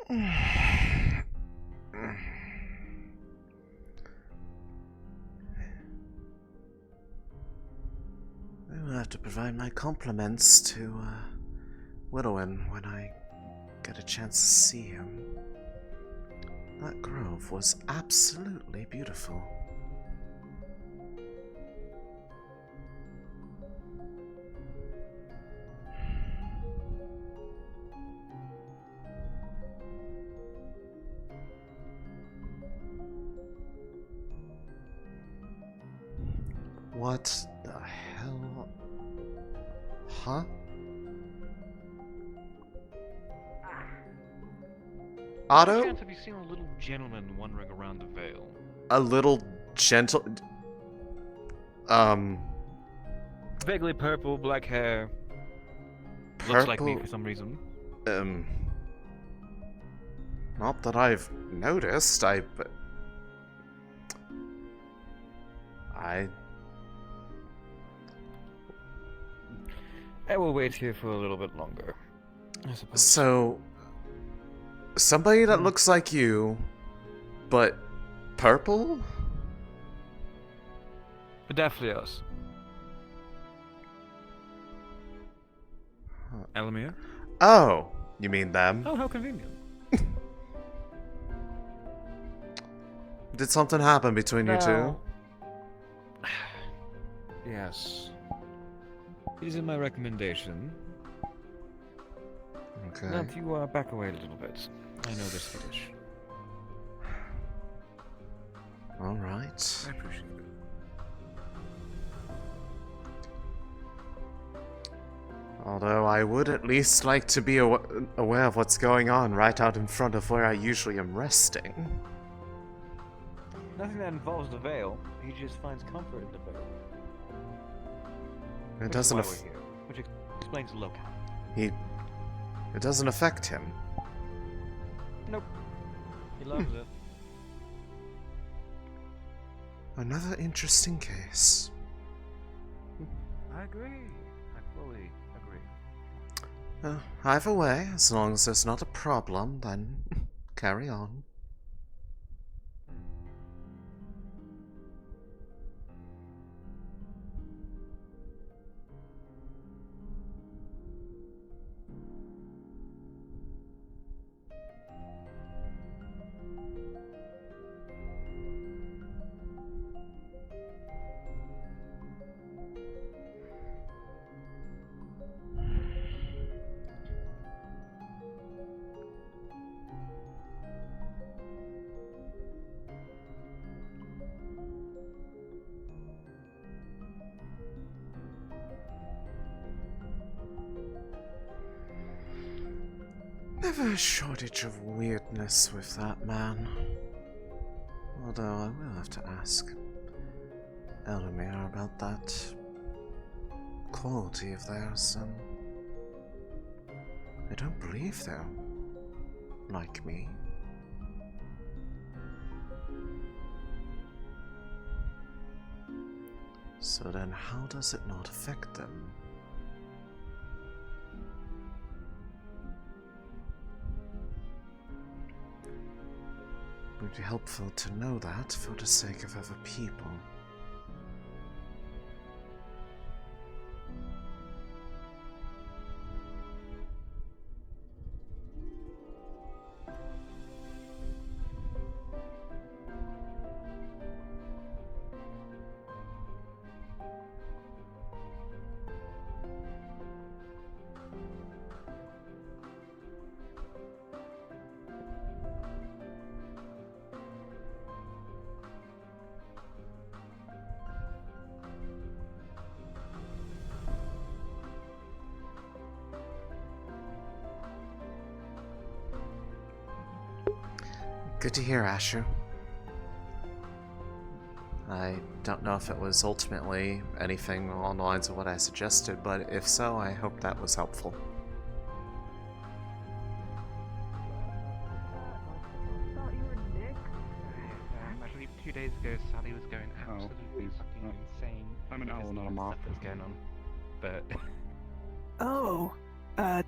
I'll have to provide my compliments to Widowin when I get a chance to see him. That grove was absolutely beautiful. What the hell? Huh? Otto? Chance have you seen a little gentleman wandering around the Vale? A little gentle... Vaguely purple, black hair. Purple? Looks like me for some reason. Not that I've noticed, I will wait here for a little bit longer, I suppose. So... somebody that looks like you, but purple? Definitely us. Huh. Elamir? Oh, you mean them? Oh, how convenient. Did something happen between you two? Yes. These are my recommendation. Okay. Now, if you back away a little bit. I know this skittish. Alright. I appreciate it. Although I would at least like to be aware of what's going on right out in front of where I usually am resting. Nothing that involves the Vale. He just finds comfort in the Vale. It doesn't Which explains the locale. It doesn't affect him. Nope. He loves it. Another interesting case. I agree. I fully agree. Either way, as long as there's not a problem, then carry on. Never a shortage of weirdness with that man. Although I will have to ask Elamir about that quality of theirs. I don't believe they're like me. So then how does it not affect them? It would be helpful to know that for the sake of other people. Good to hear, Asher. I don't know if it was ultimately anything along the lines of what I suggested, but if so, I hope that was helpful. I thought you were Nick. Actually, 2 days ago, Sally was going absolutely fucking insane. I'm an owl, because not a of moth. stuff that's going on. But Oh, oh,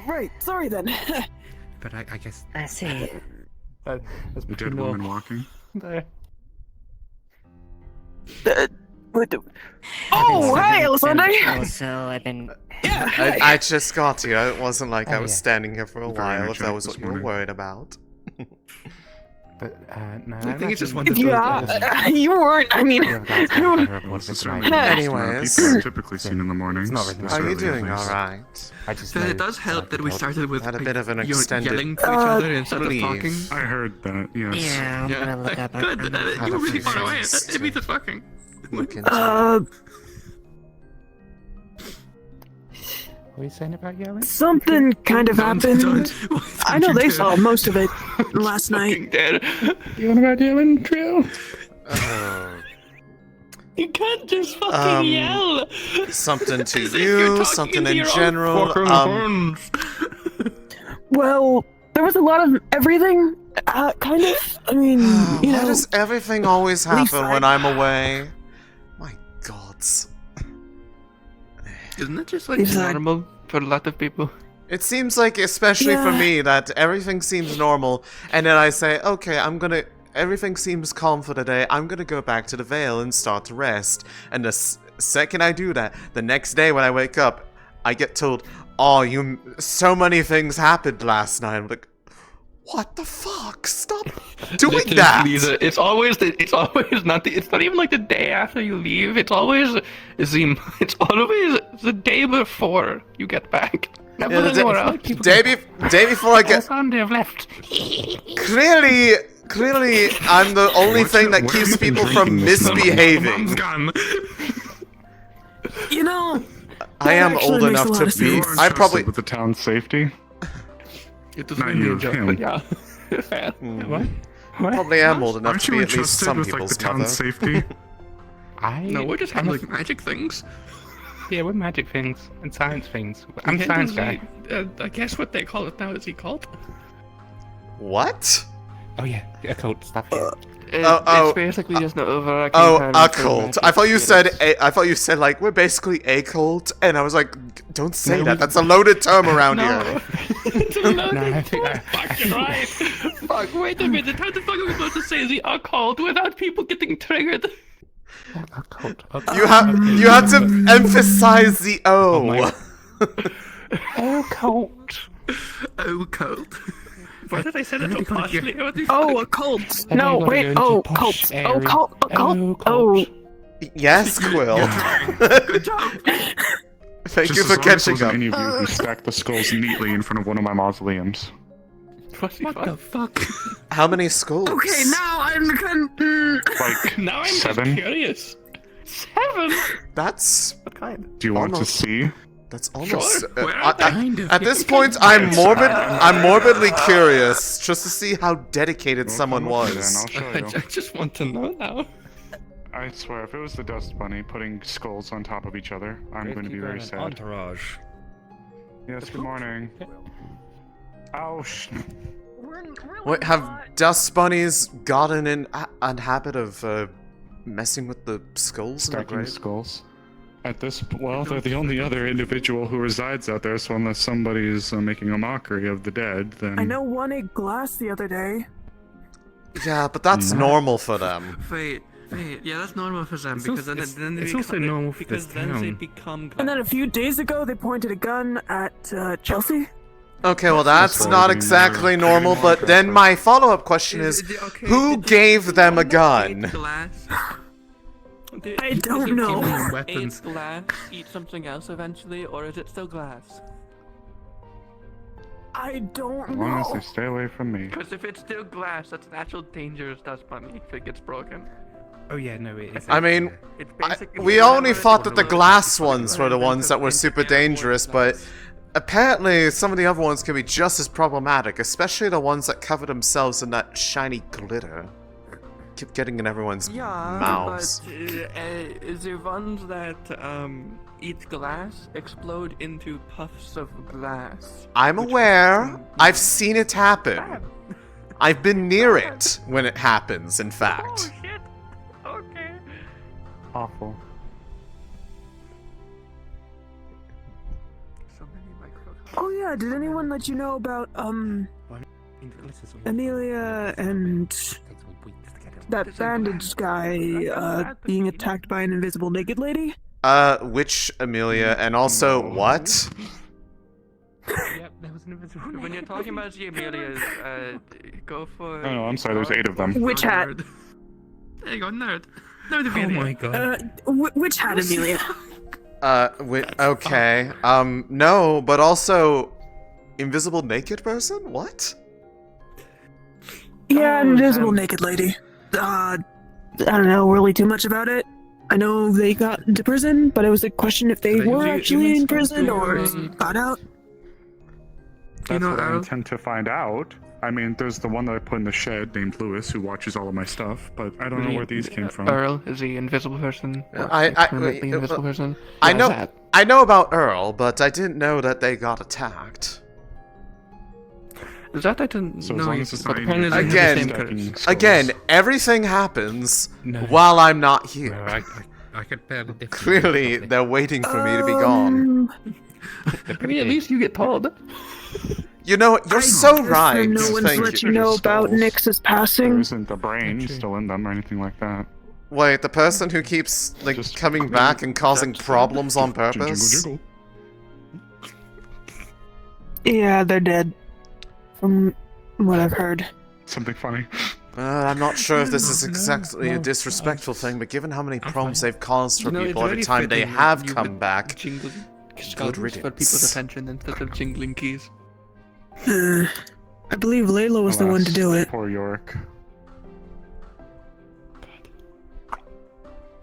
right. Sorry then. but I guess I see. That's The pretty dead woman normal. walking. There. Oh, hi, Elisande! Also, I've been. I just got here. It wasn't like I Oh, was yeah. standing here for a Very while, if that energetic was this what you were morning. worried about. But, no, I think it's just one imagine- of those Yeah, you weren't. I mean, Yeah, I that's don't. Well, this is tonight. certainly the most amount of Anyways. people I've typically seen in the mornings. It's not really This Are you early, at doing least. alright? I just But know it does help that we started with Had a like, bit of an you're extended yelling to each other instead of leave. talking. I heard that, yes. Yeah, I'm Yeah. gonna look up. Good. I'm gonna- Had You a were really few far away. things It means it's working. Look into. What are you saying about yelling? Something kind of happened. I know they saw most of it last night. Dead. You want about yelling, Trio? Oh. You can't just fucking Um, yell. Something to As if you're you, talking something into in your own general. Fucking horns. Well, there was a lot of everything, kind of. I mean, you Why know. does everything always happen Leefside. when I'm away? My gods. Isn't that just like Leefside. normal for a lot of people? It seems like, especially for Yeah. me, that everything seems normal, and then I say, okay, everything seems calm for today, I'm gonna go back to the Vale and start to rest. And the second I do that, the next day when I wake up, I get told, oh, so many things happened last night. I'm like, what the fuck? Stop doing that! Literally, it's always not it's not even like the day after you leave. It's always the day before you get back. Never Yeah, the anywhere else. day before I get... Elisande have left. Clearly, I'm the only What's thing your- that what keeps have you been people from drinking this morning? misbehaving. Mom's gone. You know, I am actually old makes enough a lot to of be... You sense. are I probably... entrusted with the town's safety. It doesn't Not mean you, a joke, him. but yeah. Fair. What? What? Probably am old enough Aren't to you be at least entrusted some with like the people's town's mother. safety? No, we're just I'm a- handling magic things. Yeah, we're magic things and science things. I'm Yeah, science there's guy. I guess what they call it now is a cult. What? Oh yeah, occult stuff. Yeah. It's basically just an overarching Oh, term a for cult. magic I thought you said spirits. I thought you said like we're basically a cult, and I was like, don't say No, that. we- That's a loaded term around No. here. No, I think Fucking right. Fuck, wait a minute. How the fuck are we supposed to say the occult without people getting triggered? occult. You have to emphasize the O. my- Occult. Oh, cult. Why did I say that so poshly? What the oh, a cult. And No, I'm gonna wait. go into Oh, posh cult. Oh, area. cult. A cult. Oh, Oh, cult. Yes, Quill. Good job. Thank Just you as for long as catching wasn't up. any of you who stacked the skulls neatly in front of one of my mausoleums. What the fuck? How many skulls? okay. Now I'm Like Now I'm seven. just curious. 7? That's What kind? Do you want to Almost. see? that's almost. Sure. Where are they? Kind of. At this You can point, kind I'm of- I'm morbidly curious just to see how dedicated Well, someone come with me was. Then, I'll show I you. just want to know now. I swear, if it was the Dust Bunny putting skulls on top of each other, I'm going to be very sad. Entourage. Yes, good morning. Ow, Wait, have dust bunnies gotten in a habit of messing with the skulls in the stacking grave? skulls. At this, well, they're the only other individual who resides out there, so unless somebody's making a mockery of the dead, then... I know one ate glass the other day. Yeah, but that's normal for them. Wait, yeah, that's normal for them It's because also- then they it's also become- normal for because this then they town. become. And then a few days ago, they pointed a gun at Chelsea. Okay, well that's That's not right. exactly normal, but then my follow-up question is, who gave them a gun? I don't know. Weapons. Eat glass, eat something else eventually, or is it still glass? I don't As long as know. they stay away from me. Because if it's still glass, that's an actual dangerous dust bunny if it gets broken. Oh yeah, no, it is. I mean, It's I, basically we only thought that the glass ones were the ones that were super dangerous, but apparently some of the other ones can be just as problematic, especially the ones that cover themselves in that shiny glitter. Keep getting in everyone's mouths. but the ones that eat glass explode into puffs of glass. I'm aware. I've seen it happen. I've been near it when it happens, in fact. Oh shit! Okay. Awful. So many microcosms. Oh yeah, did anyone let you know about Amelia and that bandaged guy being attacked by an invisible naked lady? Which Amelia, and also what? Yep, that was an invisible. When you're talking about the Amelias, go for. Oh, no, I'm sorry, there's 8 of them. Which hat? Nerd. There you go, nerd. Nerd Oh Amelia. my god. Which hat, Amelia? Okay. No, but also invisible naked person? What? Yeah, an Oh, invisible damn. naked lady. I don't know really too much about it. I know they got into prison, but it was a question if they Did were you actually in even prison do or a- got out. That's know, what I Earl? intend to find out. I mean, there's the one that I put in the shed named Lewis who watches all of my stuff, but I don't know where these came from. Earl is the invisible person. wait, Permanently invisible person. I Yeah, know, that. I know about Earl, but I didn't know that they got attacked. That I didn't So as know. long as it's But not apparently they have the Again- same stacking curse. skulls. Again, everything happens No. while I'm not No, here. I could barely differentiate Clearly, properly. they're waiting for me to be gone. I mean, at least you get told. You know what? You're so Guess right. No one's Thank let you. you know about Skulls. Nix's There passing. isn't a brain still in them or anything like that. Wait, the person who keeps like Just coming clean back and causing that problems on Jingle, purpose? jingle. Yeah, they're dead. From what I've heard. Something funny. I'm not sure if this is exactly a no, disrespectful thing, but given how many I'm problems fine. they've caused for You know, it's people every very time they fitting have you come would back, Jingle skulls for riddance. people's attention instead of jingling keys. I believe Layla was the one to Alas, do it. Poor Yorick.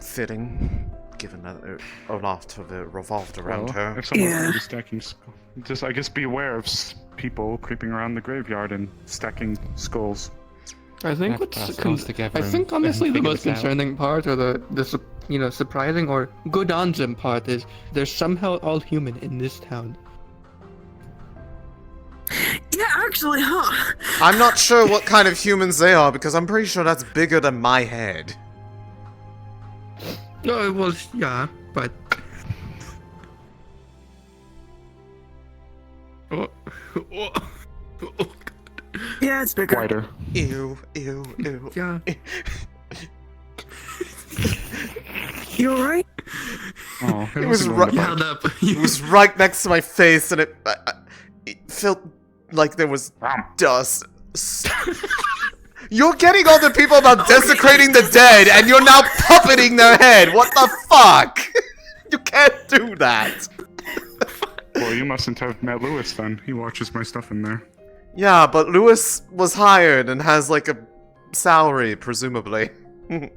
fitting, given that a lot of it revolved around her. If someone's Yeah. gonna be stacking just I guess be aware of people creeping around the graveyard and stacking skulls. I think Have what's us close together I think and honestly the figure most this out. concerning part, or the surprising or good on them part, is they're somehow all human in this town. Yeah, actually, huh? I'm not sure what kind of humans they are, because I'm pretty sure that's bigger than my head. Oh, well, yeah, but. Oh, oh, oh, Yeah, it's bigger. Wider. Ew, ew, ew. yeah. You alright? Oh, It was wasn't on the ru- You bike. held up. It was right next to my face, and it felt like there was dust. You're getting on the people about desecrating the dead, and you're now puppeting their head. What the fuck? You can't do that. Well, you mustn't have met Lewis then. He watches my stuff in there. Yeah, but Lewis was hired and has like a salary, presumably. Well,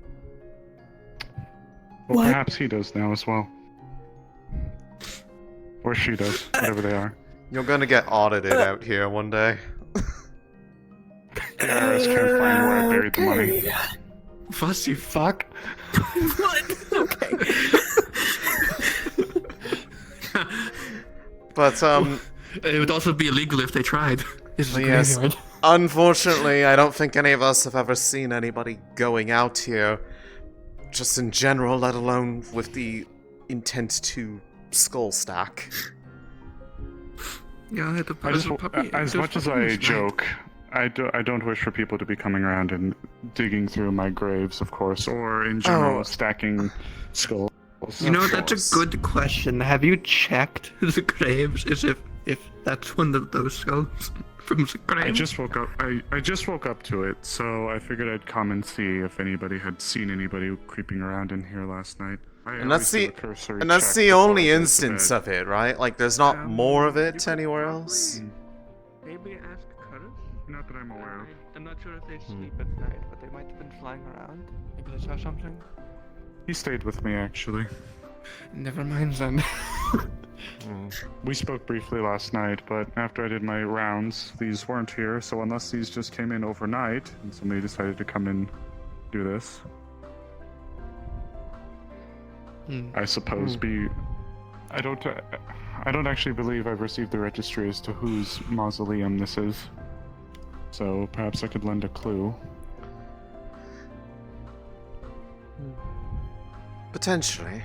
What? perhaps he does now as well. Or she does, whatever they are. You're gonna get audited out here one day. The IRS can't find where I buried the money. Okay. Fussy fuck. What? Okay. But, It would also be illegal if they tried. This is a Yes. graveyard. unfortunately, I don't think any of us have ever seen anybody going out here, just in general, let alone with the intent to skull stack. Yeah, I had to I just, as much as I joke, I don't wish for people to be coming around and digging through my graves, of course, or in general Oh. stacking skulls. You know, Of that's course. a good question. Have you checked the graves as if that's one of those skulls from the grave? I just woke up. I just woke up to it, so I figured I'd come and see if anybody had seen anybody creeping around in here last night. And that's the cursory and that's check the before only I go to instance bed. of it, right? Like, there's not more of You it could anywhere probably else. Maybe ask Curtis? Not that I'm aware of. I'm not sure if they sleep at night, but they might have been flying around. Maybe they saw something. He stayed with me actually. Never mind then. We spoke briefly last night, but after I did my rounds, these weren't here. So unless these just came in overnight and somebody decided to come and do this, I suppose I don't actually believe I've received the registry as to whose mausoleum this is. So perhaps I could lend a clue. Potentially.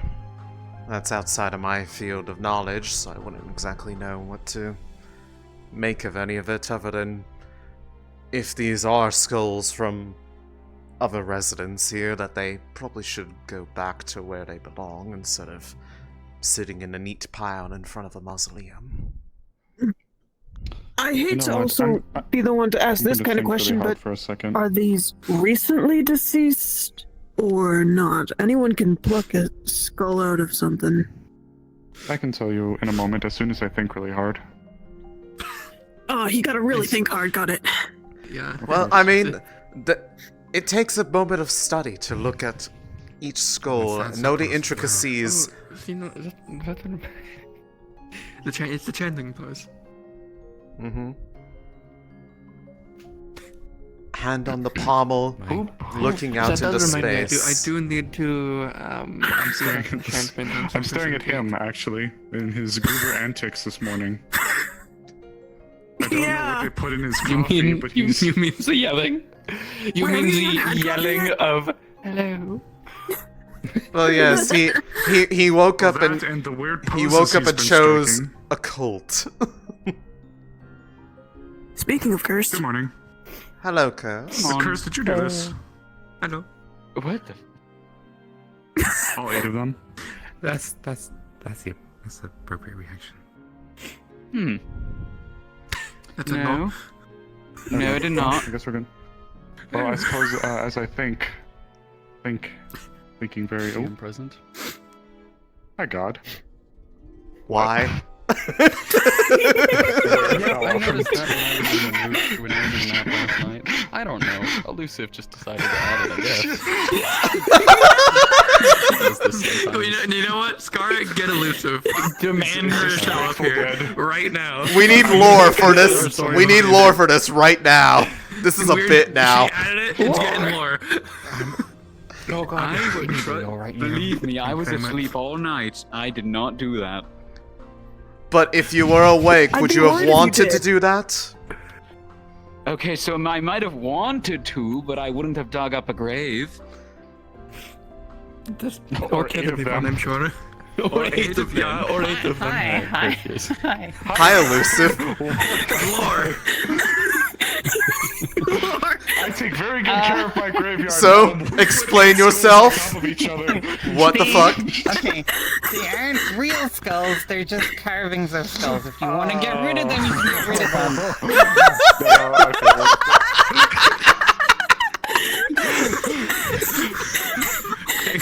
That's outside of my field of knowledge, so I wouldn't exactly know what to make of any of it other than if these are skulls from other residents here, that they probably should go back to where they belong instead of sitting in a neat pile in front of a mausoleum. I hate to what? also be the one to ask I'm this gonna kind of think really question, hard but for a second. are these recently deceased or not? Anyone can pluck a skull out of something. I can tell you in a moment as soon as I think really hard. Oh, you gotta really think hard, got it. Yeah. Well, I mean, it takes a moment of study to look at each skull, That's know the supposed to- intricacies. You know, it's the chanting pose. Mm-hmm. Hand on the pommel, looking out That into does remind me, I space. do need to. I'm seeing enchantment. on some I'm staring at person. him, actually, in his goober antics this morning. I don't know what they put in his You coffee, mean but you he's... mean the yelling? You Where mean have you had the coffee yelling yet? of hello? Well, yes, he woke up that and the weird he poses woke up he's and been chose striking. a cult. Speaking of cursed, Good morning. Hello, Curse. The curse, did you do this? Hello. What the? All 8 of them? That's the appropriate reaction. That's a no. No, I did not. I guess we're good. Well, I suppose as I thinking very... Oh, present. my God. Why? I noticed that when I was in that last night. I don't know. Elusive just decided to add it, I guess. You know what? Scar, get elusive. Demand her to show up here right now. We need lore for this. We need lore for this right now. This is a bit now. She added it. It's getting more. Oh God, I would believe me, I was asleep all night. I did not do that. But if you were awake, I'd would be you worried have if you wanted to did. do that? Okay, so I might have wanted to, but I wouldn't have dug up a grave. Or 8 of them, I'm sure. Or 8 of them. Or 8 of them. Hi. Hi, elusive. Lore. I take very good care of my graveyard. So, now. explain Skulls yourself. on top of each other. What the fuck? Okay, they aren't real skulls, they're just carvings of skulls. If you want to get rid of them, you can get rid of them.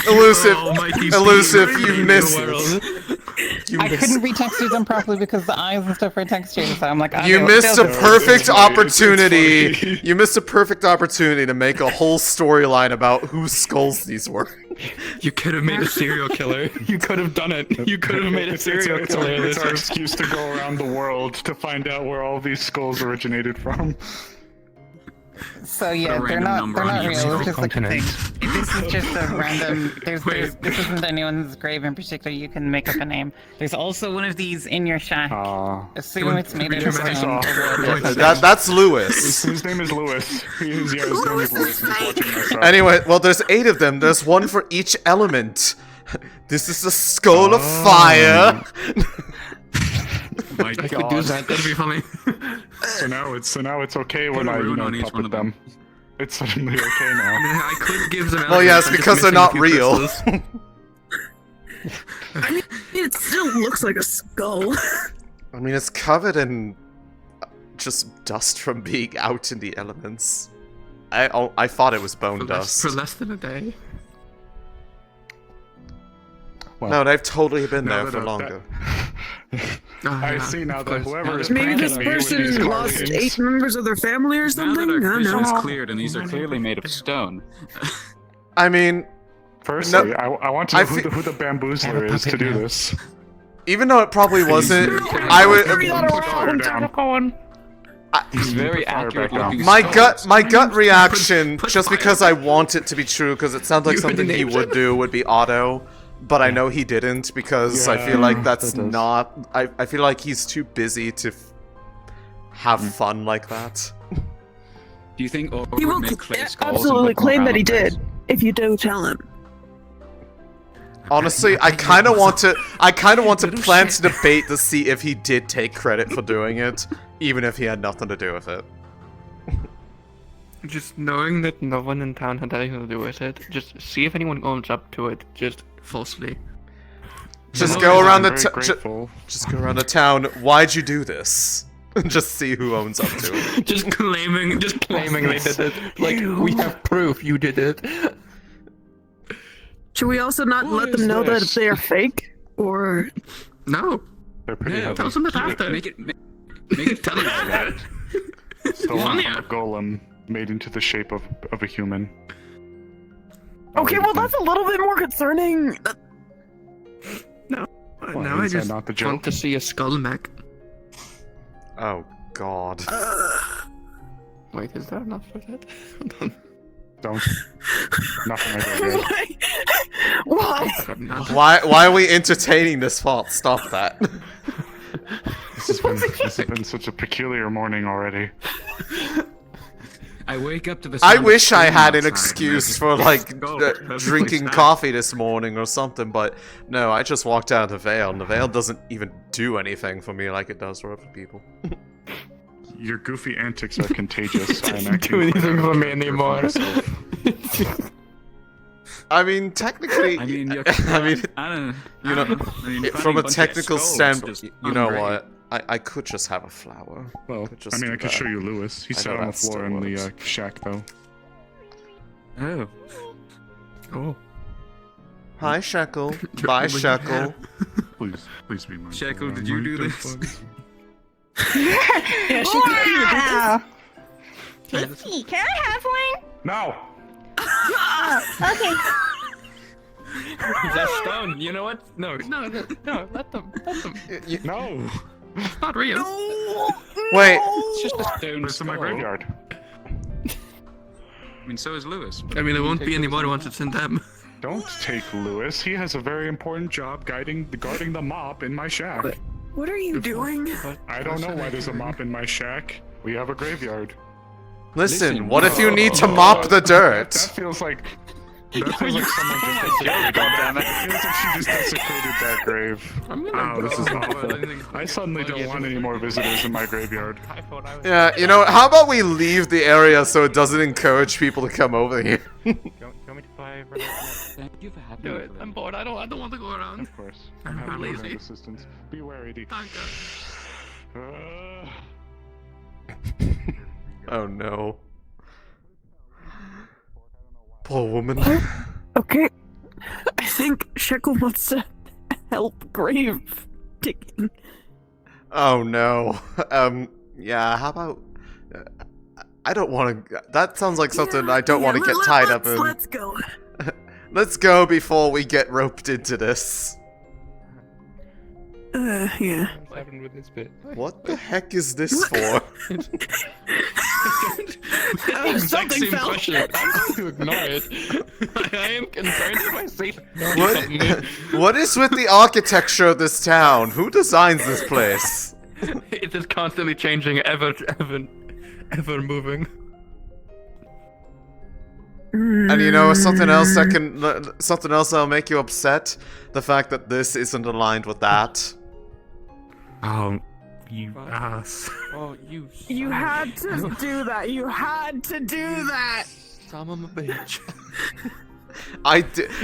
Elusive. Almighty Elusive, being you in the missed world. it. You I missed couldn't retexture them properly because the eyes and stuff are textured, so I'm like, You okay, missed a they'll do it. perfect It's funny. opportunity. It's funny. You missed a perfect opportunity to make a whole storyline about whose skulls these were. You could have made a serial killer. You could have done it. You could have made a serial It's killer. our excuse to go around the world to find out where all these skulls originated from. So yeah, Put a they're random not number on real. each It's just like a thing. continent. If this is just a random, Wait. this isn't anyone's grave in particular. You can make up a name. There's also one of these in your shack. Assume it's made out of I stone. saw. That's Lewis. His name is Lewis. His name is Lewis. He's watching myself. Anyway, well, there's 8 of them. There's one for each element. This is the skull of fire. My God. I could do that. That'd be funny. So now it's okay Put when a I rune on each puppet one of them. It's suddenly okay now. I could give them. Well, yes, elements, I'm just because they're missing a not few real. crystals. I mean, it still looks like a skull. I mean, it's covered in just dust from being out in the elements. I thought it was bone dust. For less than a day. Well, No, they've totally been now there for that- longer. I see now that whoever is Maybe this pranking me with these person lost carvings- 8 members of their family or Now something. that I our don't vision is know. cleared and these are clearly made of stone. I mean, Firstly, No, I want to I know who the bamboozler is to do this. even though it probably wasn't, I would. Fire down. He's very accurate with these My stones. gut reaction, put just fire because I want it to be true, because it sounds like You something he named would it. do, would be Otto. But I know he didn't, because I feel like that's that does. not. I feel like he's too busy to have fun like that. Do you think Orc He would will make clay skulls and absolutely put them claim around that he things? did, if you do tell him. Honestly, I kind of want to plant a debate to see if he did take credit for doing it, even if he had nothing to do with it. Just knowing that no one in town had anything to do with it, just see if anyone owns up to it, just falsely. Just go around the just go around the town. Why'd you do this? Just see who owns up to it. just claiming they did it. Like, we have proof you did it. Should we also not let them know that they are fake? Or... No. They're pretty heavy. Tell them that after. Make it tell them that. Stolen from a golem made into the shape of a human. Okay, well that's a little bit more concerning. No. Well, now I is that just not the joke? want to see a skull mech. Oh God. Wait, is there enough for that? Don't. Nothing like that. Why? Why are we entertaining this fault? Stop that. This has been such a peculiar morning already. I wake up to the. I sound wish of I had screaming an outside, excuse and for like go. drinking coffee this morning or something, but no, I just walked out of the Vale, and the Vale doesn't even do anything for me like it does for other people. Your goofy antics are contagious. I am Doesn't do acting anything for me for anymore. myself. I mean, technically, I mean, I mean, I don't. you know, I mean, from a finding bunch of technical skulls standpoint, just you know ungreat. what? I could just have a flower. Well, Could just I mean, do I could that. show you Lewis. He I sat know on the that floor still in the works. shack, though. Oh. Oh. Hi, Shekel. Bye, Shekel. Please be mindful. Shekel, did you do this? Yeah, she could do this. Tasty, can I have one? No! Okay. That's stone. You know what? No, let them. No! It's not real. Wait, It's just a stone It's in my skull. graveyard. I mean, so is Lewis. I mean, there won't be any more once it's in them. Don't take Lewis. He has a very important job guarding the mop in my shack. What are you doing? I don't know why there's a mop in my shack. We have a graveyard. listen. What if you need to mop the dirt? That feels like someone just desecrated that. It feels like she just desecrated that grave. Oh, this is awful. I suddenly don't want any more visitors in my graveyard. Yeah, you know, how about we leave the area so it doesn't encourage people to come over here? Thank you for having Do me. it. I'm bored. I don't want to go around. Of course. I'm happy to lazy. lend assistance. Be wary, D. Oh no. Poor woman. Okay. I think Shekel wants to help grave digging. Oh no. Yeah, how about... I don't want to... That sounds like something I don't want to get tied up in. Let's go. Let's go before we get roped into this. Yeah. What happened with this bit? What the heck is this for? Exact Something same fell. question. I'm going to ignore it. I am concerned for my safety. What is with the architecture of this town? Who designs this place? It is constantly changing, ever moving. And you know, something else that'll make you upset? The fact that this isn't aligned with that. Oh, you ass. Oh, you. You had to do that. You had to do that. Son of a bitch.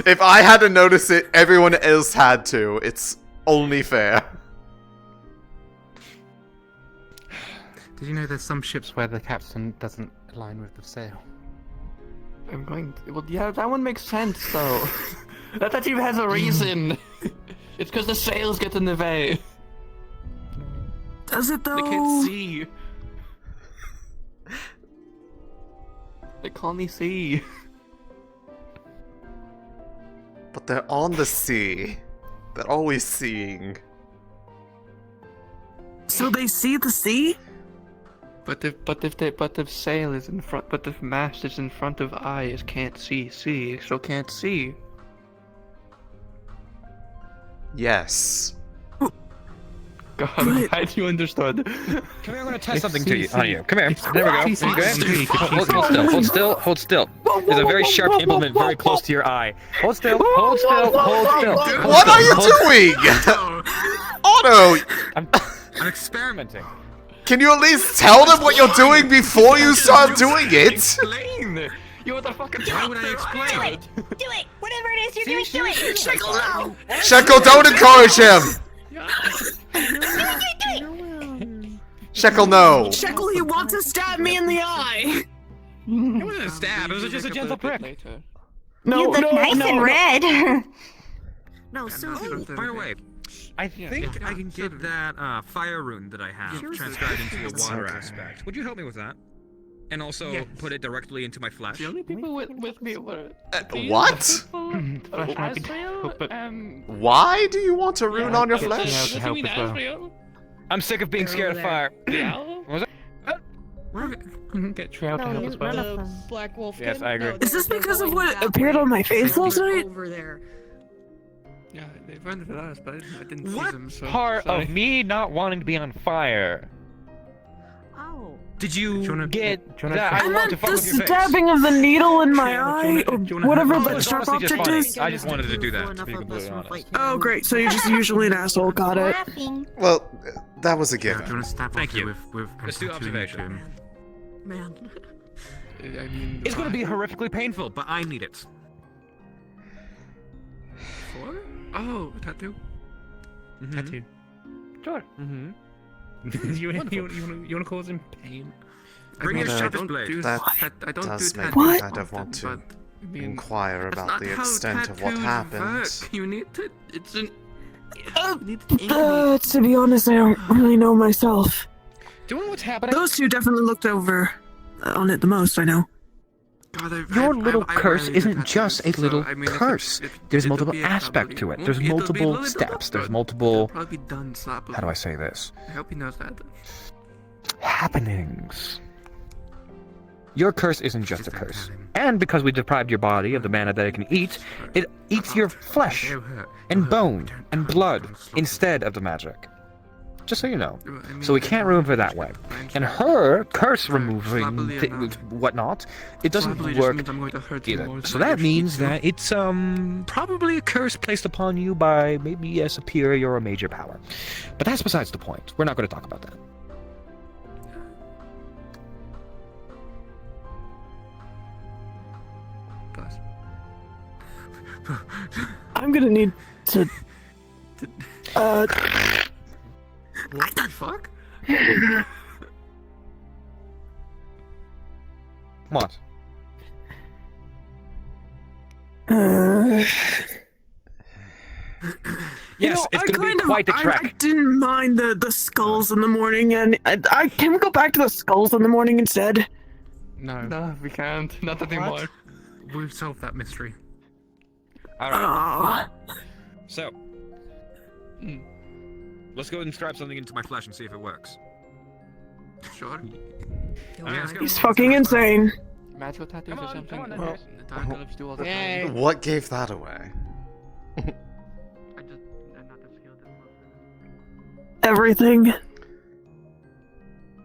If I had to notice it, everyone else had to. It's only fair. Did you know there's some ships where the captain doesn't align with the sail? I'm going to... Well, yeah, that one makes sense, though. That actually has a reason. It's because the sails get in the way. Does it though? They can't see. They can't only see. But they're on the sea. They're always seeing. So they see the sea? But if sail is in front, but if mast is in front of eyes, can't see, so can't see. Yes. God, I'm glad you understood. Come here, I'm gonna test something on you. Come here. There we go. It's You good? CC. Hold still. Hold still. There's a very sharp implement very close to your eye. Hold still. Hold still. Hold still. What are you doing? Otto! I'm experimenting. Can you at least tell them what you're doing before you start doing it? Explain. You're the fucking. Why would I explain? Do it! Whatever it is you're doing, do it! Shekel, no! Shekel, don't encourage him! Shekel, no! Shekel, he wants to stab me in the eye! It wasn't a stab. It was just a gentle prick. No, You look nice and red. No, seriously. By the way, I think I can get that fire rune that I have transcribed into a water aspect. Would you help me with that? And also put it directly into my flesh. The only people with me were. What? Why do you want a rune on your flesh? I'm sick of being scared of fire. Was it? Get Trout to help as well. Black Wolf. Yes, I agree. Is this because of what appeared on my face last night? Over there. Yeah, they rented it us, but I didn't see What them. So part sorry. of me not wanting to be on fire? Oh. Did you wanna- get do you wanna that? try- I I want meant to fuck the with your face. stabbing of the needle in my eye, or do you wanna whatever have- Oh, that it's sharp honestly just object funny. is. I just wanted to do that, to be completely honest. Oh, great, so you're just usually an asshole, got it. Laughing. Well, that was a Yeah, do you given. want to stab Thank off you. with Let's do observation. Man. I mean, It's gonna be horrifically painful, but I need it. for? Oh, tattoo. Tattoo. Sure. you wanna cause him pain? Bring your mean, sharpest blade. That I don't does do make tattoos me kind of often, want to but, I mean, inquire that's about not the how extent of what tattoos happened. work. You need to. It's an. You need ink. To be honest, I don't really know myself. Do you know what's happening? Those two definitely looked over on it the most, I know. God, Your little I curse rarely do isn't tattoos, just a so, little I mean, curse. if There's it'll multiple be a aspect to probably- it. There's it'll be a multiple little steps. bit, There's it'll multiple. probably be done sloppily. How do I say this? I hope he knows that. Happenings. Your curse isn't just a Just curse. happening. And because we deprived your body of the mana that it can eat, it eats your flesh It'll hurt. and It'll hurt. bone Don't and hurt. blood Don't stop. instead of the magic. Just so you know. I mean, So we I can't don't ruin for that way. French. And her curse Right, removing sloppily enough. whatnot, it doesn't Sloppily just work means I'm going to hurt you either. more, So you're that means shit. that it's probably a curse placed upon you by maybe a superior or major power. But that's besides the point. We're not going to talk about that. Plus. I'm gonna need to. What the fuck? What? Yes, it's going to be quite the trek. I didn't mind the skulls in the morning, and I can we go back to the skulls in the morning instead? No. No, we can't. Not anymore. We've solved that mystery. Alright. So, let's go and strap something into my flesh and see if it works. Sure. Let's go. He's fucking insane. Magical tattoos or something. on, Well, The dark elves do all the Yay. time. What gave that away? I'm not as skilled as Everything.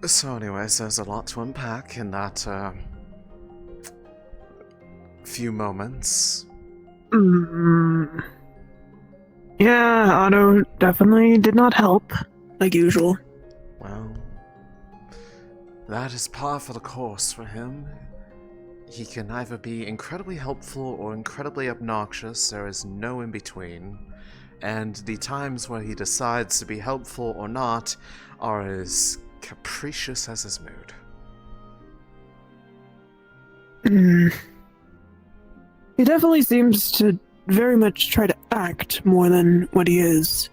So anyways, there's a lot to unpack in that, few moments. Yeah, Otto definitely did not help, like usual. Well, that is par for the course for him. He can either be incredibly helpful or incredibly obnoxious, there is no in between. And the times where he decides to be helpful or not are as capricious as his mood. He definitely seems to very much try to act more than what he is.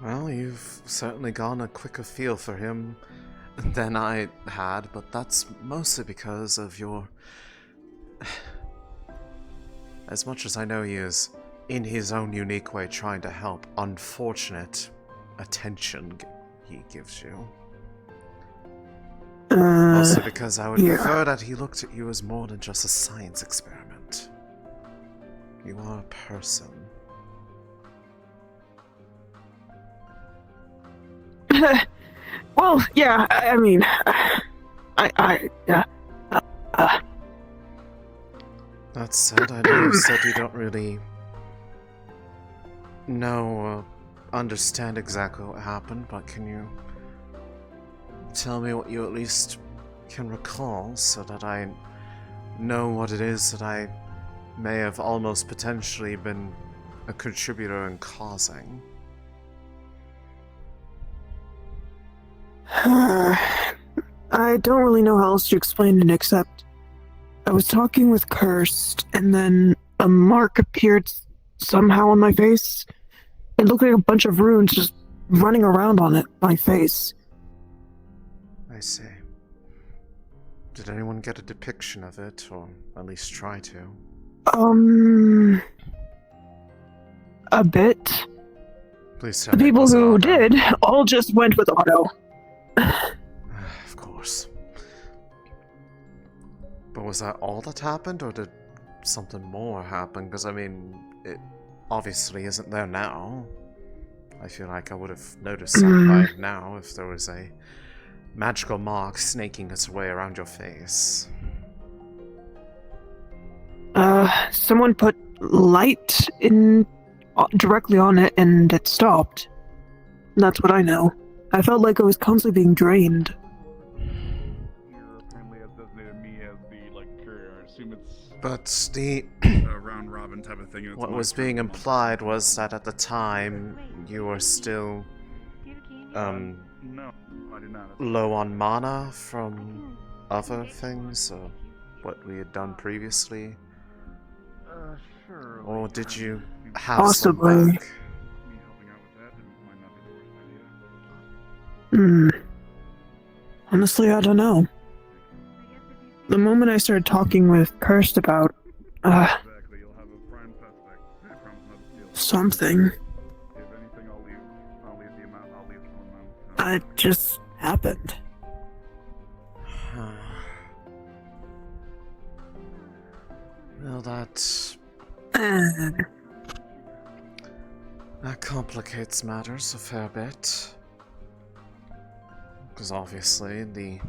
Well, you've certainly gotten a quicker feel for him than I had, but that's mostly because of your... As much as I know he is, in his own unique way, trying to help, unfortunate attention he gives you. Also because I would yeah. prefer that he looked at you as more than just a science experiment. You are a person. Well, yeah, I mean, That said, I know you said you don't really know or understand exactly what happened, but can you tell me what you at least can recall so that I know what it is that I may have almost potentially been a contributor in causing? I don't really know how else to explain it except I was talking with Cursed, and then a mark appeared somehow on my face. It looked like a bunch of runes just running around on it, my face. I see. Did anyone get a depiction of it, or at least try to? A bit. Please tell The me it people wasn't who Otto. did all just went with Otto. Of course. But was that all that happened, or did something more happen? Because, I mean, it obviously isn't there now. I feel like I would have noticed that by now if there was a magical mark snaking its way around your face. Someone put light in directly on it and it stopped. That's what I know. I felt like I was constantly being drained. But the round robin type of thing. what was being implied was that at the time you were still No, I did not. low on mana from other things, or what we had done previously. Sure. Or did you have Possibly. some back? Me helping out with that might not be the worst idea. Honestly, I don't know. The moment I started talking with Cursed about, Exactly. You'll have a prime suspect. I promise not to steal. something, If anything, I'll leave the amount. I'll leave some amount. it just happened. Well, that complicates matters a fair bit. Because obviously the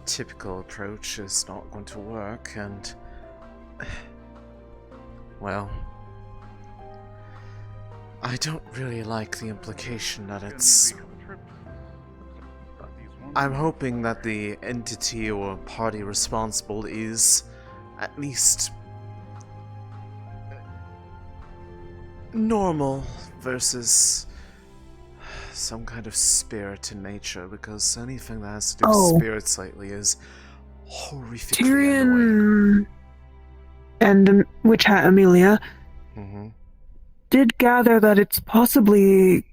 typical approach is not going to work, and well, I don't really like the implication that it's... I'm hoping that the entity or party responsible is at least normal versus some kind of spirit in nature, because anything that has to do with spirits lately is horrifically annoying. Tyrion and Witch Hat Amelia did gather that it's possibly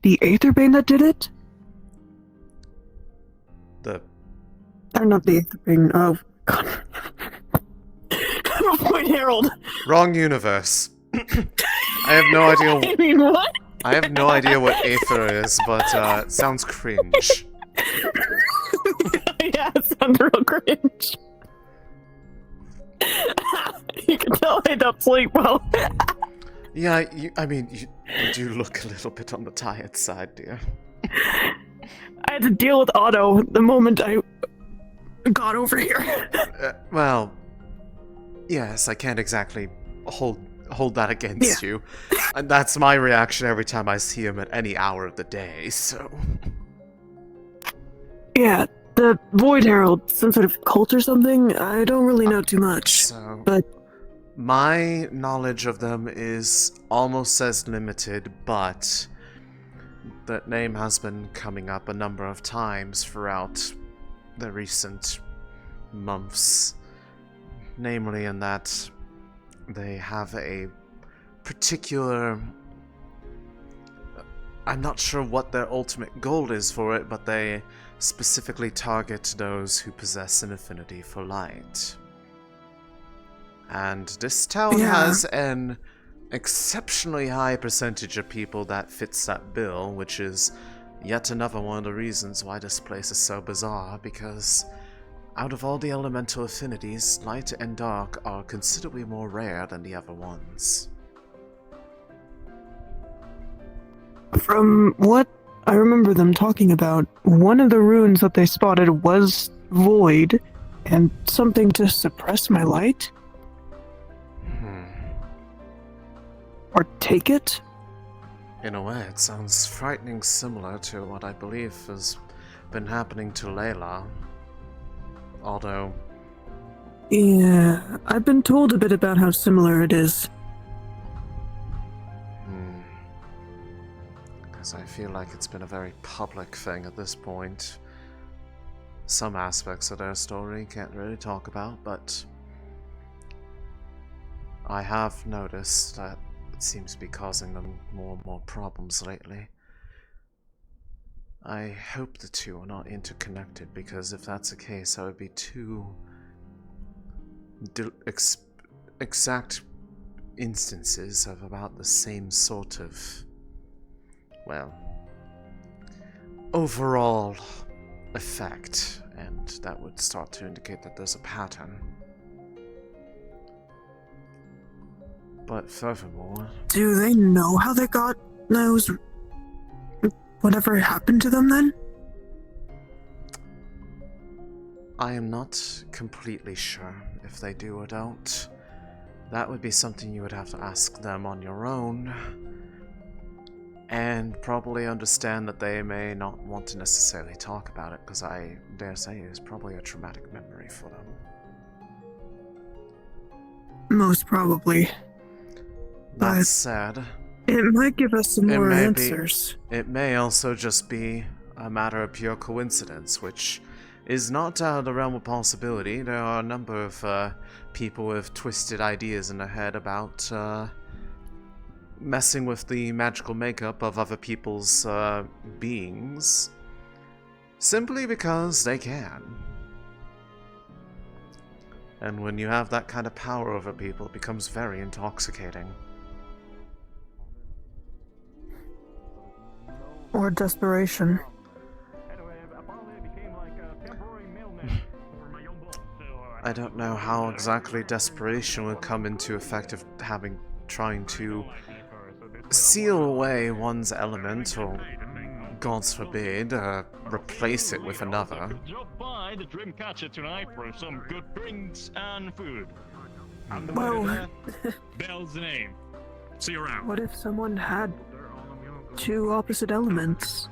the Aetherbane that did it? Or not the Aetherbane, oh god. Point Herald. Wrong universe. I have no idea. I mean, what? I have no idea what Aether is, but it sounds cringe. Yeah, it sounds real cringe. You can tell I don't sleep well. Yeah, you do look a little bit on the tired side, dear. I had to deal with Otto the moment I got over here. Well, yes, I can't exactly hold that against you. And that's my reaction every time I see him at any hour of the day, so... Yeah, the Void Herald, some sort of cult or something? I don't really know too much, but... My knowledge of them is almost as limited, but that name has been coming up a number of times throughout the recent months. Namely in that they have a particular... I'm not sure what their ultimate goal is for it, but they specifically target those who possess an affinity for light. And this town has an exceptionally high percentage of people that fits that bill, which is yet another one of the reasons why this place is so bizarre, because out of all the elemental affinities, light and dark are considerably more rare than the other ones. From what I remember them talking about one of the runes that they spotted was void and something to suppress my light? Or take it? In a way, it sounds frightening similar to what I believe has been happening to Layla. Although... Yeah, I've been told a bit about how similar it is. Because I feel like it's been a very public thing at this point. Some aspects of their story can't really talk about, but I have noticed that it seems to be causing them more and more problems lately. I hope the two are not interconnected, because if that's the case, that would be two exact instances of about the same sort of, well, overall effect, and that would start to indicate that there's a pattern. But furthermore... Do they know how they got those... whatever happened to them then? I am not completely sure if they do or don't. That would be something you would have to ask them on your own. And probably understand that they may not want to necessarily talk about it, because I dare say it's probably a traumatic memory for them. Most probably. That said, it might give us some more answers. It may also just be a matter of pure coincidence, which is not out of the realm of possibility. There are a number of people with twisted ideas in their head about messing with the magical makeup of other people's beings, simply because they can. And when you have that kind of power over people, it becomes very intoxicating. Or desperation. I don't know how exactly desperation would come into effect of trying to seal away one's element, or, God forbid, replace it with another. Drop by the Dreamcatcher tonight for some good drinks and food. Well, Belle's the name. See you around. what if someone had two opposite elements?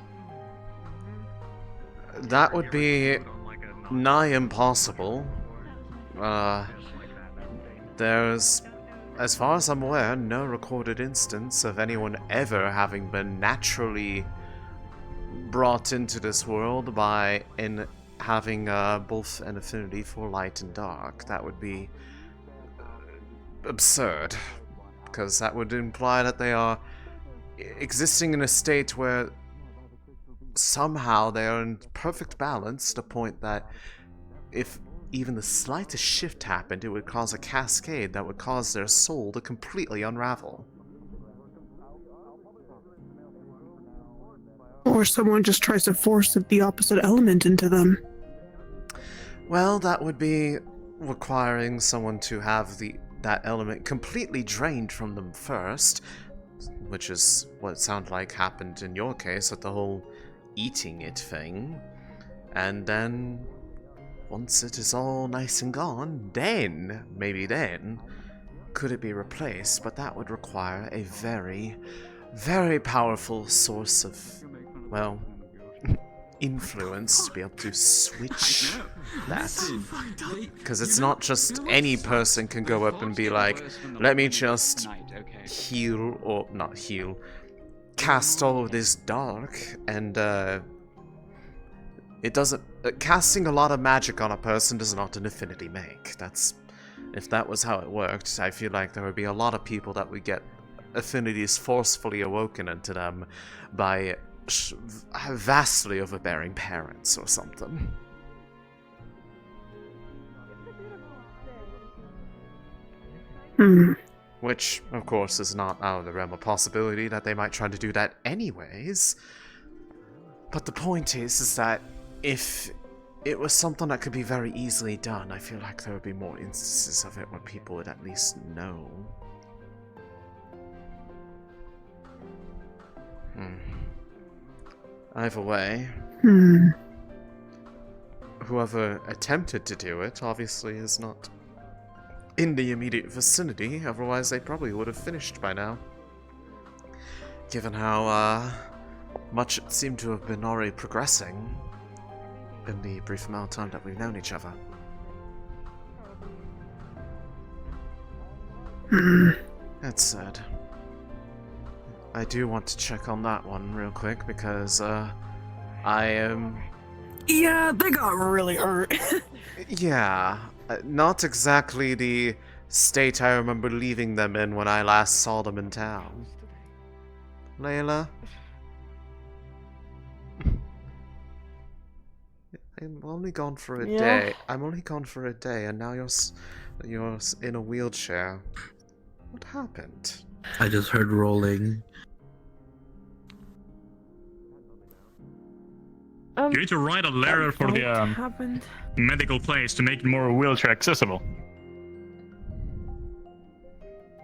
That would be nigh impossible. There's, as far as I'm aware, no recorded instance of anyone ever having been naturally brought into this world by having both an affinity for light and dark. That would be absurd, because that would imply that they are existing in a state where somehow they are in perfect balance, to the point that if even the slightest shift happened, it would cause a cascade that would cause their soul to completely unravel. Or someone just tries to force the opposite element into them. Well, that would be requiring someone to have that element completely drained from them first, which is what it sounded like happened in your case with the whole eating it thing. And then, once it is all nice and gone, then, maybe then, could it be replaced, but that would require a very, very powerful source of, well, influence to be able to switch that. Because it's not just any person can go up and be like, let me just heal, or not heal, cast all of this dark, and it doesn't, casting a lot of magic on a person does not an affinity make. If that was how it worked, I feel like there would be a lot of people that would get affinities forcefully awoken into them by vastly overbearing parents or something. Which, of course, is not out of the realm of possibility that they might try to do that anyways. But the point is that if it was something that could be very easily done, I feel like there would be more instances of it where people would at least know. Either way, whoever attempted to do it obviously is not in the immediate vicinity, otherwise they probably would have finished by now. Given how much it seemed to have been already progressing in the brief amount of time that we've known each other. That said, I do want to check on that one real quick because I am... Yeah, they got really hurt. Yeah, not exactly the state I remember leaving them in when I last saw them in town. Layla? I'm only gone for a day. I'm only gone for a day, and now you're in a wheelchair. What happened? I just heard rolling. You need to write a letter for the medical place to make it more wheelchair accessible.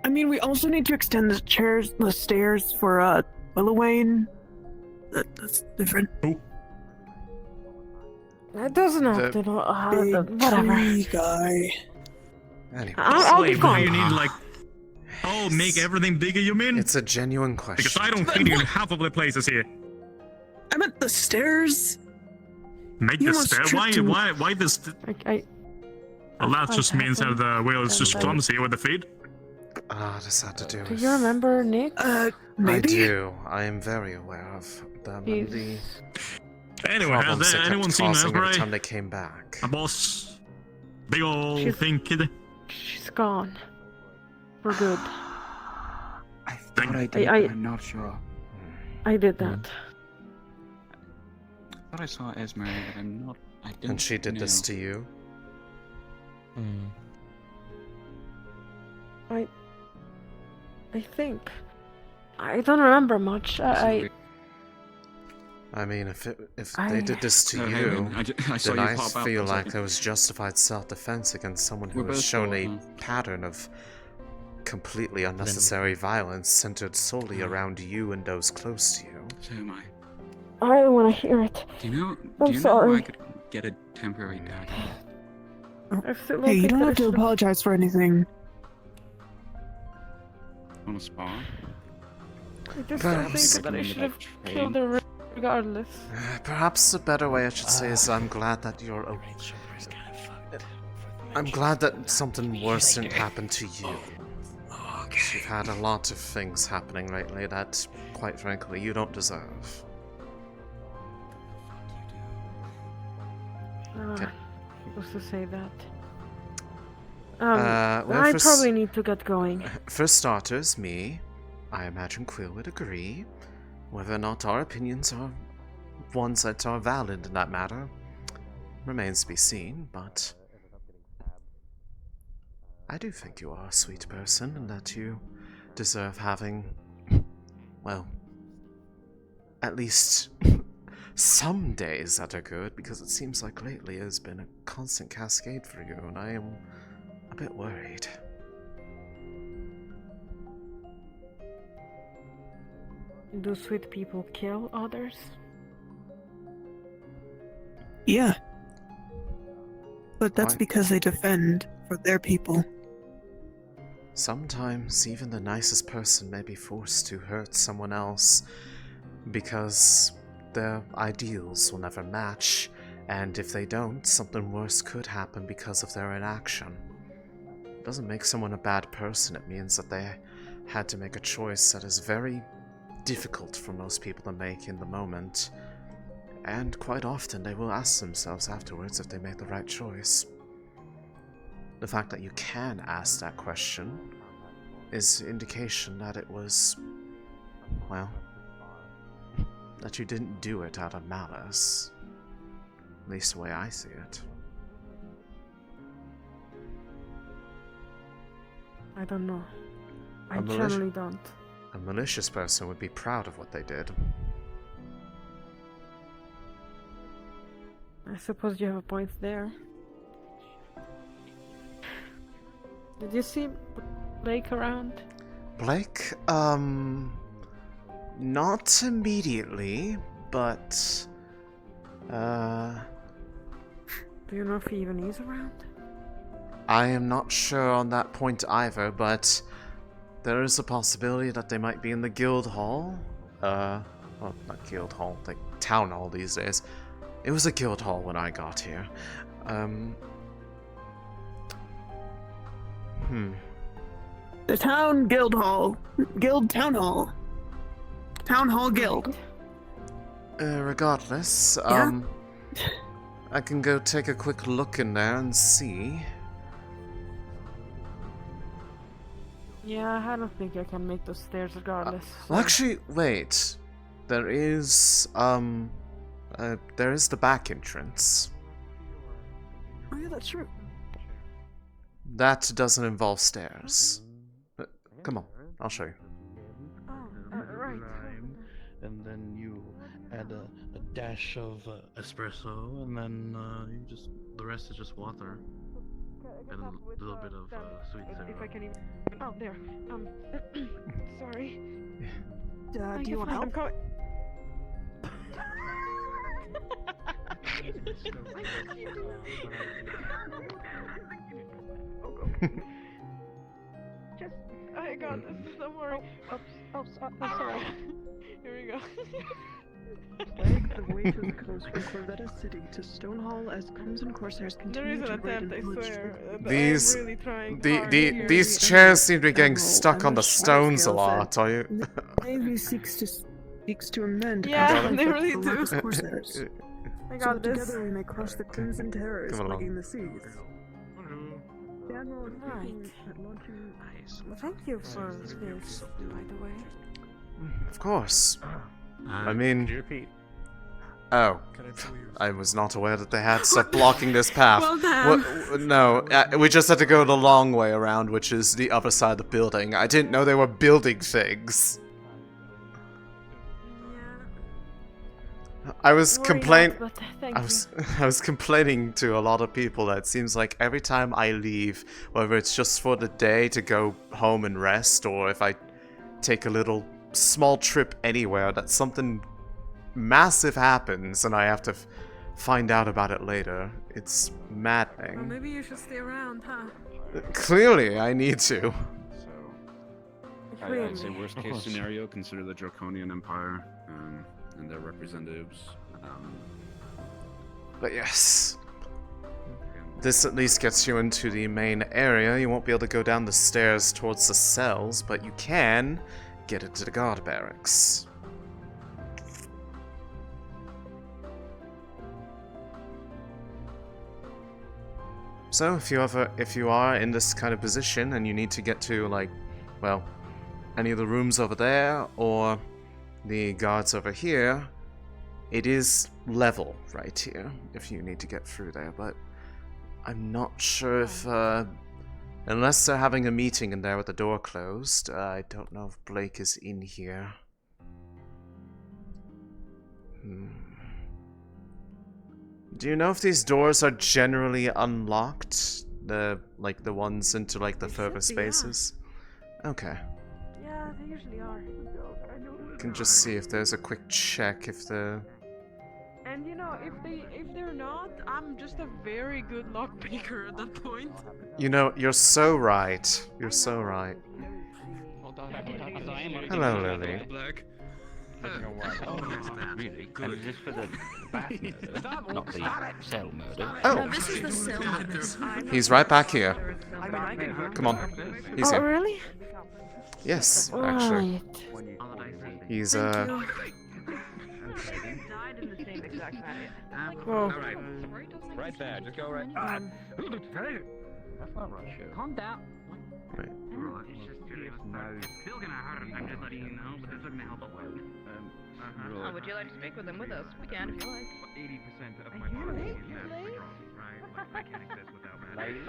I mean, we also need to extend the stairs for Willowayne. That's different. Who? It doesn't have to. Whatever. Big guy. Anyway, I'll be Do fine. you need like, make everything bigger? You mean? It's a genuine question. Because I don't fit in half of the places here. I meant the stairs. Make You the must stair? trip to- Why this? Well, that just means that the whale is just clumsy with the feet. This had to do Do with... you remember Nick? Maybe? I do. I am very aware of them and the Anyway, problems has they anyone kept seen causing every Asbury? time they came back. A boss? Big ol' She's- thing, kid? She's gone. For good. I thought I did, I- I'm not sure. I did that. I thought I saw Esmeralda, but I'm not. I didn't. And she did this know. to you? I think. I don't remember much. I mean, if they did this to you, I saw then you I pop out feel for a like second. there was justified self-defense against someone who We're has both shown a saw, huh? pattern of completely unnecessary violence centered solely around you and those close to you. So am I. I don't want to hear it. Do you know? I'm do you know sorry. where I could get a temporary dagger? I still don't Hey, you think don't that have to I should- apologize for anything. On a spa? I just don't Perhaps- think that I should have Train. killed her regardless. Perhaps a better way I should say is I'm glad that you're... I'm glad that something worse didn't happen to you. You've had a lot of things happening lately that, quite frankly, you don't deserve. Okay. Supposed to say that. Well, I for probably need to get going. For starters, I imagine Quill would agree. Whether or not our opinions are ones that are valid in that matter remains to be seen, but I do think you are a sweet person and that you deserve having, well, at least some days that are good, because it seems like lately has been a constant cascade for you, and I am a bit worried. Do sweet people kill others? Yeah. But that's Why? because they defend for their people. Sometimes even the nicest person may be forced to hurt someone else because their ideals will never match, and if they don't, something worse could happen because of their inaction. It doesn't make someone a bad person, it means that they had to make a choice that is very difficult for most people to make in the moment, and quite often they will ask themselves afterwards if they made the right choice. The fact that you can ask that question is indication that it was, well, that you didn't do it out of malice. At least the way I see it. I don't know. I A malicious- generally don't. A malicious person would be proud of what they did. I suppose you have a point there. Did you see Blake around? Blake, not immediately, but Do you know if he even is around? I am not sure on that point either, but there is a possibility that they might be in the guild hall. Well, not guild hall, like town hall these days. It was a guild hall when I got here. The town guild hall. Guild town hall. Town hall guild. Regardless, Yeah? I can go take a quick look in there and see. Yeah, I don't think I can make those stairs regardless. Well, actually, wait. There is the back entrance. Oh yeah, that's true. That doesn't involve stairs. Come on, I'll show you. Right. And then you add a dash of espresso, and then the rest is just water. And a little bit of sweet syrup. If I can even. Oh, there. Sorry. Do you want help? I'm coming. Just, I got this. Don't worry. Oh, sorry. Here we go. Flag the way to the coast from Corvetta City to Stonehall as Crimson Corsairs continue There is an to raid and attempt, I pillage swear. These I'm really trying hard here. these chairs seem to be getting stuck on the stones a lot. Are you? Navy seeks to amend. Yeah, and they conflict really the do. Locust Corsairs. I So got this. together we may crush the Crimson Terrors, Come along. plaguing the seas. The Admiral is Right. thinking at launching. Well, thank you for this, by the way. Of course. I mean. Oh, I was not aware that they had stuff blocking this path. Well done. No, we just had to go the long way around, which is the other side of the building. I didn't know they were building things. I was I was complaining to a lot of people that it seems like every time I leave, whether it's just for the day to go home and rest, or if I take a little small trip anywhere, that something massive happens and I have to find out about it later. It's maddening. Well, maybe you should stay around, huh? Clearly, I need to. I'd say worst case scenario, consider the Draconian Empire and their representatives. But yes. This at least gets you into the main area. You won't be able to go down the stairs towards the cells, but you can get into the guard barracks. So if you are in this kind of position and you need to get to, like, well, any of the rooms over there or the guards over here, it is level right here if you need to get through there, but I'm not sure if unless they're having a meeting in there with the door closed, I don't know if Blake is in here. Do you know if these doors are generally unlocked? The ones into like the further spaces? Okay. Yeah, they usually are. Can just see if there's a quick check if the And you know, if they're not, I'm just a very good lockpicker at that point. You know, you're so right. You're so right. Hello, Lily. Really? And is this for the bath murder, not the cell murder? Oh. No, this is the cell murder. He's right back here. Come on. He's here. Really? Yes, actually. He's Thank you. Whoa. Alright. Right there, just go right. That's not right. Calm down. Right. Still gonna hurt him, I'm just letting you know, but this isn't gonna help a lot. Oh, would you like to speak with them with us? We can if you like. 80% of my body is natural, right? I can't exist without magic.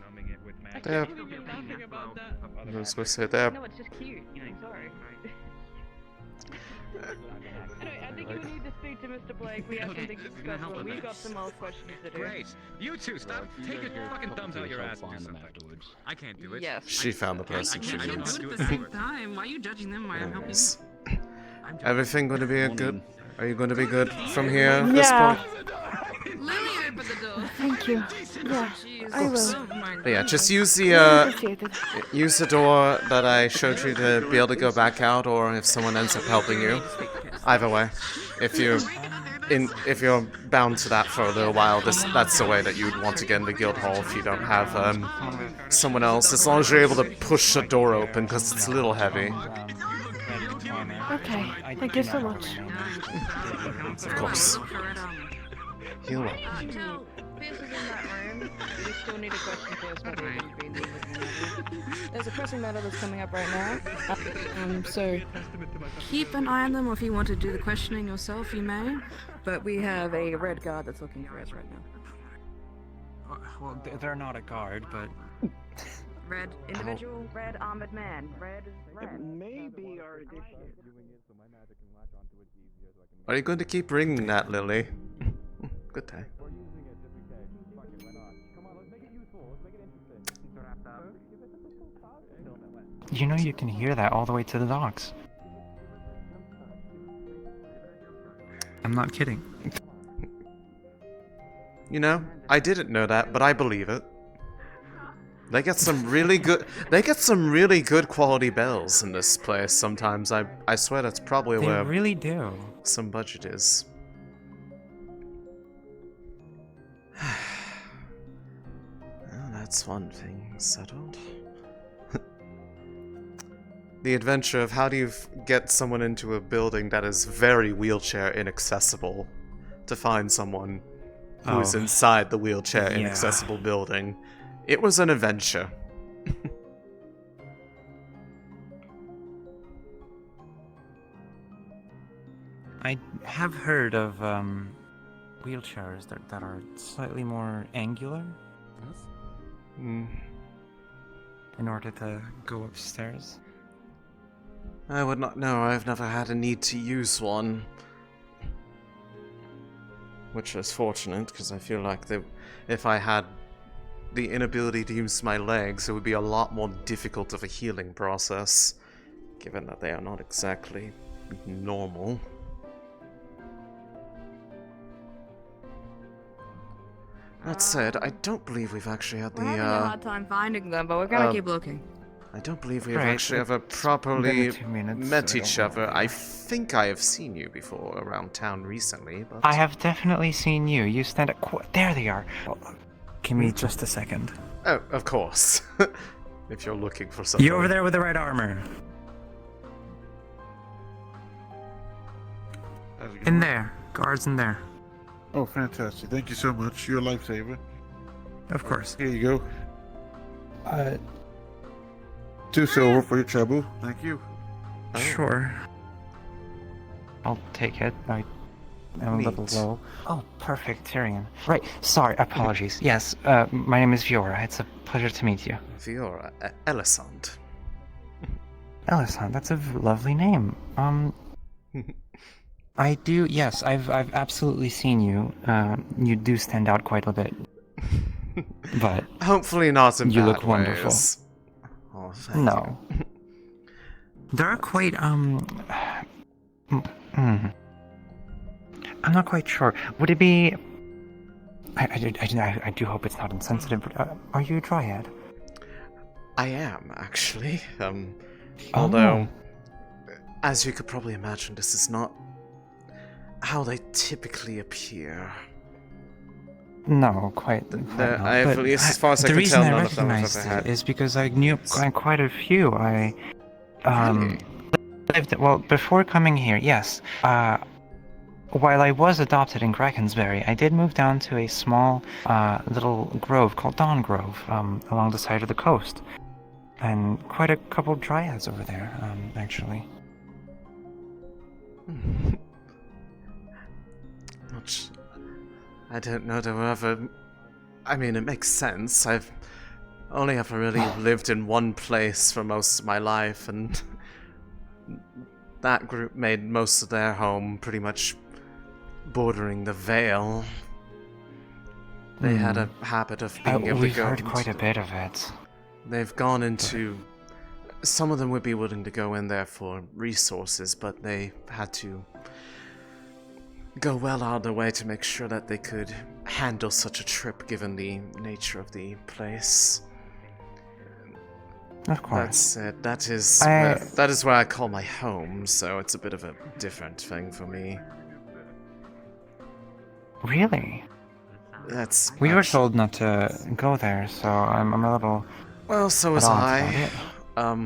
Numbing it with magic. There. Laughing about that. I was supposed to say there. No, it's just cute. I'm sorry. Anyway, I think you need to speak to Mr. Blake. We have something to discuss. But we got some more questions to do. Great. You two, stop. Take your fucking thumbs out your ass and do something. I can't do it. Yes. She found the person she needs. Time. Why are you judging them? Why I'm helping? Everything gonna be a good. Are you going to be good from here at this point? Lily opened the door. Thank you. Yeah, I will. But yeah, just use the Appreciate it. use the door that I showed you to be able to go back out, or if someone ends up helping you. Either way, if you're bound to that for a little while, that's the way that you'd want to get into Guildhall if you don't have someone else. As long as you're able to push the door open, because it's a little heavy. Okay, thank you so much. Of course. Heal up. Tell Pierce is in that room. We still need a question first. There's a pressing matter that's coming up right now. So keep an eye on them, or if you want to do the questioning yourself, you may. But we have a red guard that's looking for us right now. Well, they're not a guard, but... Red individual, red armored man. Red is red. Maybe our initiate. Are you going to keep ringing that, Lily? Good day. You know you can hear that all the way to the docks. I'm not kidding. You know, I didn't know that, but I believe it. They get some really good quality bells in this place sometimes. I swear that's probably They where really do. some budget is. Well, that's one thing settled. The adventure of how do you get someone into a building that is very wheelchair inaccessible to find someone who's inside the wheelchair inaccessible building. It was an adventure. I have heard of wheelchairs that are slightly more angular. Mm. In order to go upstairs. I would not know. I've never had a need to use one. Which is fortunate, because I feel like if I had the inability to use my legs, it would be a lot more difficult of a healing process, given that they are not exactly normal. That said, I don't believe we've actually had We're having a hard time finding them, but we're gonna keep looking. I don't believe we've Right, actually ever it's properly been 2 minutes, met so I each don't other. know. I think I have seen you before around town recently, but... I have definitely seen you. You stand at there they are. Oh, give me just a second. Oh, of course. If you're looking for something. You over there with the red armor. In there. Guards in there. Oh, fantastic. Thank you so much. You're a lifesaver. Of course. Here you go. 2 silver for your trouble. Thank you. Sure. I'll take it. I am a little low. Oh, perfect, Tyrion. Right, sorry, apologies. Yes, my name is Viora. It's a pleasure to meet you. Viora, Elisande. Elisande, that's a lovely name. I do, yes, I've absolutely seen you. You do stand out quite a bit. But hopefully not in you bad look wonderful. ways. Oh, thank No. There are quite, I'm not quite sure. Would it be... I do hope it's not insensitive, but are you a dryad? I am, actually. Although, as you could probably imagine, this is not how they typically appear. No, quite not. At least as far as I can tell, none of them have ever had. The reason I recognized it is because I knew quite a few. I lived, well, before coming here, yes. While I was adopted in Drakensberry, I did move down to a small little grove called Dawn Grove along the side of the coast. And quite a couple dryads over there, actually. Much. I don't know there were ever... I mean, it makes sense. I've only ever really lived in one place for most of my life, and that group made most of their home pretty much bordering the Vale. They had a habit of being able to We've go... heard quite a bit of it. They've gone into... Some of them would be willing to go in there for resources, but they had to go well out of their way to make sure that they could handle such a trip given the nature of the place. Of course. That's it. That is where I call my home, so it's a bit of a different thing for me. Really? That's We were told not to go there, so I'm a little. Well, so was at odds I. about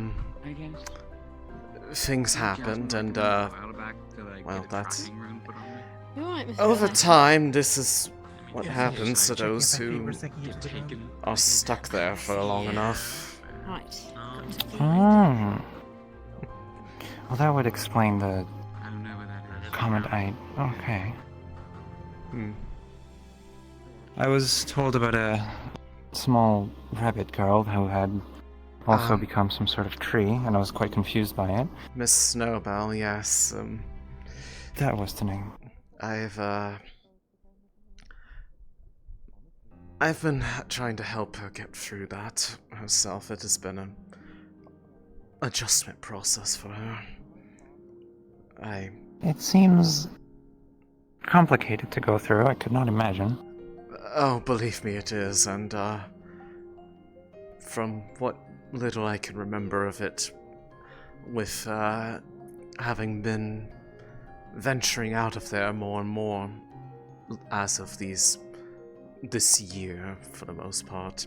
it. Things happened, and well, that's. You're right, Mr. Over Vale. time, this is what happens to those who are stuck there for long enough. Right. Oh. Well, that would explain the comment I. Okay. I was told about a small rabbit girl who had also become some sort of tree, and I was quite confused by it. Miss Snowbell, yes. That was the name. I've been trying to help her get through that herself. It has been an adjustment process for her. It seems complicated to go through. I could not imagine. Oh, believe me, it is, and from what little I can remember of it, with having been venturing out of there more and more as of this year, for the most part,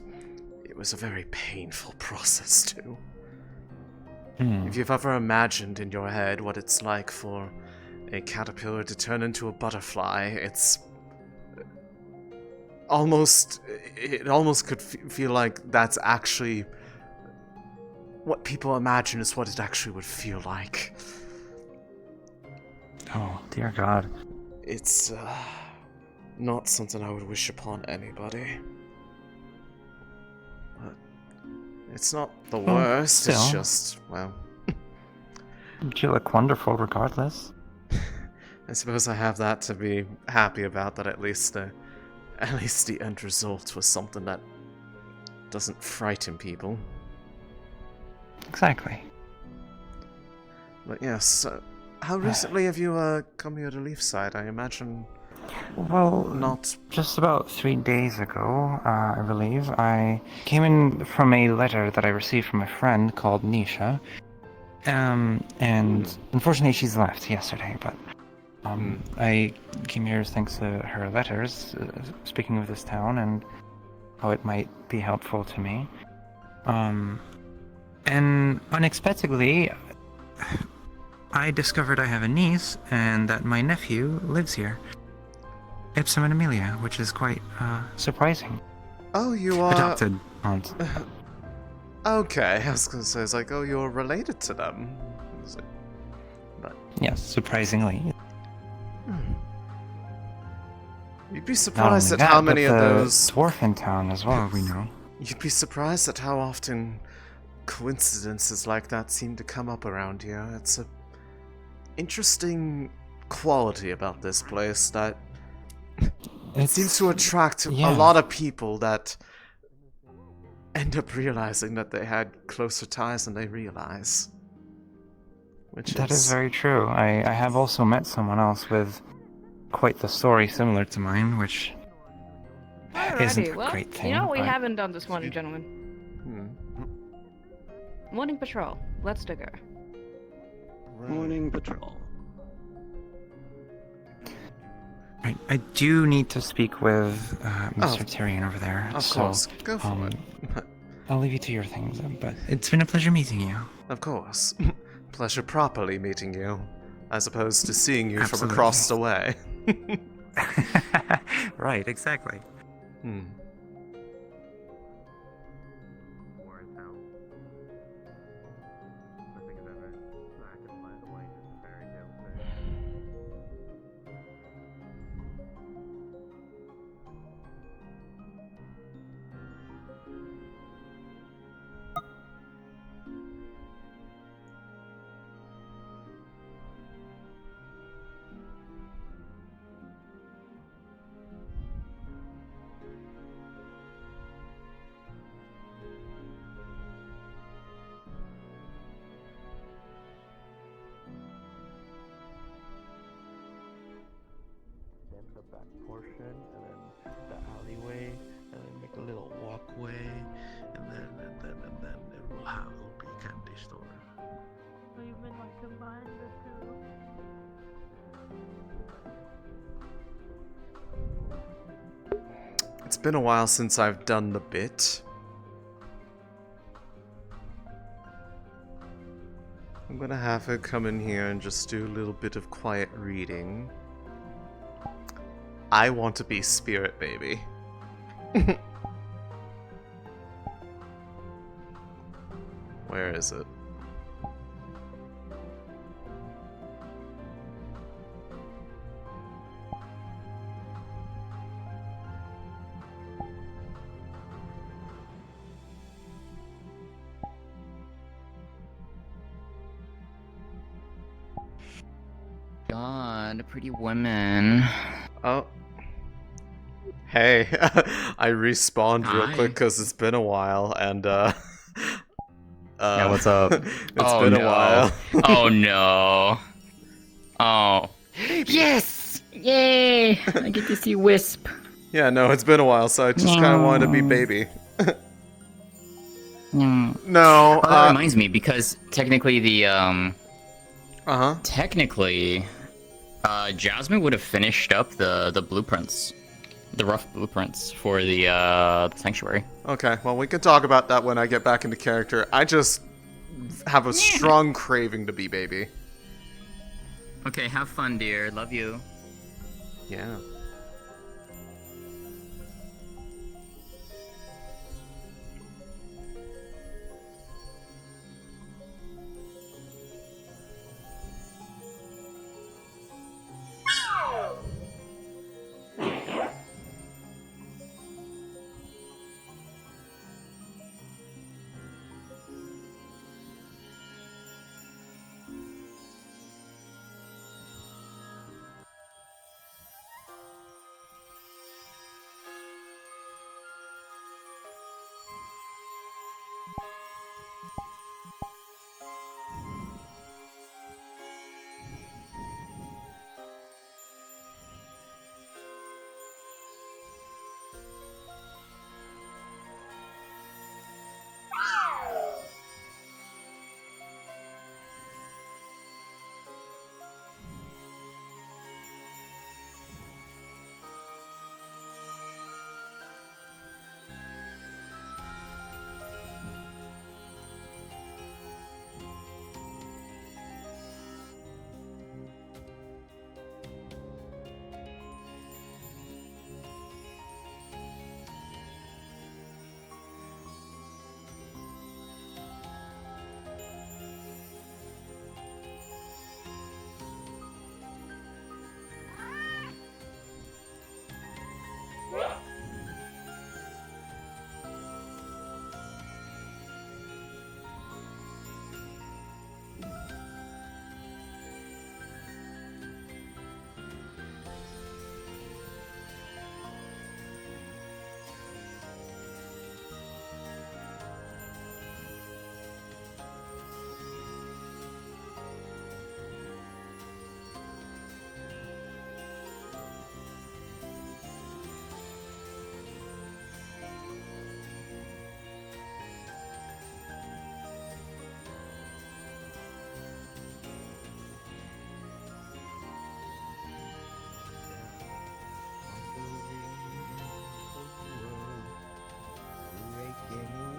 it was a very painful process too. If you've ever imagined in your head what it's like for a caterpillar to turn into a butterfly, it almost could feel like that's actually what people imagine is what it actually would feel like. Oh, dear God. It's not something I would wish upon anybody. But it's not the worst, it's still. just, well... You look wonderful regardless. I suppose I have that to be happy about, that at least the end result was something that doesn't frighten people. Exactly. But yes, how recently have you come here to Leefside? I imagine... Well, not just about 3 days ago, I believe, I came in from a letter that I received from a friend called Nisha. And unfortunately she's left yesterday, but I came here thanks to her letters, speaking of this town and how it might be helpful to me. And unexpectedly, I discovered I have a niece and that my nephew lives here. Ipsum and Amelia, which is quite surprising. Oh, you are... Adopted aunt. Okay, I was gonna say, it's like, oh, you're related to them. But... Yes, surprisingly. You'd be surprised at how many of those... dwarf in town as well, we know. You'd be surprised at how often coincidences like that seem to come up around here. It's a interesting quality about this place that it seems to attract a lot of people that end up realizing that they had closer ties than they realize. That is very true. I have also met someone else with quite the story similar to mine, which isn't a well, great thing. you know what we but- haven't done this morning, gentlemen? Morning patrol. Let's go. Morning patrol. Right, I do need to speak with Mr. Tyrion over there. Of so, course, go for it. I'll leave you to your things, but it's been a pleasure meeting you. Of course. Pleasure properly meeting you, as opposed to seeing you from Absolutely. across the way. Right, exactly. back portion, and then the alleyway, and then make a little walkway, and then it will be candy store. So you meant like combine the two? It's been a while since I've done the bit. I'm gonna have her come in here and just do a little bit of quiet reading. I want to be Spirit Baby. Where is it? God, pretty women. Oh. Hey, I respawned real Hi. quick because it's been a while, and Yeah, what's up? It's Oh, been no. a while. Oh no. Oh. Yes! Yay! I get to see Wisp. Yeah, no, it's been a while, so I just kind of wanted to be baby. No, Oh, that reminds me, because technically the, Uh-huh. Technically, Jasmine would have finished up the blueprints. The rough blueprints for the sanctuary. Okay, well, we can talk about that when I get back into character. I just have a strong craving to be baby. Okay, have fun, dear. Love you. Yeah.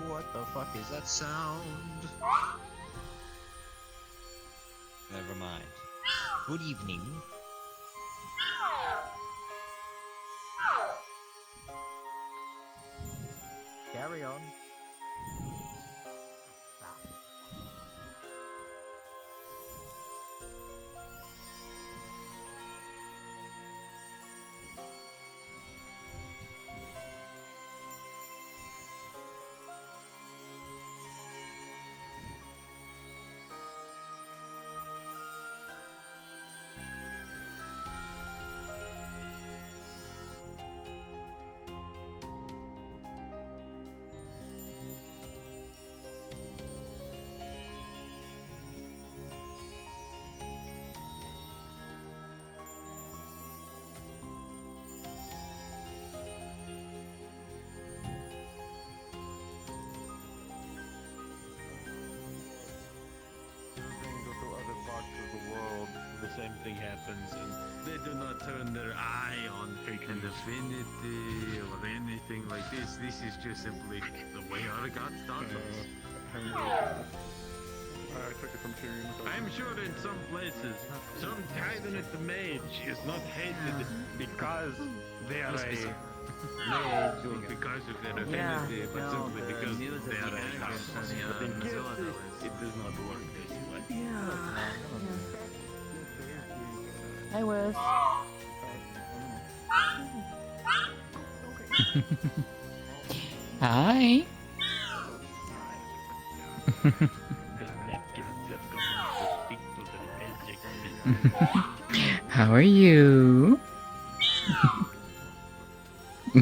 What the fuck is that sound? Never mind. Good evening. Carry on. same thing happens, and they do not turn their eye on an affinity or anything like this. This is just simply the way our gods taught us. I took it from Tyrion. I'm sure in some places, some Titanate mage is not hated because they are a mage or because of their affinity, but simply because they are a house. But in Kyrgyz, it does not work this way. Hi, Wes. Hi. How are you? I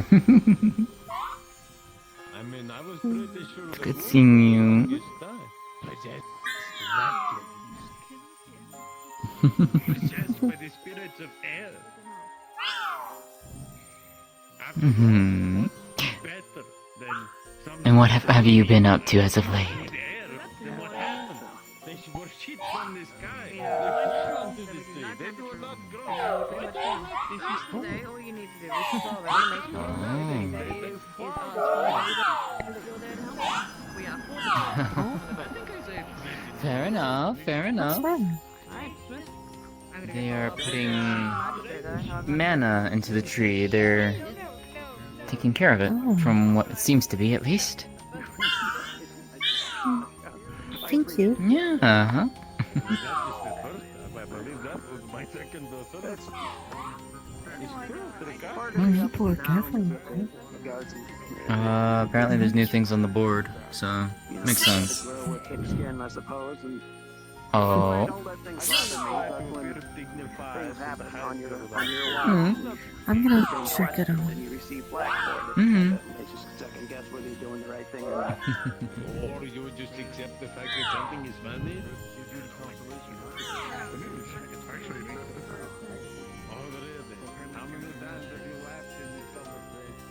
mean, I was pretty sure It's good seeing you. Possessed by the spirits of air. Mhm. Better than some And what have you been up to as of late? with air. Then what happened? They were shit from the sky. They fell onto the sea. They do not grow. Today, all you need to do is follow and make sure that everything that is us that you're there to help. We are Fair enough, fair enough. They are putting mana into the tree. They're taking care of it, from what it seems to be, at least. Thank you. Yeah, uh-huh. I believe that was my second or third. People are careful. Apparently there's new things on the board, so makes sense. Oh. I'm gonna check it out. Mm-hmm. Or you would just accept the fact that something is funny? Oh, really? How many times have you laughed in this conversation?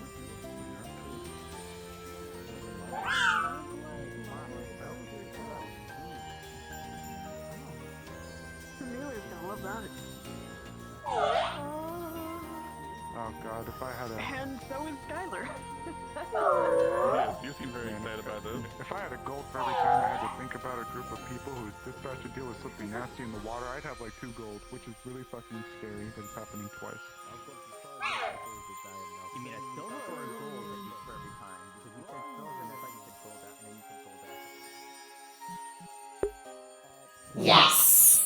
Oh god, if I had a... And so is Skylar. Yes, you seem very excited about this. If I had a gold for every time I had to think about a group of people whose dispatch to deal with something nasty in the water, I'd have like 2 gold, which is really fucking scary that it's happening twice. You mean a silver or a gold that you for every time? Because you said silver and I thought you said gold out, and then you said gold out. Yes.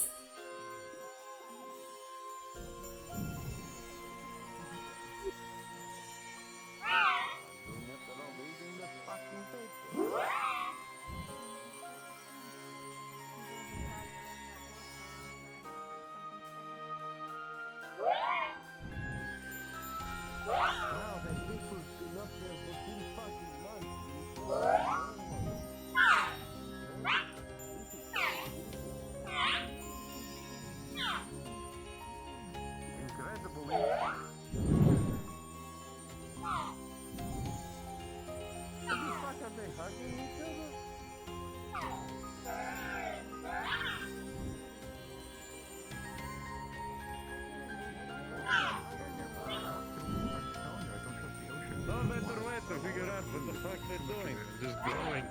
Figure out what the fuck they're doing. Just going.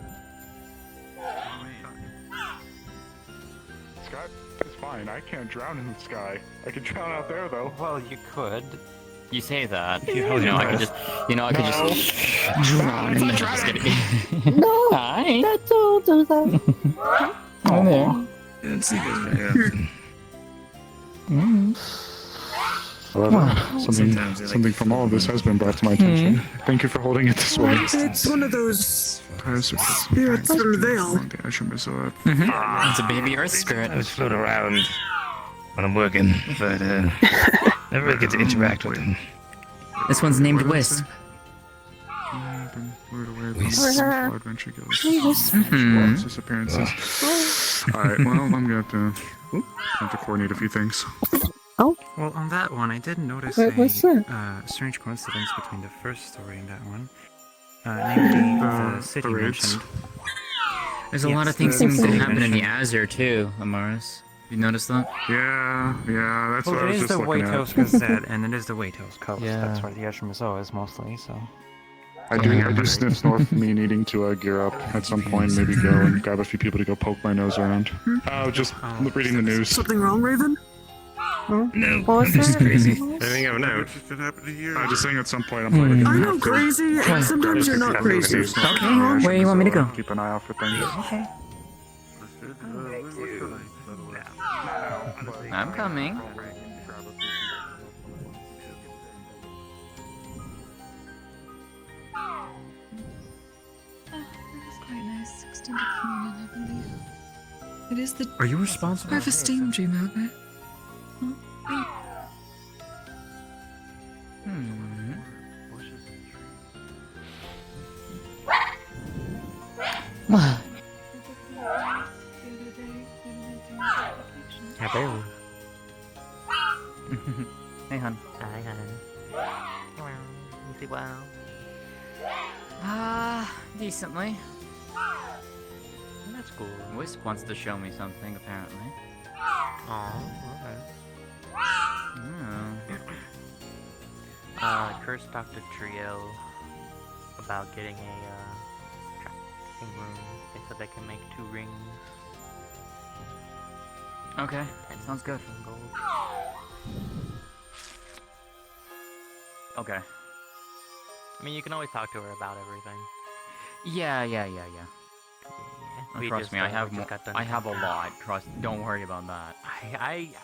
Sky is fine. I can't drown in the sky. I can drown out there though. Well, you could. You say that. You You held know, your I could breath. just, you know, I could just drown in the just kidding. No! Hi. Don't do that. Oh, there. Didn't see this very often. However, Sometimes they like something from all of this has been brought to my attention. Thank you for holding it this way. It's one of those spirits from Vale. It's a baby earth spirit. I just float around when I'm working, but never really get to interact with them. This one's named Wisp. Adventure goes. Disappearances. Alright, well, I'm gonna have to coordinate a few things. Oh. Well, on that one, I did notice What's that? strange coincidence between the first story and that one. Namely, the city the raids. mentioned. There's a lot of things seeming to happen in the Azure too, Amaris. You noticed that? Yeah, that's what I Well, was it is just the looking at. Waitos Gazette, and it is the Waitos Coast. Yeah. That's where the Edgermazoa is mostly, so... I do sniff north, me needing to gear up at some point, maybe go and grab a few people to go poke my nose around. Just reading the news. Something wrong, Raven? No. What was that? Anything of note? I'm just saying at some point I'm probably I gonna know crazy, and sometimes you're not crazy. Okay, where do you want me to go? Keep an eye out for things. Okay. I'm coming. Quite nice extended communion, I believe. It is the. Are you responsible? I have a steam dream out there. Hello. Hey, hon. Hi, hon. You say wow? Decently. That's cool. Wisp wants to show me something, apparently. Aw, Oh. Curse talked to Trio about getting a trafficking room. They said they can make 2 rings. Okay, sounds good. From gold. Okay. I mean, you can always talk to her about everything. Yeah. We Trust just, me, I we have just more. got done I have a talking. lot. Trust. Don't worry about that.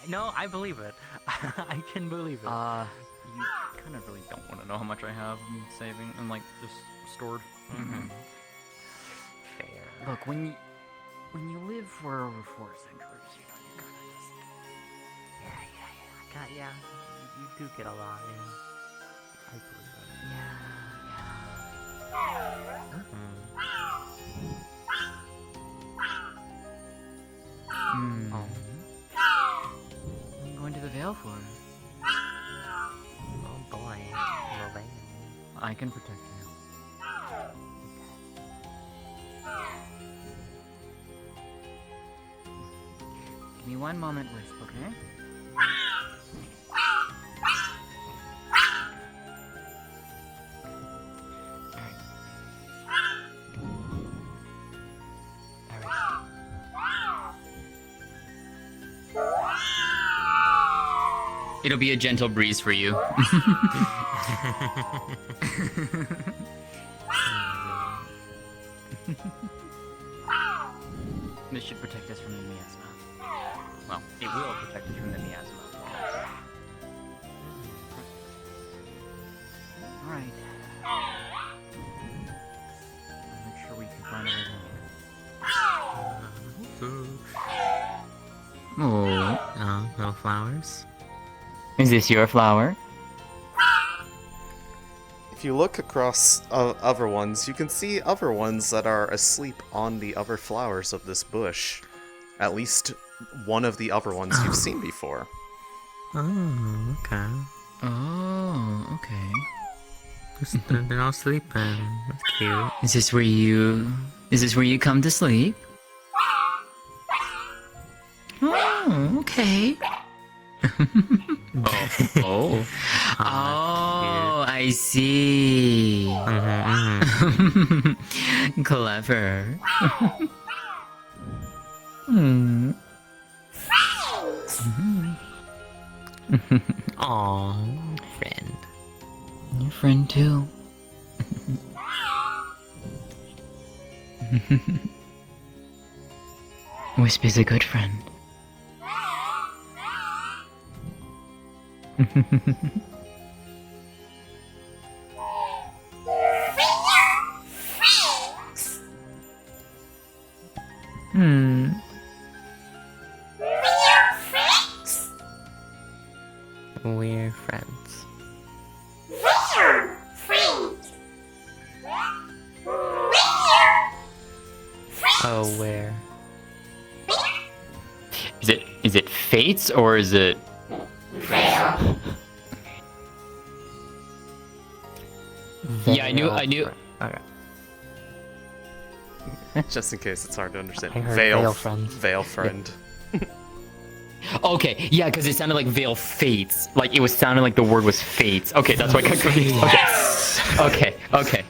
No, I believe it. I can believe it. You kind of really don't want to know how much I have in saving and like just stored. Fair. Look, when you live for over 4 centuries, you know you gotta just. Yeah. You do get a lot, yeah. I believe it. Oh. I'm going to the Vale for it. Oh boy, the Vale. I can protect you. Give me one moment, Wisp, okay? It'll be a gentle breeze for you. This should protect us from the miasma. Well, it will protect us from the miasma. Alright. I'll make sure we can find a way. Oh, little flowers. Is this your flower? If you look across other ones, you can see other ones that are asleep on the other flowers of this bush. At least one of the other ones you've seen before. Oh, okay. Oh, okay. They're all sleeping. That's cute. Is this where you come to sleep? Oh, okay. Oh, I see. Clever. Aw, friend. Your friend too. Wisp is a good friend. We're friends. Oh, where? Is it fates or is it Vale. Yeah, I knew. Okay. Just in case it's hard to understand. I heard Vale Vale friends. Vale friend. Okay, yeah, because it sounded like Vale fates. Like it was sounding like the word was fates. Okay, that's why I got confused. Okay. Okay.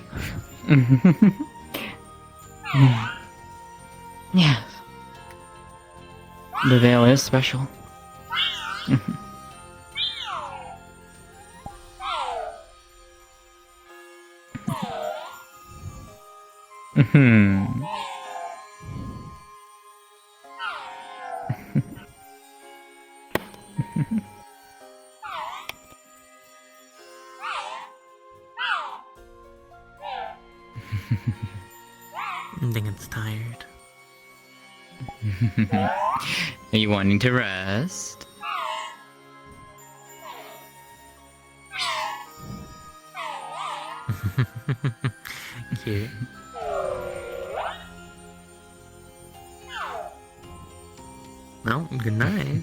Yeah. The Vale is special. I think it's tired. Are you wanting to rest? Cute. Well, good night.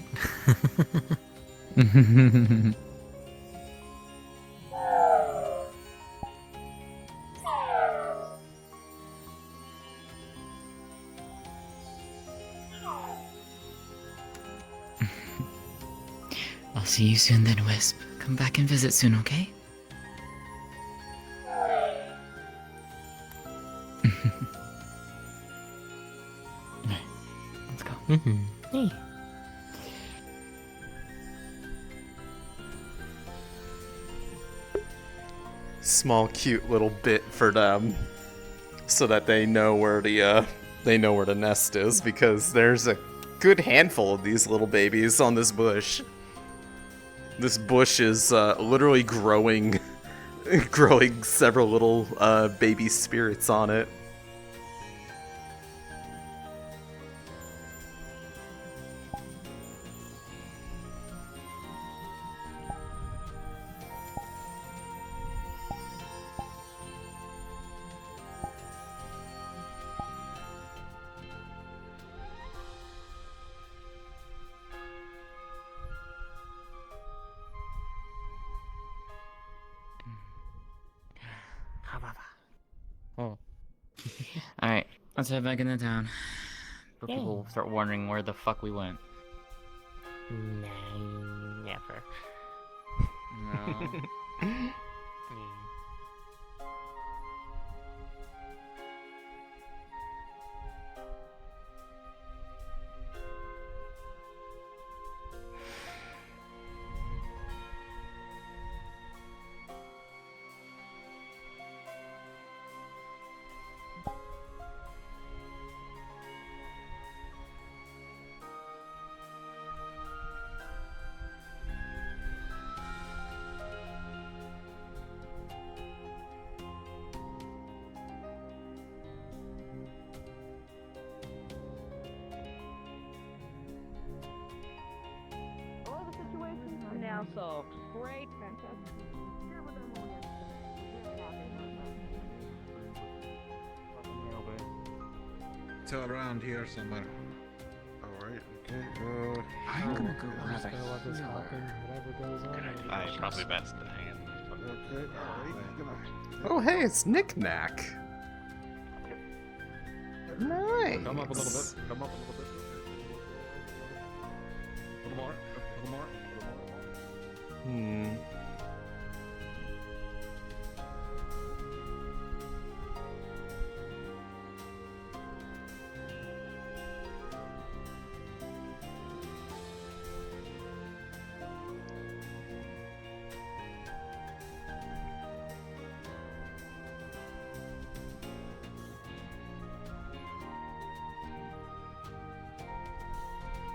I'll see you soon then, Wisp. Come back and visit soon, okay? Let's go. Hey. Small, cute little bit for them, so that they know where the nest is, because there's a good handful of these little babies on this bush. This bush is literally growing several little baby spirits on it. Oh. Alright, let's head back into town. Before Yay. people start wondering where the fuck we went. Never. No. All the situations are now solved. Great, fantastic. Here with them all It's all around here somewhere. Alright, okay, I'm gonna go Probably best to hang Okay, alright, Oh, hey, it's Knick Knack. Nice. Come up a little bit. Come up a little bit. A little more. A little more.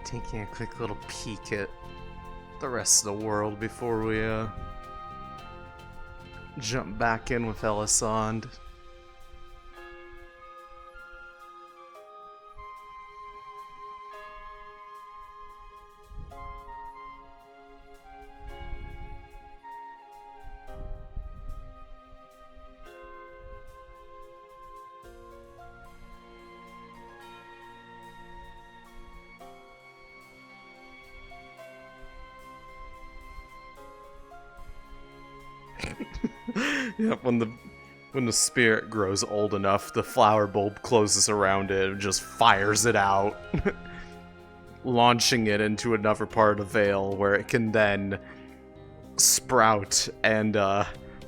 Taking a quick little peek at the rest of the world before we jump back in with Elisande. Yep, when the spirit grows old enough, the flower bulb closes around it and just fires it out. launching it into another part of Vale where it can then sprout and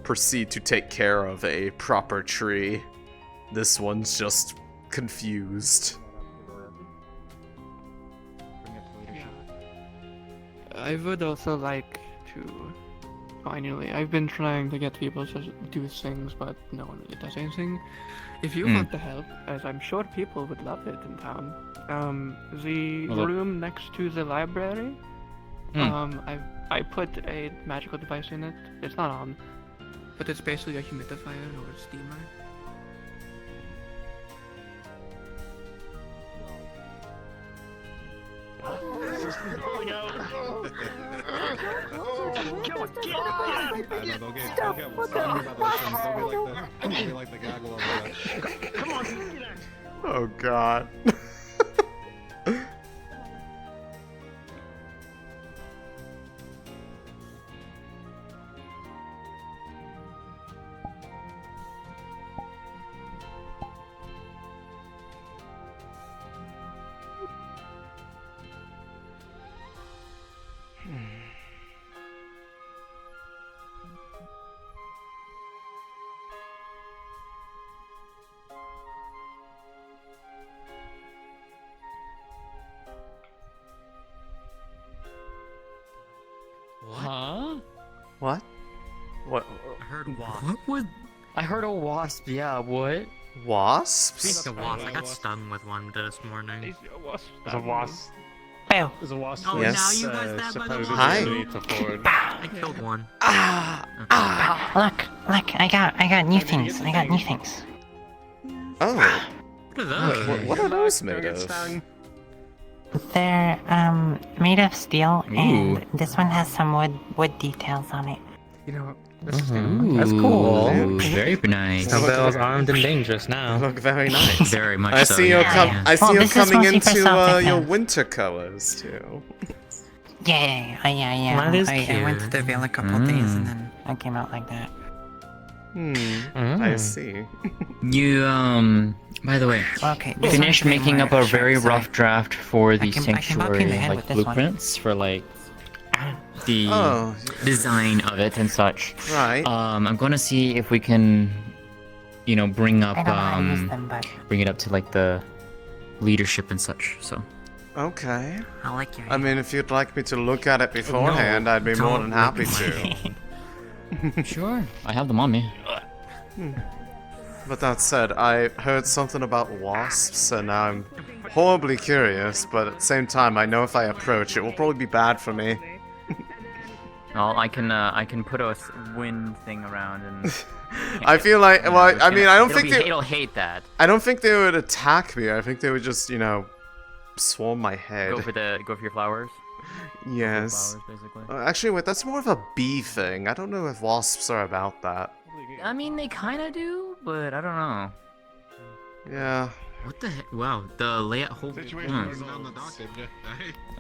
proceed to take care of a proper tree. This one's just confused. I would also like to finally. I've been trying to get people to do things, but no one really does anything. If you want the help, as I'm sure people would love it in town, the room next to the library, I put a magical device in it. It's not on, but it's basically a humidifier or a steamer. Oh god. Huh? What? What? I heard wasp. What would? I heard a wasp. Yeah. What? Wasps? Speaking of wasp, I got stung with one this morning. There's a wasp. Oh. There's a wasp. Oh, Yes. now you guys that by the wasp. Hi. I killed one. Look, I got new things. I got new things. Oh. What are those? What are those made of? They're made of steel, and this one has some wood details on it. You know, That's cool. Very nice. Snowbell's armed and dangerous now. Look very nice. Very much I so. see you're I see Well, you're this is coming mostly for into self-defense. your winter colors too. Yeah. That is I went to cute. the Vale a couple days, and then I came out like that. I see. You by the way, Okay. finished making up a very sharp rough draft for the I can bop you in the sanctuary head like with this one. blueprints for like the Oh. design of it and such. Right. I'm gonna see if we can, bring up I don't know how to use them, but bring it up to like the leadership and such. So Okay. I like your. I mean, if you'd like me to look at it beforehand, I'd be more don't than happy look to. sure, I have them on me. But that said, I heard something about wasps, and now I'm horribly curious, but at the same time, I know if I approach, it will probably be bad for me. Well, I can put a wind thing around and. I feel like, well, I mean, I don't think they. It'll hate that. I don't think they would attack me. I think they would just, swarm my head. Go for your flowers. Yes. Flowers, basically. Actually, wait, that's more of a bee thing. I don't know if wasps are about that. I mean, they kind of do, but I don't know. Yeah. What the heck? Wow, the layout whole.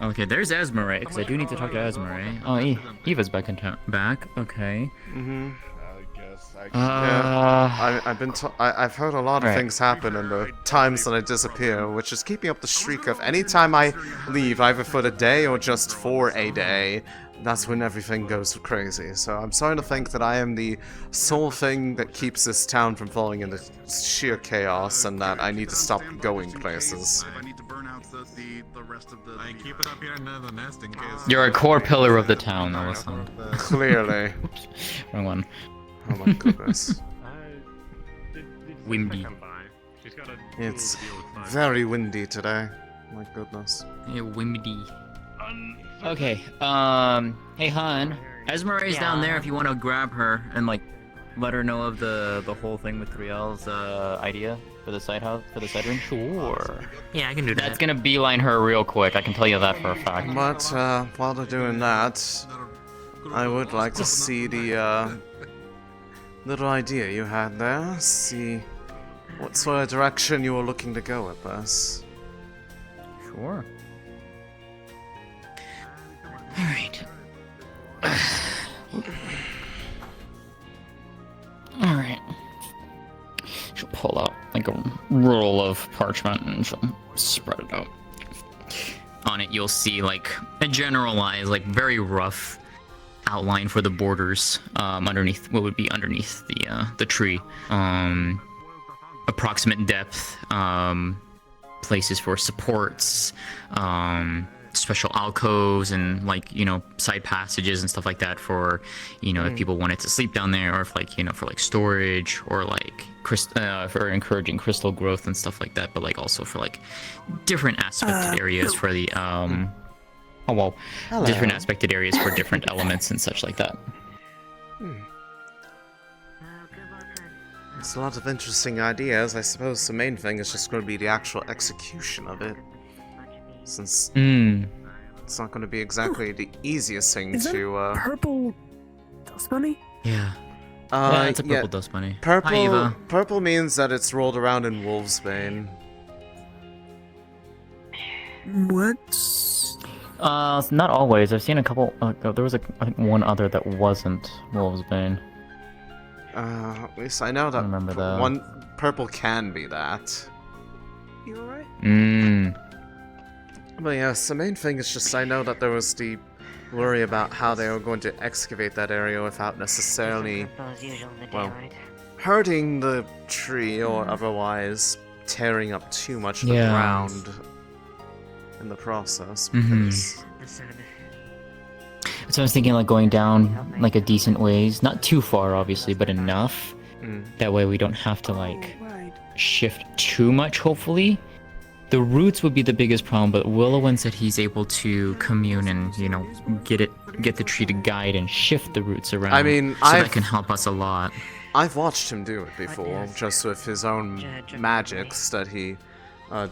Okay, there's Esmeralda, because I do need to talk to Esmeralda. Oh, Eva's back in town. Back? Okay. Mm-hmm. Uh, I've heard a lot of right. things happen in the times that I disappear, which is keeping up the streak of any time I leave, either for the day or just for a day, that's when everything goes crazy. So I'm starting to think that I am the sole thing that keeps this town from falling into sheer chaos, and that I need to stop going places. I need to burn out the rest of the. I keep it up here in the nest in case. You're a core pillar of the town, Elisande. Clearly. Oops, wrong one. Oh my goodness. Windy. It's very windy today. My goodness. Yeah, windy. Okay, hey Han, Esmeralda's down there if you want to grab her and like let her know of the whole thing with 3L's idea for the side house, for the side room. Sure. Yeah, I can do that. That's gonna beeline her real quick, I can tell you that for a fact. But while they're doing that, I would like to see the little idea you had there. See what sort of direction you were looking to go with this. Sure. Alright. Alright. She'll pull out like a roll of parchment and she'll spread it out. on it, you'll see like a generalized, like very rough outline for the borders underneath what would be underneath the tree. Approximate depth, places for supports, special alcoves, and like side passages and stuff like that for if people wanted to sleep down there, or if like for like storage, or like for encouraging crystal growth and stuff like that, but like also for like different aspected areas for the different aspected areas for different elements and such like that. It's a lot of interesting ideas. I suppose the main thing is just going to be the actual execution of it. Since it's not going to be exactly the easiest thing Is that to... purple dust bunny? Yeah. Yeah, it's a purple dust bunny. Purple, Hi, Eva. purple means that it's rolled around in Wolfsbane. What? Not always. I've seen a couple. There was I think one other that wasn't Wolfsbane. At least I know that one purple can be that. You alright? But yes, the main thing is just I know that there was the worry about how they were going to excavate that area without necessarily, well, hurting the tree or otherwise tearing up too much of the ground in the process. Because... So I was thinking like going down like a decent ways, not too far obviously, but enough. That way we don't have to like shift too much, hopefully. The roots would be the biggest problem, but Willowin said he's able to commune and, get the tree to guide and shift the roots around. I mean, so that can help us a lot. I've watched him do it before, just with his own magics that he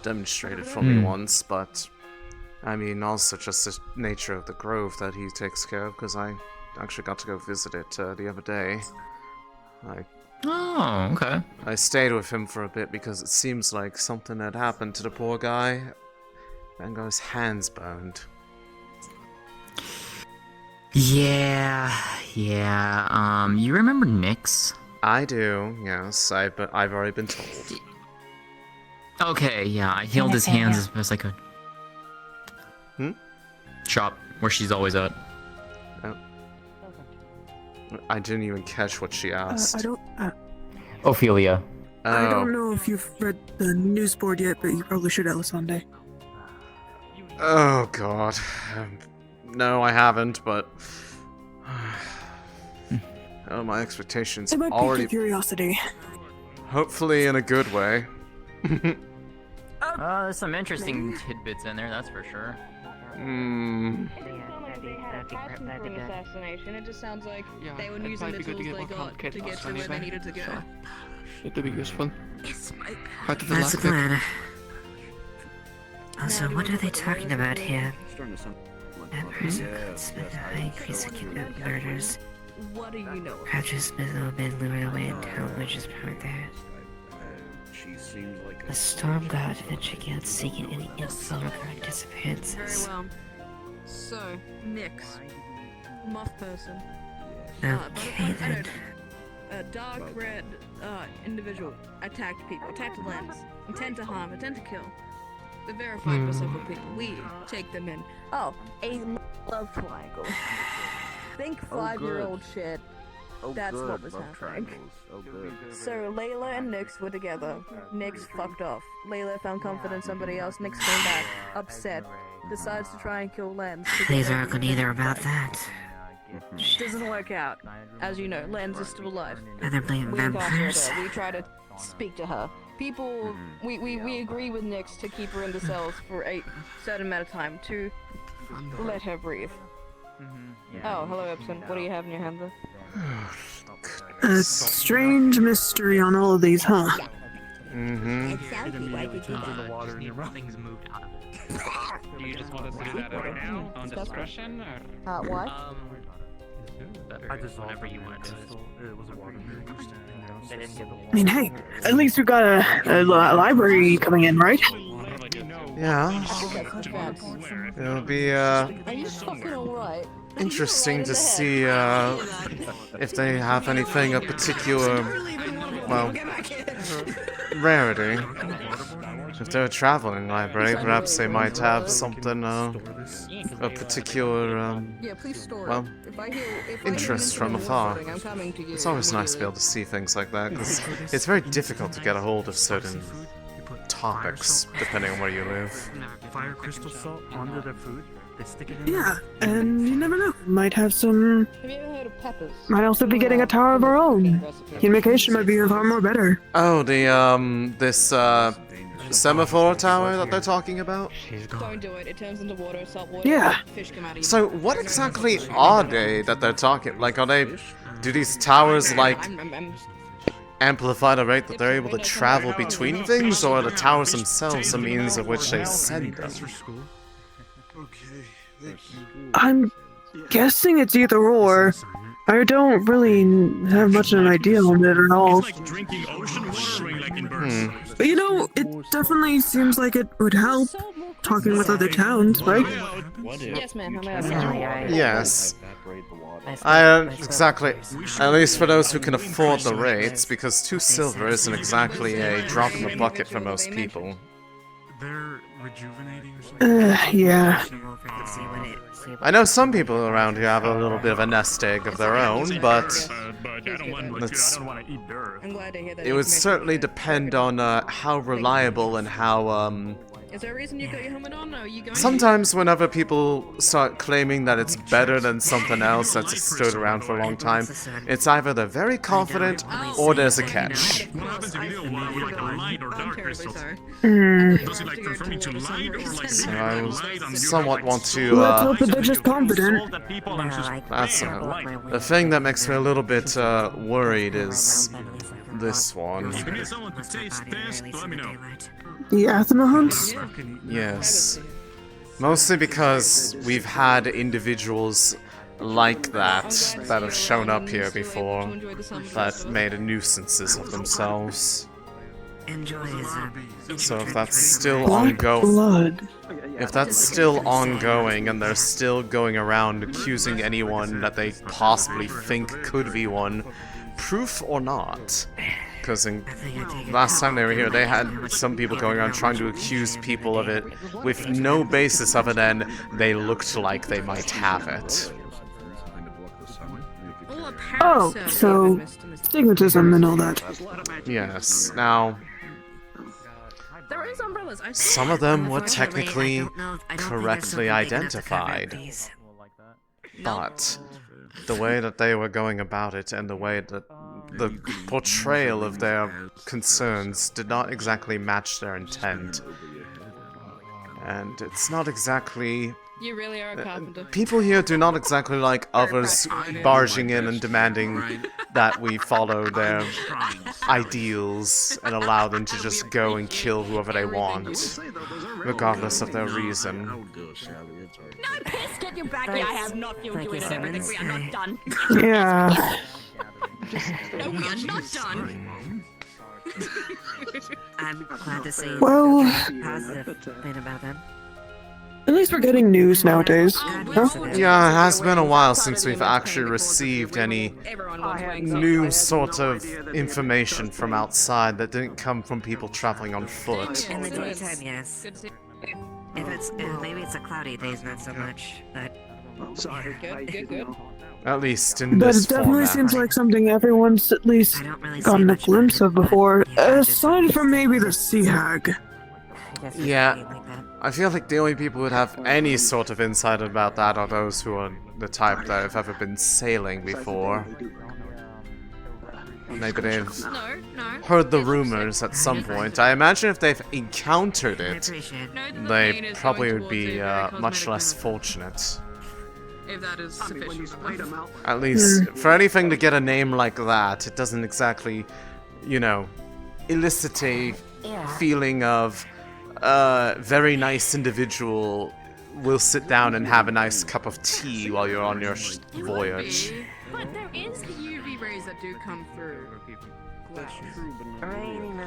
demonstrated for me once, but I mean, also just the nature of the grove that he takes care of, because I actually got to go visit it the other day. Oh, okay. I stayed with him for a bit because it seems like something had happened to the poor guy and got his hands burned. Yeah. You remember Nyx? I do, yes. I've already been told. Okay, yeah, I healed his hands as best I could. Shop, where she's always at. I didn't even catch what she asked. Ophelia. I don't know if you've read the news board yet, but you probably should, Elisande. Oh god. No, I haven't, but... oh, my expectations It might already... pique your curiosity. Hopefully in a good way. There's some interesting tidbits in there, that's for sure. Assassination. It just sounds like they were using the tools they got to get to where they needed to go. It would be useful. That's the plan. Also, what are they talking about here? That person could spend a high increase in murders. What do you know? Crouches Mizzle been lured away until which is part there. The storm god eventually can't seek any info regarding disappearances. Very well. So, Nyx, moth person. Okay then. A dark red individual attacked people, attacked lens, intent to harm, intent to kill. The verified for several people. We take them in. Oh, a love triangle. Think 5-year-old shit. That's what was happening. So Layla and Nyx were together. Nyx fucked off. Layla found comfort in somebody else. Nyx came back, upset, decides to try and kill Lens. These aren't good either about that. Doesn't work out. As you know, Lens is still alive. And they're blaming We incarcerate vampires. her. We try to speak to her. People, we agree with Nyx to keep her in the cells for a certain amount of time to let her breathe. Oh, hello, Epson. What do you have in your hand there? A strange mystery on all of these, huh? It sounds like you the water in your mouth. Things moved out of it. Do you just want us to do that right now on discretion, or? What? I just whenever you want to do it. It was a water I mean, hey, at least we got a library coming in, right? Yeah. It'll be Are you fucking alright? interesting to see if they have anything of particular, well, rarity. If they're a traveling library, perhaps they might have something, a particular, well, interest from afar. It's always nice to be able to see things like that, because it's very difficult to get a hold of certain topics, depending on where you live. Fire crystal salt onto their food. They stick it in. Yeah, and you never know. Might have some. Have you ever heard of peppers? Might also be getting a tower of our own. Communication might be far more better. Oh, this, semaphore tower that they're talking about? Don't do it. It turns into water, salt water. Yeah. Fish come out of So, what exactly are they that they're talking? Like, do these towers, like, amplify the rate that they're able to travel between things, or are the towers themselves a means of which they send them? I'm guessing it's either or. I don't really have much of an idea on it at all. But you know, it definitely seems like it would help talking with other towns, right? Yes, ma'am. Yes. Exactly. At least for those who can afford the rates, because 2 silver isn't exactly a drop in the bucket for most people. They're rejuvenating or something? Yeah. I know some people around here have a little bit of a nest egg of their own, but it would certainly depend on how reliable and how Is there a reason you got your helmet on? Or are you going? Sometimes whenever people start claiming that it's better than something else that's stood around for a long time, it's either they're very confident or there's a catch. What happens if you do a lot with like a light or dark crystals? Does it like transform into light or like So I somewhat want to Let's hope that they're just confident. that's the thing that makes me a little bit worried is this one. If you need someone to taste test, let me know. The Athena hunts? Yes. Mostly because we've had individuals like that that have shown up here before that made nuisances of themselves. So if that's still ongoing, if that's still ongoing and they're still going around accusing anyone that they possibly think could be one, proof or not, because last time they were here, they had some people going around trying to accuse people of it with no basis other than they looked like they might have it. Oh, so stigmatism and all that. Yes. Now, some of them were technically correctly identified, but the way that they were going about it and the way that the portrayal of their concerns did not exactly match their intent. And it's not exactly... You really are a carpenter. People here do not exactly like others barging in and demanding that we follow their ideals and allow them to just go and kill whoever they want, regardless of their reason. No, piss, get you back here. I have not filled you in on everything. We are not done. Yeah. No, we are not done. I'm glad to see Well, positive thing about them. at least we're getting news nowadays. Huh? Yeah, it has been a while since we've actually received any new sort of information from outside that didn't come from people traveling on foot. In the daytime, yes. Maybe it's a cloudy days, not so much, but... Good. At least in But this it definitely format. seems like something everyone's at least gotten a glimpse of before, aside from maybe the sea hag. Yeah, I feel like the only people who would have any sort of insight about that are those who are the type that have ever been sailing before. Maybe they've heard the rumors at some point. I imagine if they've encountered it, they probably would be much less fortunate. If that is sufficient. At least, for anything to get a name like that, it doesn't exactly, you know, elicit a feeling of very nice individual will sit down and have a nice cup of tea while you're on your voyage. But there is the UV rays that do come through. Raining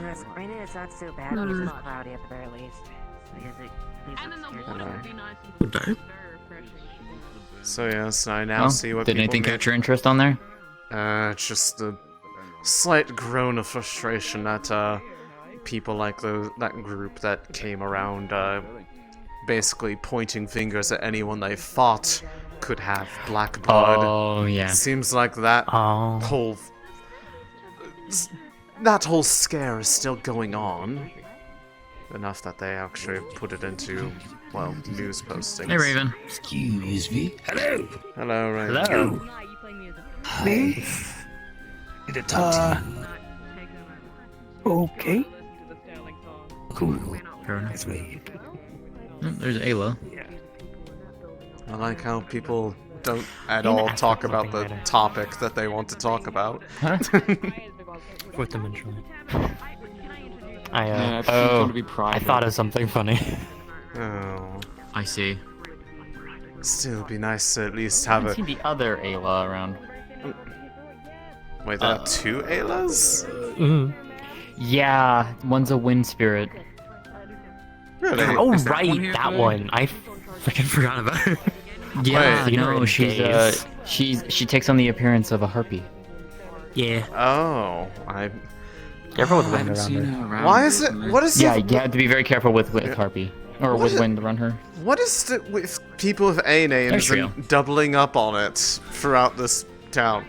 it's not so bad, it's just cloudy at the very least. And then the water would be nice and Good day. very refreshing. So yes, I now see what did people anything make. catch your interest on there? Just a slight groan of frustration that people like that group that came around basically pointing fingers at anyone they thought could have black blood. Oh, yeah. Seems like that whole scare is still going on. Enough that they actually put it into, well, news postings. Hey, Raven. Excuse me. Hello. Hello, Raven. Hello. Me? Need to talk to you. Okay. Cool. Fair enough. Let's wait. There's Ayla. I like how people don't at all talk about the topic that they want to talk about. Huh? Fourth dimensional. I thought of something funny. Oh. I see. Still be nice to at least have I a... see the other Ayla around. Wait, there are two Aylas? Yeah, one's a wind spirit. Really? Oh, Is that right, one here that today? one. I freaking forgot about her. Yeah, Wait, no, she takes on the appearance of a harpy. Yeah. Oh, Careful with wind around her. Why is it? What is Yeah, it? you have to be very careful with harpy. Or What with is- wind around her. What is it with people with A names Trio. and doubling up on it throughout this town?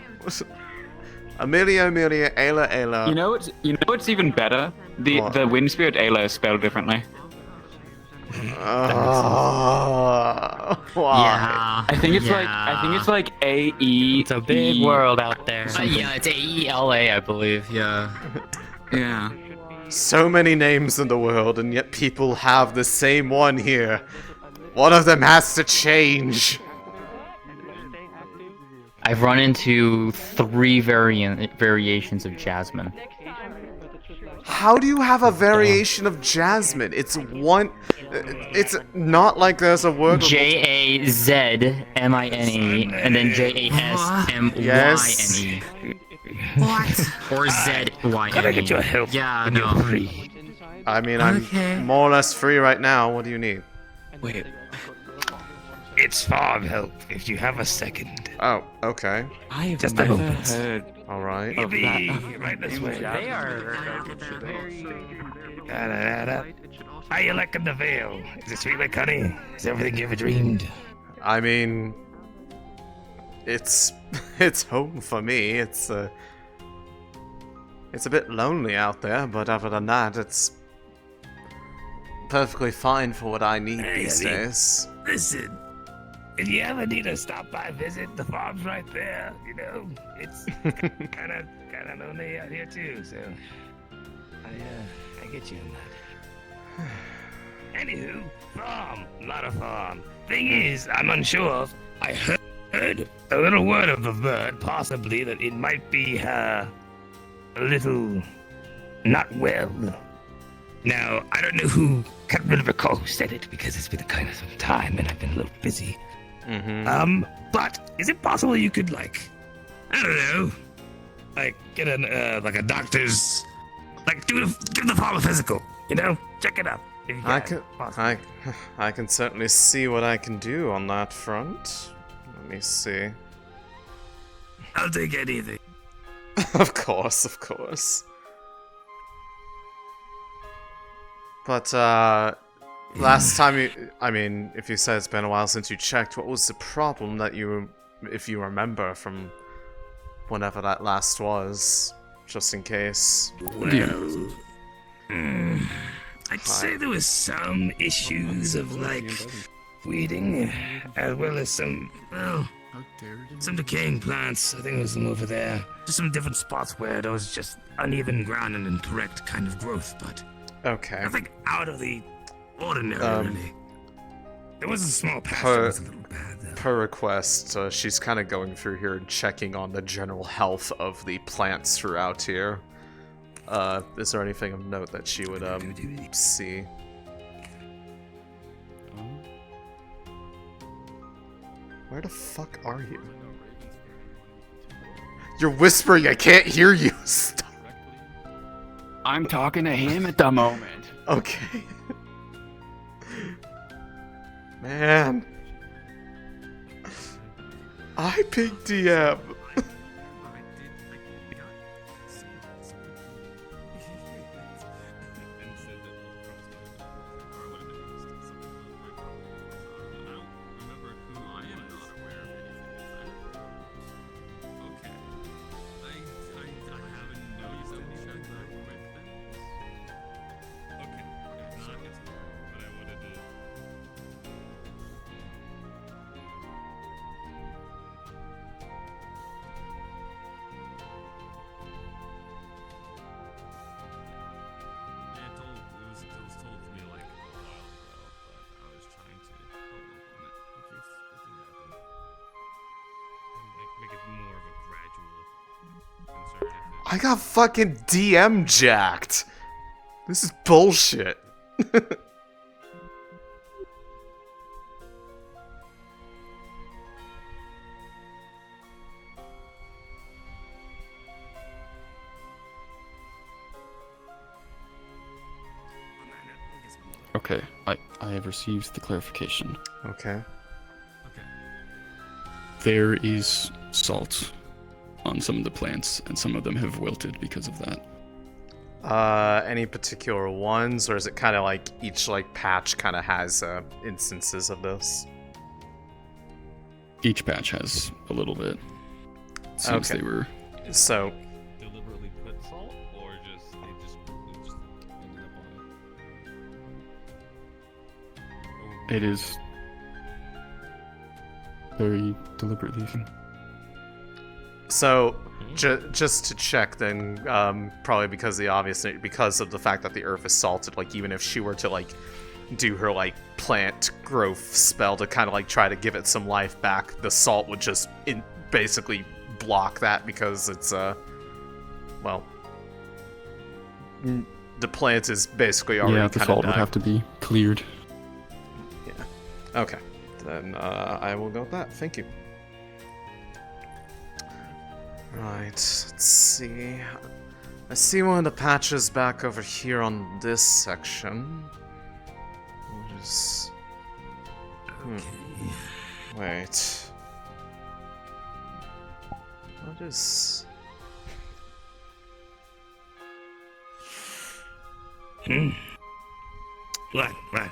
Amelia, Ayla, Ayla. You know what's even better? The wind spirit Ayla is spelled differently. Why? I think it's like A-E. It's a big world out there. Yeah, it's A-E-L-A, I believe. Yeah. Yeah. So many names in the world, and yet people have the same one here. One of them has to change. I've run into 3 variations of Jasmine. How do you have a variation of Jasmine? It's one... It's not like there's a word... J-A-Z-M-I-N-E, and then J-A-S-M-Y-N-E. Yes. What? Or Z-Y-N-E. Gotta get your help. Yeah, when no. you're free. I mean, I'm more or less free right now. What do you need? Wait. It's farm help, if you have a second. Oh, okay. I have Just never opens. heard Alright. of Yippee! Right this way. They are How you liking the Vale? Is it sweet like honey? Is everything you ever dreamed? I mean... It's home for me. It's a bit lonely out there, but other than that, it's perfectly fine for what I need these days. Listen, if you ever need to stop by visit, the farm's right there. You know, it's kind of lonely out here too. So I get you on that. Anywho, farm, not a farm. Thing is, I'm unsure. I heard a little word of the bird, possibly that it might be a little not well. Now, I don't know who, can't really recall who said it because it's been kind of some time and I've been a little busy. But is it possible you could, like, I don't know, like get like a doctor's, like give the farm a physical, you know, check it out. If you can, possibly. I can certainly see what I can do on that front. Let me see. I'll take anything. Of course, of course. But, last time I mean, if you said it's been a while since you checked, what was the problem that if you remember from whenever that last was, just in case? Well, I'd say there was some issues of, like, weeding, as well as some, well, some decaying plants. I think there was some over there. Just some different spots where there was just uneven ground and incorrect kind of growth, but okay. Nothing out of the ordinary, really. There was a small patch that was a little bad, though. Per request, she's kind of going through here and checking on the general health of the plants throughout here. Is there anything of note that she would, see? Where the fuck are you? You're whispering, I can't hear you! Stop. I'm talking to him at the moment. Okay. Man. I picked DM. I got fucking DM jacked. This is bullshit. Okay, I have received the clarification. Okay. There is salt on some of the plants, and some of them have wilted because of that. Any particular ones, or is it kind of like each like patch kind of has instances of this? Each patch has a little bit. Since Okay. they were. So. Deliberately put salt, or just they just ended up on it? It is very deliberately. So, just to check, then, probably because of the fact that the earth is salted, like even if she were to like do her like plant growth spell to kind of like try to give it some life back, the salt would just basically block that because it's well, the plant is basically already Yeah, the kind salt of would have to be cleared. Yeah. Okay. Then I will go with that. Thank you. Right, let's see. I see one of the patches back over here on this section. What is... Wait. What is...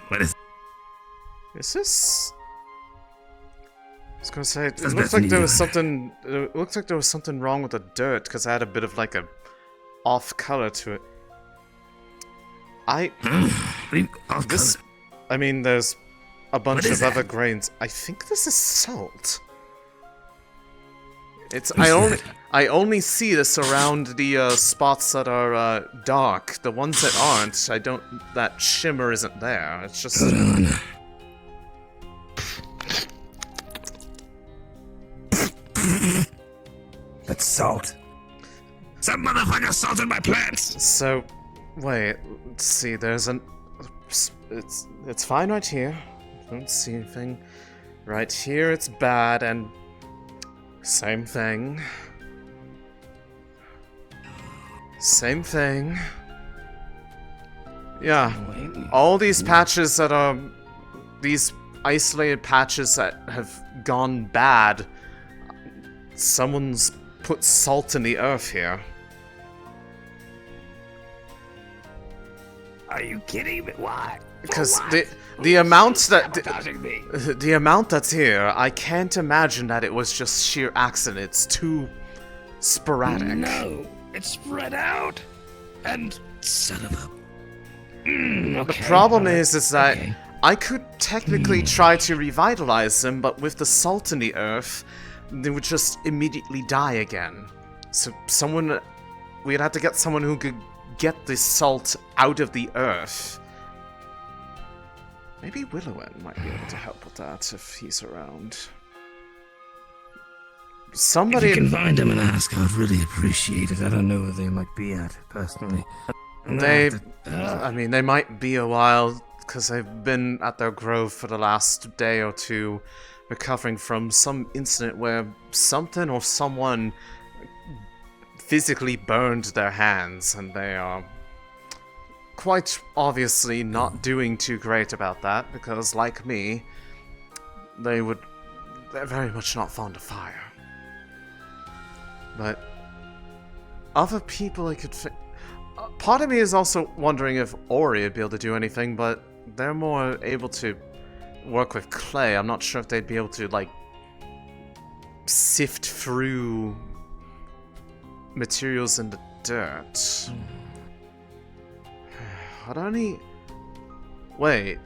What is... Is this... I was gonna say, it Sounds looks bad like there to was me. something. It looks like there was something wrong with the dirt because I had a bit of like a off color to it. This, I mean, there's a bunch is of other that? grains. I think this is salt. It's Who's I only see this around the spots that are dark. The ones that aren't, I don't. That shimmer isn't there. It's just. Hold on. That's salt. Some motherfucker salted my plants. So, wait. Let's see. There's an. It's fine right here. Don't see anything. Right here, it's bad, and same thing. Same thing. Yeah. All these patches that are these isolated patches that have gone bad. Someone's put salt in the earth here. Are you kidding me? Why? Because the amount that Sabotaging me. the amount that's here, I can't imagine that it was just sheer accident. It's too sporadic. No, it's spread out. And son of a. The Okay, problem alright, is that okay. I could technically try to revitalize them, but with the salt in the earth, they would just immediately die again. So we'd have to get someone who could get this salt out of the earth. Maybe Willowen might be able to help with that if he's around. Somebody. If you can find him and ask, I'd really appreciate it. I don't know where they might be at, personally. I mean, they might be a while because they've been at their grove for the last day or two, recovering from some incident where something or someone physically burned their hands, and they are quite obviously not doing too great about that because, like me, they're very much not fond of fire. But other people I could part of me is also wondering if Ori would be able to do anything, but they're more able to work with clay. I'm not sure if they'd be able to, like, sift through materials in the dirt. Are there any... Wait,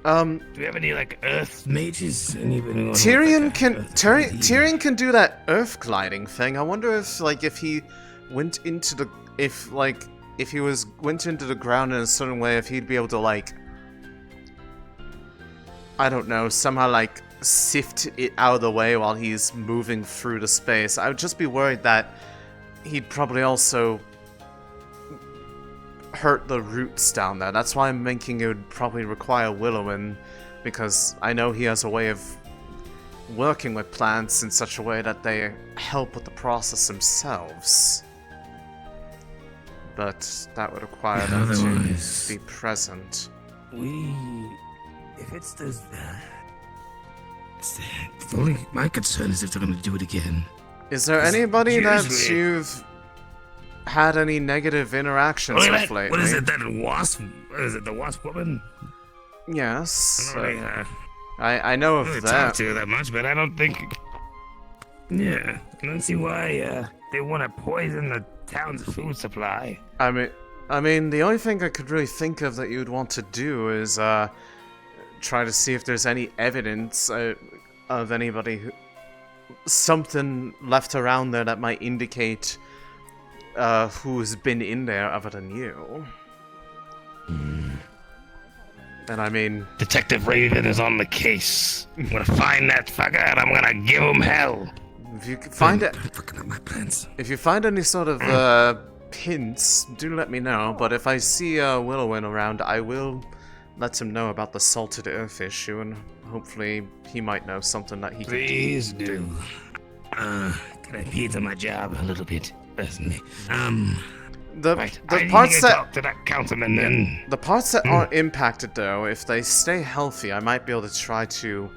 Do we have any, like, earth mages? Anyone Tyrion can do that earth gliding thing. I wonder if, like, if he went into the... If he went into the ground in a certain way, if he'd be able to, like... I don't know, somehow, like, sift it out of the way while he's moving through the space. I would just be worried that he'd probably also hurt the roots down there. That's why I'm thinking it would probably require Willowin, because I know he has a way of working with plants in such a way that they help with the process themselves. But that would require them to be present. If it's those, only my concern is if they're gonna do it again. Is there anybody that you've had any negative interactions with lately? What is it, that wasp? What is it, the wasp woman? Yes. I know of don't really that. talk to her that much, but I don't think. Yeah, I don't see why they want to poison the town's food supply. I mean, the only thing I could really think of that you'd want to do is try to see if there's any evidence of anybody something left around there that might indicate who's been in there other than you. And I mean, Detective Raven is on the case. I'm gonna find that fucker and I'm gonna give him hell. If you find it, fucking up my plans. If you find any sort of hints, do let me know. But if I see Willowin around, I will let him know about the salted earth issue, and hopefully he might know something that he can do. Please do. Can I feed my job a little bit, personally? The I parts need to that talk to that councilman then. The parts that aren't impacted, though, if they stay healthy, I might be able to try to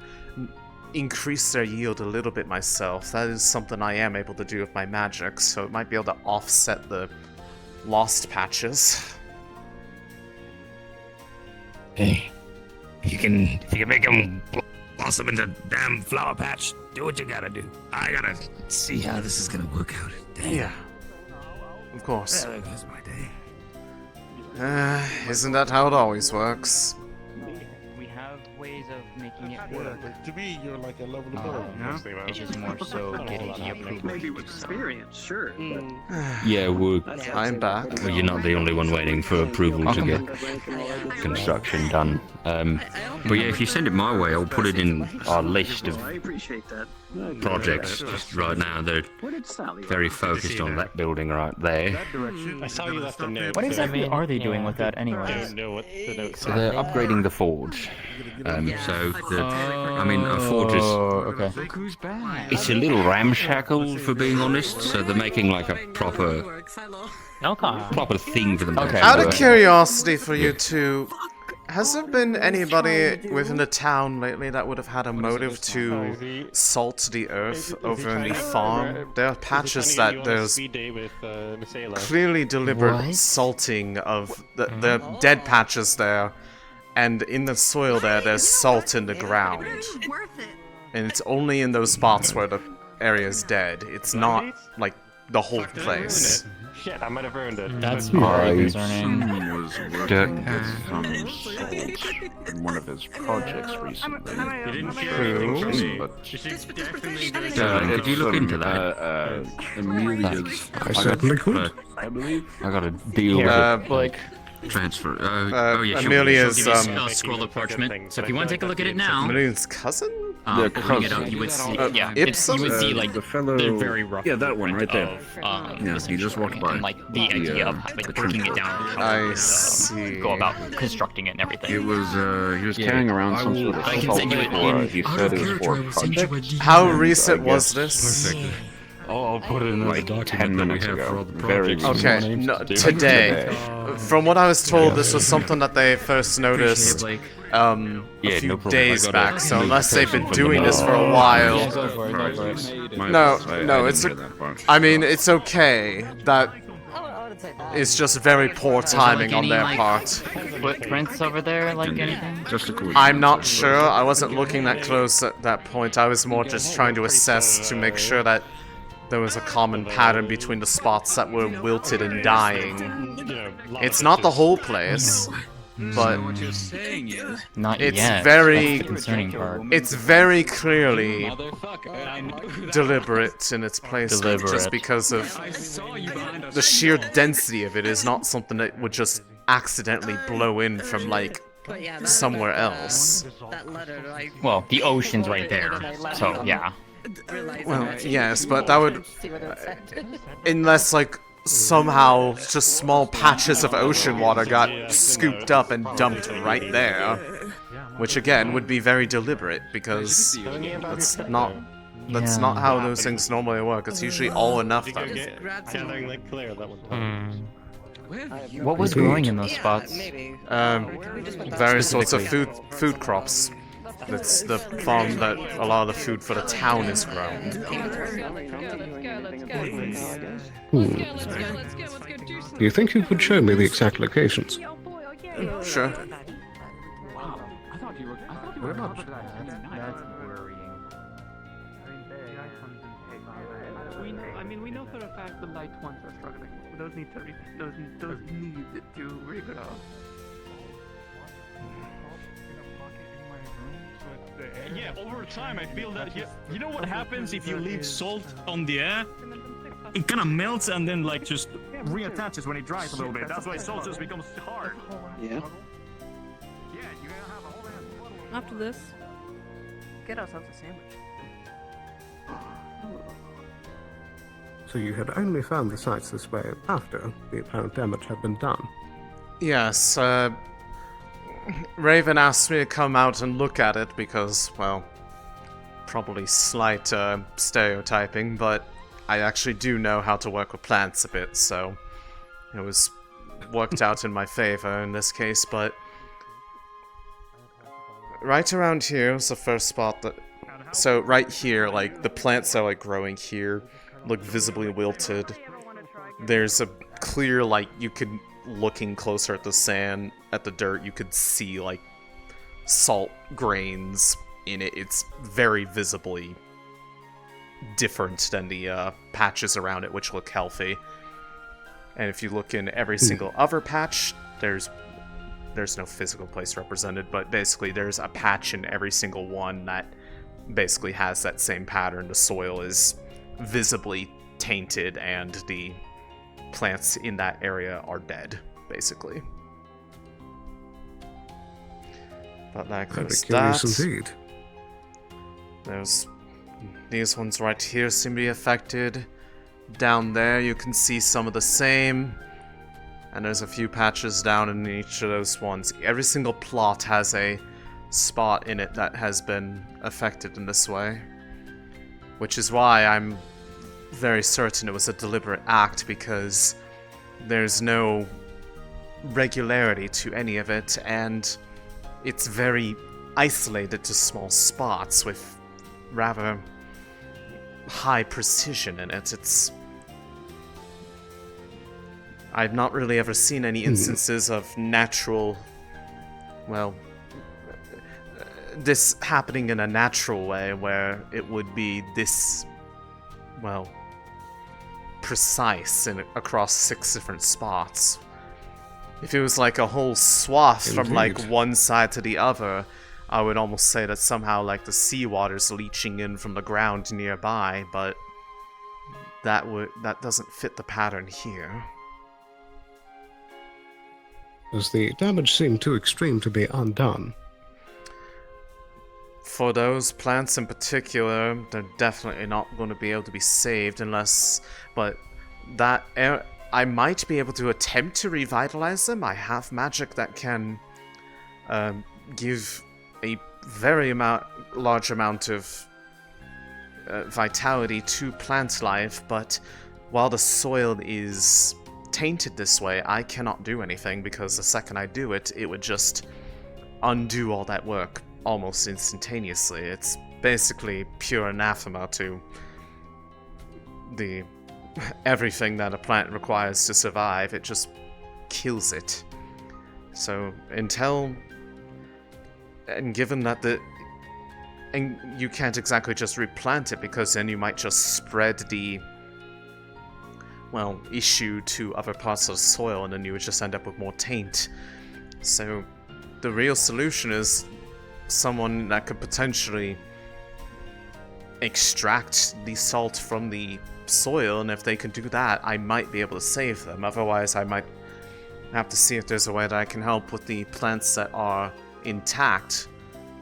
increase their yield a little bit myself. That is something I am able to do with my magic, so it might be able to offset the lost patches. Hey, if you can make them blossom into damn flower patch, do what you gotta do. I gotta see how this is gonna work out. Damn. Yeah. Of course. There goes my day. Isn't that how it always works? We have ways of making it work. To me, you're like a level above. It's just more so getting the approval. Maybe with experience, sure. Yeah, I'm back. Well, you're not the only one waiting for approval to get construction done. But yeah, if you send it my way, I'll put it in our list of I appreciate that. projects. Just right now, they're very focused on that building right there. I saw you left a note. What exactly are they doing with that anyway? I don't know what the note So they're upgrading the forge. I mean, a forge is... okay. It's a little ramshackle, for being honest. So they're making like a proper thing for them. Okay. Out of curiosity for you two, has there been anybody within the town lately that would have had a motive to salt the earth over in the farm? There are patches that there's clearly deliberate salting of the dead patches there, and in the soil there's salt in the ground. And it's only in those spots where the area is dead. It's not like the whole place. Shit, I might have ruined it. That's very Someone concerning. was working with some salt in one of his projects recently. You didn't share True. anything from me. But You should definitely do Could you look into that? Amelia's I believe. I got a deal Like, transfer. Yeah, Amelia's Give me a scroll of parchment. So if you want to take a look at it now, Amelia's cousin? bring it up, you would see, yeah, Ipsum? you would see like the fellow. the very rough. Yeah, that one right there. Yeah, he just walked by. And like the idea of like breaking it down, I see. go about constructing it and everything. It was he was carrying around some sort of I can salt send you it for, in. he said it was for a project. How recent was this? I'll put it in Like 10 minutes ago. Very Okay, no, today. From what I was told, this was something that they first noticed a few days back, so unless they've been doing this for a while... No, it's... I mean, it's okay. That is just very poor timing on their part. Footprints over there, like anything? Just a cool. I'm not sure. I wasn't looking that close at that point. I was more just trying to assess to make sure that there was a common pattern between the spots that were wilted and dying. It's not the whole place, but Not it's yet. very, That's the concerning part. it's very clearly deliberate in its placement, just because of the sheer density of it is not something that would just accidentally blow in from like somewhere else. Well, the ocean's right there, so yeah. Well, yes, but that would... unless, like, somehow just small patches of ocean water got scooped up and dumped right there. Which, again, would be very deliberate, because that's not how those things normally work. It's usually all or nothing. What was growing in those spots? Various sorts of food crops. That's the farm that a lot of the food for the town is grown. Do you think you could show me the exact locations? Sure. I mean, we know for a fact the light ones are struggling. Those need to regrow. Yeah, over time I feel that you know what happens if you leave salt on the air? It kind of melts and then like just reattaches when it dries a little bit. That's why salt just becomes hard. Yeah. After this, get ourselves a sandwich. So you had only found the sites this way after the apparent damage had been done? Yes, Raven asked me to come out and look at it because, well, probably slight stereotyping, but I actually do know how to work with plants a bit, so it was worked out in my favor in this case, but right around here is the first spot that... So right here, like, the plants are, like, growing here, look visibly wilted. There's a clear, like, you could, looking closer at the sand, at the dirt, you could see, like, salt grains in it. It's very visibly different than the patches around it, which look healthy. And if you look in every single other patch, there's no physical place represented, but basically there's a patch in every single one that basically has that same pattern. The soil is visibly tainted and the plants in that area are dead, basically. But like there's that. Indeed. There's these ones right here seem to be affected. Down there you can see some of the same. And there's a few patches down in each of those ones. Every single plot has a spot in it that has been affected in this way. Which is why I'm very certain it was a deliberate act, because there's no regularity to any of it, and it's very isolated to small spots with rather high precision in it. I've not really ever seen any instances of natural, well, this happening in a natural way where it would be this, well, precise across 6 different spots. If it was like a whole swath from like one side to the other, I would almost say that somehow like the seawater's leaching in from the ground nearby, but that doesn't fit the pattern here. Does the damage seem too extreme to be undone? For those plants in particular, they're definitely not going to be able to be saved unless... But that... I might be able to attempt to revitalize them. I have magic that can give a very large amount of vitality to plant life, but while the soil is tainted this way, I cannot do anything, because the second I do it, it would just undo all that work almost instantaneously. It's basically pure anathema to everything that a plant requires to survive. It just kills it. So and given that and you can't exactly just replant it, because then you might just spread the, well, issue to other parts of the soil, and then you would just end up with more taint. So the real solution is someone that could potentially extract the salt from the soil, and if they can do that, I might be able to save them. Otherwise, I might have to see if there's a way that I can help with the plants that are intact.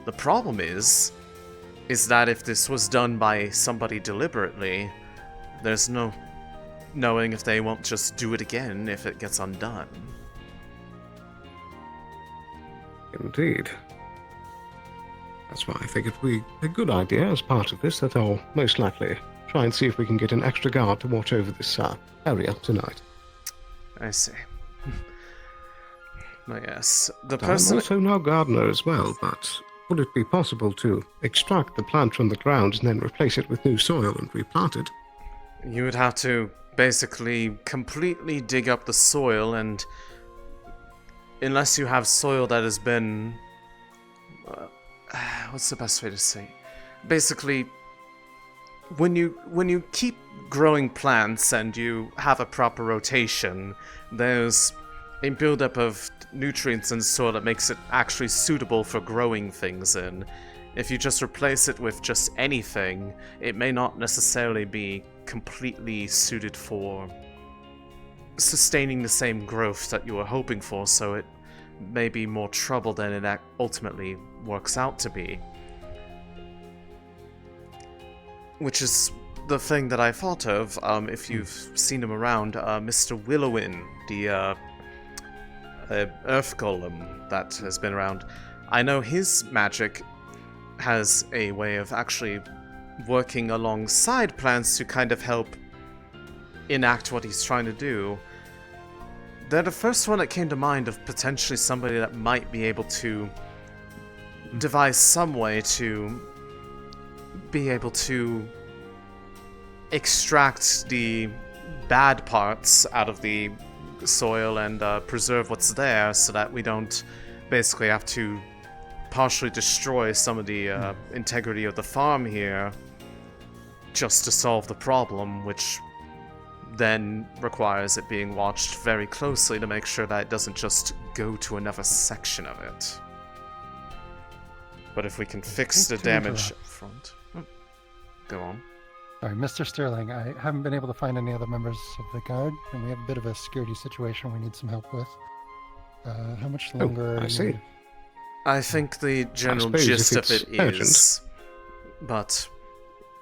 The problem is, is that if this was done by somebody deliberately, there's no knowing if they won't just do it again if it gets undone. Indeed. That's why I think it'd be a good idea as part of this that I'll most likely try and see if we can get an extra guard to watch over this area tonight. I see. But yes, the I'm person... also no gardener as well, but would it be possible to extract the plant from the ground and then replace it with new soil and replant it? You would have to basically completely dig up the soil, and unless you have soil that has been... what's the best way to say? Basically, when you keep growing plants and you have a proper rotation, there's a buildup of nutrients in soil that makes it actually suitable for growing things in. If you just replace it with just anything, it may not necessarily be completely suited for sustaining the same growth that you were hoping for, so it may be more trouble than it ultimately works out to be. Which is the thing that I thought of, if you've seen him around, Mr. Willowin, the earth golem that has been around. I know his magic has a way of actually working alongside plants to kind of help enact what he's trying to do. They're the first one that came to mind of potentially somebody that might be able to devise some way to be able to extract the bad parts out of the soil and preserve what's there, so that we don't basically have to partially destroy some of the integrity of the farm here just to solve the problem, which then requires it being watched very closely to make sure that it doesn't just go to another section of it. But if we can fix the damage up front... Go on. Sorry, Mr. Sterling, I haven't been able to find any other members of the guard, and we have a bit of a security situation we need some help with. How much longer... I see. I think the general gist of it is... But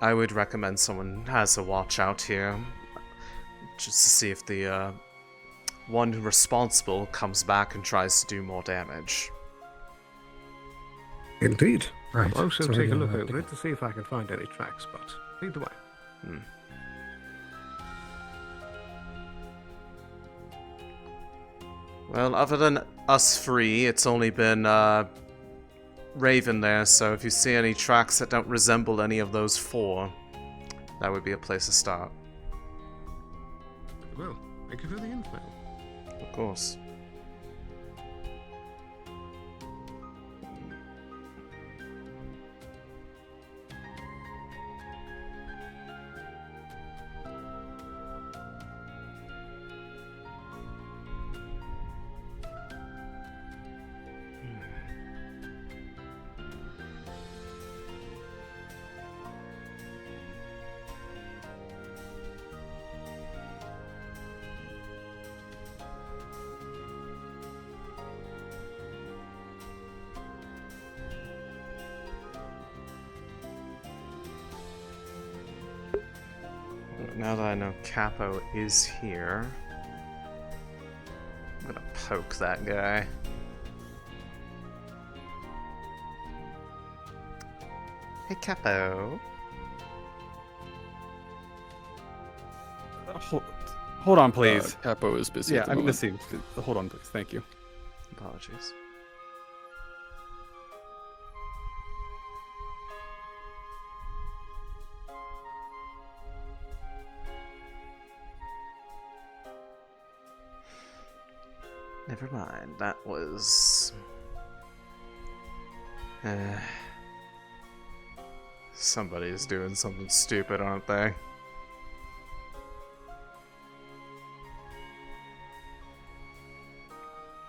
I would recommend someone has a watch out here, just to see if the one responsible comes back and tries to do more damage. Indeed. Right. I'll also So take a we're look gonna over it to see if I can find any tracks, but either way. Well, other than us three, it's only been Raven there, so if you see any tracks that don't resemble any of those four, that would be a place to start. Well, thank you for the info. Of course. Now that I know Capo is here, I'm gonna poke that guy. Hey, Capo. Hold on, please. Capo is busy. Yeah, at the I'm moment. missing. Hold on, please. Thank you. Apologies. Never mind, that was... Somebody's doing something stupid, aren't they?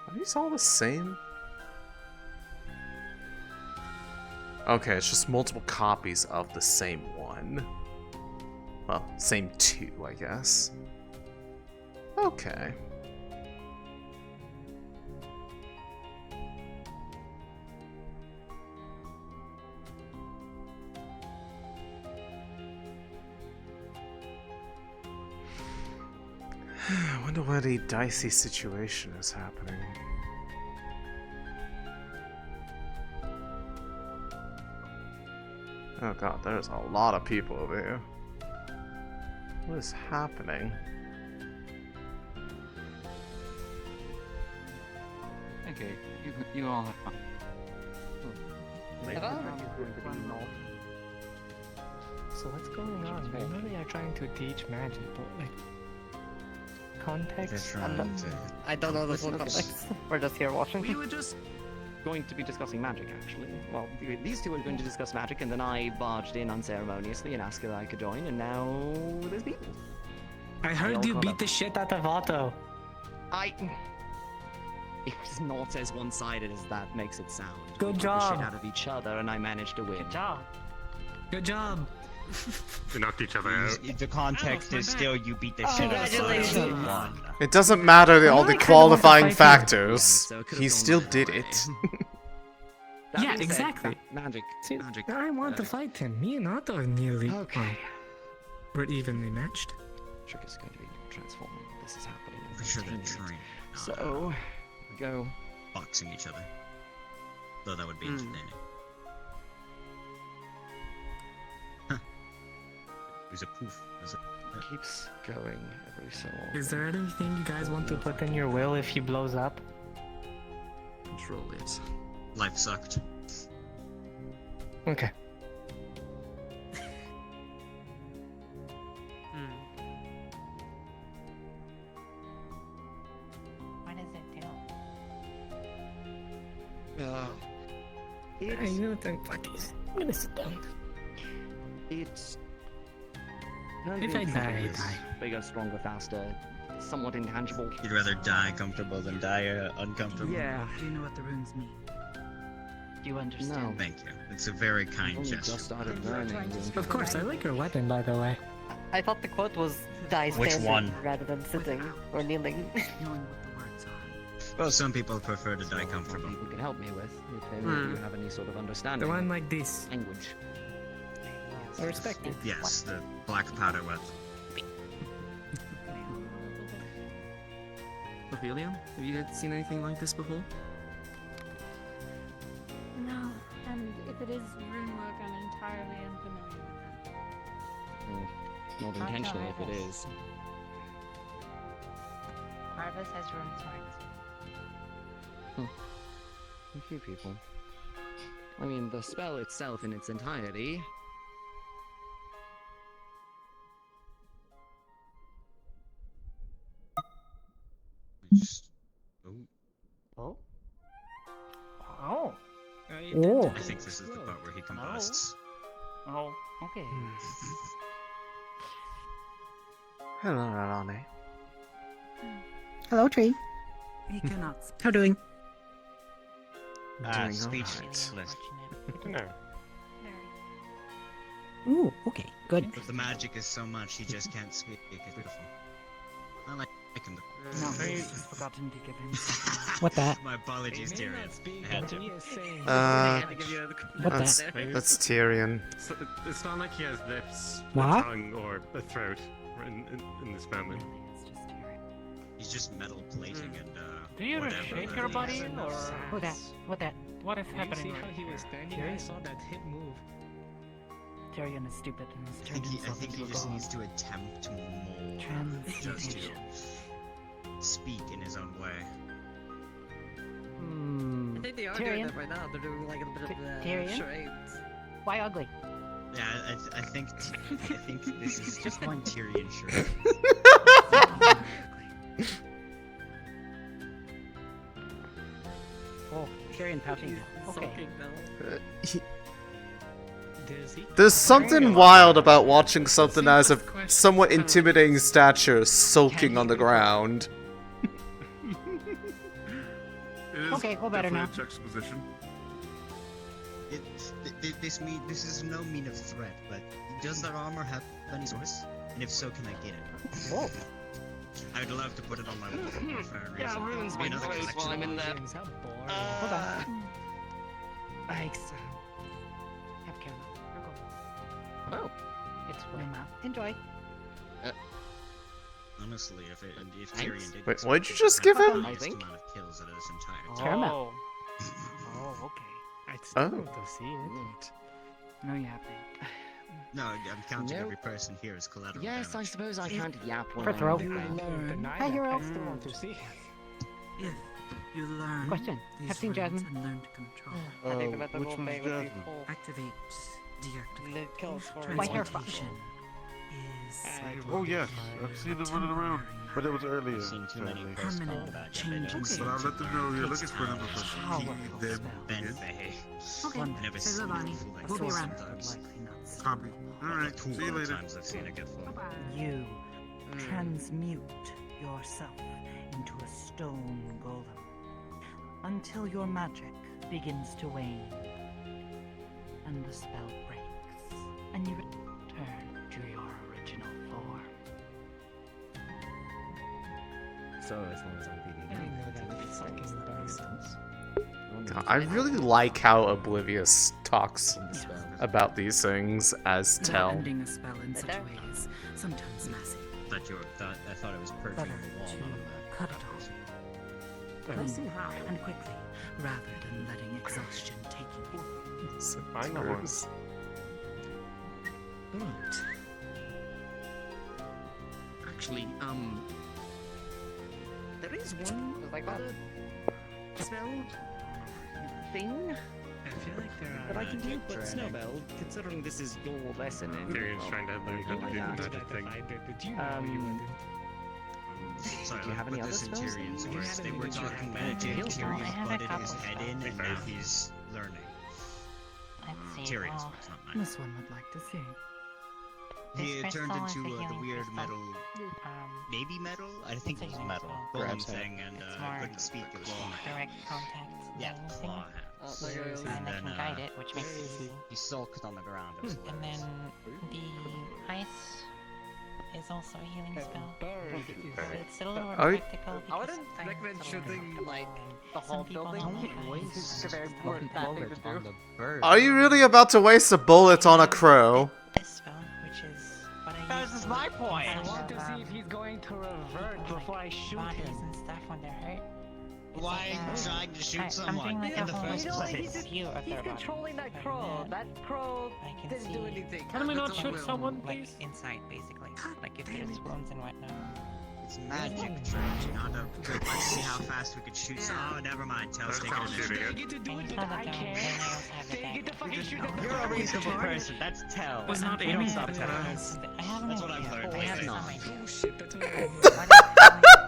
Are these all the same? Okay, it's just multiple copies of the same one. Well, same two, I guess. Okay. I wonder where the dicey situation is happening. Oh god, there's a lot of people over here. What is happening? Okay, you all have fun. So what's going on? I know they are trying to teach magic, but like context. I don't know the full context. We're just here watching. We were just going to be discussing magic, actually. Well, these two were going to discuss magic, and then I barged in unceremoniously and asked if I could join, and now there's people. I heard you beat the shit out of Otto. It's not as one-sided as that makes it sound. Good We beat job. The shit out of each other, and I managed to win. Good job. Good job. We knocked each other out. The context is still you beat the shit out of someone and won. It doesn't matter all the qualifying factors. He still did it. Yeah, exactly. Magic. See, Magic. I want to fight him. Me and Otto are nearly. Okay. We're evenly matched. Trick is going to be transforming. This is happening. We should have trained. So, we go. Boxing each other. Though that would be entertaining. Huh. There's a poof. Keeps going every so often. Is there anything you guys want to put in your will if he blows up? Control it. Life sucked. Okay. What does it do? I know what I'm fucking. I'm gonna sit down. It's. If I die, I die. Bigger, stronger, faster, somewhat intangible. You'd rather die comfortable than die uncomfortable? Yeah. Do you know what the runes mean? Do you understand? No. Thank you. It's a very kind Only gesture. just started learning. Of course, I like your weapon, by the way. I thought the quote was die Which standing one? rather than sitting or kneeling. Well, some people prefer to die comfortable. You can help me with if any of you have any sort of understanding. The one like this. Language. I respect it. Yes, the black powder weapon. Ophelia, have you seen anything like this before? No, and if it is rune work, I'm entirely unfamiliar with that. Not intentional if it is. Marvis has rune swords. A few people. I mean, the spell itself in its entirety. Oh. Oh. Oh. I think this is the part where he combusts. Oh, okay. Hello, Alane. Hello, Tree. We cannot. How doing? Doing Speechless. No. Ooh, okay, good. But the magic is so much he just can't speak. It's beautiful. I like him. No, I just forgotten to give him something. What that? My apologies, Tyrion. I had to. That's Tyrion. It's not like he has lips, What? a tongue, or a throat in this moment. He's just metal plating and Do you whatever shake that your is. body or? What that? What that? What is happening? see See how how he was standing? I I saw saw that hit move. Tyrion is stupid and has I turned think himself he into a just god. needs to attempt to mold just to speak in his own way. Hmm. I think they are doing doing that right now. They're doing like a bit of Tyrion? charades. Why ugly? Yeah, I think this is just one Tyrion shirt. Oh, Tyrion pouting. Okay. There's something wild about watching something as a somewhat intimidating stature soaking on the ground. Okay, well, better now. Juxtaposition. This is no mean of threat, but does their armor have any source? And if so, can I get it? Oh. I'd love to put it on my wall for a reason. Yeah, ruins It'd be my another clothes while I'm in there. collection. Hold on. Thanks. Have care now. Oh. It's way out. Enjoy. Honestly, if Tyrion did Wait, what'd you just give him? I think amount of kills out of this entire Caramel. Oh, okay. I still Oh. want to see it. No yapping. No, I'm counting No. every person here as collateral Yes, I damage. suppose I can't yap when First I'm row. on the ground. Hi, girl. I still want to see it. If you learn Question. these Have seen runes Jasmine? and learn to control, Which one's Jasmine? activate, deactivate. White hair fox. Transmutation is Oh yes, I've seen them running around, but it was earlier. I've seen too many sadly. posts permanent about that. changes. But I'll let them know you're looking for them if I see Powerful them Ben again. Faye. Okay, I've never say seen goodbye. it full like We'll be this around. sometimes. Copy. Alright, Cool see you later. times I've seen it get full. You transmute yourself into a stone golem until your magic begins to wane and the spell breaks and you return to your original form. So as long as I'm God, I really like how Oblivious talks about these things as Tell. Ending a spell in such a way is sometimes massive. I thought it was perching Better on the wall. to cut it off. Let's see how. And quickly, rather than letting exhaustion take you. I know one. Right. Actually, there is one other spell thing I feel like there are that I can do, magic but dreading. Snowbell, considering this is your lesson in Tyrion's trying to learn how to do the magic thing. Did you know you wouldn't? Sorry, Do you have put any other this in spells? Tyrion's Do you words. have They any were that you talking have? magic. Heal spells? Tyrion butted his head in, and now he's learning. Let's see. Tyrion's Well, words, not mine. This one would like to see. He This turned crystal is into a the healing weird crystal. metal, maybe metal? I think it was metal. Golem Perhaps, thing, and it's more couldn't speak. It was claw direct contact. Yeah, thing. claw hands. And I can guide it, which makes it easy. He sulked on the ground. And then the ice is also a healing spell. It's a little more Are you- practical. I because wouldn't I'm recommend sort of shooting like the Some whole people building. don't like ice. It's a very important bad thing to do. Are you really about to waste a bullet on a crow? This spell, which is what I use. This is my point. I want to see if he's going to revert before I shoot bodies him. and stuff when they're hurt. Why trying to shoot I'm someone doing like in a the whole first place? view of He's their body. controlling that crow. That crow didn't do anything. Can we not shoot someone, Like please? inside, basically. Like if there's wounds and whatnot. It's magic, Trent. Not a good. Let's see how fast we could shoot. Oh, never mind. Tails taking They it. get to do it, It's but not I a can't. nails have the They get to back. fucking shoot You're a reasonable person. That's Tell. Was not You don't aiming stop at Tell. I have an That's what idea. I've learned I have lately. some idea. Oh shit, that's what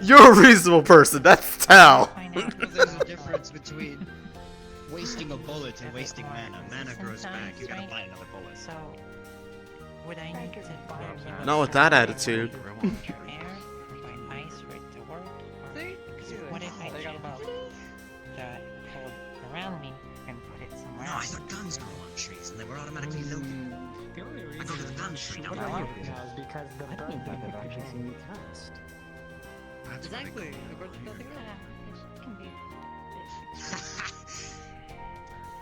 You're a reasonable person, that's Tell. Find out. There's a difference between wasting a bullet and wasting mana. Mana grows back. You gotta buy another bullet. So, would I need to Not with that attitude. Combine ice for it to work? Or, because what if I took the code around me and put it somewhere No, I else? thought guns grew on trees and they were automatically loaded. The only reason I go to the gun tree. what Now I I do now is because the I don't bird think I've actually seen you cast. That's Exactly. Can be.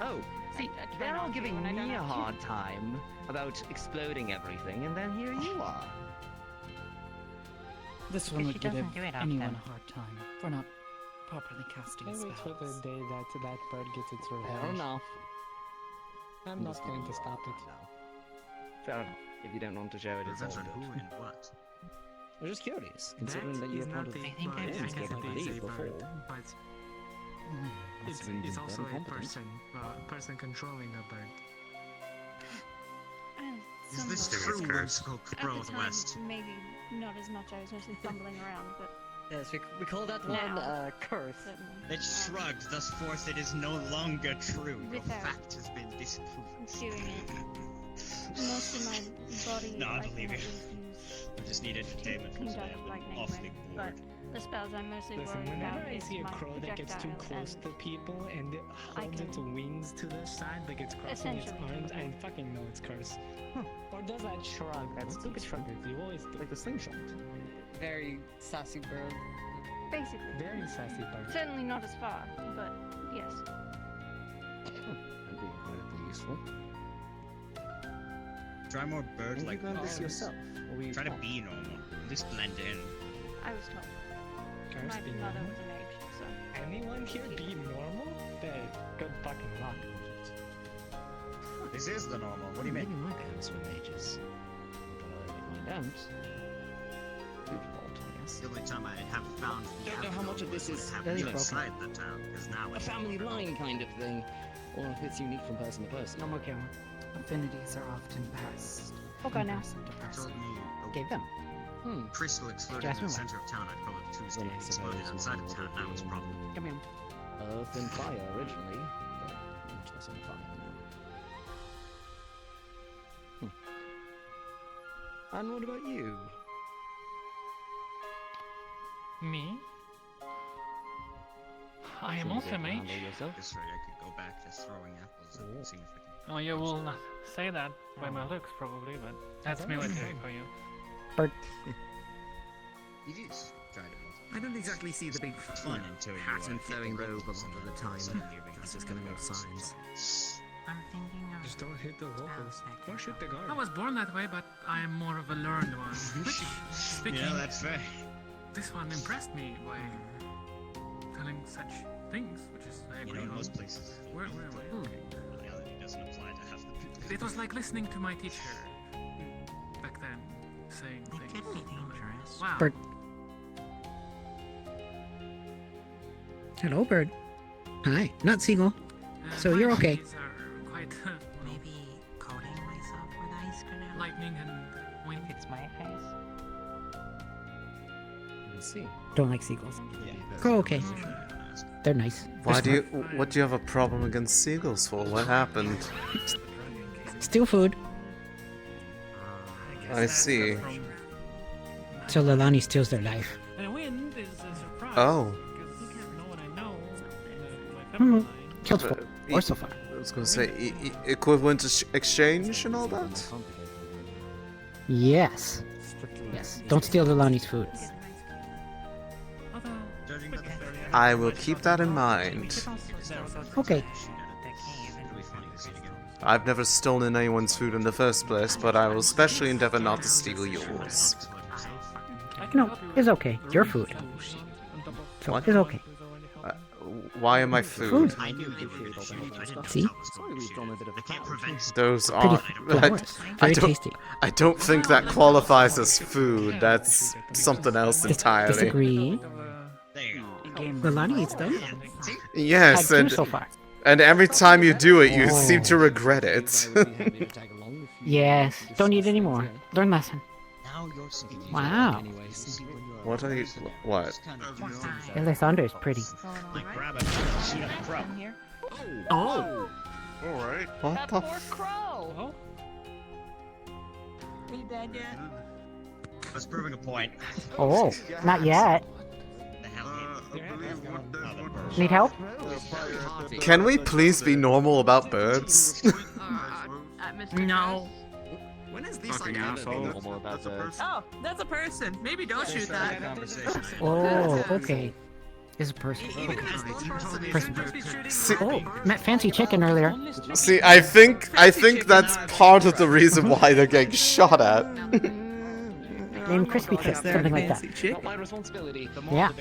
Oh, see, they're all giving me a hard time about exploding everything, and then here you are. This one Because would she give doesn't do it anyone often. a hard time for not properly casting I wait for the spells. day that bird gets its Fair revenge. enough. I'm not going to stop it. Fair enough. If you don't want to show it, it's all Revenge on good. who and what? I'm just curious, considering that you is were not part of a the I think bird, I've Wardens, seen I I guess believe, it is a before. bird, but It's it's also very a competent. person controlling a bird. Is this Somewhat. true whimsical crow At of the the time, west? maybe not as much. I was mostly fumbling around, but Yes, we call that Now. one curse. certainly. It shrugged, thus forth it is no longer true. Your Without fact has been disproven. doing it. Most of my body, No, I can believe at you. least use I just need entertainment from conduct today. lightning I'm awfully with, but bored. the spells I'm mostly Listen, worried whenever about I is see a my crow that gets too projectiles close and to people and it holds its can- wings to the side like it's crossing its Essentially. arms, I fucking know it's curse. Or does that shrug? That stupid shrug that you always do. Like the slingshot. Very sassy bird. basically. Very sassy bird. Certainly not as far, but yes. That'd be incredibly useful. Try more bird Maybe like go this voices. yourself. Or we Try to be normal. least blend in. I was told. Curse My be mother normal? was a mage, so. Anyone here be normal? Good fucking luck. This is the normal. What do you mean? Maybe my parents were mages. But if I don't, good fault, I guess. The only time I have found the Don't know how much of this is inside the town, because now a family line kind of thing, or if it's unique from person to person. No more camera. Affinities are often passed. Okay, now. told me Gave them. crystal exploded in Jasmine the went. center of town. I'd call it Tuesday. It exploded outside of town. Now it's a problem. Come here. Earth and fire originally, but much less on fire now. And what about you? Me? I am also a mage. This way I could go back to throwing apples and seeing if I can. Oh, you will not say that by my looks, probably, but that's military for you. Bert. It is dryad. I don't exactly see the big Fun until you hat and flowing robe a lot of the time. That's just kind of more signs. I'm thinking of Just don't hit the locals. Or shoot the guard. I was born that way, but I am more of a learned one. Which, speaking, Yeah, that's fair. this one impressed me by telling such things, which is I agree In on. most places. Where am I? Reality doesn't apply to half the people. It was like listening to my teacher back then, saying It things. could be dangerous. Wow. Bert. Hello, Bird. Hi, not Seagull. So my you're okay. eyes are quite Maybe coating myself with ice canal. lightning and wind. If it's my eyes. I see. Don't like seagulls. Oh, okay. They're nice. What do you have a problem against seagulls for? What happened? Steal food. I see. So Lalani steals their life. And wind is a surprise. Oh. Because no one I know, my Hmm. family Kills four. Or so far. I was gonna say equivalent to exchange and all that. Yes. Yes. Don't steal Lalani's food. I will keep that in mind. Okay. I've never stolen anyone's food in the first place, but I will especially endeavor not to steal yours. No, it's okay. Your food. So What? it's okay. Why am I food? I knew you were. See? Sorry we've gone a bit of a Can't prevent. Those Pretty are. glamorous. Very tasty. I don't think that qualifies as food. That's something else entirely. Disagree. There you go. Lalani eats them. Yes, Had two and so far. and every time you do it, you seem to regret it. Yes. Don't eat anymore. Learn lesson. Now you're speaking. Wow. What are you? What? Elisande is pretty. Like grab a sheet of crow. Oh. All right. What the? crow! Are you dead yet? Was proving a point. Oh. Not yet. The hell Need help? Can we please be normal about birds? No. When is Fucking asshole. Oh, that's a person. Maybe don't shoot that. Oh, okay. Is a person. Okay. Person. Oh, met fancy chicken earlier. See, I think that's part of the reason why they're getting shot at. Named Crispy Chick, something like that. Not my responsibility. Yeah.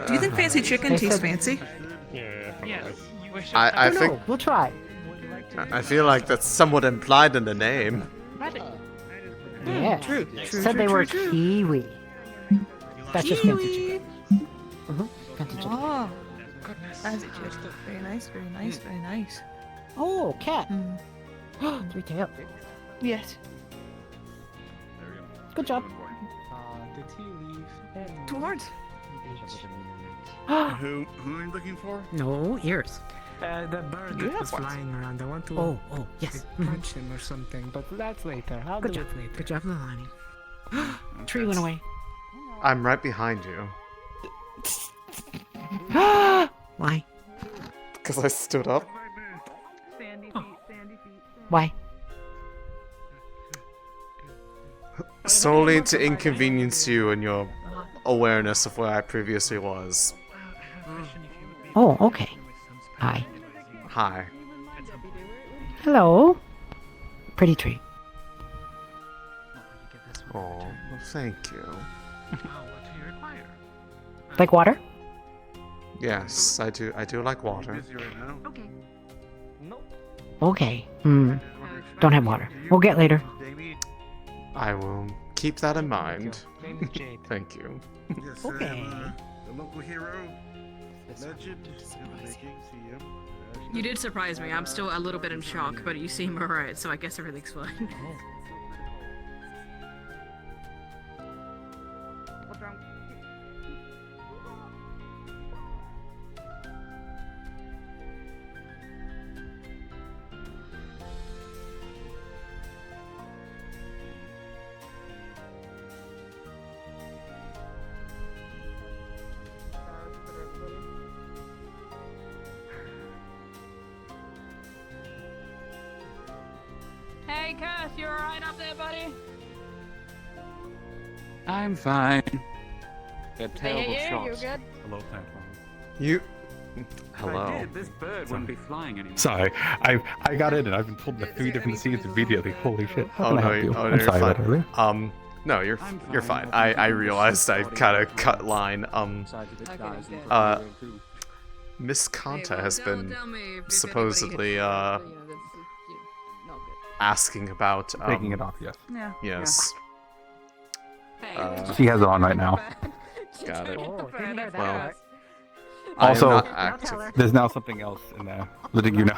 Do you think fancy chicken They tastes said- fancy? Yes. I don't think know. We'll try. I feel like that's somewhat implied in the name. Yeah. True. Said they were kiwi. That's just fancy chicken. Fancy chicken. Oh, fancy chicken. Very nice, very nice, very nice. Oh, cat. 3 tails. Yes. Good job. Did he leave? 2 hearts. Who are you looking for? No ears. The bird You that was have one. flying around. I want to Oh, yes. punch him or something, but that's later. I'll Good do job. it later. Good job, Lalani. Tree went away. I'm right behind you. Why? Because I stood up. Why? Solely to inconvenience you and your awareness of where I previously was. Oh, okay. Hi. Hi. Hello. Pretty tree. Oh, well, thank you. What do you require? Like water? Yes, I do. I do like water. Okay. Okay. Don't have water. We'll get later. I will keep that in mind. Thank you. Yes, Okay. The local hero. Legend. You did surprise me. I'm still a little bit in shock, but you seem alright, so I guess everything's fine. What's wrong? Hey, Cass, you alright up there, buddy? I'm fine. That They hit terrible you? shots. You good? Hello, Panther. You. If Hello. I did, this bird wouldn't be flying anymore. Sorry, I got in and I've been told the 3 different scenes immediately. Holy shit! How can I help you? Oh, no, I'm you're sorry fine. about earlier. No, you're fine. I realized I kind of cut line. Miss Kanta has been supposedly asking about Taking it off, yes. Yeah. Yes. She has it on right now. Got it. Well, Also, I am not active. there's now something else in there, letting you know.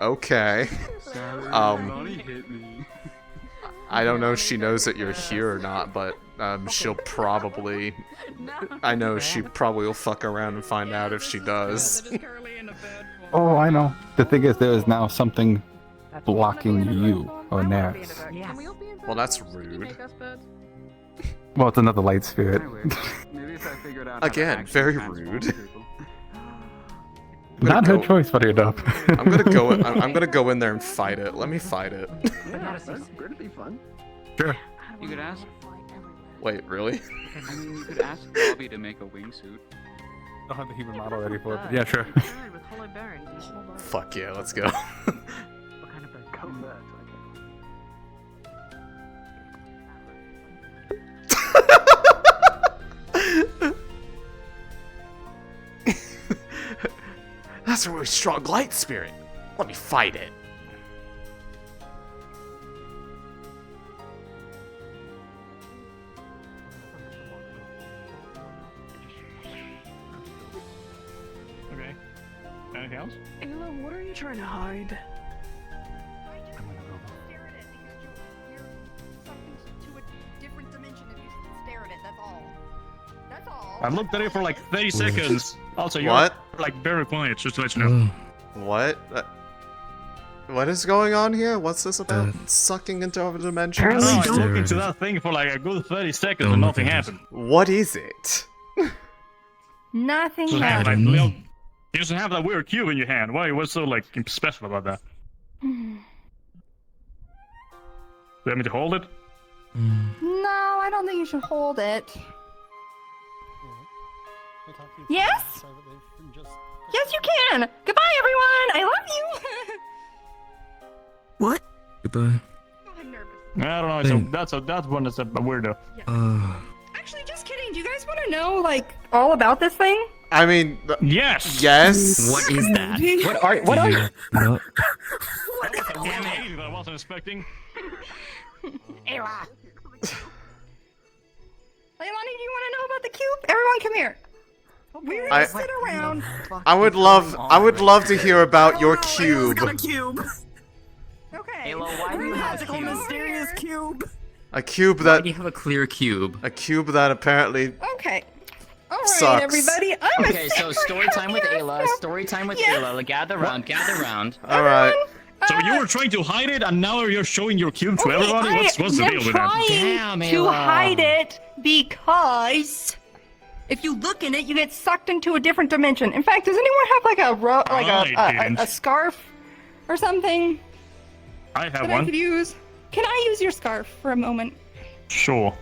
Okay. Bonnie hit me. I don't know if she knows that you're here or not, but she'll probably. I know she probably will fuck around and find out if she does. Oh, I know. The thing is, there is now something blocking you, Onaris. Well, that's rude. Well, it's another light spirit. Maybe if I figured out how to Again, actually very transform rude. people. Not her choice, funny enough. I'm gonna go. I'm gonna go in there and fight it. Let me fight it. That's going to be fun. Sure. You could ask. Wait, really? I mean, you could ask Bobby to make a wingsuit. Don't have the human model ready for it, but yeah, sure. Fuck yeah, let's go. What kind of bird? Covert, That's a really strong light spirit. Let me fight it. Okay. Anything else? Ayla, what are you trying to hide? I looked at it for like 30 seconds. Also, you're What? like very quiet, just to let you know. What? What is going on here? What's this about? Sucking into other dimensions? No, I looked into that thing for like a good 30 seconds and nothing happened. What is it? Nothing Just have, like, happened. little, you just have that weird cube in your hand. Why? What's so like special about that? Do you want me to hold it? No, I don't think you should hold it. Yes? Yes, you can! Goodbye, everyone! I love you! What? Goodbye. I don't know. That's one that's a weirdo. Actually, just kidding. Do you guys want to know, like, all about this thing? I mean, yes. Yes. What is that? What are you? No. That's a 180 that I wasn't expecting. Ayla. Leilani, do you want to know about the cube? Everyone, come here. We're gonna sit around. I would love to hear about your cube. Okay. Ayla, why do you have a cube? mysterious cube. A cube Why that do you have a clear cube? a cube that apparently Okay. All right, Sucks. everybody. I'm Okay, so story time with Ayla. Story time with Ayla. Like, gather round. Gather round. all right. So you were trying to hide it, and now you're showing your cube to everybody. What's the deal with that? trying to hide it because if you look in it, you get sucked into a different dimension. In fact, does anyone have like a scarf or something I have that I one. could use? Can I use your scarf for a moment? Sure.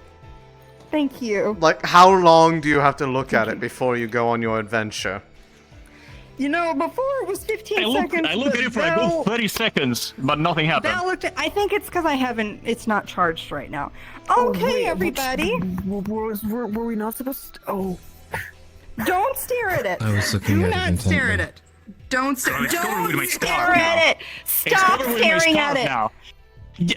Thank you. Like, how long do you have to look at it before you go on your adventure? You know, before it was 15 seconds. I look at it for a good 30 seconds, but nothing happened. Val looked at. I think it's because I haven't. It's not charged right now. Okay, everybody. Were we not supposed to? Oh. Don't stare at it. I was looking Do at it not stare at intently. it. Don't stare. It's covered with my Don't scarf stare now. at it. It's Stop covered with my staring scarf at it. now.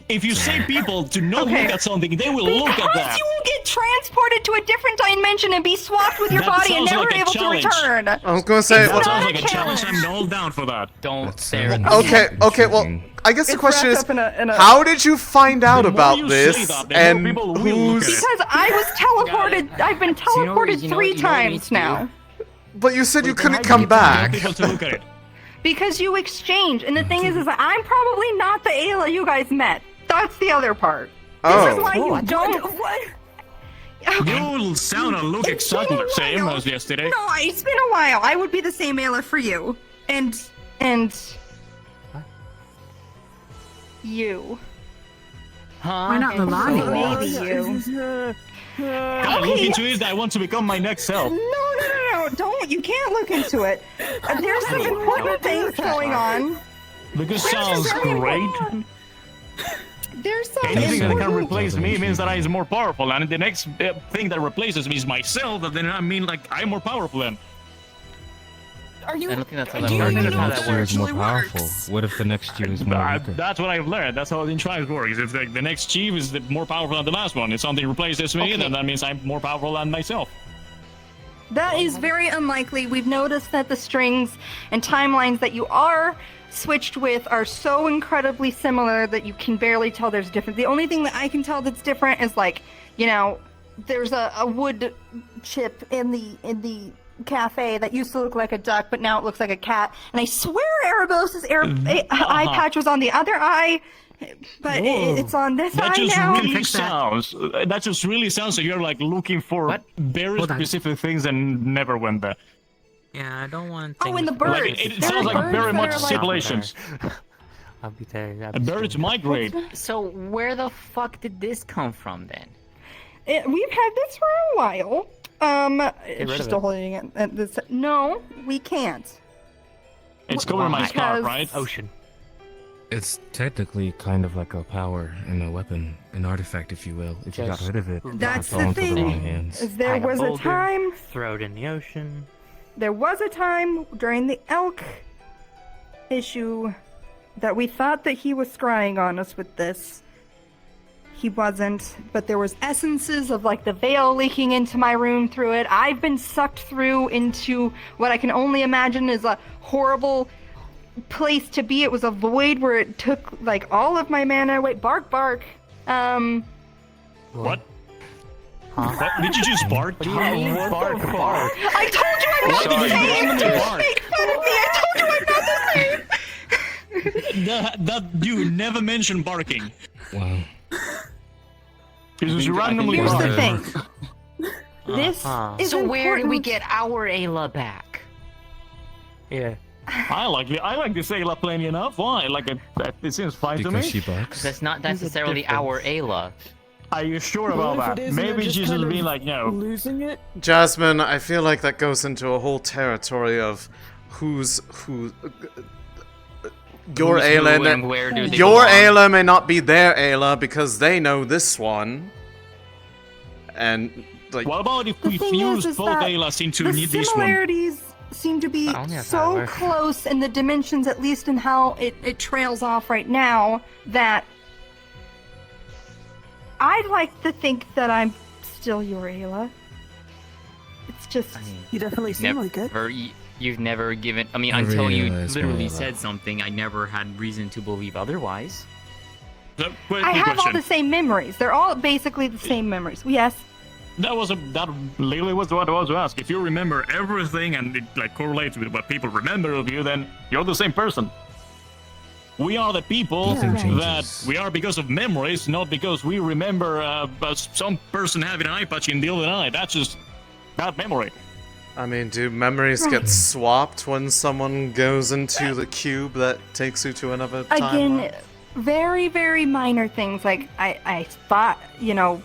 If you say people to not Okay. look at something, they will look at Because that. you will get transported to a different dimension and be swapped with your That body and sounds never like a able challenge. to return. I was gonna say. That What, sounds like a challenge. I'm all down for that. Don't stare at okay. Well, I guess the It's question wrapped is, up in a- how did you find out The more about you say this, that, the more and people will look at who's? it. Because I was teleported. I've been teleported three times now. But you said you Then couldn't how do come you get back. people to look at it? Because you exchange, and the thing is that I'm probably not the Ayla you guys met. That's the other part. This is why you don't. You sound and look exactly the same as yesterday. No, it's been a while. I would be the same Ayla for you, and you. Huh? Why not Milani? Oh, Maybe you. I look into it. I want to become my next self. No, don't. You can't look into it. There's some important things going on. Because sounds great. There's some Anything that can important... replace me means that I is more powerful, and the next thing that replaces me is myself. And then I mean, like, I'm more powerful then. Are you? I don't think that's how Do that you works. even That's know how if that that works. More actually powerful. works? What if the next chief is more weaker? That's what I've learned. That's how the tribes works. If the next chief is more powerful than the last one, if something replaces me, then that means I'm more powerful than myself. That is very unlikely. We've noticed that the strings and timelines that you are switched with are so incredibly similar that you can barely tell there's difference. The only thing that I can tell that's different is, like, you know, there's a wood chip in the cafe that used to look like a duck, but now it looks like a cat. And I swear Erebos' eye patch was on the other eye, but it's on this That eye just now. really sounds. That just really sounds like you're like looking for very specific things and never went there. Yeah, I don't want. Oh, and the birds. Like, it There sounds are like birds very that much are like- simulations. I'll be there. Birds migrate. So where the fuck did this come from then? We've had this for a while. rid She's of still it. holding it. At this. No, we can't. It's covered in my scarf, right? Ocean. It's technically kind of like a power and a weapon, an artifact, if you will. If you got Just rid of it, That's it fell the into thing. the wrong hands. Is there Hide a was a boulder, time. Throw it in the ocean. There was a time during the elk issue that we thought that he was scrying on us with this. He wasn't, but there was essences of, like, the veil leaking into my room through it. I've been sucked through into what I can only imagine is a horrible place to be. It was a void where it took, like, all of my mana away. Bark. What? What? Did you just bark? What do you mean, bark? I told you I'm not Why the did you same! randomly Don't bark? make fun of me! I told you I'm not the same! That you never mentioned barking. Wow. Because you randomly Here's bark. the thing. This is So where do we important. get our Ayla back? Yeah. I like this Ayla plenty enough. Why? It seems fine to me. Because she barks. That's not necessarily our Ayla. Are you sure about that? Maybe she's just being like, no. Losing it? Jasmine, I feel like that goes into a whole territory of who's who. Your Who's who Ayla, and where do they your belong? Ayla may not be their Ayla because they know this one. And like, What about if we thing fuse is both that Aylas into the this one? similarities seem to be I don't know if that so works. close in the dimensions, at least in how it trails off right now, that I'd like to think that I'm still your Ayla. It's just... You definitely seem like it. You've never given. I mean, Every until you Ayla is literally Ayla. said something, I never had reason to believe otherwise. So, quick I have all question. the same memories. They're all basically the same memories. Yes. That literally was what I was to ask. If you remember everything and it like correlates with what people remember of you, then you're the same person. We are the people Nothing changes. that we are because of memories, not because we remember some person having an eye patch in the other eye. That's just bad memory. I mean, do memories get swapped when someone goes into the cube that takes you to another timeline? Again, very, very minor things. Like, I thought, you know,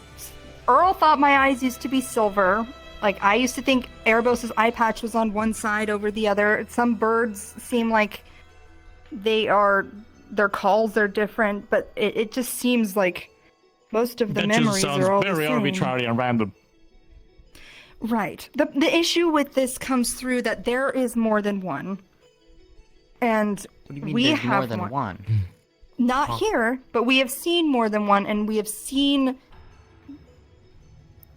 Earl thought my eyes used to be silver, Like, I used to think Erebos' eye patch was on one side over the other. Some birds seem like their calls are different, but it just seems like most of the memories are all the same. Very arbitrary and random. Right. The issue with this comes through that there is more than one. And What do you mean we there's have more than one? Not here, but we have seen more than one, and we have seen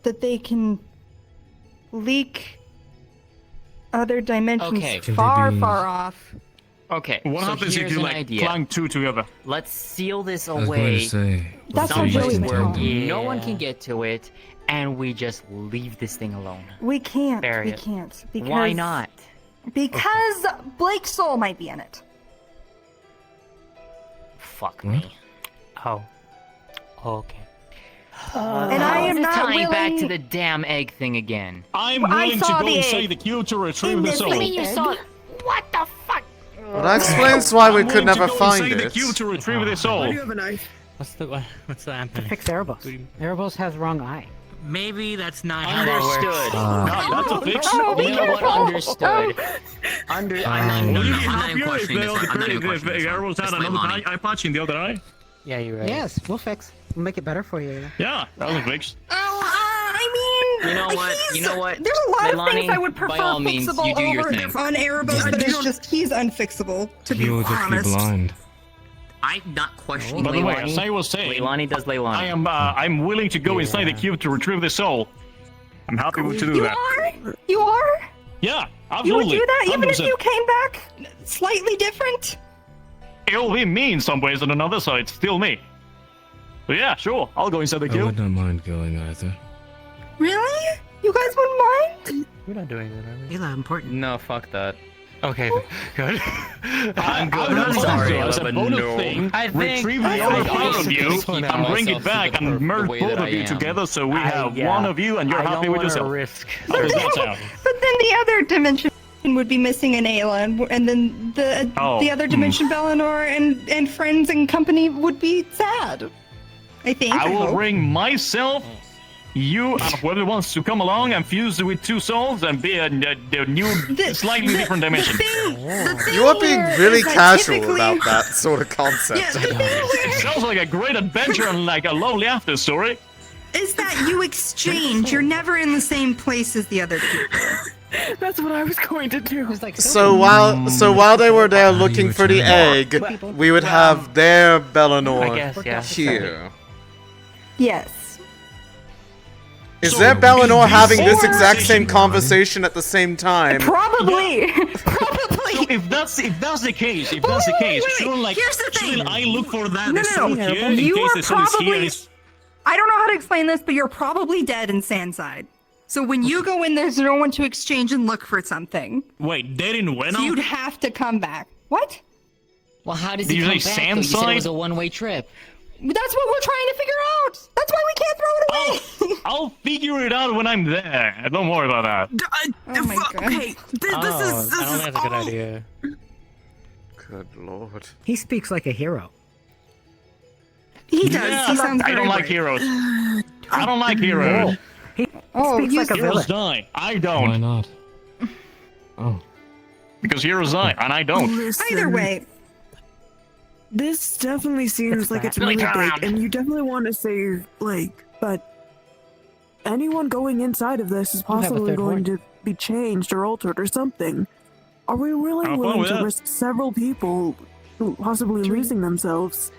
that they can leak other dimensions far off. Okay. What so happens if here's you an like idea. clang two together? Let's seal this I was going away. to say, That's what someplace Joey where told me. no one can get to it, and we just leave this thing alone. We can't. Bury We it. can't. Because, Why not? Because Blake's soul might be in it. Fuck me. Oh. Okay. And I am not tying back to willing- the damn egg thing again. I'm willing to go inside the cube to retrieve the soul. What the fuck? Well, that explains why we could never find inside the it. cube to retrieve the soul. Why do you have a knife? What's the happening? Fix Erebos. Erebos has wrong eye. Maybe that's not Understood. That's a fix. You know what? Understood. I'm Will you be not even happier if questioning this. I'm not even questioning this. Arrows had It's another Leilani. eye patch in the other eye? Yeah, you're right. Yes, we'll fix. We'll make it better for you. Yeah, that was a fix. I mean, You know what? You know what? There's a lot of things Leilani, I would prefer by all means, fixable you do your over thing. on Erebos, but it's just he's unfixable, to be He will just be honest. blind. I'm not questioning By the way, Leilani. as I was saying, Leilani does Leilani. I'm willing to go inside the cube to retrieve the soul. I'm happy to do You that. are? You are? Yeah, You would absolutely. do that even if 100%. you came back slightly different? It'll be me in some ways, and on another side, still me. But yeah, sure, I'll go inside the I cube. would not mind going either. Really? You guys wouldn't mind? We're not doing that, are we? Ela, important. No, fuck that. Okay, good. I'm good. I'm I'm sorry, as a but bonus no. thing, I think retrieve the I other think part I of should you just keep and bring it myself to back the and merge way both that of I you am. together so we have yeah. one of you and you're I happy don't with wanna yourself. risk. How does that sound? But then the other dimension would be missing an Ayla, and then the other dimension, Bellinor, and friends and company would be sad. I think. I will hope. bring myself, you, and whoever wants to come along and fuse with two souls and be a new, slightly different dimension. You are being really is that casual typically- about that sort of concept. It sounds like a great adventure and like a lovely after story. Is that you exchange? You're never in the same place as the other people. That's what I was going to do. So while they were there looking for the egg, we would have their I Bellinor guess, yeah. here. Yes. Is their Bellinor having this exact same conversation at the same time? Probably. So if that's the case, shouldn't Here's the thing. shouldn't I look for that No, soul here in You case are the soul is here? probably. and it's- I don't know how to explain this, but you're probably dead in Sandside. So when you go in, there's no one to exchange and look for something. Wait, dead in when? So you'd have to come back. What? Well, how does Did he you come say back? Though? You said it Sandside? was a one-way trip. That's what we're trying to figure out. That's why we can't throw it away. I'll figure it out when I'm there. Don't worry about that. Oh my god. Okay, this I don't is think that's a good idea. Good lord. He speaks like a hero. He does. Yeah, He sounds I very don't like brave. heroes. I don't like heroes. He Oh, speaks you like a Heroes villain. die. I Why don't. not? Oh. Because heroes die, and I don't. Listen, Either way, this definitely seems like it's really big, and you definitely want to save, but anyone going inside of this is have a possibly third going horn. to be changed or altered or something. Are we really Have fun willing with to that. risk several people possibly losing themselves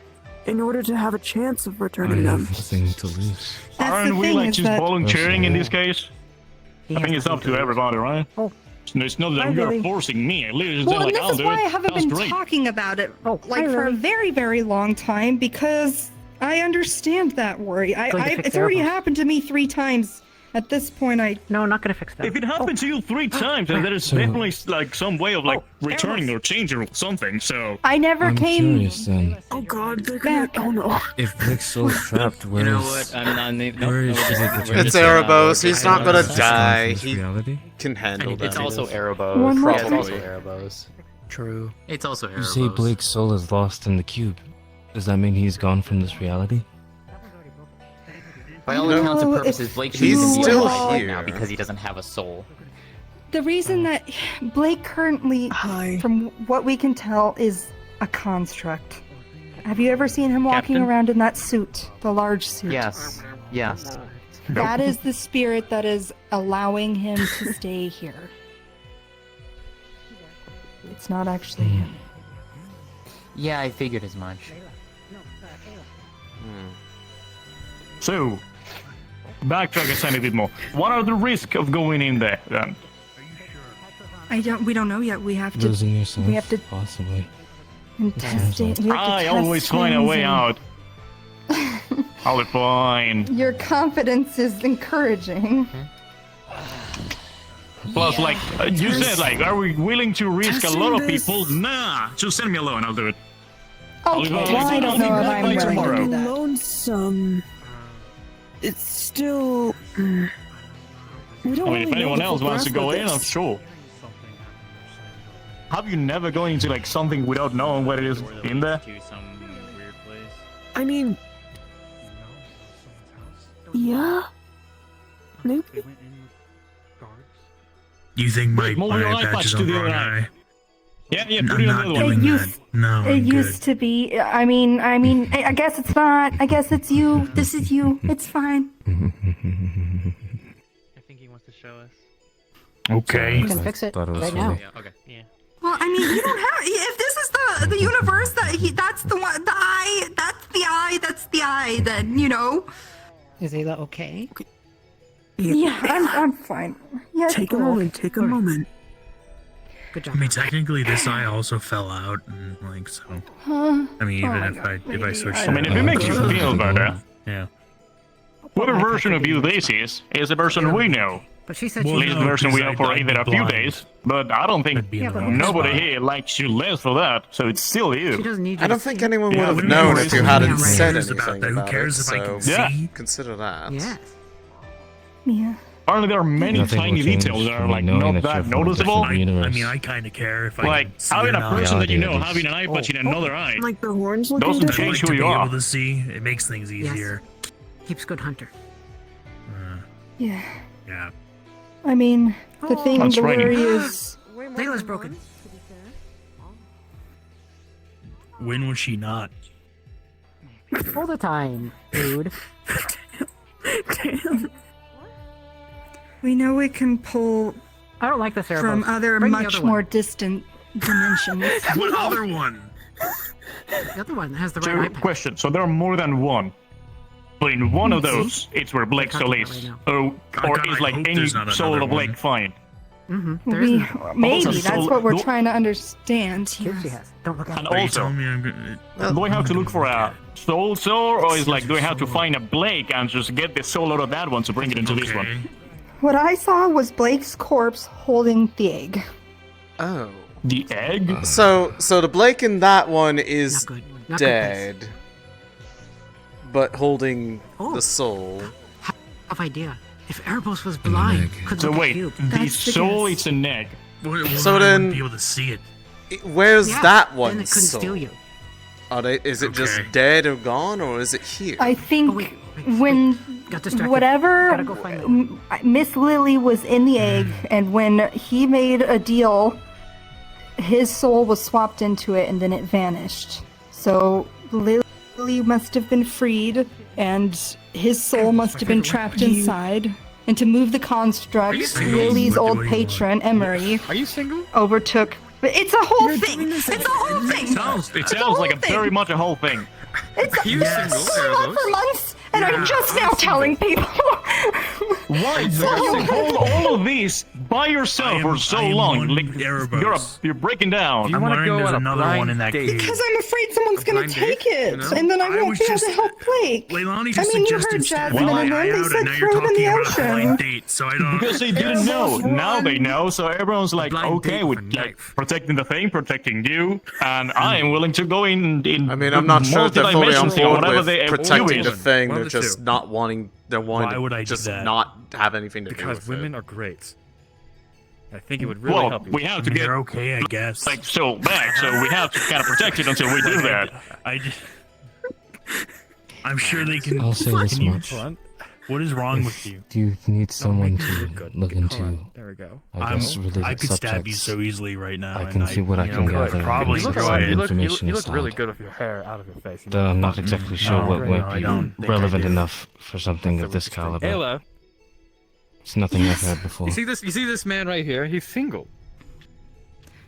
in order to have a chance of I returning them? have nothing to lose. that's Aren't the we thing like is just that volunteering in this case? He I think has it's up to nothing everybody, right? Oh. It's not that Hi, you're Billy. forcing me. Literally just well, and like, this I'll is do why it. I haven't That's been great. talking about it hi, for a Lily. very, very long time because I understand that worry. Going to fix It's already Erebos. happened to me 3 times. At this point, No, not gonna fix that. If it happened to you 3 times, then there is So- definitely like some way of like returning or changing or something. So I never I'm came curious then. Oh god, they're gonna. Oh no. If Blake's soul's trapped, where You know is- what? I'm not. where is it? It's Erebos. He's not gonna Is this gone die. from this He reality? can handle that. It's also Erebos. One more Yeah, it's time. also Erebos. True. It's also You Erebos. say Blake's soul is lost in the cube. Does that mean he's gone from this reality? By all accounts and purposes, Blake should he's even be still alive right here. now because he doesn't have a soul. The reason that Blake currently, from what we can tell, is a construct. Have you ever seen him walking Captain? around in that suit, the large suit? Yes. Yes. That is the spirit that is allowing him to stay here. It's not actually him. Yeah, I figured as much. So, backtrack a tiny bit more. What are the risks of going in there then? We don't know yet. We have to. Losing yourself, We have to possibly. and test it. We have to I test always find a things way and- out. I'll be fine. Your confidence is encouraging. Plus, like, you said, like, are we willing to risk a Testing lot of this. people? Nah, just send me alone, I'll do it. Okay, well, I don't know if I'm willing to tomorrow. do that. Lonesome. It's still. We don't I mean, really if know anyone the else full wants to grasp go of in, I'm this. sure. Have you never gone into, like, something without knowing what it is in there? I mean, yeah, maybe. You think my Wait, move your eye patch patch is to on the the wrong other eye. eye? Yeah, I'm put it on not the other one. doing It that. used- No, It I'm used to be. I mean, I guess it's not. I guess it's you. This is you. It's fine. I think he wants to show us. Okay. You can fix it Thought it was right funny. now. Yeah, okay. Yeah. Well, I mean, you don't have. If this is the universe that's the one. The eye. That's the eye. That's the eye. Then you know. Is Ayla okay? Yeah, I'm fine. Yeah. Take a moment. Take a moment. Good I job. mean, technically, this eye also fell out, and like so. Huh? I mean, even Oh my if God, I baby, switched. I mean, if it makes you feel better, Yeah. whatever version of you this is the version we know. But she said Well, At she least no, the version we 'cause know I for died either a few blind. days, but I don't think I'd be in the but wrong nobody spot. here likes you less for that, so it's still she you. doesn't need you I don't to think see. anyone Yeah, would have wouldn't known you if you always hadn't know what said it is anything about that? Who about cares it, if I so can Yeah. see? consider that. Yes. Yeah. Apparently there are many Nothing will tiny change details that are from like knowing not that that you're from a noticeable. different universe. I mean, I kind of care if I Like can see having or a not. person that you know Reality having an eye patch in another eye Like the horns looking doesn't different. change Like who to you be are. able to see, it makes things easier. Keeps good hunter. Yeah. Yeah. I mean, the thing, That's the raining. worry is. Layla's broken. When was she not? All the time, dude. Damn. We know we can pull I don't like the Cerebos. from other Bring the much other more one. distant dimensions. What other one? The other one has the So, right iPad. question, so there are more than one. But in one of those, it's where Blake soul is. Or God, is I like hope any there's not soul another of Blake one. fine. Mm-hmm. There We, isn't. maybe Also, that's so what we're do- trying to understand. Here she Yes. has. Don't look at And it. Are you also, telling me I'm gonna... do I have to look for a soul, or is like, do I have to find a Blake and just get the soul out of that one to bring it into this one? Okay. What I saw was Blake's corpse holding the egg. Oh. The egg? So the Blake in that one is Not good. Not dead, but holding Oh. the soul. Have idea. If Erebos was blind, could So look wait, at you. the That's the soul guess. is an egg. Well, So I then- wouldn't be able to see it. Where's Yeah, that then one it couldn't soul? steal you. Are they? Is it just Okay. dead or gone, or is it here? I think Oh, wait, when Got distracted. whatever Gotta go find Miss Lily was in the egg, and when he made a deal, his soul was swapped into it, and then it vanished. So Lily must have been freed, and his soul must have been trapped inside. And to move the construct, single? Lily's What old do you patron, Emery, Are you single? overtook. But it's a whole thing. It's a whole thing. It sounds like very much a whole thing. It's You been single, going on for months, and I'm just now telling people. Why do you hold all of these by yourself for so long? Like, you're breaking down. I'm wondering there's another one in that cave. Because I'm afraid someone's gonna blind take date, it, you know? and then I I won't was be able just- to help Blake. Leilani I just mean, you suggested heard Jasmine well, and them. I They out, said and now throw you're it in the talking about a blind ocean. date, so I don't... Because they didn't know. Now they know, so everyone's like, blind okay, date with with a like knife. protecting the thing, protecting you, and I am willing to go in. I mean, I'm not sure if they're fully on multi-dimensions or board whatever with they protecting do the is. thing. One They're of the just two. not wanting. They're wanting Why to would I do just that? not have anything to do Because with women it. are great. I think it would really Well, help you. we have to get They're okay, I guess. like soul back, so we have to kind of protect it until we do that. I just... I'm sure they can... I'll say can this you- much. Hold on. What is wrong with you? Do you need someone to look into? There we go. I guess related I could stab you subjects. so easily right now. I and can see what I can gather. Probably You look, enjoy it. information you look really aside. good with your hair out of your face. Though I'm not exactly sure No, what no, might I be don't think I relevant do. enough for something of this caliber. Ayla, It's nothing I've heard before. you see this man right here? He's single.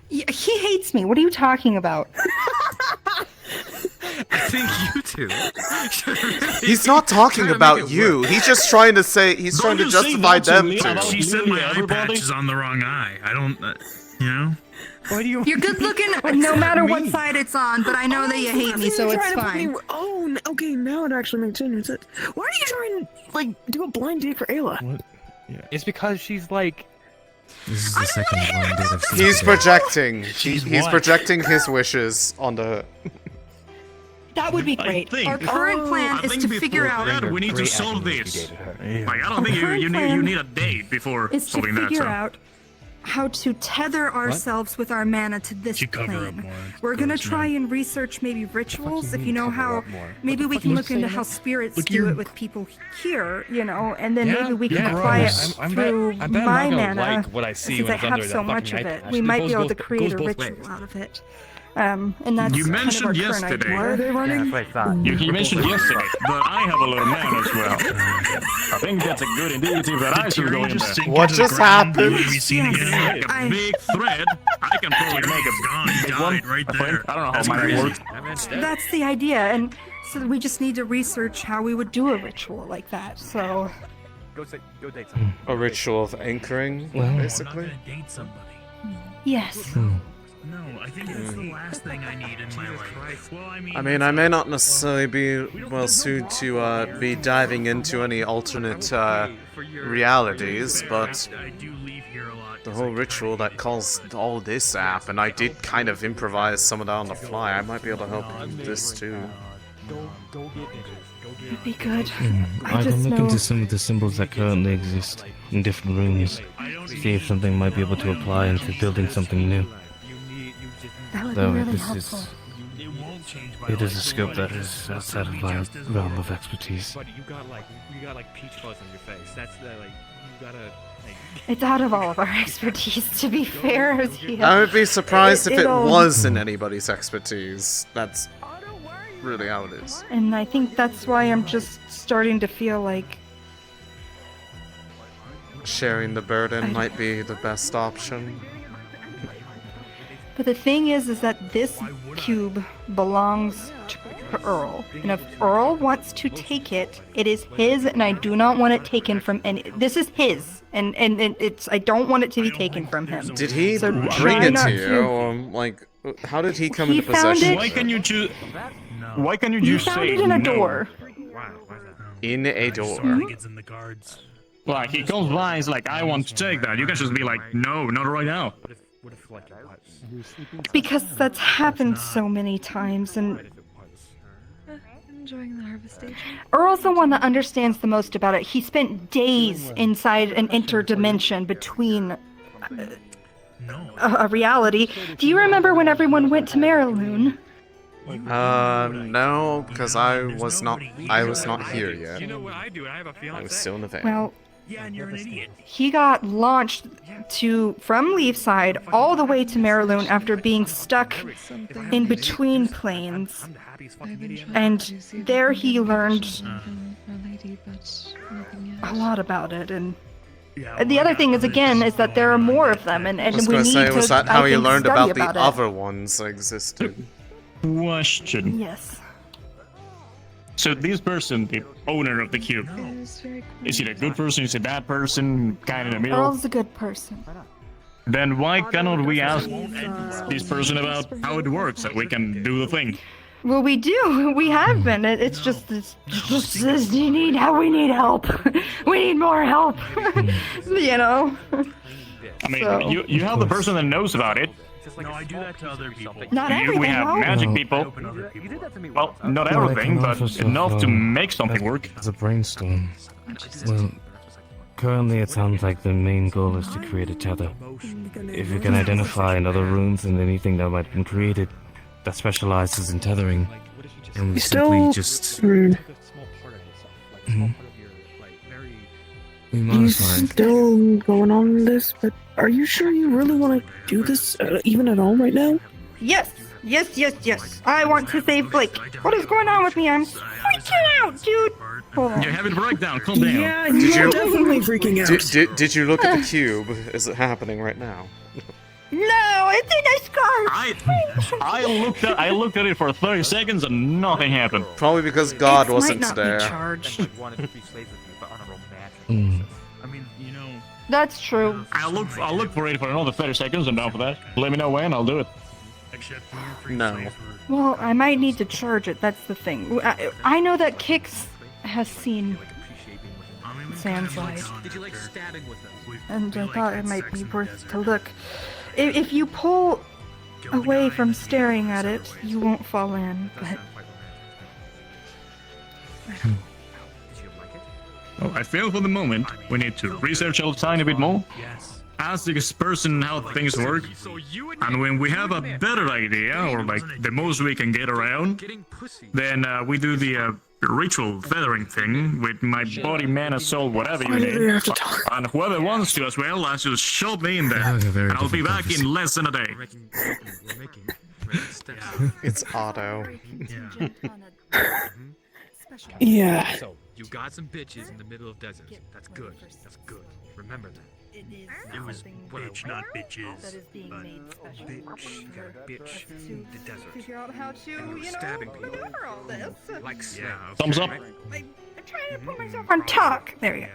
Yeah, he hates me. What are you talking about? I think you two. He's not talking about you. He's just trying to say. He's trying to justify them too. She said my eye patch is on the wrong eye. I don't, you know. Why do you? You're good looking no matter what side it's on, but I know that you hate me, so it's fine. Oh, okay, now it actually makes sense. Why are you trying to, like, do a blind date for Ayla? It's because she's like. This is the second blind date I've seen. He's today. projecting. He's what? projecting his wishes onto her. That would be great. think- Our current plan I is think to before figure out that, we need to Great solve acting if this. you dated her. Like, I don't think you need a date before is to solving that. figure So. out how to tether ourselves with our mana to this Should cover up plane. more. We're gonna Gross, try man. and research maybe rituals. If you know cover how, up more? maybe we fuck can you look into saying how that? spirits Look, do you're- it with people here, you know, and then Yeah, maybe we can yeah, apply gross. it I'm through bet I'm my not mana. gonna like what I see Since when I it's have under so that much fucking of eye it, patch. we It might goes be able to both- create goes a both ritual ways. out of it. And that's You kind of our mentioned current yesterday. idea. Why are they running? That's what I thought. You mentioned yesterday that I have a little man as well. I think that's a good indicative that I should go in there. What just happened? Like a big thread, I can probably make it gone. He died right there. I don't know how mine works. That's the idea, and so we just need to research how we would do a ritual like that. So Go date someone. A ritual of anchoring, Well- basically. Date somebody. yes. No, I think that's the last thing I need in my life. Well, I mean, I may not necessarily be well suited to be diving into any alternate realities, but I do leave here a lot. the whole ritual that calls all this app, and I did kind of improvise some of that on the fly. I might be able to help with this too. Go get into It'd be good. I just can look know- into some of the symbols that currently exist in different rooms. See if something might be able to apply into building something new. That would Though be really this helpful. is, It won't change my it is a life. scope that is outside of my realm of expertise. But you got like peach fuzz on your face. That's the like you gotta like. It's out of all of our expertise, to be fair. I would be surprised if it it'll- was in anybody's expertise. That's really how it is. And I think that's why I'm just starting to feel like Sharing the burden might be the best option. But the thing is that this cube belongs to Earl. And if Earl wants to take it, it is his, and I do not want it taken from any. This is his, and it's. I don't want it to be taken from him. Did he So bring try it not to you? Like, how did he come He into found possession? it- Why can you choose? Why can you You just found say it in a no? door. In a door. It's in the cards. Like he comes by, he's like, I want to take that. You can just be like, no, not right now. What if like it was? Because that's happened so many times, and Enjoying the harvest station. Earl's the one that understands the most about it. He spent days inside an interdimension between a reality. Do you remember when everyone went to Mariloon? No, because I was not here yet. You know what I do? I have a I fiance. was still in the van. Well, Yeah, and you're an idiot. he got launched from Leefside all the way to Mariloon after being stuck in between planes. And there he learned a lot about it. And the other thing is, again, is that there are more of them, and I was we gonna need say, to, was that I how you think, learned study about the it. other ones that existed? Question. Yes. So this person, the owner of the cube, is he a good person? Is he a bad person? Kind of in the middle? Earl's a good person. Then why cannot we ask this person about how it works, that we can do the thing? Well, we do. We have been. It's just we need help. We need more help. You know. I mean, So- you have the person that knows about it. No, I do that to other people. Not We everything. have though. magic No. people. Well, not Well, I everything, can but offer stuff, enough to make something work. As a brainstorm. Well, currently it sounds like the main goal is to create a tether. If you can identify in other rooms and anything that might have been created that specializes in tethering, and we simply just... rude. Mhm. you still going on this, but are you sure you really want to do this even at all right now? Yes, yes. I want to save Blake. What is going on with me? I'm freaking out, dude. Hold on. You're having a breakdown. Calm down. Yeah, you're definitely freaking out. Did you look at the cube? Is it happening right now? No, it's in a scarf. I looked at it for 30 seconds and nothing happened. Probably because God wasn't might not there. be charged. I mean, you know. That's true. I'll look for it for another 30 seconds and down for that. Let me know when, I'll do it. No. Well, I might need to charge it. That's the thing. I know that Kix has seen Sandside, and I thought it might be worth to look. If you pull away from staring at it, you won't fall in. But Well, I feel for the moment we need to research a tiny bit more. Ask this person how things work, and when we have a better idea, or like the most we can get around, then we do the ritual feathering thing with my body, mana, soul, whatever you need. And whoever wants to as well, I just shove me in there, and I'll be back in less than a day. It's Otto. Yeah. So, you got some bitches in the middle of desert. That's good. That's good. Remember that. It was bitch, not bitches. But bitch, you got a bitch in the desert. figure out how to, And you were stabbing people. maneuver all this. Like slaves. Thumbs up. I'm trying to put myself on talk. There you go.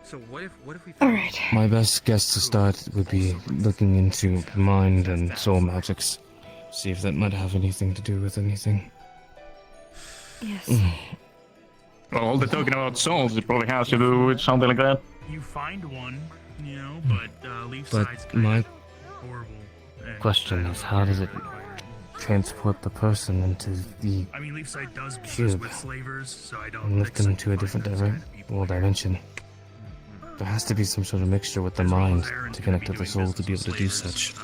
So what if we All right. My best guess to start would be looking into mind and soul magics. See if that might have anything to do with anything. Yes. Well, all the talking about souls, it probably has to do with something like that. You find one, you know, but Leefside's But kind my of horrible. And question is, how does it transport the person into the I mean, Leefside does business cube with slavers, so I don't and lift them into a different dimension? There has to be some sort of mixture with the mind to connect to the soul to be able to do such.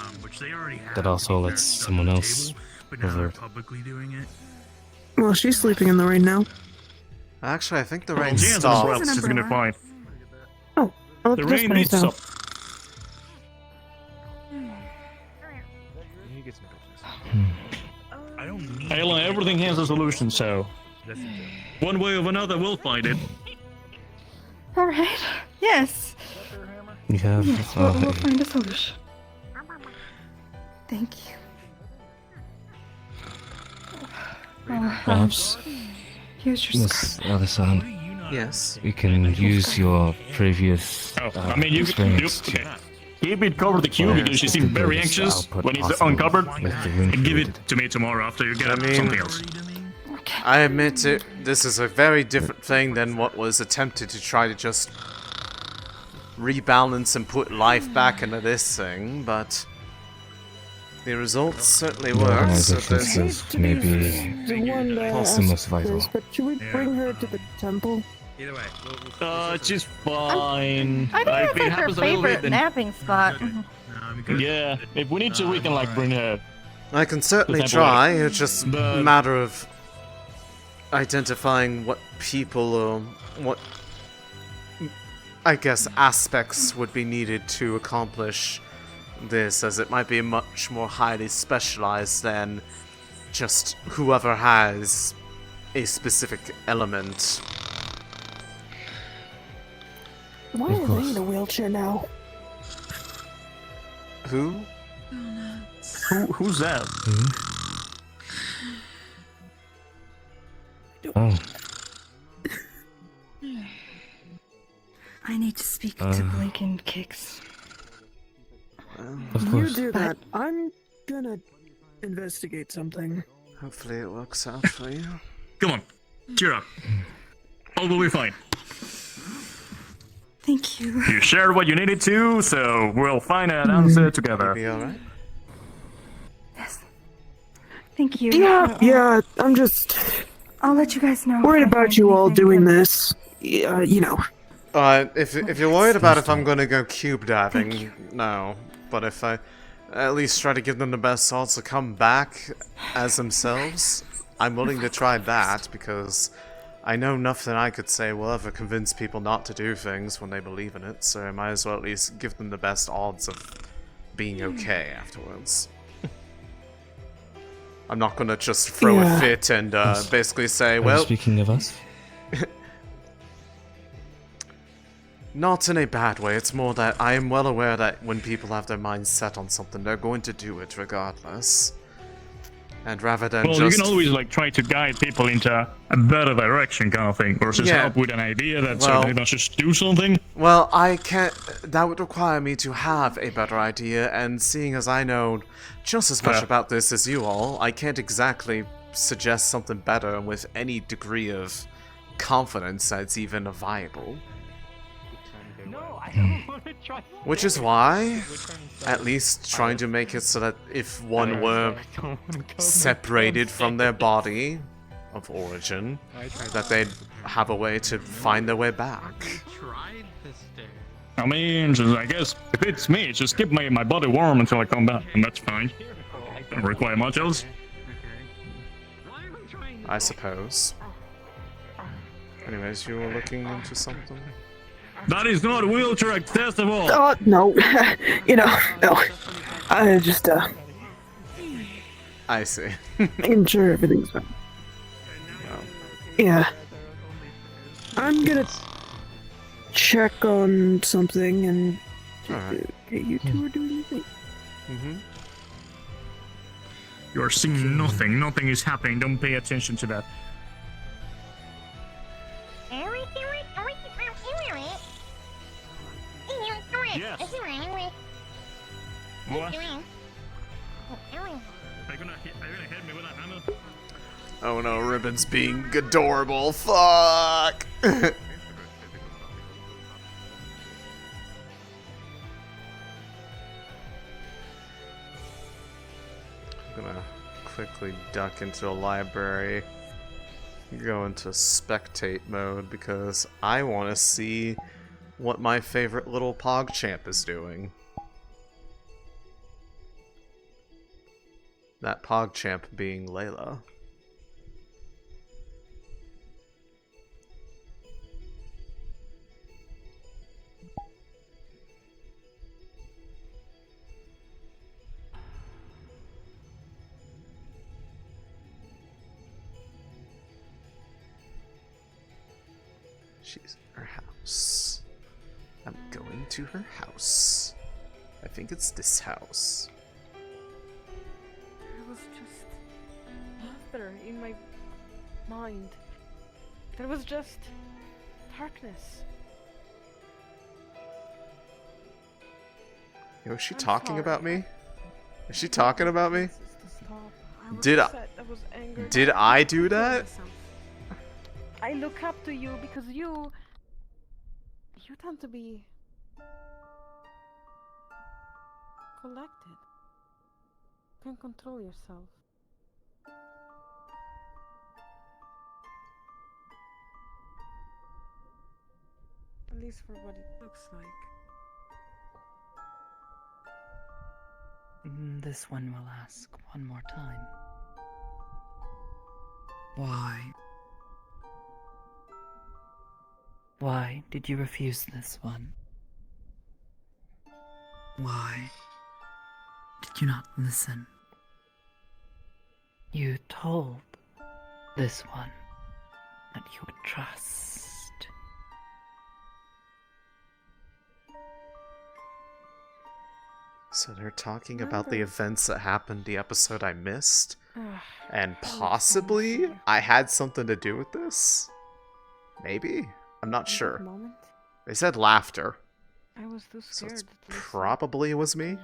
That also lets someone else revert. publicly doing it. Well, she's sleeping in the rain now. Actually, I think the rain Jan's stopped. well, she's gonna find. Oh, I'll The look at this rain by needs myself. I don't need Ayla, everything has a solution, so one way or another, we'll find it. All right. Yes. You have Yes. We'll find a solution. Thank you. perhaps, Here's your Miss Elisande. Yes. We can use your previous I mean, you experience okay. Keep it covered the cube because she seemed very anxious when it's uncovered. And give it to me tomorrow after you get something else. I admit it, this is a very different thing than what was attempted to try to just rebalance and put life back into this thing, but the results certainly work. My So differences there's may be The one that the most asked vital. this, but should we bring her to the temple? Either way, She's fine. I think that's If it like her happens a little bit, favorite then napping spot. yeah. If we need to, we can like bring her. I can certainly Just have a try, look. it's just a But- matter of identifying what people or what, I guess, aspects would be needed to accomplish this, as it might be much more highly specialized than just whoever has a specific element. Why are they in a wheelchair now? Who? Who's that? Oh, I need to speak to Blake and Kix. of You course. do that. I'm gonna investigate something. Hopefully it works out for you. Come on, cheer up. All will be fine. Thank you. You shared what you needed to, so we'll find an answer together. Be alright? Thank you. Yeah, I'm just I'll let you guys know. worried about you all doing this. You know. If you're worried about if I'm gonna go cube diving, no. But if I at least try to give them the best odds to come back as themselves, I'm willing to try that, because I know nothing I could say will ever convince people not to do things when they believe in it, so I might as well at least give them the best odds of being okay afterwards. I'm not gonna just throw a fit and basically say, well... Speaking of us? Not in a bad way, it's more that I am well aware that when people have their minds set on something, they're going to do it regardless. And rather than you can always like try to guide people into a better direction kind of thing, versus help with an idea that certainly does just do something. Well, I can't... That would require me to have a better idea, and seeing as I know just as much about this as you all, I can't exactly suggest something better with any degree of confidence that it's even viable. Which is why, at least trying to make it so that if one were separated from their body of origin, that they'd have a way to find their way back. I mean, I guess if it's me, just keep my body warm until I come back, and that's fine. Don't require much else. I suppose. Anyways, you were looking into something? That is not wheelchair accessible! Oh, no. No. I just, I see. making sure everything's fine. Yeah. I'm gonna check on something and you two are doing your thing. You are seeing nothing. Nothing is happening. Don't pay attention to that. Yes. What? Are you gonna hit me with a hammer? Oh no, Ribbon's being adorable. Fuck! I'm gonna quickly duck into the library, go into spectate mode because I want to see what my favorite little PogChamp is doing. That PogChamp being Layla. She's in her house. I'm going to her house. I think it's this house. There was just laughter in my mind. There was just darkness. Yo, is she talking about me? Is she talking about me? Did I do that? I look up to you because you tend to be collected. You can control yourself. At least for what it looks like. This one will ask one more time. Why? Why did you refuse this one? Why did you not listen? You told this one that you would trust. So they're talking about the events that happened the episode I missed? And possibly I had something to do with this? Maybe? I'm not sure. They said laughter. I was too scared. So probably was me.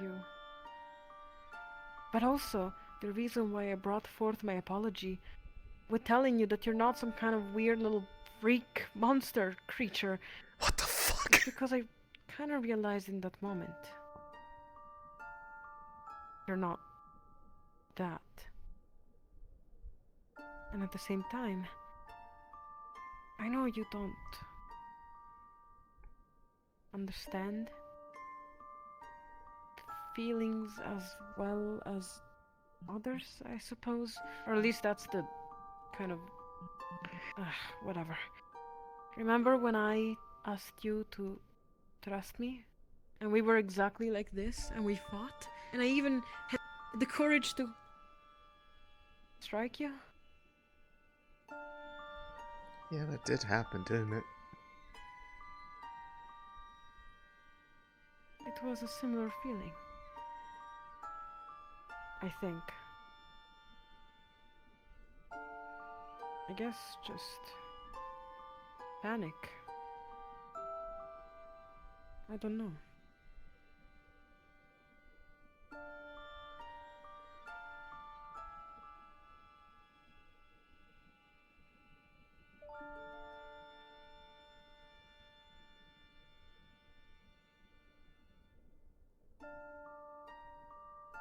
But also, the reason why I brought forth my apology with telling you that you're not some kind of weird little freak monster creature. What the fuck? Because I kind of realized in that moment. You're not that. And at the same time, I know you don't understand feelings as well as others, I suppose. Or at least that's the kind of Whatever. Remember when I asked you to trust me? And we were exactly like this, and we fought? And I even had the courage to strike you? Yeah, that did happen, didn't it? It was a similar feeling. I think. I guess just panic. I don't know.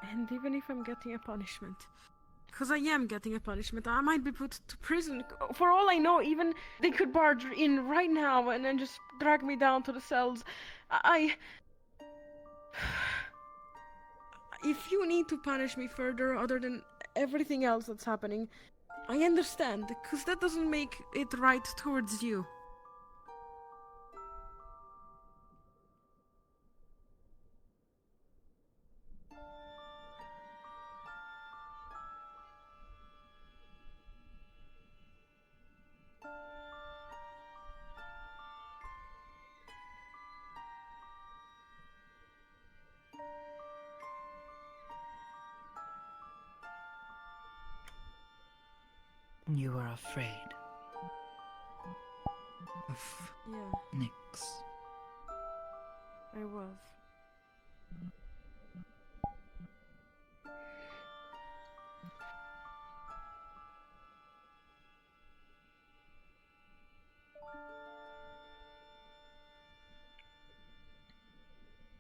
And even if I'm getting a punishment, because I am getting a punishment, I might be put to prison. For all I know, even they could barge in right now and then just drag me down to the cells. If you need to punish me further, other than everything else that's happening, I understand, because that doesn't make it right towards you. You were afraid of Yeah, Nyx. I was.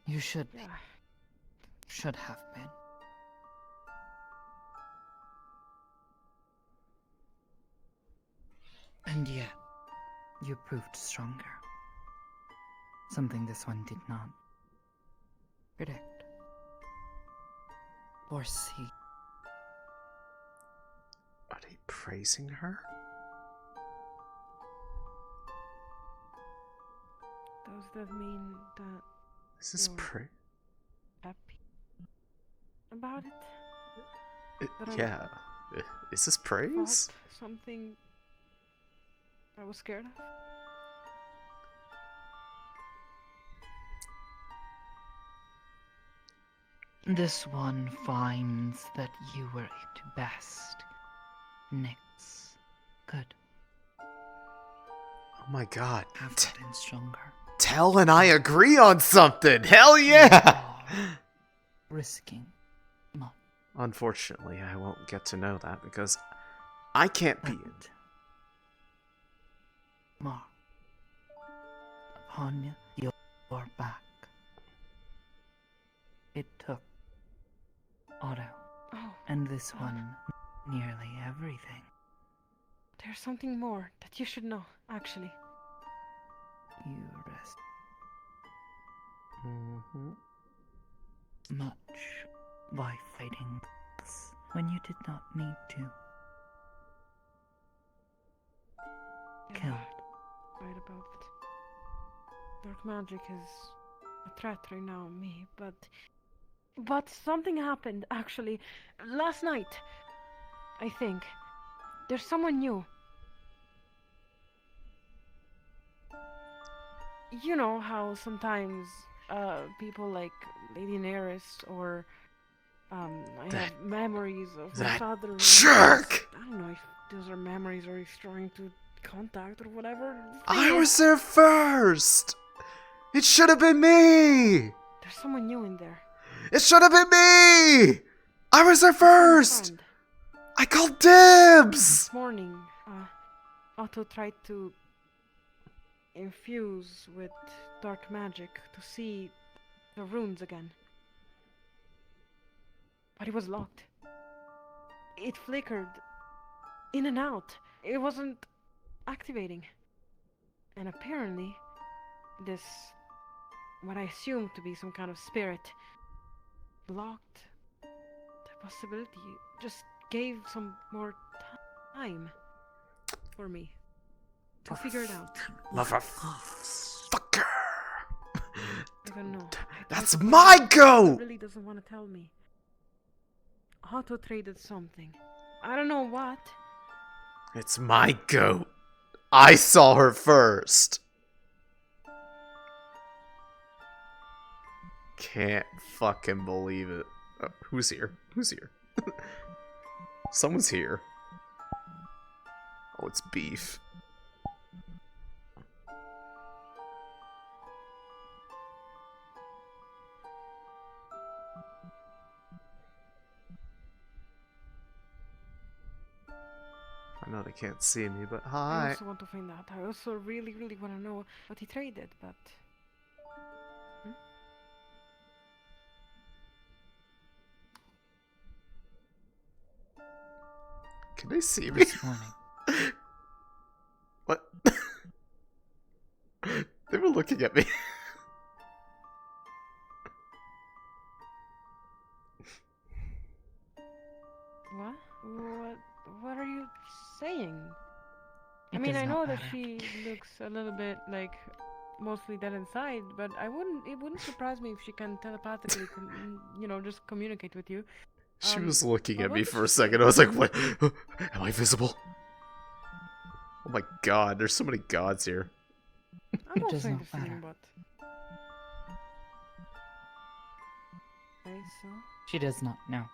You should be. Yeah. Should have been. And yet, you proved stronger. Something this one did not predict. Or see. Are they praising her? Does that mean that Is this you're happy about it? That I Yeah. Is this praise? fought something I was scared of? This one finds that you were at best. Nyx. Good. Oh my god. Have gotten stronger. Tell and I agree on something! Hell yeah! Risking much. Unfortunately, I won't get to know that because I can't be it. Mark. Upon your back. It took Otto. Oh. And this one, nearly everything. There's something more that you should know, actually. You rest Mm-hmm. much by fighting when you did not need to. Yeah, Killed. right about it. Dark magic is a threat right now on me, but something happened, actually. Last night, I think. There's someone new. You know how sometimes people like Lady Neris or I have memories of my that father. jerk! I don't know if those are memories or he's trying to contact or whatever. I was there first! It should have been me! There's someone new in there. It should have been me! I was there first! I called dibs! This morning, Otto tried to infuse with dark magic to see the runes again. But it was locked. It flickered in and out. It wasn't activating. And apparently, this, what I assumed to be some kind of spirit, blocked the possibility. Just gave some more time. for me to figure it out. Motherfucker! I don't know. That's my goat! He really doesn't want to tell me. Auto traded something. I don't know what. It's my goat. I saw her first. Can't fucking believe it. Oh, who's here? Who's here? Someone's here. Oh, it's Beef. I know they can't see me, but I hi. also want to find out. I also really, really want to know what he traded, but... Hmm? Can they see me? This morning. What? They were looking at me. What? What are you saying? I It mean, does I not know that matter. she looks a little bit like mostly dead inside, but it wouldn't surprise me if she can telepathically, just communicate with you. She was looking but at what me did for a she say? second. I was like, what? Am I visible? Oh my god, there's so many gods here. I'm It also does not interested in matter. what. Okay, so. She does not know.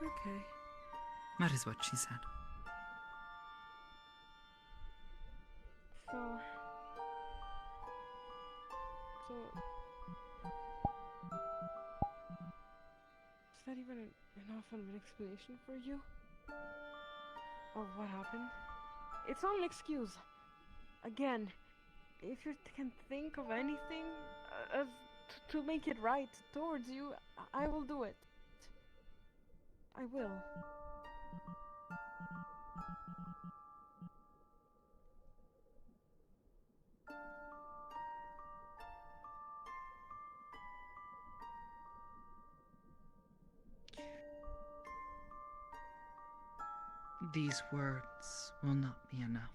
Okay. That is what she said. So. Is that even enough of an explanation for you? Of what happened? It's not an excuse. Again, if you can think of anything to make it right towards you, I will do it. I will. These words will not be enough.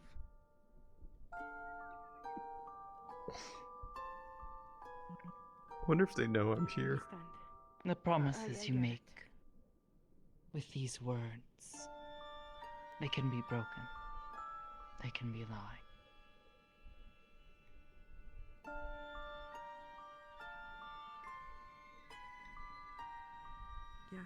Wonder if they know I'm here. The promises I you get make with these words, they can be broken. They can be lied. Yeah.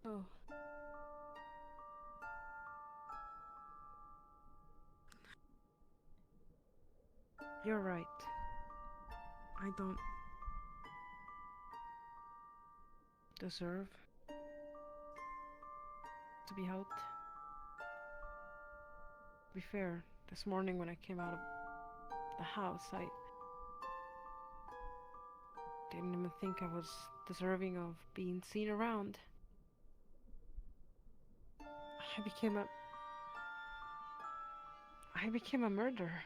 Oh. You're right. I don't deserve to be helped. To be fair, this morning when I came out of the house, I didn't even think I was deserving of being seen around. I became a murderer.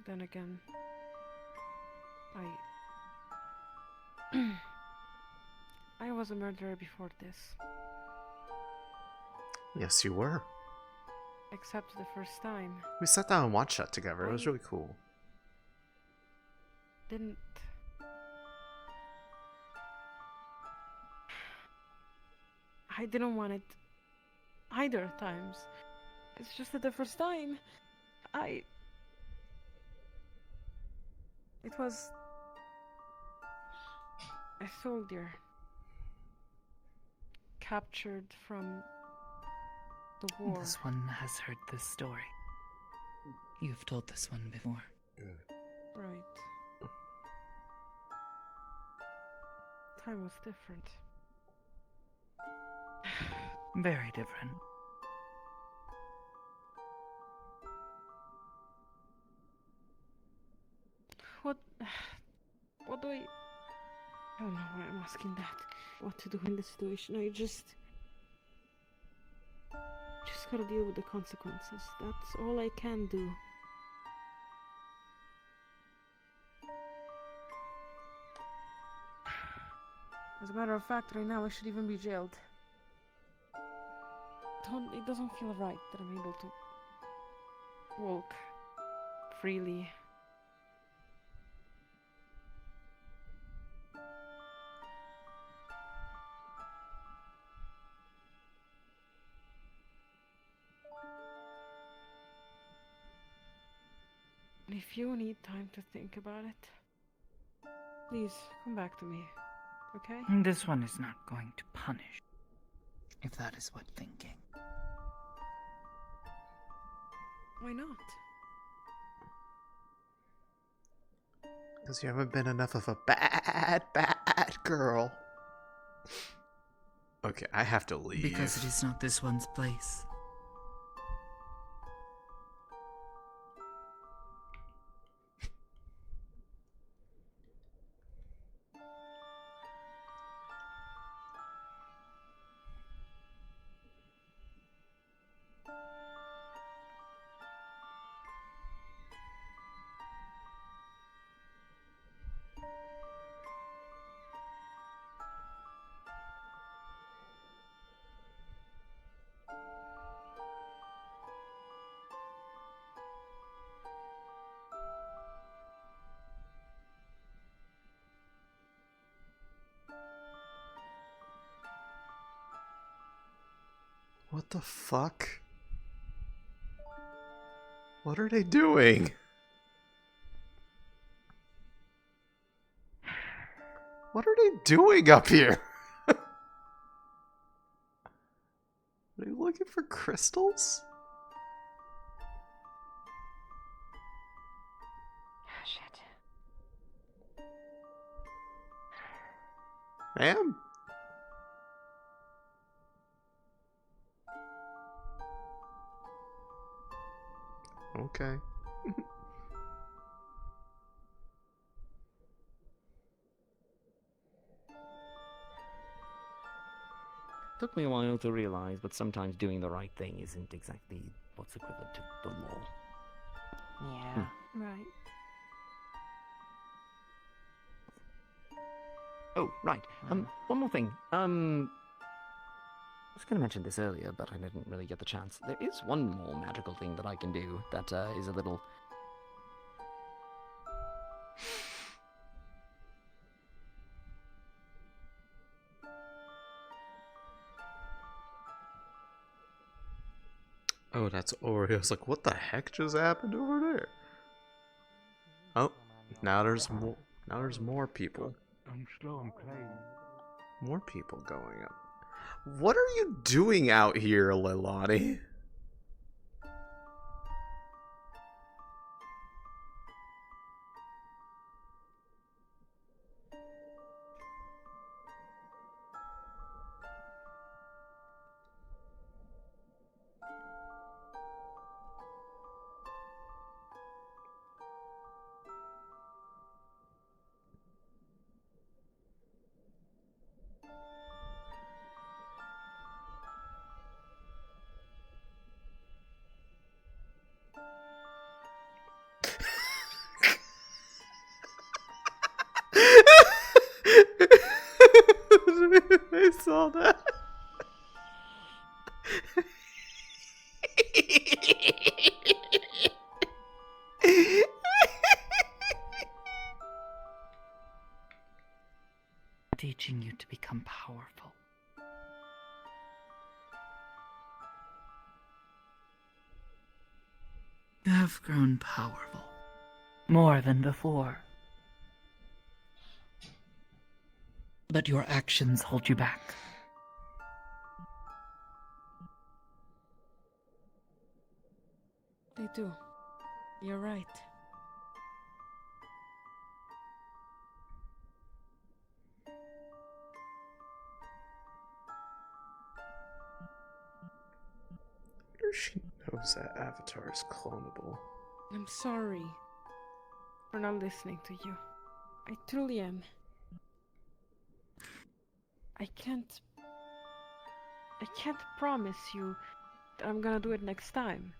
Then again, I was a murderer before this. Yes, you were. Except the first time. We sat down and watched that together. It was really cool. Didn't... I didn't want it either times. It's just that the first time, it was a soldier captured from the war. This one has heard this story. You've told this one before. Right. time was different. Very different. What do I don't know why I'm asking that. What to do in this situation. I just gotta deal with the consequences. That's all I can do. As a matter of fact, right now I should even be jailed. It doesn't feel right that I'm able to walk freely. If you need time to think about it, please come back to me, okay? This one is not going to punish, if that is what thinking. Why not? Because you haven't been enough of a bad girl. Okay, I have to leave. Because it is not this one's place. What the fuck? What are they doing? What are they doing up here? Are they looking for crystals? Shit. Ma'am? Okay. Took me a while to realize, but sometimes doing the right thing isn't exactly what's equivalent to the law. Yeah. Right. Oh, right. One more thing. I was going to mention this earlier, but I didn't really get the chance. There is one more magical thing that I can do that is a little... Oh, that's Oreo's like, what the heck just happened over there? Oh, now there's more. Now there's more people. I'm slow and playing. More people going up. What are you doing out here, Leilani? I saw that. Teaching you to become powerful. You have grown powerful. More than before. But your actions hold you back. They do. You're right. she knows that Avatar is clonable. I'm sorry for not listening to you. I truly am. I can't promise you that I'm gonna do it next time.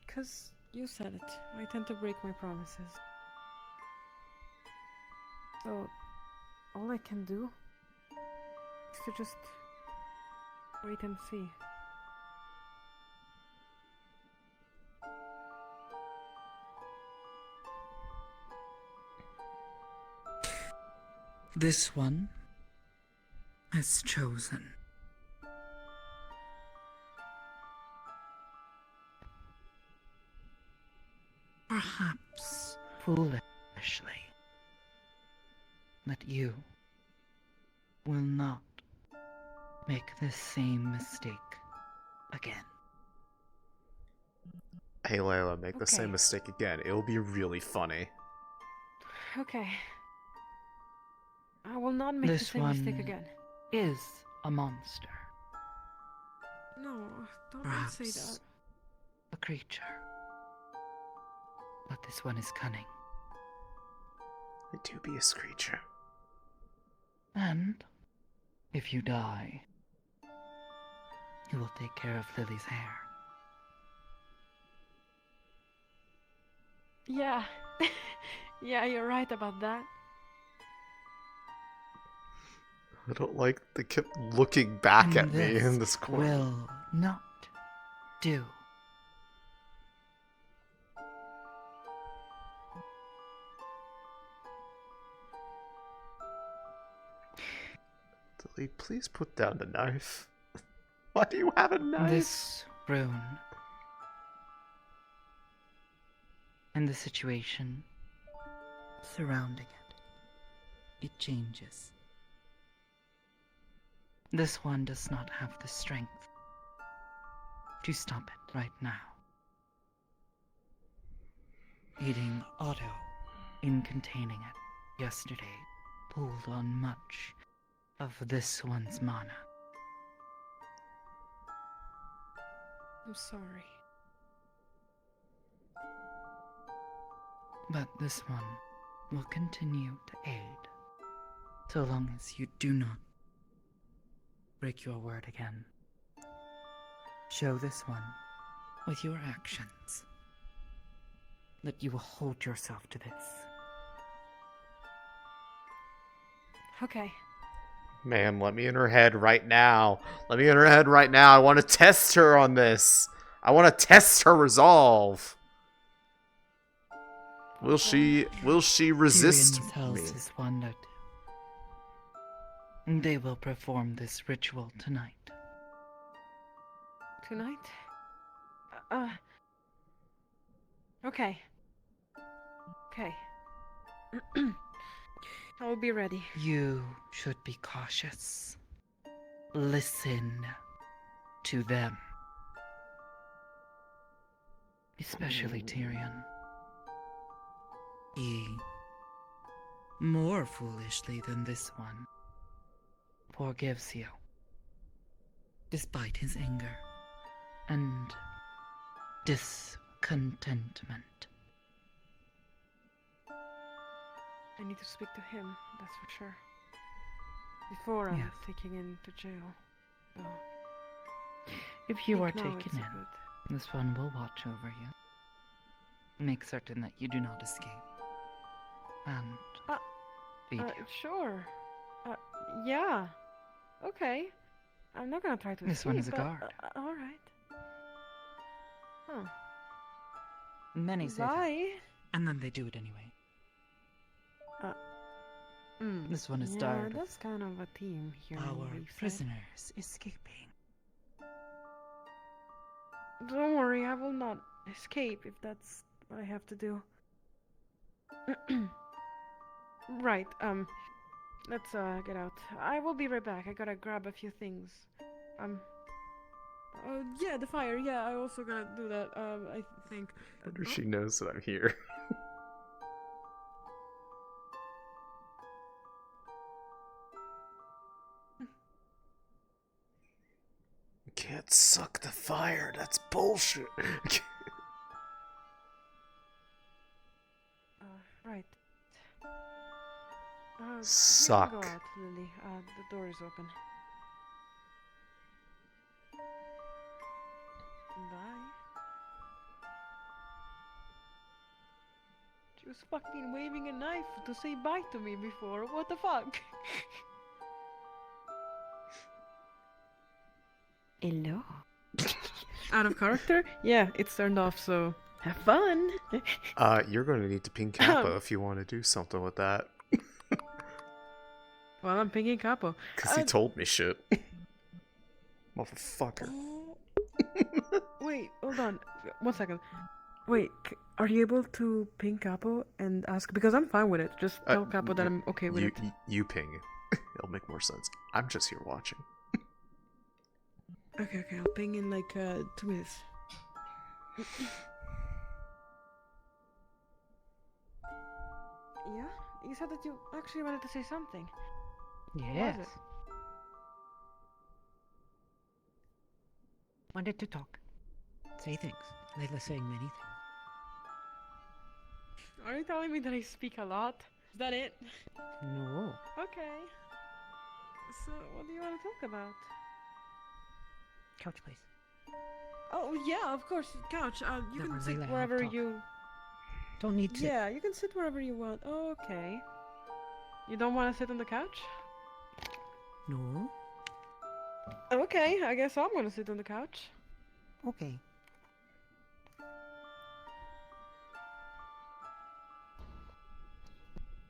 'Cause you said it. I tend to break my promises. So, all I can do is to just wait and see. This one has chosen. Perhaps foolishly, that you will not make the same mistake again. Hey Layla, make the Okay. same mistake again. It'll be really funny. Okay. I will not make the This same one mistake again. is a monster. No, don't Perhaps say that. a creature. But this one is cunning. I do be a screecher. And if you die, you will take care of Lily's hair. Yeah. Yeah, you're right about that. I don't like they kept looking back And at me this in this corner. will not do. Lily, please put down the knife. Why do you have a knife? This rune and the situation surrounding it changes. This one does not have the strength to stop it right now. Eating Otto in containing it yesterday pulled on much of this one's mana. I'm sorry. But this one will continue to aid so long as you do not break your word again. Show this one with your actions that you will hold yourself to this. Okay. Man, let me in her head right now. Let me in her head right now. I want to test her on this. I want to test her resolve. Will she resist Tyrion's house me? is one that they will perform this ritual tonight. Tonight? Okay. Okay. I will be ready. You should be cautious. Listen to them. Especially Tyrion. He, more foolishly than this one, forgives you, despite his anger and discontentment. I need to speak to him, that's for sure. Before I'm Yes. taken into jail. So, If you are think now taken it's in, good. this one will watch over you. Make certain that you do not escape. And feed you. Sure. Yeah. Okay. I'm not gonna try to This one is a escape, guard. Alright. Huh. Many say that, Bye. and then they do it anyway. This one is yeah, tired of that's kind of a theme here. in our Leefside. prisoners escaping. Don't worry, I will not escape if that's what I have to do. Right, let's get out. I will be right back. I gotta grab a few things. Yeah, the fire. Yeah, I also gotta do that. I think. I wonder if she knows that I'm here. Okay, can't suck the fire. That's bullshit. Right. Suck. You can go out, Lily. The door is open. Bye. She was fucking waving a knife to say bye to me before. What the fuck? Hello. Out of character? Yeah, it's turned off, so have fun. You're going to need to ping Kappa if you want to do something with that. Well, I'm pinging Capo. Because he told me shit. Motherfucker. Wait, hold on. 1 second. Wait, are you able to ping Capo and ask? Because I'm fine with it. Just tell Capo that I'm okay with it. You ping. It'll make more sense. I'm just here watching. Okay, I'll ping in like 2 minutes. Yeah? You said that you actually wanted to say something. What was it? Wanted to talk. Say things. Layla's saying many things. Are you telling me that I speak a lot? Is that it? No. Okay. So, what do you want to talk about? Couch, please. Oh, yeah, of course. Couch. You That can was sit Layla wherever talk. you... Don't need to. Yeah, you can sit wherever you want. Oh, okay. You don't want to sit on the couch? No. Okay, I guess I'm gonna sit on the couch. Okay.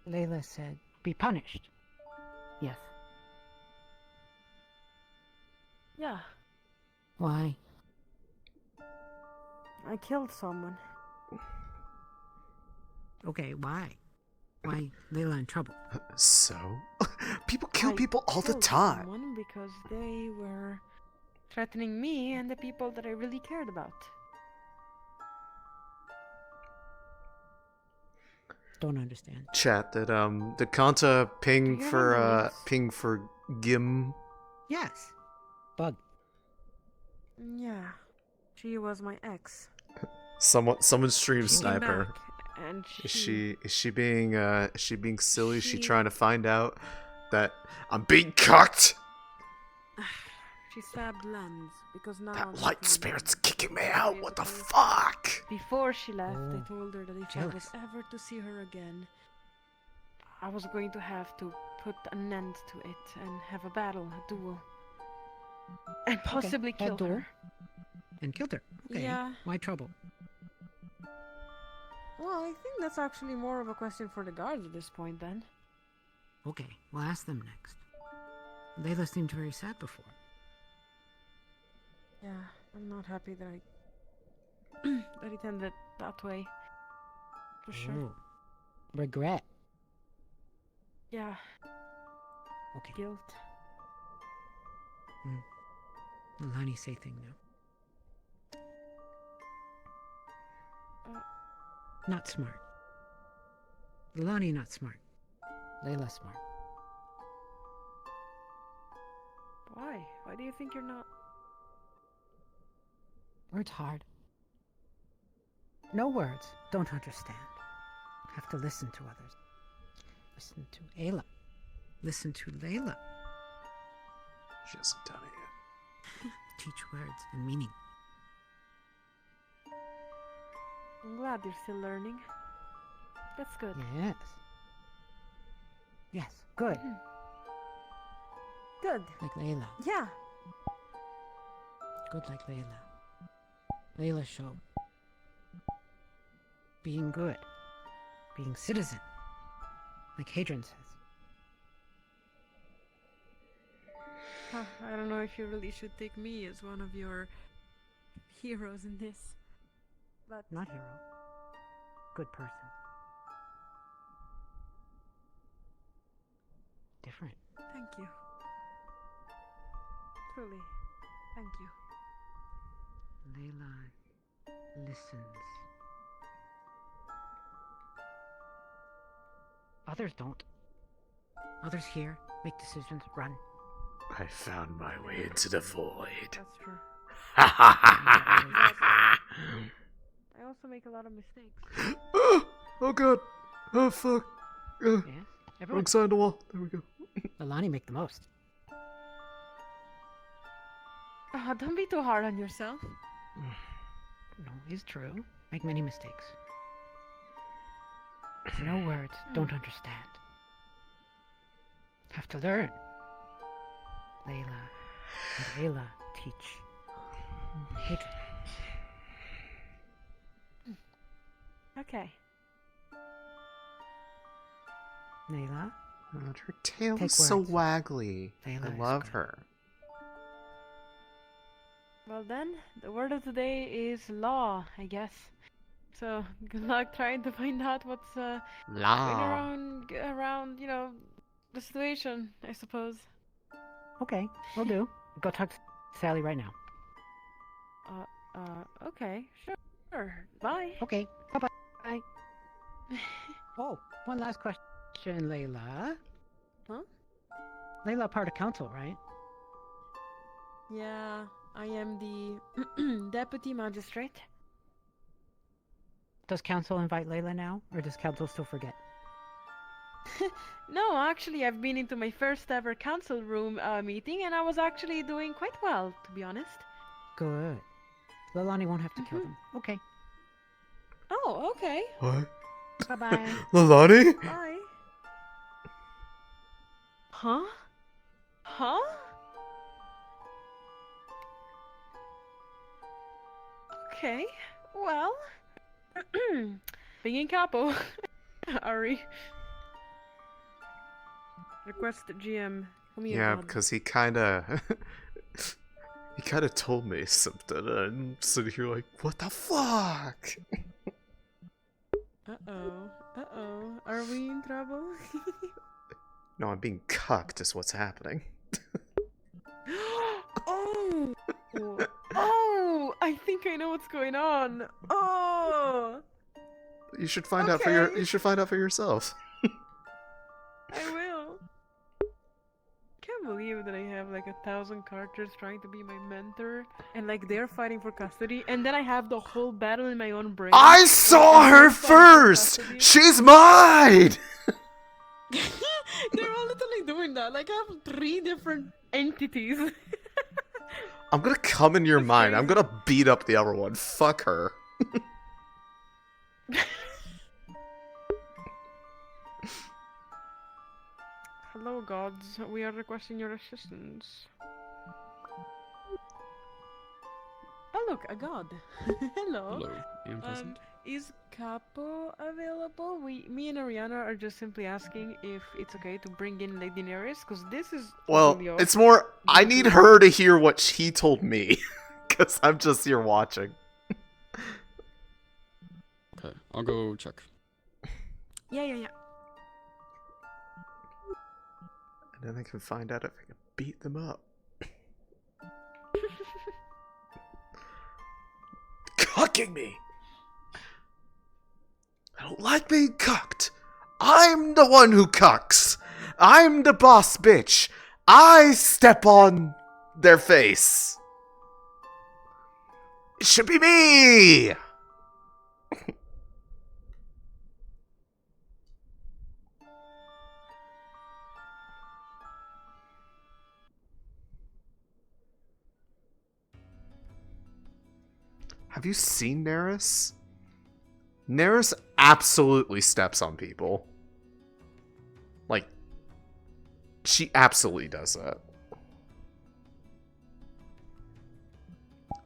Layla said, be punished. Yes. Yeah, Why? I killed someone. Okay, why? Why Layla in trouble? So? People kill I people all the killed time. Someone because they were threatening me and the people that I really cared about. Don't understand. Chat, did Kanta ping Do you for remember this? ping for Gim? Yes. Bug. Yeah, she was my ex. Someone stream She came sniper. back, and Is she being silly? Is she trying to find out that I'm being cucked? She stabbed Lens because now That I'm light feeling spirit's bad. kicking me out. What the fuck? Before she left, I Oh, told her that if I was jealous. ever to see her again, I was going to have to put an end to it and have a battle, a duel. And possibly Okay, a kill duel. her. And killed her. Okay. Yeah. Why trouble? Well, I think that's actually more of a question for the guards at this point, then. Okay, we'll ask them next. Layla seemed very sad before. Yeah, I'm not happy that I that it ended that way. For sure. Oh. Regret. Yeah. Okay. Guilt. Lani say thing now. Not smart. Lani not smart. Layla smart. Why? Why do you think you're not? Words hard. No words. Don't understand. Have to listen to others. Listen to Ayla. Listen to Layla. She hasn't done it yet. Teach words and meaning. I'm glad you're still learning. That's good. Yes. Yes. Good. Good. Like Layla. Yeah. Good like Layla. Layla showed. Being good. Being citizen. Like Hadrian says. Huh, I don't know if you really should take me as one of your heroes in this. But Not hero. Good person. Different. thank you. Truly, thank you. Layla listens. Others don't. Others hear, make decisions, run. I found my way into the void. That's true. I also make a lot of mistakes. Oh god. Oh fuck. Yes, Wrong everyone. side of the wall. There we go. Alani make the most. Don't be too hard on yourself. No, it's true. Make many mistakes. No words, don't understand. Have to learn. Layla and Ayla teach. Hatred. Okay. Layla? God, her tail Take is so words. waggly. Layla I is love good. her. Well then, the word of the day is law, I guess. So good luck trying to find out what's going Law. around, you know, the situation, I suppose. Okay, will do. Go talk to Sally right now. Okay, sure. Bye. Okay, bye-bye. Bye. Oh, one last question, Layla. Huh? Layla part of council, right? Yeah, I am the deputy magistrate. Does council invite Layla now, or does council still forget? No, actually, I've been into my first ever council room meeting, and I was actually doing quite well, to be honest. Good. Lalani won't have to kill them. Okay. Oh, okay. What? Bye-bye. Lalani? Bye. Huh? Huh? Okay, well... Being in capo. Ari. Request GM. Come here, Yeah, God. because he kinda... he kinda told me something, and I'm sitting here like, what the fuck? Uh-oh. Uh-oh. Are we in trouble? No, I'm being cucked is what's happening. Oh! Oh! I think I know what's going on. Oh! You should find out Okay. you should find out for yourself. I will. Can't believe that I have like 1,000 characters trying to be my mentor, and like they're fighting for custody, and then I have the whole battle in my own brain. I saw and her they're fighting for first! custody. She's mine! They're all literally doing that. Like I have 3 different entities. I'm gonna come in your mind. I'm gonna beat up the other one. Fuck her. Hello, gods. We are requesting your assistance. Oh, look, a god. Hello. Hello, I am present. Is Capo available? Me and Ariana are just simply asking if it's okay to bring in Lady Neris, because this is Well, totally off. it's more, I need her to hear what he told me. Because I'm just here watching. Okay, I'll go check. Yeah. And then I can find out if I can beat them up. Cucking me! I don't like being cucked. I'm the one who cucks. I'm the boss bitch. I step on their face. It should be me! Have you seen Neris? Neris absolutely steps on people. Like, she absolutely does that.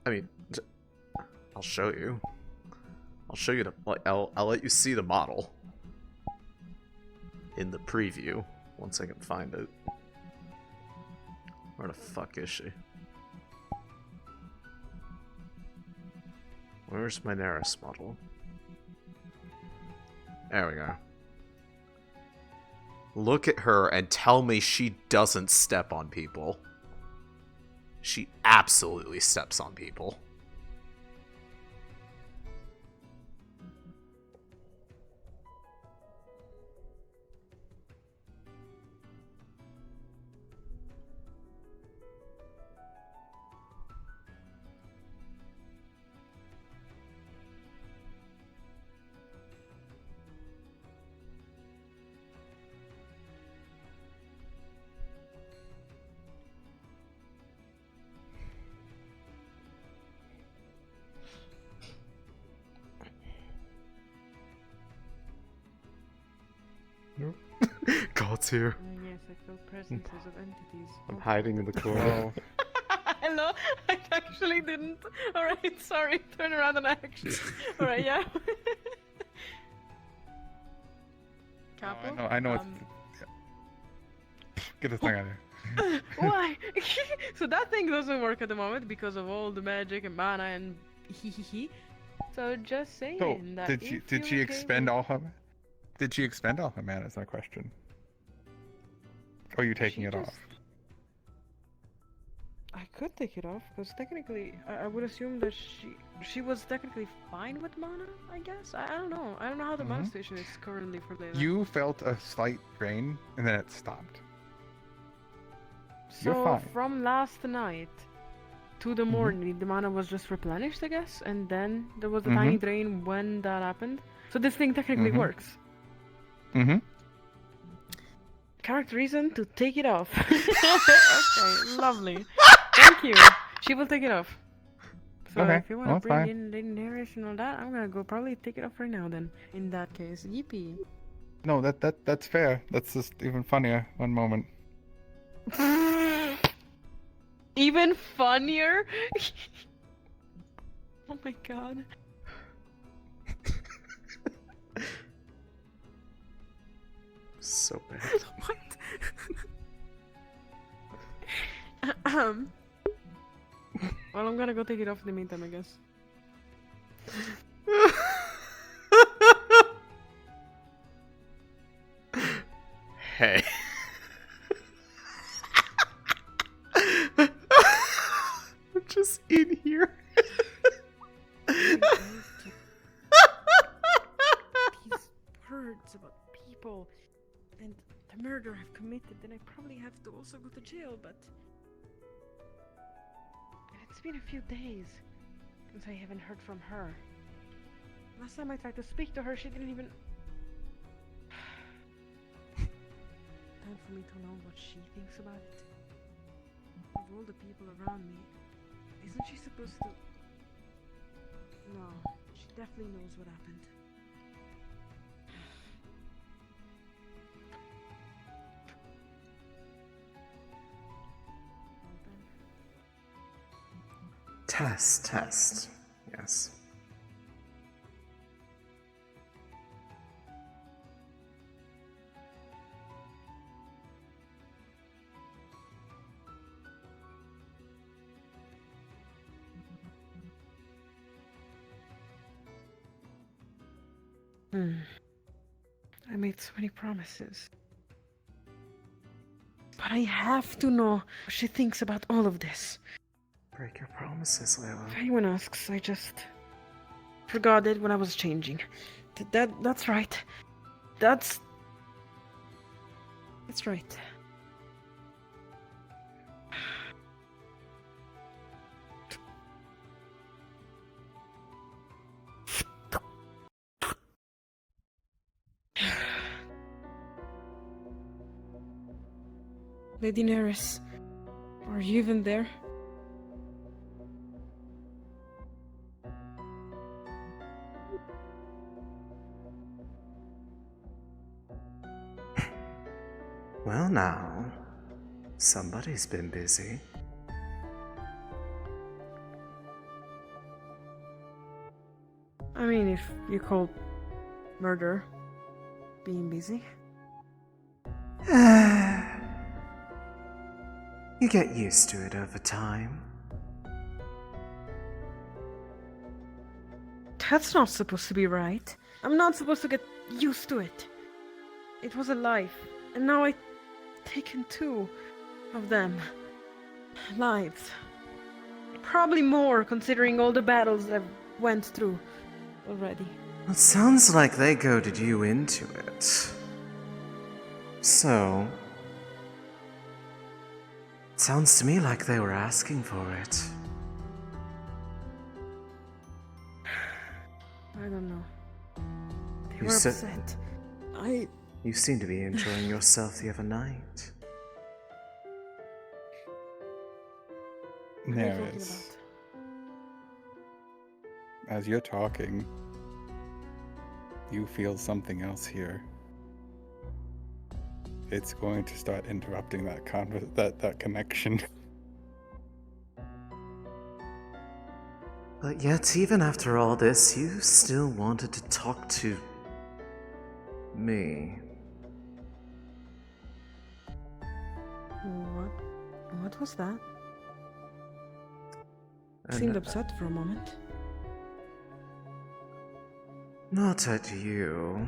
I mean, I'll show you. I'll show you the, like, I'll let you see the model in the preview once I can find it. Where the fuck is she? Where's my Neris model? There we go. Look at her and tell me she doesn't step on people. She absolutely steps on people. What's here? Yes, I feel presences of entities. I'm hiding in the corner. Hello? I actually didn't. Alright, sorry. Turn around and I actually. Alright, yeah. Capo? I know it's... Get this thing out of here. Why? So that thing doesn't work at the moment because of all the magic and mana and hee. So just saying So, that. did she expend all her... Did she expend all her mana is my question. Or are you taking it off? I could take it off, because technically, I would assume that she was technically fine with mana, I guess? I don't know. I don't know how the mana station is currently for Layla. You felt a slight drain, and then it stopped. You're So, fine. from last night to the morning, the mana was just replenished, I guess? And then there was a tiny drain when that happened. So this thing technically works. Character reason to take it off. Okay, lovely. Thank you. She will take it off. So if you want to bring in Daenerys and all that, I'm gonna go probably take it off right now then. In that case, yippee. No, that's fair. That's just even funnier. One moment. Even funnier? Oh my god. So bad. What? Well, I'm gonna go take it off in the meantime, I guess. Hey. I'm just in here. These words about people and the murder I've committed, then I probably have to also go to jail, but it's been a few days since I haven't heard from her. Last time I tried to speak to her, she didn't even... Time for me to know what she thinks about it. Of all the people around me, isn't she supposed to... No, she definitely knows what happened. Test. Yes. I made so many promises. But I have to know what she thinks about all of this. Break your promises, Layla. If anyone asks, I just forgot it when I was changing. That's right. That's right. Lady Neris, are you even there? Well now, somebody's been busy. I mean, if you call murder being busy. You get used to it over time. That's not supposed to be right. I'm not supposed to get used to it. It was a life, and now I've taken 2 of them. Lives. Probably more, considering all the battles I've went through already. It sounds like they goaded you into it. So... it sounds to me like they were asking for it. I don't know. They were upset. You seem to be enjoying yourself the other night. Neris, as you're talking, you feel something else here. it's going to start interrupting that connection. But yet, even after all this, you still wanted to talk to me. What was that? And Seemed upset for a moment. not at you.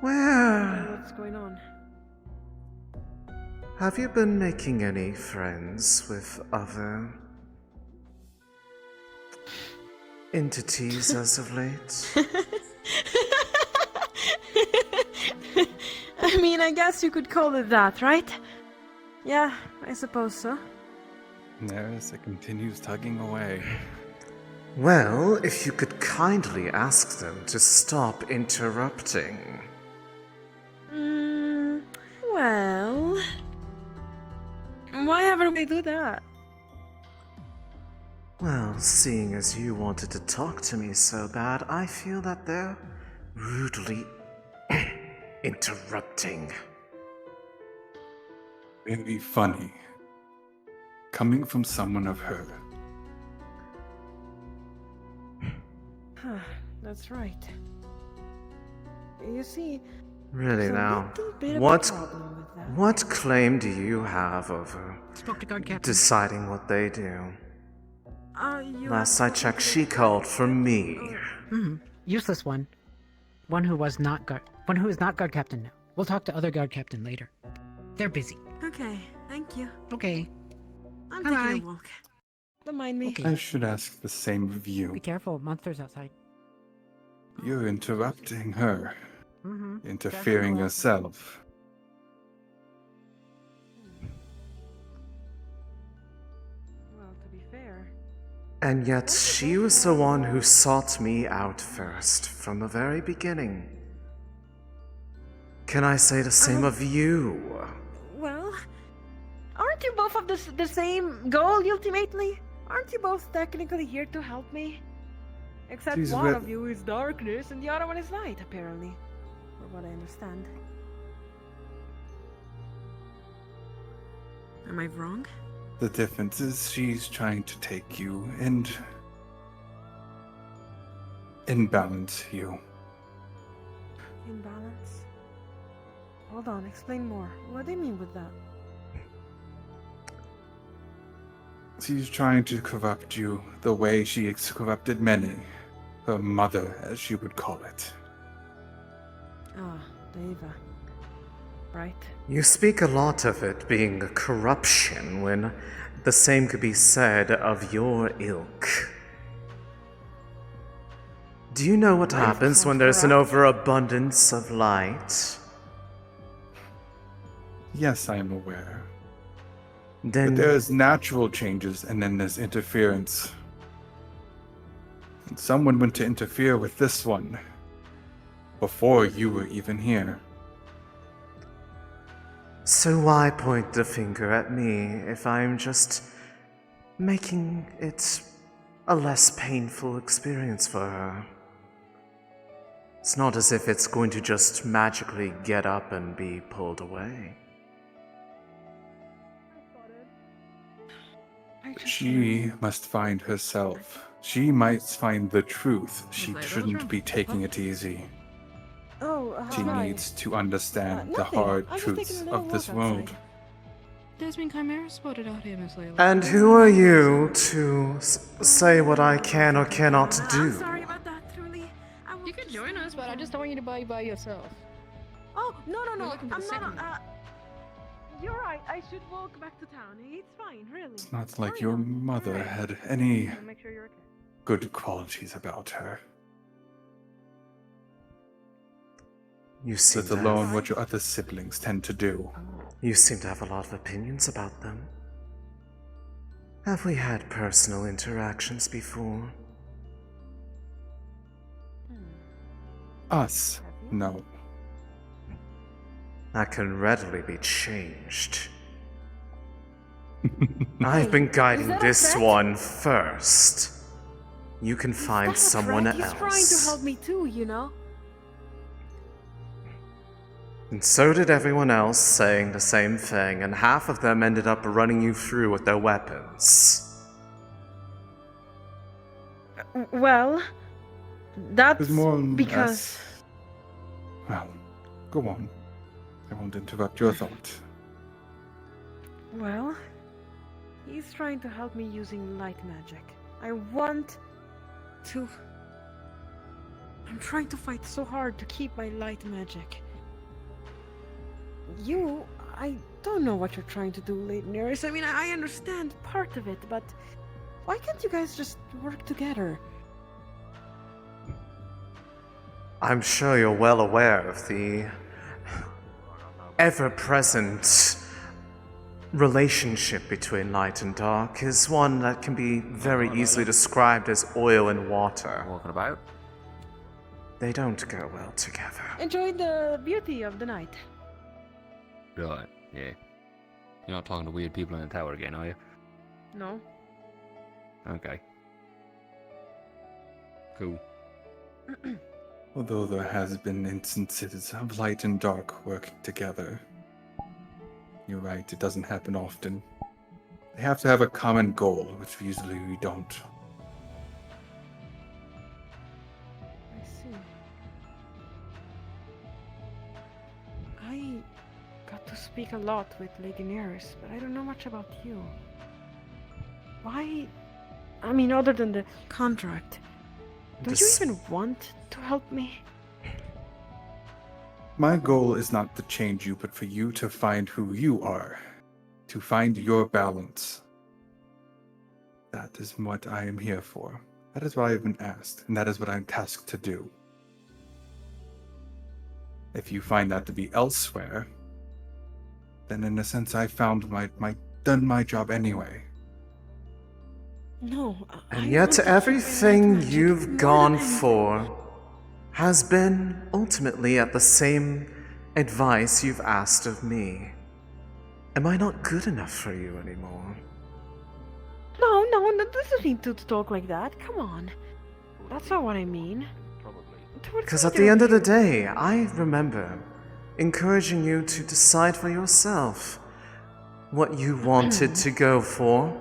Where What's going on? have you been making any friends with other entities as of late? I mean, I guess you could call it that, right? Yeah, I suppose so. Neris, it continues tugging away. Well, if you could kindly ask them to stop interrupting. Well... Why haven't we do that? Well, seeing as you wanted to talk to me so bad, I feel that they're rudely interrupting. Very funny. Coming from someone of her. That's right. You see... Really there's a now, little bit of a what problem with that. what claim do you have over Spoke to guard captain. deciding what they do? You Last I checked, she called for me. Useless one. One who is not guard captain now. We'll talk to other guard captain later. They're busy. Okay, thank you. Okay. I'm Bye-bye. taking a walk. Don't mind me. I should ask the same of you. Be careful, monsters outside. You're interrupting her. Mm-hmm. Interfering yourself. Well, to be fair... And yet she was the one who sought me out first, from the very beginning. Can I say the same of you? Well... Aren't you both of the same goal, ultimately? Aren't you both technically here to help me? Except She's one of you is darkness and the other one is light, apparently. For what I understand. Am I wrong? The difference is she's trying to take you and imbalance you. Imbalance? Hold on, explain more. What do you mean with that? She's trying to corrupt you the way she has corrupted many. Her mother, as she would call it. Ah, Deva. Right. You speak a lot of it being a corruption when the same could be said of your ilk. Do you know what happens when there's an overabundance of light? Yes, I am aware. Then But there's natural changes and then there's interference. And someone went to interfere with this one before you were even here. So why point the finger at me if I'm just making it a less painful experience for her? It's not as if it's going to just magically get up and be pulled away. She must find herself. She might find the truth. She shouldn't be taking it easy. Oh, She hi. needs to understand the Nothing. hard I was truths taking a little of this walk world. outside. There's been chimeras spotted out here, Miss Layla. And who are you to say what I can or cannot do? Sorry about that, truly. You can join us, but I just don't want you to buy by yourself. Oh, no, We're looking for I'm the not. second one. You're right. I should walk back to town. It's fine, really. It's not like your mother had any I'll make sure you're okay. good qualities about her. You seem Let to alone have, what your other siblings tend to do. you seem to have a lot of opinions about them. Have we had personal interactions before? Us, no. That can readily be changed. I've been guiding that a this threat? one first. You can find someone He's trying to else. help me too, you know. And so did everyone else, saying the same thing, and half of them ended up running you through with their weapons. Well, that's There's more on because... us. Well, go on. I won't interrupt your thought. Well, he's trying to help me using light magic. I want to... I'm trying to fight so hard to keep my light magic. I don't know what you're trying to do, Lady Nereus. I mean, I understand part of it, but why can't you guys just work together? I'm sure you're well aware of the ever-present relationship between light and dark is one that can be very easily described as oil and water. Walking about? They don't go well together. Enjoy the beauty of the night. Right, yeah. You're not talking to weird people in the tower again, are you? No. Okay. Cool. Although there has been instances of light and dark working together. You're right, it doesn't happen often. They have to have a common goal, which usually we don't. I see. I got to speak a lot with Lady Nereus, but I don't know much about you. Why? I mean, other than the contract. Do you even want to help me? My goal is not to change you, but for you to find who you are. To find your balance. That is what I am here for. That is what I have been asked, and that is what I'm tasked to do. If you find that to be elsewhere, then in a sense I found done my job anyway. No, and yet everything you've gone for has been ultimately at the same advice you've asked of me. Am I not good enough for you anymore? No, this doesn't need to talk like that. Come on. That's not what I mean. Because at the end of the day, I remember encouraging you to decide for yourself what you wanted to go for.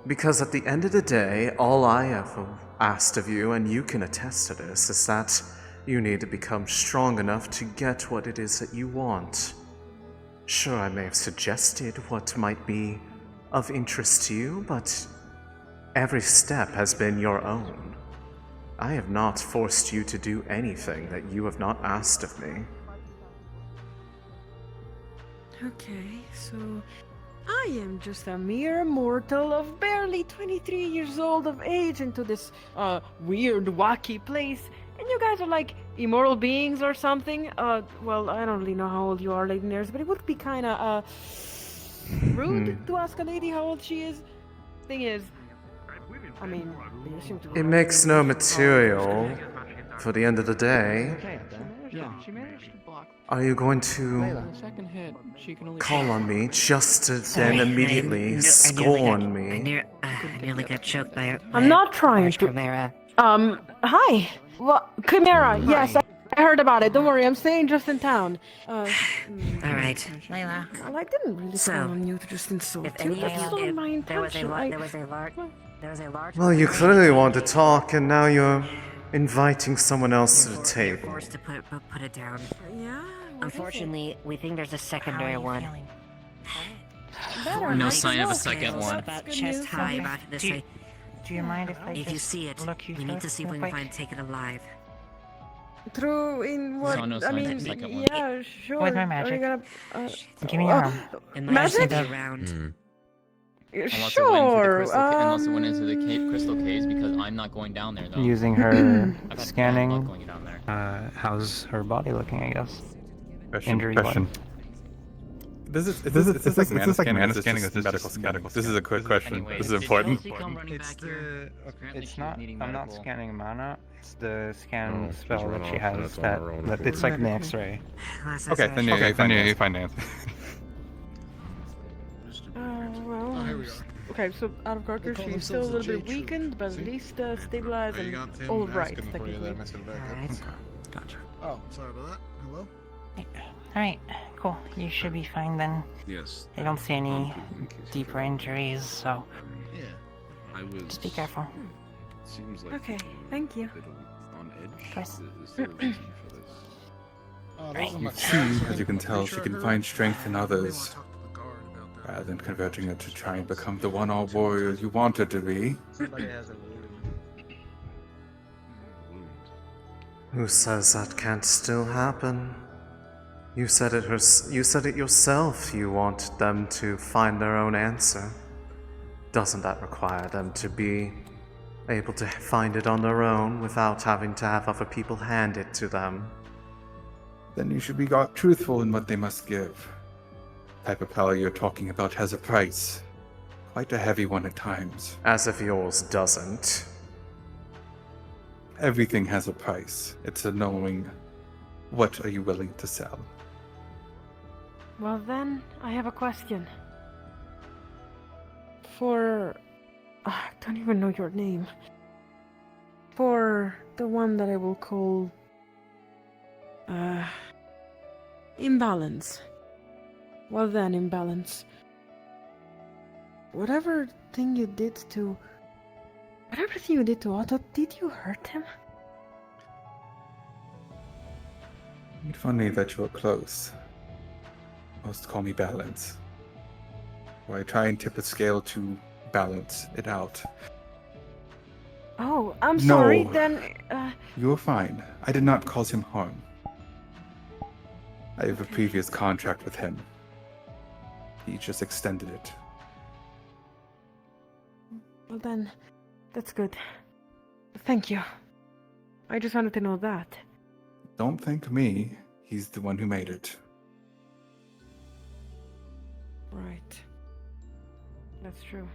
Because at the end of the day, all I ever asked of you, and you can attest to this, is that you need to become strong enough to get what it is that you want. Sure, I may have suggested what might be of interest to you, but every step has been your own. I have not forced you to do anything that you have not asked of me. Okay, so I am just a mere mortal of barely 23 years old of age into this weird, wacky place, and you guys are like immoral beings or something? Well, I don't really know how old you are, Lady Nereus, but it would be kinda, rude to ask a lady how old she is. Thing is, I mean, they assume to be It makes no material for the end of the day. Are you going to call on me just to then immediately scorn me? I nearly got choked by her. I'm not trying to. Chimera. Hi. Well, Chimera, yes, I heard about it. Don't worry, I'm staying just in town. All right, Layla. Well, I didn't really call on you to just insult if you. any That's of you, not my there was a intention. large. Well, you clearly want to talk, and now you're inviting someone else to the table. Forced to put it down. Yeah. Unfortunately, we think there's a secondary one. No sign of a second one. About chest high, about this way. Do you mind if I If you see it, we need to see if we can find take it alive. True in what? So no I sign of mean, the second one. yeah, sure. With my Are magic. you gonna, Give me your arm. magic? Around. Unless it went into the crystal, unless it went into the crystal caves, because I'm not going down there though. Using her I've had scanning, bad luck going down there. how's her body looking, I guess? Question. Injury-wise. Is this like mana scanning or is this medical scanning? This is a quick question. This is important. It's the. It's not. I'm not scanning mana. It's the scan spell that she has. That it's like the X-ray. Okay, then you find the answer. Well, okay, so out of character, she's still a little bit weakened, but at least stabilized and all right, technically. Alright. Gotcha. Oh, sorry about that. Hello? Alright, cool. You should be fine then. Yes. I don't see any deeper injuries, so Yeah. I was. just be careful. Seems like Okay, thank you. a little on edge. course. Is there a reason for this? You see, as you can tell, she can find strength in others, rather than converting her to try and become the one-all warrior you want her to be. Who says that can't still happen? You said it yourself. You want them to find their own answer. Doesn't that require them to be able to find it on their own without having to have other people hand it to them? Then you should be truthful in what they must give. The type of power you're talking about has a price. Quite a heavy one at times. As if yours doesn't. Everything has a price. It's a knowing what are you willing to sell. Well then, I have a question. For... I don't even know your name. For the one that I will call... Imbalance. Well then, Imbalance. Whatever thing you did to Otto, did you hurt him? Funny that you're close. Most call me Balance. Or I try and tip a scale to balance it out. Oh, I'm sorry, No. then... You're fine. I did not cause him harm. I have a previous contract with him. He just extended it. Well then, that's good. Thank you. I just wanted to know that. Don't thank me. He's the one who made it. Right. That's true.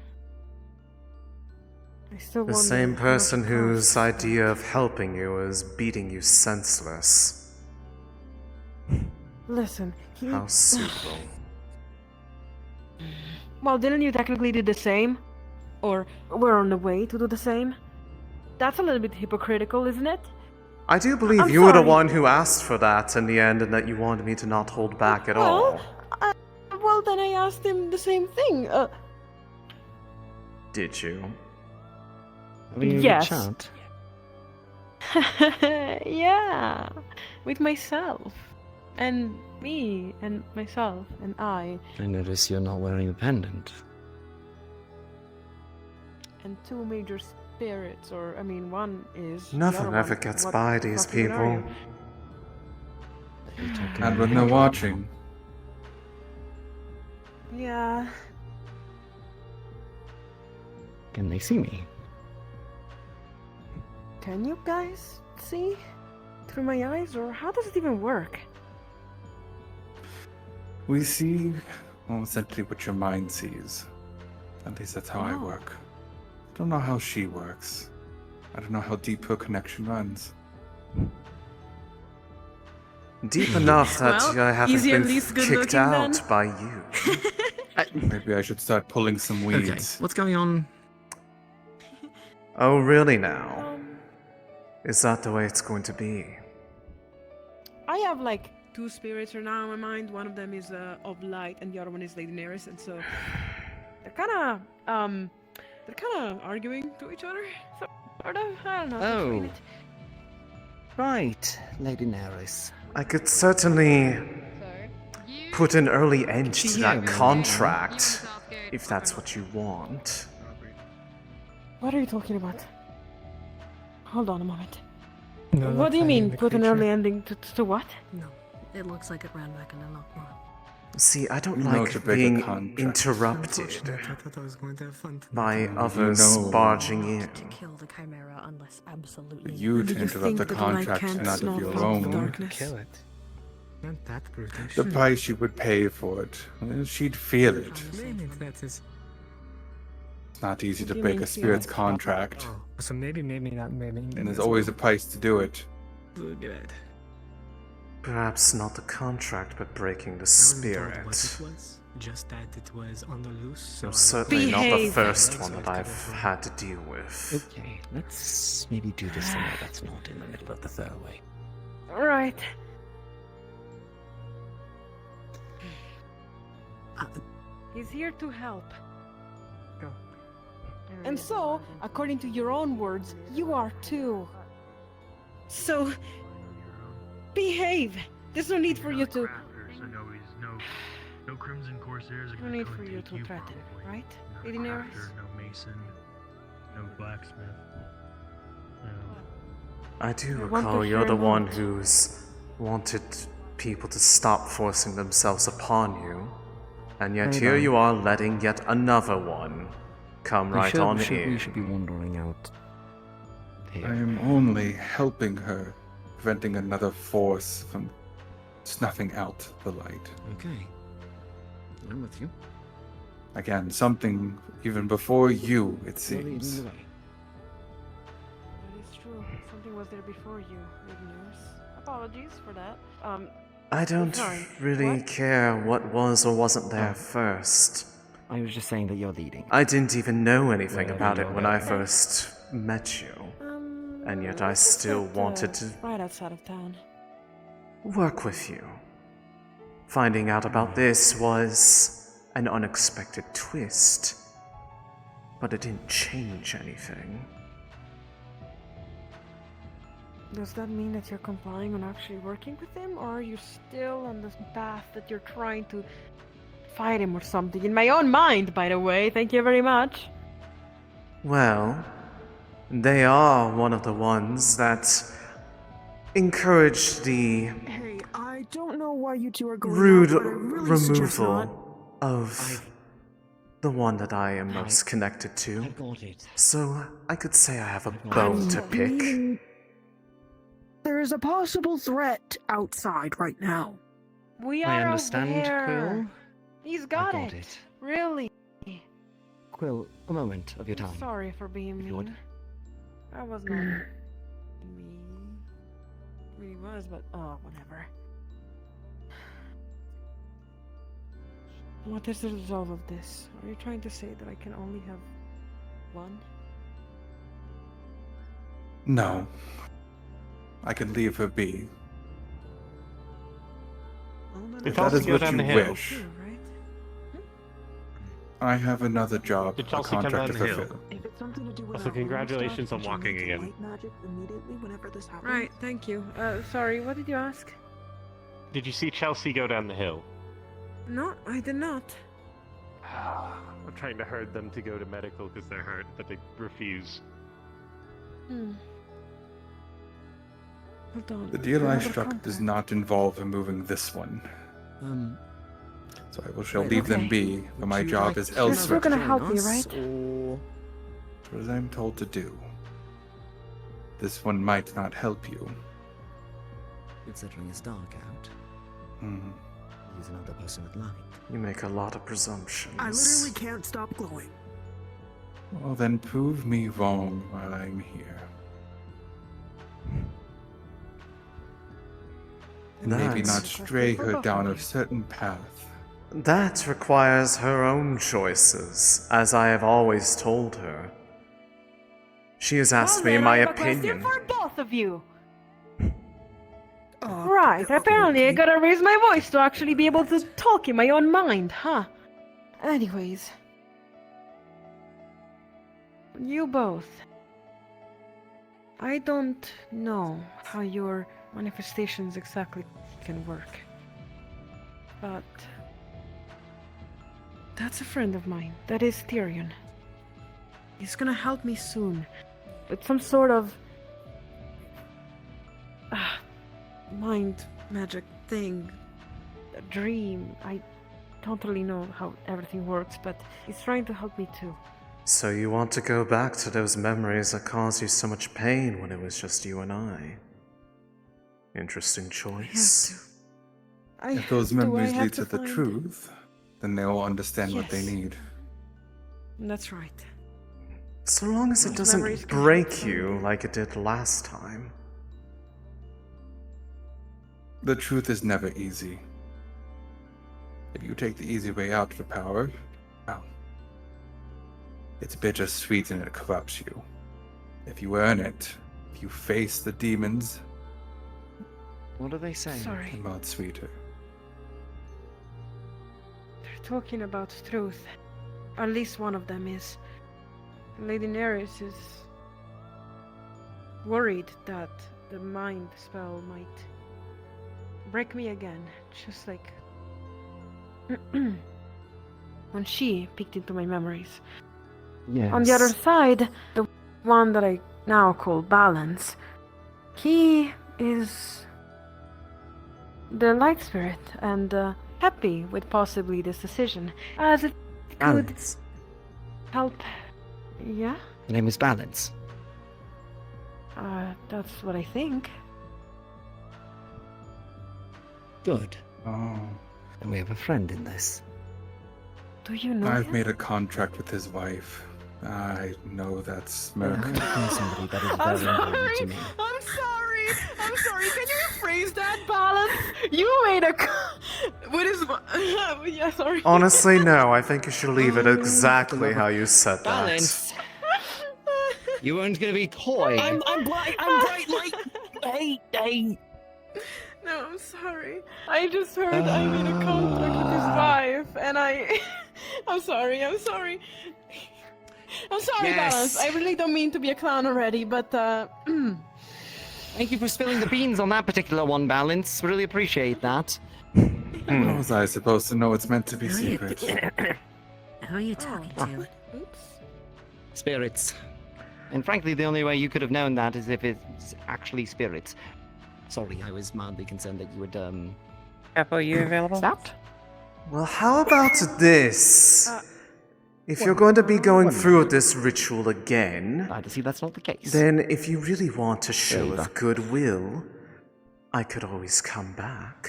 I still The wonder same how person much it whose costs. idea of helping you is beating you senseless. Listen, he... How suitable. Well, didn't you technically do the same? Or we're on the way to do the same? That's a little bit hypocritical, isn't it? I do believe I'm you were the sorry. one who asked for that in the end and that you wanted me to not hold back at all. Well, then I asked him the same thing. Did you? Yes. Yeah. With myself. And me. And myself. And I. I notice you're not wearing a pendant. And two major spirits, or, I mean, one is... the Nothing other ever one. gets What by the these fuck even are people. you? And when they're watching, Yeah. Can they see me? Can you guys see? Through my eyes, or how does it even work? we see essentially what your mind sees. At least that's how I Oh. work. I don't know how she works. I don't know how deep her connection runs. Deep enough that Well, I haven't is he at been least good kicked looking, out then? by you. Maybe I should start pulling some weeds. Okay, what's going on? Oh, really now? Is that the way it's going to be? I have like two spirits right now in my mind. One of them is of light, and the other one is Lady Neris, and so they're kind of arguing to each other. Sort of. I don't know. how to explain Oh. it. Right, Lady Neris. I could certainly put an early end to Yeah, that man. contract, if that's what you want. What are you talking about? Hold on a moment. No, What not do you fighting mean, the put an creature. early ending to what? No, it looks like it ran back in a lock more. See, I don't You know like to break a being contract. interrupted Unfortunate, I thought I was going to have fun tonight. by You others know. barging in. To kill the chimera unless absolutely. You And to do you interrupt the think that the light contract can't not of snort your out the own. darkness? Kill it. Not that brutish. The price she would pay for it. Well, she'd feel it. Honestly. Maybe that is. It's not easy to What do you break mean a spirit's feel it? contract. Oh, so maybe not. Maybe. And there's always a price to do it. Good. Perhaps not the contract, but breaking the I wasn't told what spirit. it was. Just that it was on the loose. So You're I certainly not the Behave. first Yeah, one so that it I've could've been- had to deal with. Okay, let's maybe do this somewhere that's not in the middle of the thoroughway. Right. He's here to help. And so, according to your own words, you are too. So, behave. There's no need for you to. No Crimson Corsairs are No need for you to threaten, right, Lady Neris? No Mason, no blacksmith. I do I want to recall you're hear the one that. who's wanted people to stop forcing themselves upon you, and yet here you are letting yet another one come right on in. We should be wandering out here. I am only helping her, preventing another force from snuffing out the light. Okay. I'm with you. Again, something even before you, it seems. That is true. Something was there before you, Lady Neris. Apologies for that. I don't sorry. really What? care what was or wasn't there first. I was just saying that you're leading. I didn't even know anything Wherever about it you're when I going. first met you, and yet I Let's just still sit, wanted to right outside of town. work with you. Finding out about this was an unexpected twist, but it didn't change anything. Does that mean that you're complying on actually working with him, or are you still on this path that you're trying to fight him or something? In my own mind, by the way. Thank you very much. Well, they are one of the ones that encouraged the Hey, I don't know why you two are going rude out, but I really suggest not. removal of the one that I am most connected to. So I could say I have a bone to pick. There is a possible threat outside right now. We I are understand, aware. Quill. He's got, got it. it. Really. Quill, a moment of your time. Sorry for being If you would. mean. I was not mean. Really was, but oh, whatever. What is the result of this? Are you trying to say that I can only have one? No. I can leave her be. If that is what you wish, I have another job, Did a Chelsea come contract to down the hill? fulfill. If it's something to do with Also, our own congratulations stuff, on we should walking use again. light magic immediately whenever this happens. Right, thank you. Sorry, what did you ask? Did you see Chelsea go down the hill? No, I did not. I'm trying to herd them to go to medical because they're hurt, but they refuse. Hold on. The deal I Another struck contact. does not involve removing this one. So I shall leave them be, but my job is You're still elsewhere. gonna help me, right? As I'm told to do. This one might not help you. Considering it's dark out, Hmm. use another person with light. You make a lot of presumptions. I literally can't stop glowing. Well, then prove me wrong while I'm here. And maybe not stray her down a certain path. That requires her own choices, as I have always told her. She has asked me Then my I have a question opinion. for both of you. Right, apparently I gotta raise my voice to actually be able to talk in my own mind, huh? Anyways. You both. I don't know how your manifestations exactly can work. But that's a friend of mine. That is Tyrion. He's gonna help me soon. With some sort of mind magic thing. A dream. I don't really know how everything works, but he's trying to help me too. So you want to go back to those memories that caused you so much pain when it was just you and I? Interesting choice. If those memories lead to the truth, then they will understand what they Yes. need. That's right. So long as it Those memories doesn't can break help you like it did last time. The truth is never easy. If you take the easy way out for power, well, it's bittersweet and it corrupts you. If you earn it, if you face the demons, What are they saying? Sorry. well, it's sweeter. They're talking about truth. At least one of them is. Lady Neris is worried that the mind spell might break me again, just like when she peeked into my memories. Yes. On the other side, the one that I now call Balance, he is the light spirit and happy with possibly this decision, as it could Balance. help. Yeah? The name is Balance. That's what I think. Good. Oh. And we have a friend in this. Do you know I've him? made a contract with his wife. I know that smirk. Somebody that is I'm very important to sorry. me. I'm sorry. I'm sorry. Can you rephrase that, Balance? You made a. What is? Yeah, sorry. Honestly, no. I think you should leave it exactly how you said that. Balance. You weren't gonna be coy. I'm bright like. Hey. No, I'm sorry. I just heard I made a contract with his wife, and I'm sorry. I'm sorry, Yes. Balance. I really don't mean to be a clown already, but Thank you for spilling the beans on that particular one, Balance. Really appreciate that. How was I supposed to know it's meant to be secret? Who are you talking to? Oops. Spirits. And frankly, the only way you could have known that is if it's actually spirits. Sorry, I was mildly concerned that you would, Capo, you available? Stopped? Well, how about this? If you're going to be going through this ritual again, I see that's not the case. then if you really want a show of goodwill, I could always come back.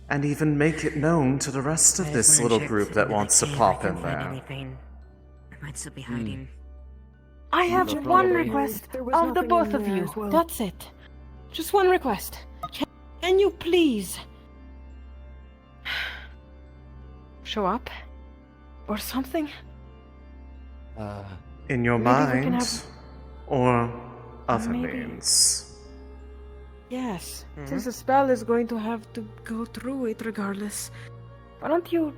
And even make it known to the rest of this little group that wants to pop in there. Anything. I might still be hiding. I have one request There was of the nothing both in of there you. as well. That's it. Just one request. Can you please show up or something? In your Maybe we can mind, have- or other Maybe. means. Yes, since the spell is going to have to go through it regardless. Why don't you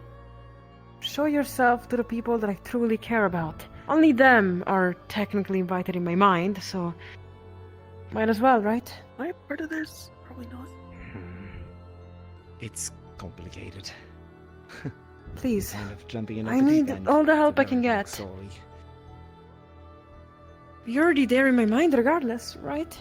show yourself to the people that I truly care about? Only them are technically invited in my mind, so might as well, right? Am I part of this? Probably not. It's complicated. Please. Kind of jumping in I need all the help I can get. Sorry. You're already there in my mind regardless, right?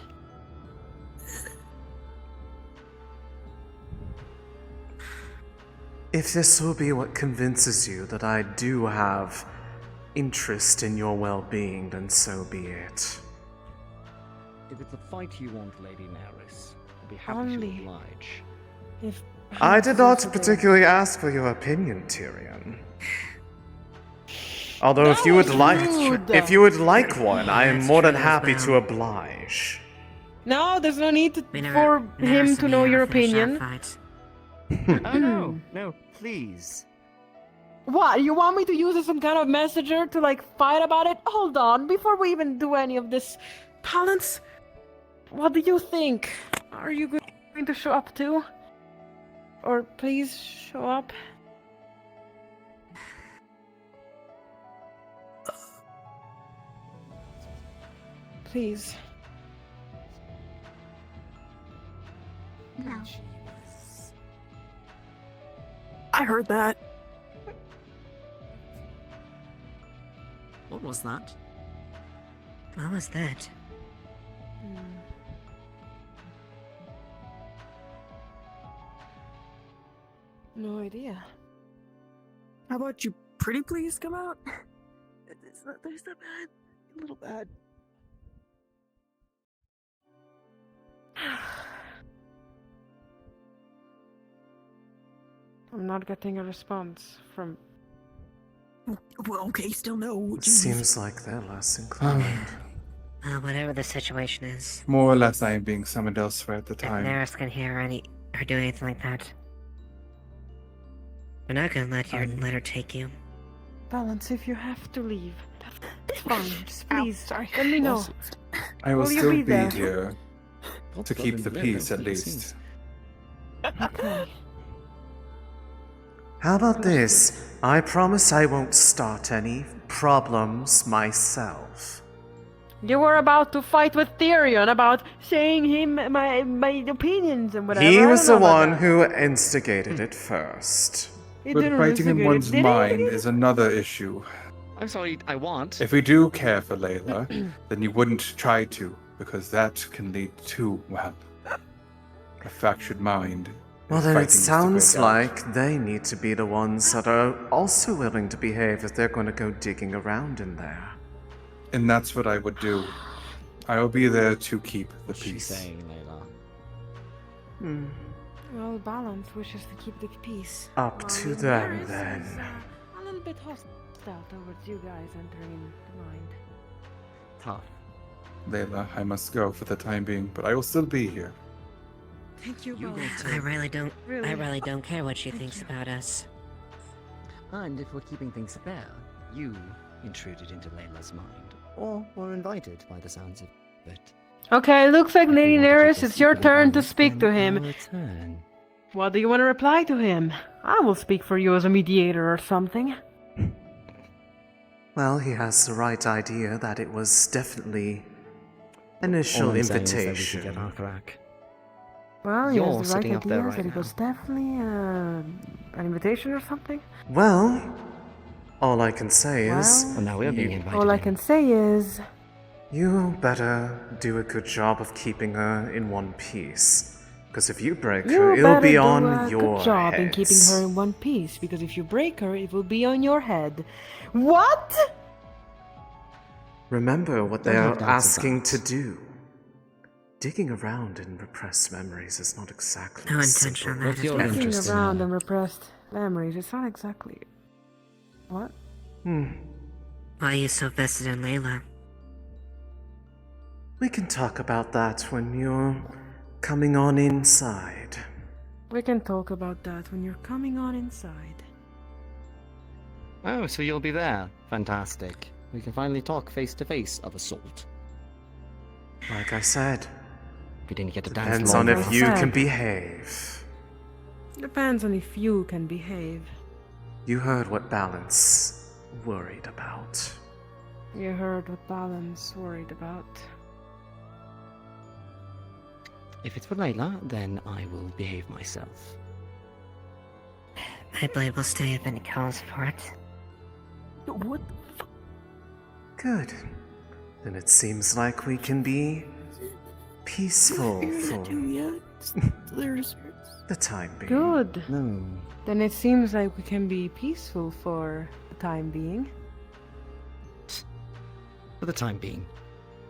If this will be what convinces you that I do have interest in your well-being, then so be it. If it's a fight you want, Lady Neris, I'll be happy Only to oblige. If I did not particularly ask for your opinion, Tyrion. Although if you would like one, I am more than happy to oblige. No, there's no need for him to know your opinion. Oh no, please. What? You want me to use as some kind of messenger to like fight about it? Hold on, before we even do any of this, Balance, what do you think? Are you going to show up too? Or please show up? Please. No. I heard that. What was that? What was that? No idea. How about you pretty please come out? It's not, there's that bad. A little bad. I'm not getting a response from. Well, okay, still no. It seems like they're less inclined. Whatever the situation is, More or less, I am being summoned elsewhere at the if time. Neris can hear or do anything like that, we're not gonna let her take you. Balance, if you have to leave, that's fine. Just please, let me know. I will you still be be there? here to keep the peace, at least. Okay. How about this? I promise I won't start any problems myself. You were about to fight with Tyrion about saying him my opinions and whatever. He I was don't the know about one that. who instigated it first. He But didn't fighting in instigate it, one's did he? mind is another issue. I'm sorry, I want. If we do care for Layla, then you wouldn't try to, because that can lead to, well, a fractured mind. Well, if then fighting it is the sounds great art. like they need to be the ones that are also willing to behave if they're going to go digging around in there. And that's what I would do. I will be there to keep the peace. Saying, Layla. Hmm. Well, Balance wishes to keep the peace. Up to them, then. A little bit hostile towards you guys entering the mind. Tough. Layla, I must go for the time being, but I will still be here. Thank you, I really don't care what she thinks about us. And if we're keeping things fair, you intruded into Layla's mind, or were invited by the sounds of it. Okay, looks like Lady Neris, it's your turn to speak to him. Our turn. What do you want to reply to him? I will speak for you as a mediator or something. Well, he has the right idea that it was definitely initial All I'm saying is that we should invitation. get our crack. Well, he You're has the right sitting up there idea right that it was definitely an invitation or something. Well, all I can say is... Well, now we're being invited. All I can say is... You better do a good job of keeping her in one piece. Because if you break You her, it'll better be do on a your good job in heads. keeping her in one piece, because if you break her, it will be on your head. What? Remember what they Don't are have doubts asking about. to do. Digging around in repressed memories is not exactly No simple. intention on that. What's your Looking interest in around her? and repressed memories, it's not exactly... What? Hmm. Why are you so vested in Layla? We can talk about that when you're coming on inside. We can talk about that when you're coming on inside. Oh, so you'll be there. Fantastic. We can finally talk face to face of a sort. Like I said, We didn't get to dance depends long on if enough. you said. can behave. Depends on if you can behave. You heard what Balance worried about. You heard what Balance worried about. If it's for Layla, then I will behave myself. My blade will stay if any calls for it. What? Good. Then it seems like we can be peaceful for the time being. Good. No. Then it seems like we can be peaceful for the time being. For the time being.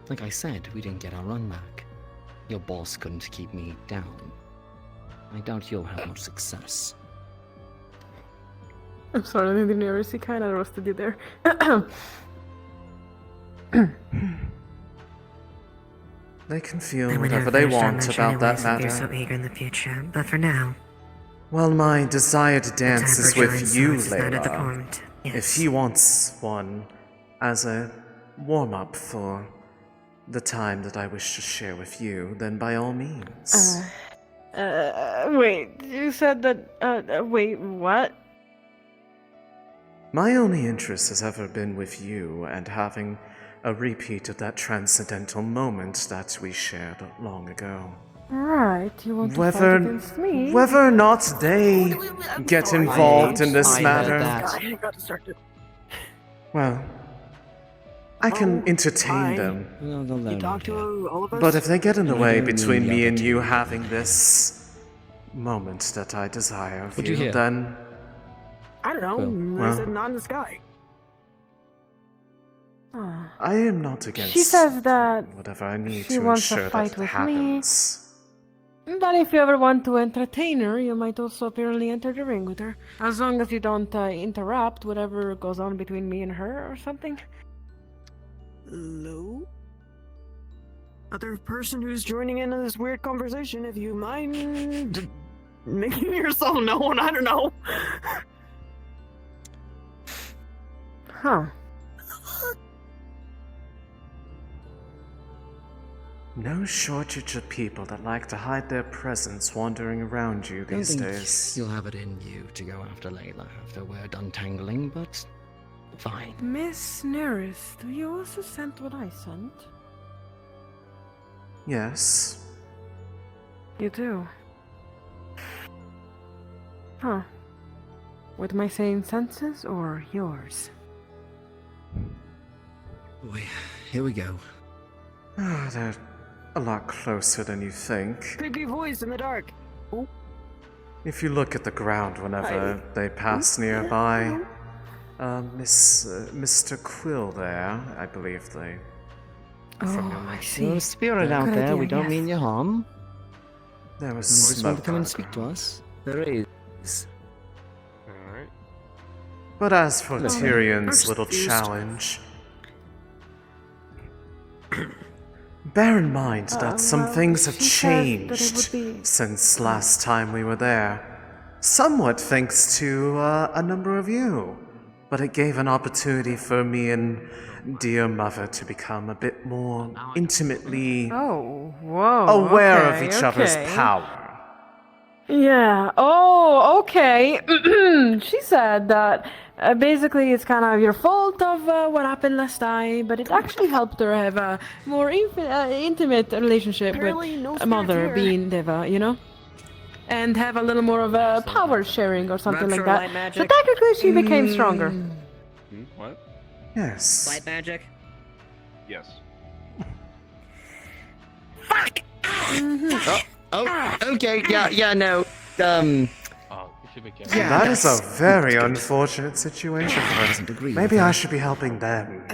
Like I said, we didn't get our run back. Your boss couldn't keep me down. I doubt you'll have much success. I'm sorry, Lady Neris, he kinda roasted you there. They can feel I would whatever have they finished our want lunch about that anyways if matter. you're so eager in the future, but for now, Well, my desire to dance time is for with joint you, swords is not at the Layla. point. If Yes. he wants one as a warm-up for the time that I wish to share with you, then by all means. Wait, you said that, wait, what? My only interest has ever been with you and having a repeat of that transcendental moment that we shared long ago. Right, you want to Whether, fight against me? whether or not they get involved in this I matter, heard that. well, I can entertain them. You talk to all of us? But if they get in the I way don't mean between the me other and you two. having this moment that I desire of What'd you you, hear? then I don't know. Well. I said not in the sky. Ah. I am not against She says that whatever I need she to wants ensure to fight that with happens. me. But if you ever want to entertain her, you might also apparently enter the ring with her. As long as you don't interrupt whatever goes on between me and her or something. Hello? Other person who's joining in on this weird conversation, if you mind making yourself known, I don't know. Huh. No shortage of people that like to hide their presence wandering around you these Don't think days. you'll have it in you to go after Layla after we're done tangling, but fine. Miss Neris, do you also send what I sent? Yes. You do? Huh. With my sane senses or yours? Boy, here we go. Ah, they're a lot closer than you think. Creepy voice in the dark. Oh. If you look at the ground whenever they pass nearby, Mr. Quill there, I believe they... I see. There's a spirit out Good there, idea, we don't yes. mean you harm. There was You just want to smoke come on and the speak to ground. us? There is. Alright. But as for Listen, Tyrion's I'm little confused. challenge... Bear in mind that some things have she said that it changed would be- since last time we were there. Somewhat thanks to a number of you. But it gave an opportunity for me and dear mother to become a bit more intimately Oh, whoa. aware okay, of each other's okay. power. Yeah. Oh, okay. She said that basically it's kind of your fault of what happened last time, but it actually helped her have a more intimate relationship Apparently no with a spirit mother here. being Deva, you know? And have a little more of a power sharing or something like Rapture that. light So magic? technically she became stronger. What? Yes. Light magic? Yes. Oh, okay, yeah, no. Oh, you should be careful. Yeah, That is a that's very good. unfortunate situation for Doesn't us. agree with Maybe that. I should be helping them.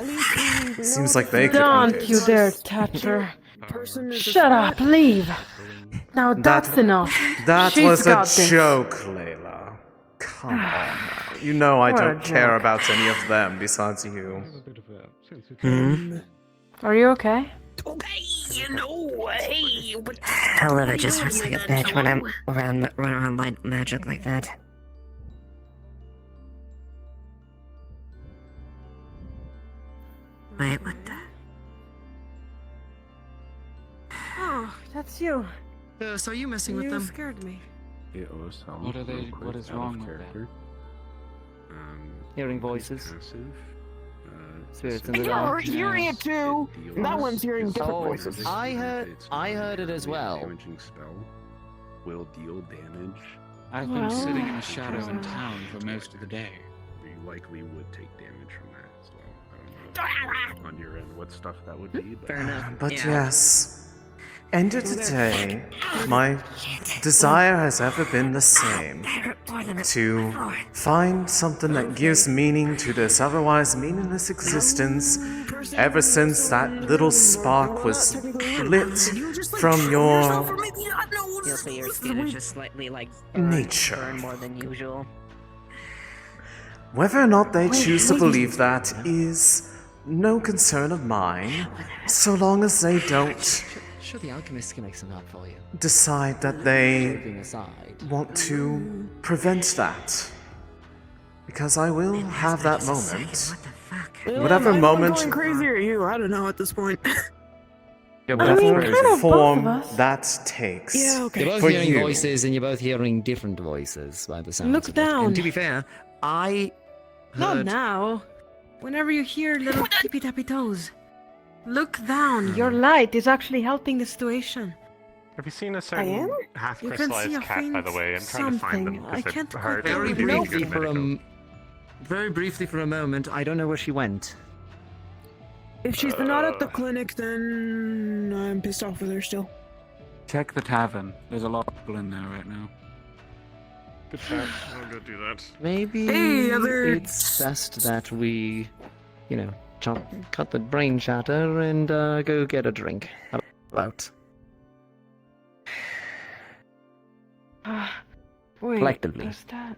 Seems like they could Don't need you it. dare touch her. Person is a Shut up, leave. Now that's enough. That She's was a got this. joke, Layla. Come on now. You know I What a don't care joke. about any of them besides you. Are you okay? Okay, you know, hey, but Oliver just hurts like a bitch when I'm around light magic like that. Wait, what the? Oh, that's you. So are you messing with You them? scared me. Hey, Olisam, What are they- real quick, what is out wrong of with that? character. Hearing voices. Passive, Spirits in the You're dark. hearing it too. That one's hearing different Oh, voices. I heard it as well. Damaging spell will deal damage. I've Well, been sitting in the shadow in town for most of the day. You likely would take damage from that as well. I don't know on your end what stuff that would be. But Fair enough. But Yeah. yes, end of the day, my desire has ever been the same. To find something that gives meaning to this otherwise meaningless existence ever since that little spark was lit from your You'll say your skin is just slightly like nature. burn more than usual. Whether or not they choose to believe that is no concern of mine, so long as they don't Sure, the alchemist can make some up for you. decide that they Joking aside. want to prevent that. Because I will have that moment. Whatever I'm moment, going crazy or you? I don't know at this point. You're I both mean, crazy. kind of both form of us. that takes. Yeah, okay. You're both For hearing you. voices, and you're both hearing different voices by the sounds Look of it. down. And to be fair, I Not heard... now. Whenever you hear little tippy tappy toes. Look down. Your light is actually helping the situation. Have you seen a am? certain half You can see crystallized a cat, by the faint way? I'm trying to find them something. I because can't I've heard quite they're Very doing briefly good for medical. very briefly for a moment, I don't know where she went. If she's not at the clinic, then I'm pissed off with her still. Check the tavern. There's a lot of people in there right now. Good chat. I'll go do that. Maybe Hey, other- it's best that we, you know, cut the brain chatter and go get a drink. How about Wait, collectively? does that...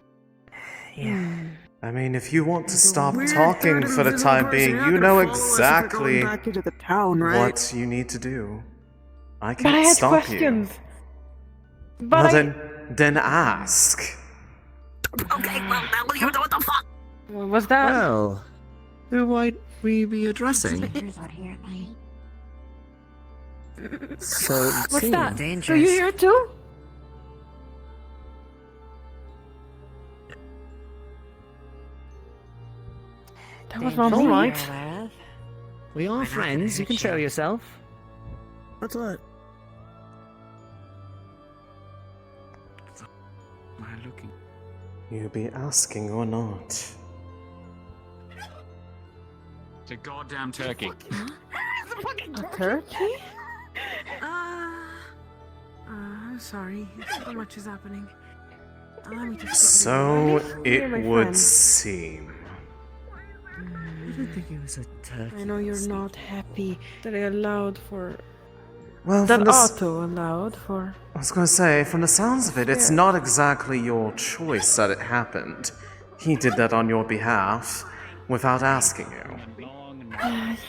Yeah. I mean, if you want to stop Weird talking third for the invisible time person, being, you're not you gonna know follow us if we're going exactly back into the town, right? what you need to do. I But I can't had stop questions. you. But Well, then ask. Okay, well, now you know what the fuck. What was that? Well, who might we be addressing? So What's that? dangerous. So you hear it too? That was not All me. right. We are friends. You can show yourself. What's that? Am I looking? You be asking or not? It's a goddamn turkey. A turkey? I'm sorry. So much is happening. Let me just So You're my it would friend. seem. I didn't think it was a turkey. I know you're not happy that I allowed for... Well, that from the Otto allowed for... I was gonna say, from the sounds of it, it's Yeah. not exactly your choice that it happened. He did that on your behalf, without asking you.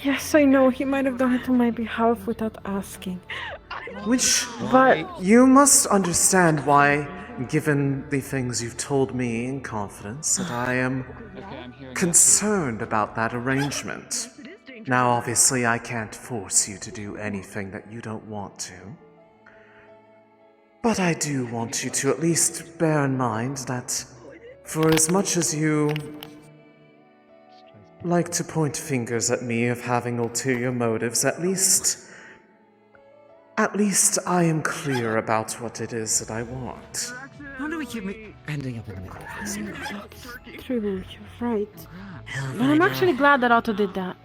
Yes, I know. He might have done it on my behalf without asking. Which, But you must understand why, given the things you've told me in confidence, that I am concerned about that arrangement. Now, obviously, I can't force you to do anything that you don't want to. But I do want you to at least bear in mind that, for as much as you like to point fingers at me of having ulterior motives, at least I am clear about what it is that I want. How do we keep ending up in the middle of this? that's true. You're right. But I'm actually glad that Otto did that.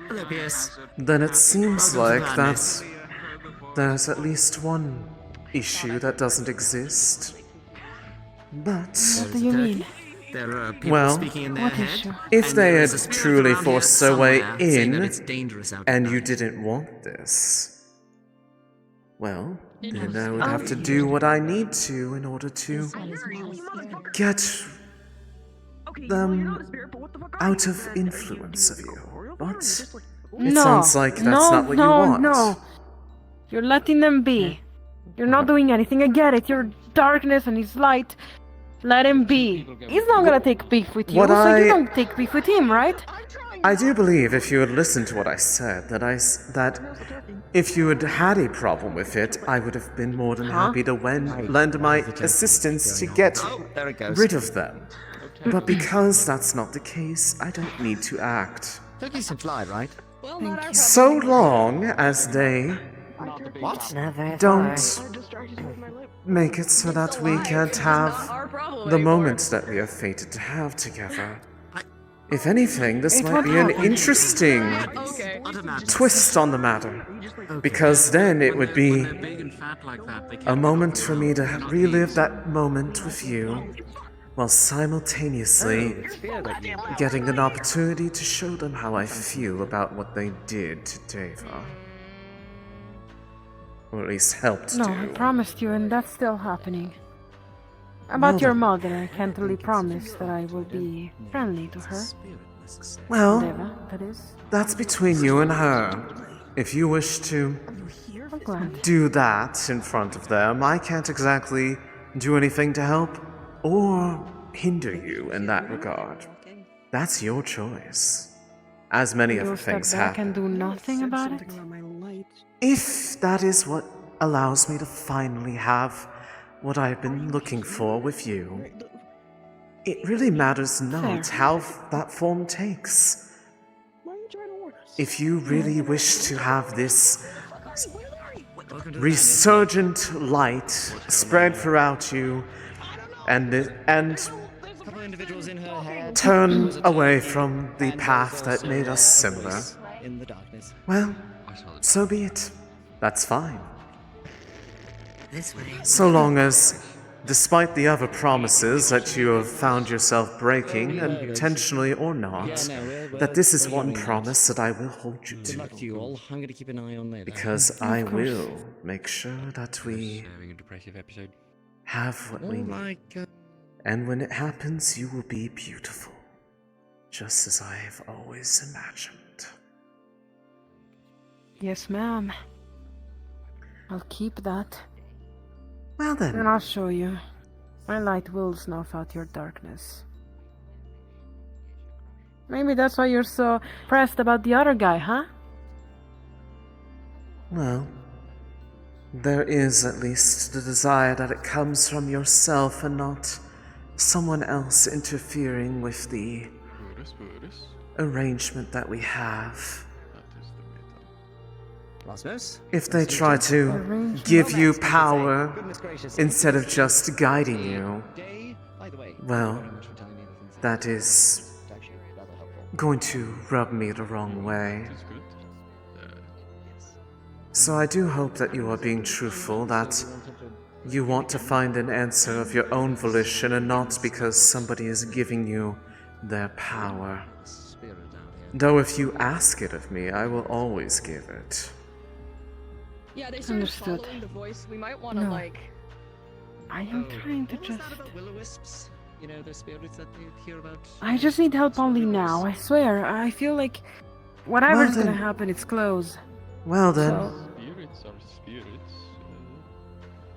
Hello, Pierce. Then it seems like that there's at least one issue that doesn't exist. But... What do you mean? There are people Well, speaking in their What head. issue? if and they there had is a spirit truly around here forced their way somewhere saying that in, it's dangerous out and at you night. didn't want this, well, then I would have to do what I need to in order to get them out of influence of you. But it sounds like that's not what you want. No. You're letting them be. You're not doing anything. I get it. You're darkness and he's light. Let him be. He's not gonna take beef with you, What so you I- don't take beef with him, right? I do believe if you had listened to what I said, that if you had had a problem with it, I would have been more than happy to lend my assistance to get There it goes. rid of them. But because that's not the case, I don't need to act. Turkeys can fly, right? So long as they What? Not very don't far. make it so that we can't have the moments that we are fated to have together. If anything, this It might won't be an happen. interesting twist on the matter, because then it would be a moment for me to relive that moment with you, while simultaneously getting an opportunity to show them how I feel about what they did to Deva. Or at least helped No, do. I promised you, and that's still happening. About Well your then. mother, I can't really promise that I will be friendly to her. Well, Deva, that is. that's between you and her. If you wish to I'm glad. do that in front of them, I can't exactly do anything to help or hinder you in that regard. That's your choice. As many other You'll step things back happen. and do nothing about it? If that is what allows me to finally have what I've been looking for with you, it really matters not Fair. how that form takes. If you really wish to have this resurgent light spread throughout you and Couple individuals in her head. turn away from the path that made us similar, In the darkness. well, so be it. That's fine. This way. So long as, despite the other promises that you have found yourself breaking, intentionally or not, that this is one promise that I will hold you Good luck to you all. I'm gonna keep an eye on later. because I will make sure that we Having a depressive episode. have what we Oh need. my god. And when it happens, you will be beautiful, just as I have always imagined. Yes, ma'am. I'll keep that. Well then. And I'll show you. My light will snuff out your darkness. Maybe that's why you're so pressed about the other guy, huh? Well, there is at least the desire that it comes from yourself and not someone else interfering with the arrangement that we have. If they try to give you power instead of just guiding you, well, that is going to rub me the wrong way. So I do hope that you are being truthful, that you want to find an answer of your own volition and not because somebody is giving you their power. Though if you ask it of me, I will always give it. Yeah, they started Understood. following the voice. We might want to No. like. I am trying to just... Will-o-wisps? You know, the spirits that they hear about? I just need help only now, I swear. I feel like whatever's Well, gonna then- happen, it's close. Well then, So, Spirits are spirits.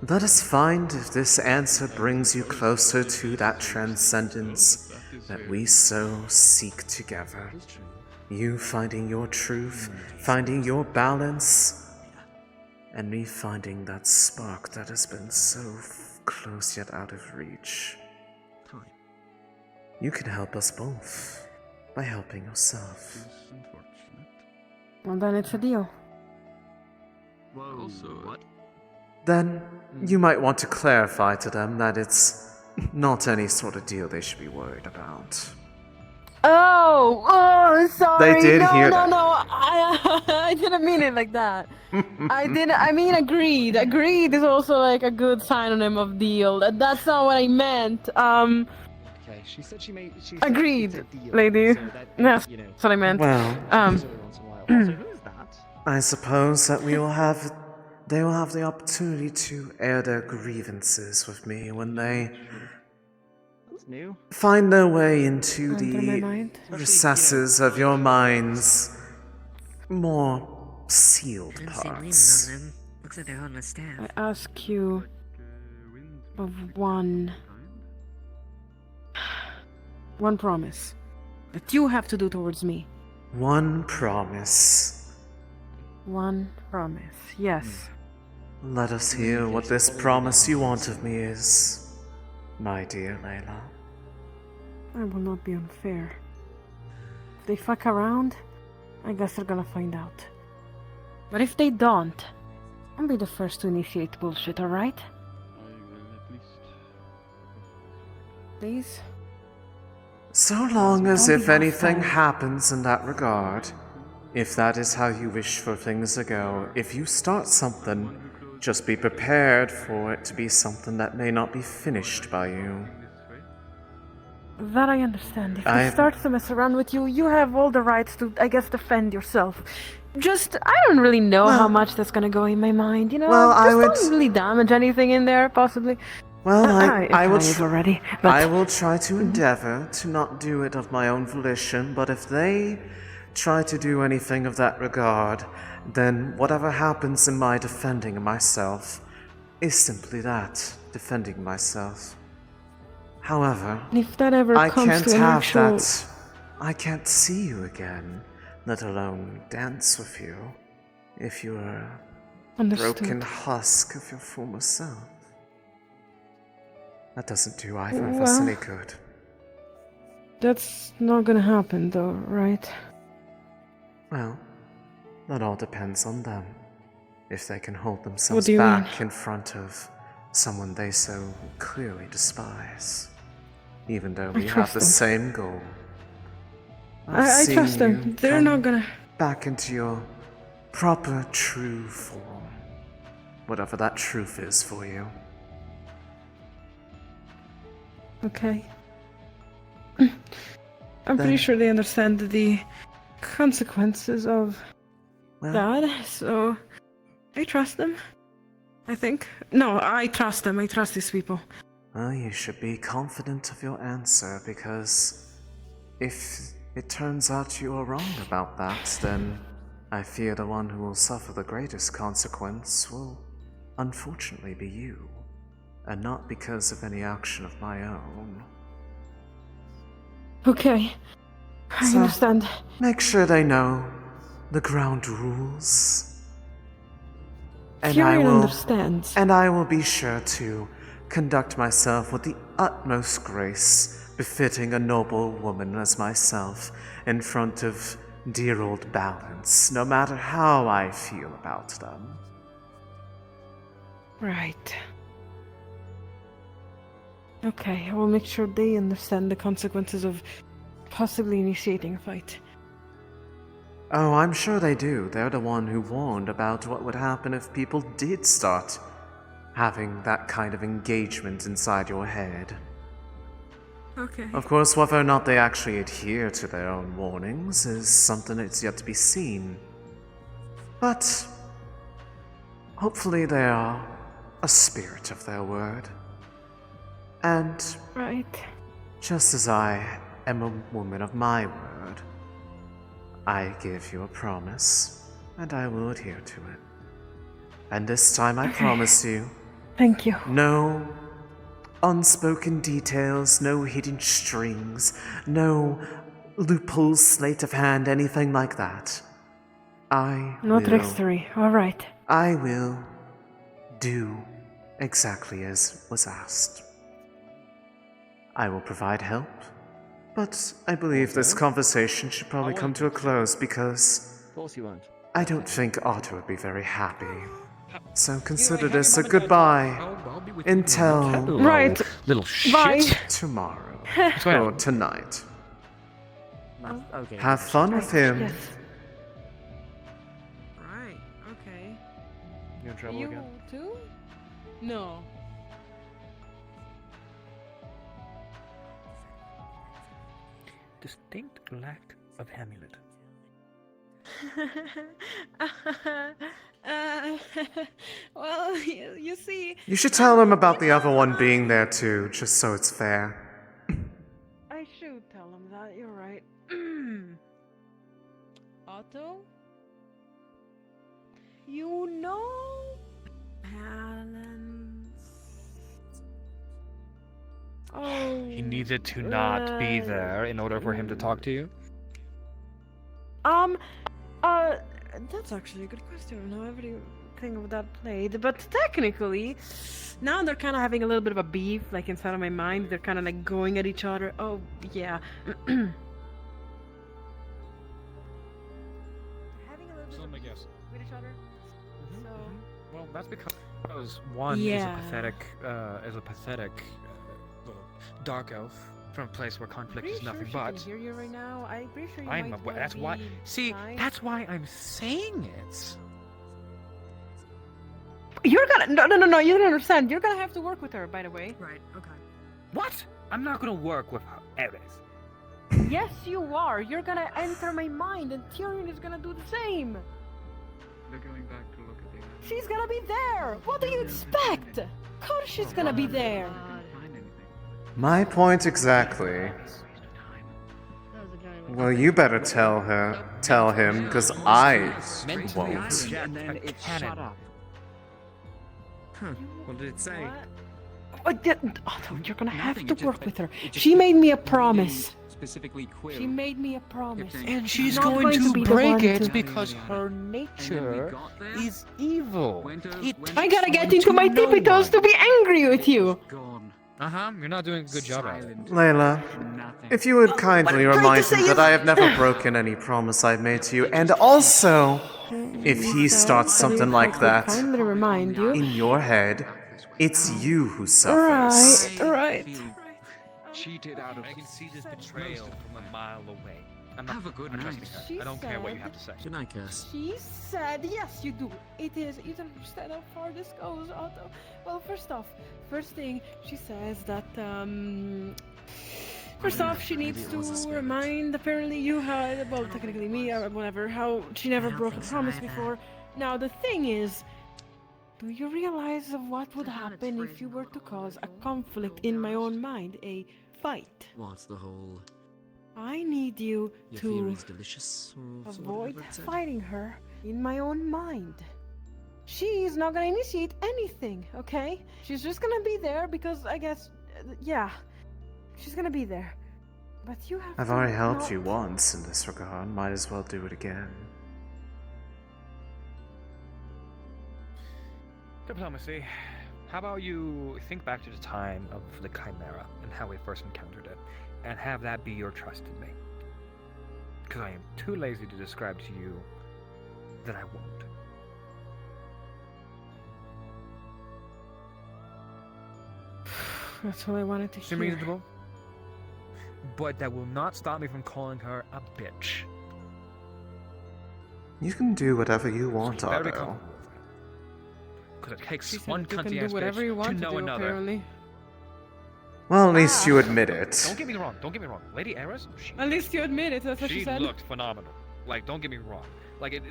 let us find if this answer brings you closer to that transcendence that we so seek together. You finding your truth, finding your balance, and me finding that spark that has been so close yet out of reach. You can help us both by helping yourself. well then it's a deal. What? Then you might want to clarify to them that it's not any sort of deal they should be worried about. Oh, sorry. They did no, hear no, that. no. I didn't mean it like that. I mean agreed. Agreed is also like a good synonym of deal. That's not what I meant. Okay, she said she made. She said Agreed, it's a deal, lady. so that, That's you know, what I meant. Well, every once in a while. Also, who is that? I suppose that they will have the opportunity to air their grievances with me when they That's new. find their way into Under my the mind. recesses of your mind's more sealed I don't see wings parts. on them. Looks like they're holding a staff. I ask you of one promise that you have to do towards me. One promise. One promise. Yes. Let us hear what this promise you want of me is, my dear Layla. I will not be unfair. If they fuck around, I guess they're gonna find out. But if they don't, I'll be the first to initiate bullshit, alright? Please? So long as Don't if be anything hostile. happens in that regard, if that is how you wish for things to go, if you start something, just be prepared for it to be something that may not be finished by you. That I understand. If I- he starts to mess around with you, you have all the rights to, I guess, defend yourself. Just, I don't really know how much that's gonna go in my mind, you know? Well, just I would- don't really damage anything in there, possibly. Well, I will tried already, but I will try to endeavor to not do it of my own volition, but if they try to do anything of that regard, then whatever happens in my defending myself is simply that, defending myself. However, if that ever I comes can't to an have actual... that. I can't see you again, let alone dance with you, if you are a Understood. broken husk of your former self. That doesn't do either of us Well- any good. That's not gonna happen, though, right? Well, that all depends on them. If they can hold What themselves do you back in front of someone they so clearly despise. Even though we have trust the them. same goal. of I seeing trust them. you They're come not gonna... back into your proper, true form. Whatever that truth is for you. Okay. I'm pretty Then- sure they understand the consequences of Well- that, so I trust them. I think. No, I trust them. I trust these people. Well, you should be confident of your answer, because if it turns out you are wrong about that, then I fear the one who will suffer the greatest consequence will unfortunately be you, and not because of any action of my own. Okay. I So- understand. Make sure they know the ground rules. Tyrion understands. And I will be sure to conduct myself with the utmost grace, befitting a noble woman as myself, in front of dear old Balance, no matter how I feel about them. Right. Okay, I will make sure they understand the consequences of possibly initiating a fight. Oh, I'm sure they do. They're the one who warned about what would happen if people did start having that kind of engagement inside your head. Okay. Of course, whether or not they actually adhere to their own warnings is something that's yet to be seen. But hopefully they are a spirit of their word. And right. Just as I am a woman of my word, I give you a promise, and I will adhere to it. And this time I promise you, thank you. No unspoken details, no hidden strings, no loopholes, sleight of hand, anything like that. No tricks, 3. All right. I will do exactly as was asked. I will provide help, but I believe this conversation should probably come to a close because Of course you won't. I don't think Otto would be very happy. So consider this a goodbye until Right. Little Bye. tomorrow Well. or tonight. Okay. Have fun with him. Yes. Right. Okay. You in trouble You again? too? No. Distinct lack of amulet. Well, you see... You should tell him about the other one being there too, just so it's fair. I should tell him that, you're right. Otto? You know... Balance... Oh... He needed to not be there in order for him to talk to you? That's actually a good question. I don't know everything of that played, but technically, now they're kind of having a little bit of a beef, like inside of my mind. They're kind of like going at each other. Oh, yeah. Having a little bit So of let me beef guess. with each other. So... Well, that's because one Yeah. is a pathetic little dark elf from a place where conflict Pretty is nothing sure but. she can hear you right now. I'm pretty sure you I'm might aware. wanna That's why. be See, fine. that's why I'm saying it. You're gonna no. You don't understand. You're gonna have to work with her, by the way. Right. Okay. What? I'm not gonna work with her, Eris. Yes, you are. You're gonna enter my mind, and Tyrion is gonna do the same. They're going back to look at the. She's gonna be there. What do you expect? Of course she's gonna be there. My point exactly. Well, you better tell him, because I won't. And then it shut up. Huh. What did it say? Otto, you're gonna have to work with her. She made me a promise. Specifically queer. She made me a promise. And she's Not going to be the break one it to- because her nature is evil. I gotta get into my tippy toes to be angry with you. You're not doing a good job at it. Layla, if you would kindly remind him that I have never broken any promise I've made to you, and also, if he starts something like that Kindly remind you. in your head, it's you who suffers. Right. Cheated out of. I can see this betrayal from a mile away. I'm not Have a good trusting night. her. She I don't care what you said- have to say. Good night, Cass. She said, yes, you do. It is. You don't understand how far this goes, Otto. Well, first thing, she says that, first off, she needs to remind, apparently, you had, well, technically me, or whatever, how she never broke a promise before. Now, the thing is, do you realize of what would happen if you were to cause a conflict in my own mind, a fight? What's the whole? I need you Your to theory's delicious. Or avoid whatever it said? fighting her in my own mind. She's not gonna initiate anything, okay? She's just gonna be there because I guess, yeah, she's gonna be there. But you have I've to already helped not- you once in this regard, might as well do it again. Diplomacy. How about you think back to the time of the Chimera and how we first encountered it, and have that be your trust in me? Because I am too lazy to describe to you that I won't. That's all I wanted to Seem hear. reasonable? But that will not stop me from calling her a bitch. You can do whatever you want, Better be Otto. comfortable with it. Because it takes She said one you can cunty do ass whatever you bitch want to to know do, another. apparently. Well, at least you admit it. Don't get me wrong. Don't get me wrong. Lady Eris, At least you admit it, that's what she she said. looked phenomenal. Like, don't get me wrong. Like,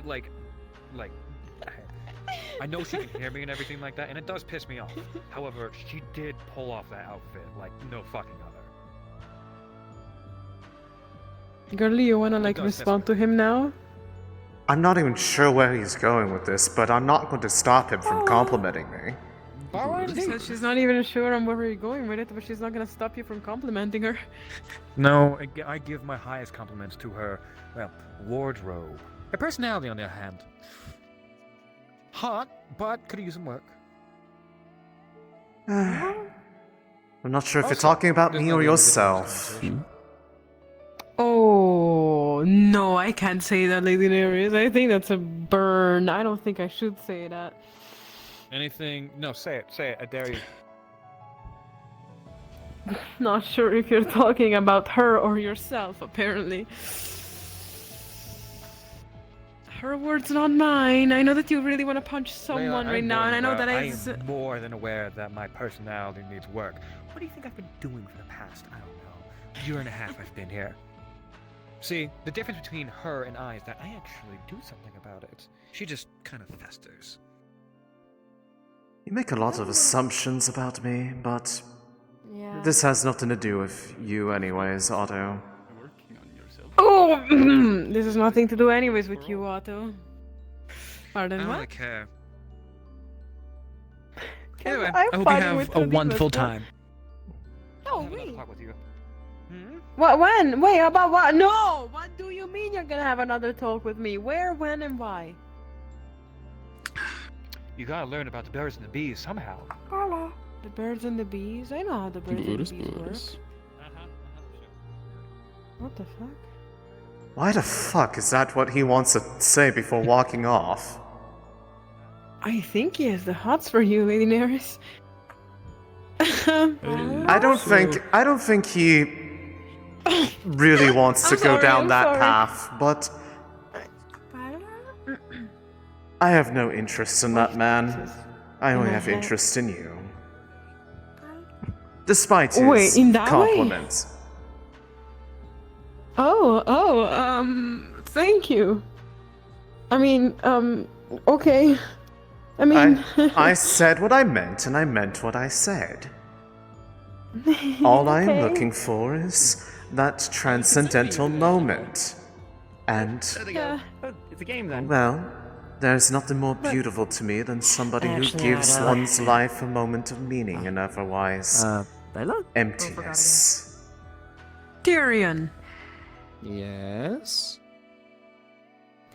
I know she can hear me and everything like that, and it does piss me off. However, she did pull off that outfit like no fucking other. Girly, you wanna like does respond to him now? I'm not even sure where he's going with this, but I'm not going to stop him from complimenting me. She said she's not even sure on where you're going with it, but she's not gonna stop you from complimenting her. No, I give my highest compliments to her, well, wardrobe. Her personality, on the other hand. Hot, but could use some work. I'm not sure if you're Also, talking about there's me no or reason to do this yourself. conversation. Oh, no, I can't say that, Lady Nereus. I think that's a burn. I don't think I should say that. Anything? No, say it, I dare you. Not sure if you're talking about her or yourself, apparently. Her words, not mine. I know that you really want to punch someone Layla, right I'm now, more and I than know aware- that I is. am more than aware that my personality needs work. What do you think I've been doing for the past, I don't know, year and a half I've been here? See, the difference between her and I is that I actually do something about it. She just kind of festers. You make a lot of assumptions about me, but Yeah. this has nothing to do with you anyways, Otto. Oh, this has nothing to do, anyways, with you, Otto. Pardon, I don't what? really care. Can Anyway, I'm I hope you fighting have with a Khalifa wonderful still. time. No, Have another wait. talk with you. What? When? Wait, about what? No! What do you mean you're gonna have another talk with me? Where, when, and why? You gotta learn about the birds and the bees somehow. The birds and the bees? I know how the birds and the bees work. What the fuck? Why the fuck is that what he wants to say before walking off? I think he has the hots for you, Lady Nereus. I don't think he really wants to I'm go sorry, down I'm that sorry. path, but I have no interest in that man. I only have interest in you. Despite his Wait, in that way? compliments. Thank you. I mean, okay. I mean... I said what I meant, and I meant what I said. All I am Okay. looking for is that transcendental moment. And, Yeah. It's a game then. well, there's nothing more beautiful to me than somebody who Actually, gives I don't. one's life a moment of meaning and otherwise Layla? emptiness. Tyrion. Yes?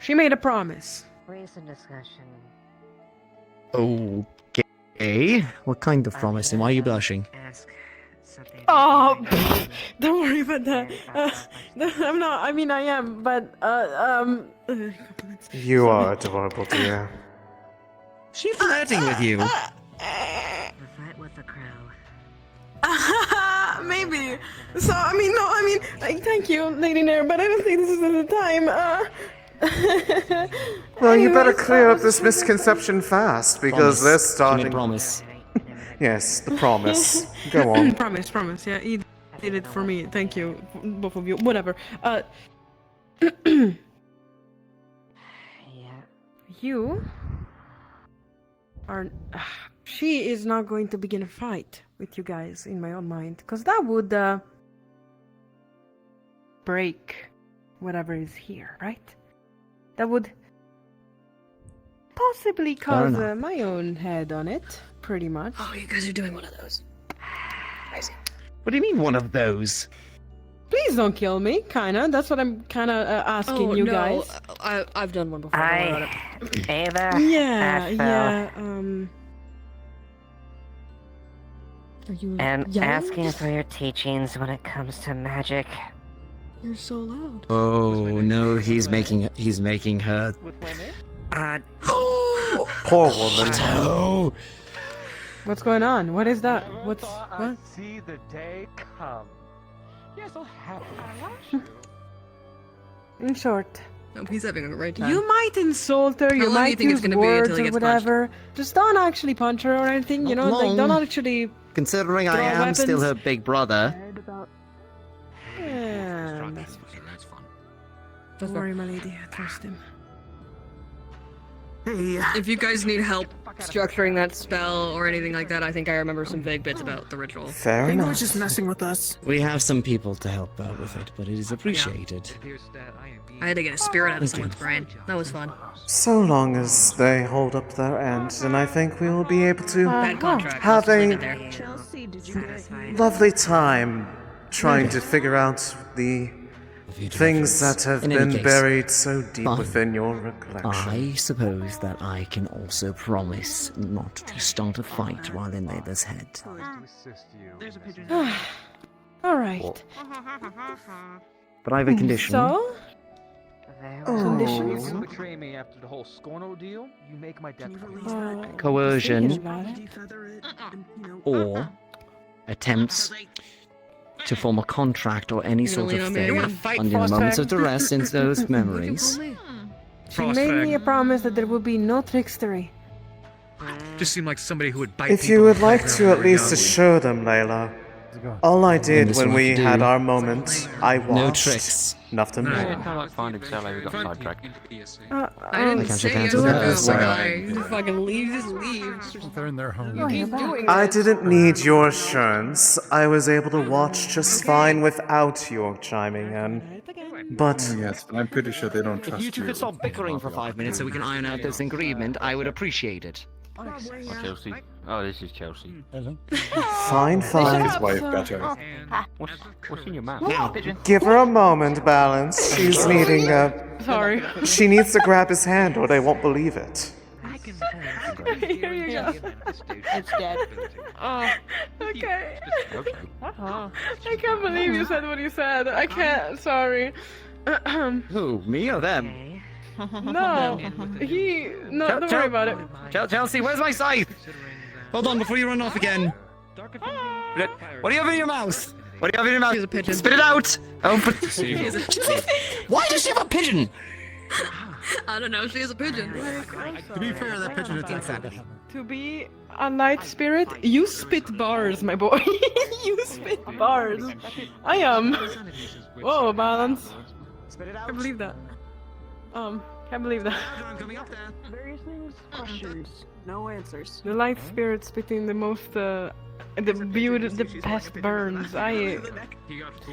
She made a promise. Recent discussion. Okay. What kind of promise and why are you blushing? Oh, don't worry about that. I'm not. I mean, I am, but You are adorable, dear. She flirting with you. The fight with the crow. maybe. So I mean, no, I mean, like, thank you, Lady Nair, but I don't think this is the time. Well, you better Anyways, clear up this misconception fast, because they're starting... promise. Yes, the promise. Go on. promise. Yeah, he did it for me. Thank you, both of you. Whatever. You are. She is not going to begin a fight with you guys, in my own mind, because that would break whatever is here, right? That would possibly cause enough. my own head on it, pretty much. Oh, you guys are doing one of those. I see. What do you mean one of those? Please don't kill me, kinda. That's what I'm kinda asking Oh, you no, guys. I've done one before. don't worry about it. Hey there. Yeah, Axel. yeah. Are you And yelling? asking for your teachings when it comes to magic. You're so loud. Oh no, he's making her. Poor woman. Oh, What's going on? What is that? What's what? See the day come. You're so happy. In short, Oh, he's having a great time. you might insult her, you How long do you might think it's use gonna be words until he or gets punched? whatever. Just don't actually punch her or anything, you know? Not Like, don't long. actually. considering I Throw am still weapons. her big brother. Yeah, that's fine. Don't worry, my lady. I trust him. Hey, If you guys need help structuring that spell or anything like that, I think I remember some vague bits about the ritual. Fair he enough. was just messing with us. We have some people to help out with it, but it is appreciated. I had to get a spirit out of someone's brain. That was fun. So long as they hold up their end, then I think we will be able to Bad contract. have Let's leave a it there. Chelsea, did you get lovely time trying to figure out the things that have In any been case, buried so deep fine. within your recollection. I suppose that I can also promise not to start a fight while in Layla's head. All right. But I have a condition. So, Conditions? You betray me after the whole scorn ordeal, you make my death Coercion. thinking about it. Or attempts to form a contract or any sort lean of on me? You thing wanna fight, under Frost moments Fang? of duress in those memories. She made me a promise that there would be no trickstery. Just seemed like somebody who would bite If people you would in the like playground to at when we were least young. assure them, Layla, all I did this when one we to had do. our moment, I watched. No tricks. Nothing No. more. Kind of like finding Sally, we got sidetracked. I didn't can't say shake hands you with were her. going. Just fucking leave, just leave. They're in their home. You keep doing I that. didn't need your assurance. I was able to watch just fine without your chiming in. But Yes, but I'm pretty sure they don't If trust you two could stop bickering for 5 minutes so we can iron out this agreement, I would appreciate it. Oh, Chelsea. Oh, this is Chelsea. fine, fine. His wife better. What's in your mouth? Now, Give her a moment, Balance. She's needing Sorry. She needs to grab his hand or they won't believe it. Here you go. It's dead. Oh, okay. Okay. I can't believe you said what you said. I can't. Sorry. who, me or them? No, no, don't worry about it. Chelsea, where's my scythe? Hold on before you run off again. What do you have in your mouth? What do you have in your mouth? She's a pigeon. Spit it out! Oh, but... She's a- Why does she have a pigeon? I don't know, she is a pigeon. To be fair, that pigeon is insanity. To be a night spirit, you spit bars, my boy. You spit bars. I am. Whoa, Balance. Can't believe that. Can't believe that. Various things, questions, no answers. The light spirit spitting the most, the best burns. Do you I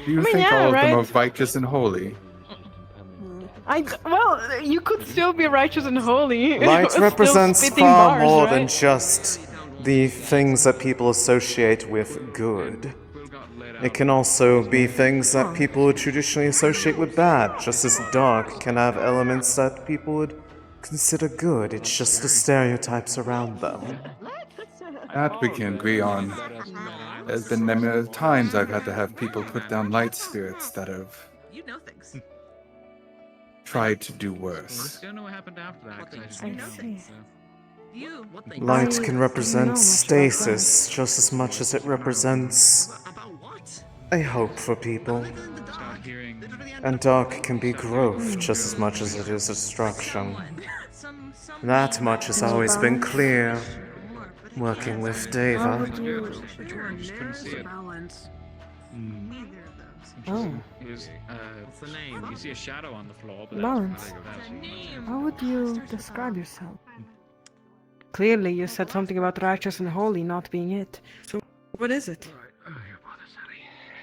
mean, think yeah, all of right? them are righteous and holy? Well, you could still be righteous and holy. Light Still represents spitting far bars, more right? than just the things that people associate with good. It can also be things that people would traditionally associate with bad, just as dark can have elements that people would consider good. It's just the stereotypes around them. That we can agree on. There's been many times I've had to have people put down light spirits that have tried to do worse. Don't know what happened after that. 'cause I I just see. Light can represent stasis just as much as it represents a hope for people. And dark can be growth just as much as it is destruction. That much has always been clear, working with Deva. Oh. It was, what's the name? You see a shadow on the floor, but Balance. How would you describe yourself? Clearly, you said something about righteous and holy not being it. So, what is it?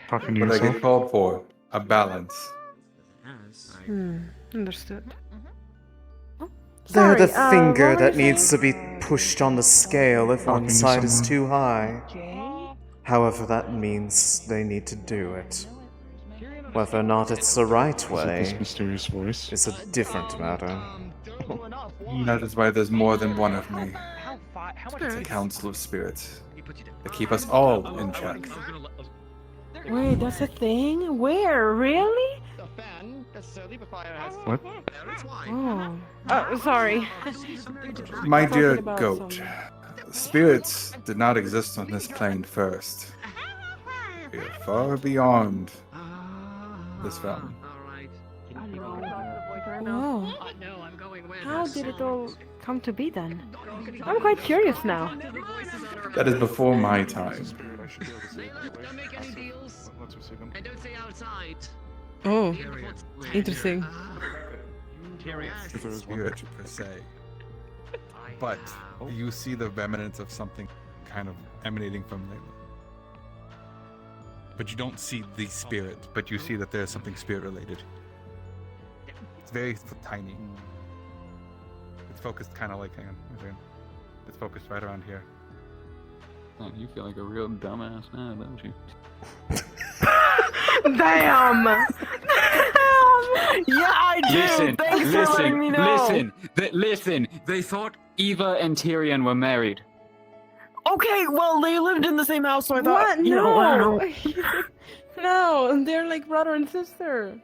Talking to yourself? What I get called for, a balance. Understood. They're the Sorry, finger what were that you needs to be pushed on the scale if one Talking to side is someone. too high. However, that means they need to do it. Whether or not it's the right way mysterious voice is a different matter. That is why there's more than one of me. How much? It's a council of spirits that keep us all in check. Wait, that's a thing? Where? Really? The fan necessarily before has. What? Oh. Sorry. My dear Talking about goat, some- spirits did not exist on this plane first. We are far beyond this realm. Whoa. How did it all come to be then? I'm quite curious now. That is before my time. And don't say outside. Oh, interesting. It's a spirit per se. But you see the remnants of something kind of emanating from them. But you don't see the spirit, but you see that there's something spirit related. It's very tiny. It's focused kind of like, hang on. It's focused right around here. Oh, you feel like a real dumbass now, don't you? Damn! Yeah, I do! Listen, Thanks for letting me know! listen. They thought Eva and Tyrion were married. Okay, well, they lived in the same house, so I thought, What? you know, I don't No! No, they're like brother and sister.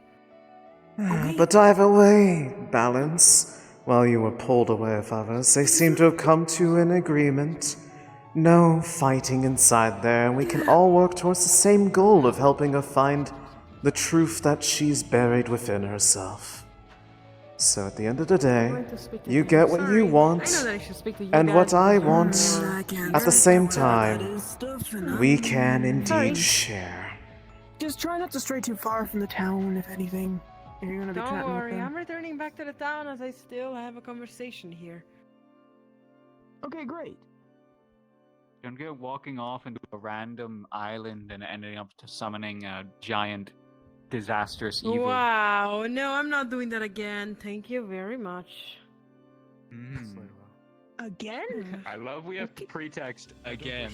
But dive away, Balance. While you were pulled away with others, they seem to have come to an agreement. No fighting inside there, and we can all work towards the same goal of helping her find the truth that she's buried within herself. So at the end of the day, you get what you want, and what I want. At the same time, we can indeed share. Just try not to stray too far from the town, if anything. If you're gonna be Don't chatting with worry, them. I'm returning back to the town as I still have a conversation here. Okay, great. Don't go walking off into a random island and ending up summoning a giant, disastrous evil. Wow, no, I'm not doing that again. Thank you very much. Again? I love we have pretext again.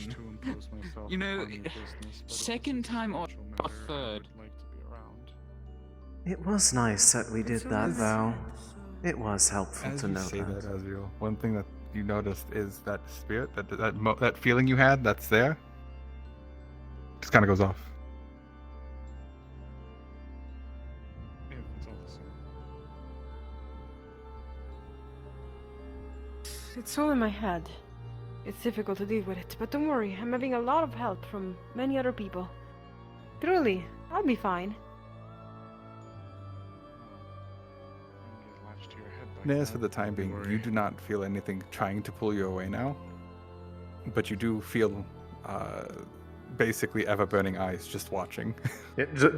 You know, second time or third. It was nice that we did that, though. It was helpful As to you know say that. that, Azriel, one thing that you noticed is that spirit, that feeling you had that's there, just kind of goes off. It's all in my head. It's difficult to deal with it, but don't worry, I'm having a lot of help from many other people. Truly, I'll be fine. As for the time being, you do not feel anything trying to pull you away now, but you do feel basically ever-burning eyes just watching.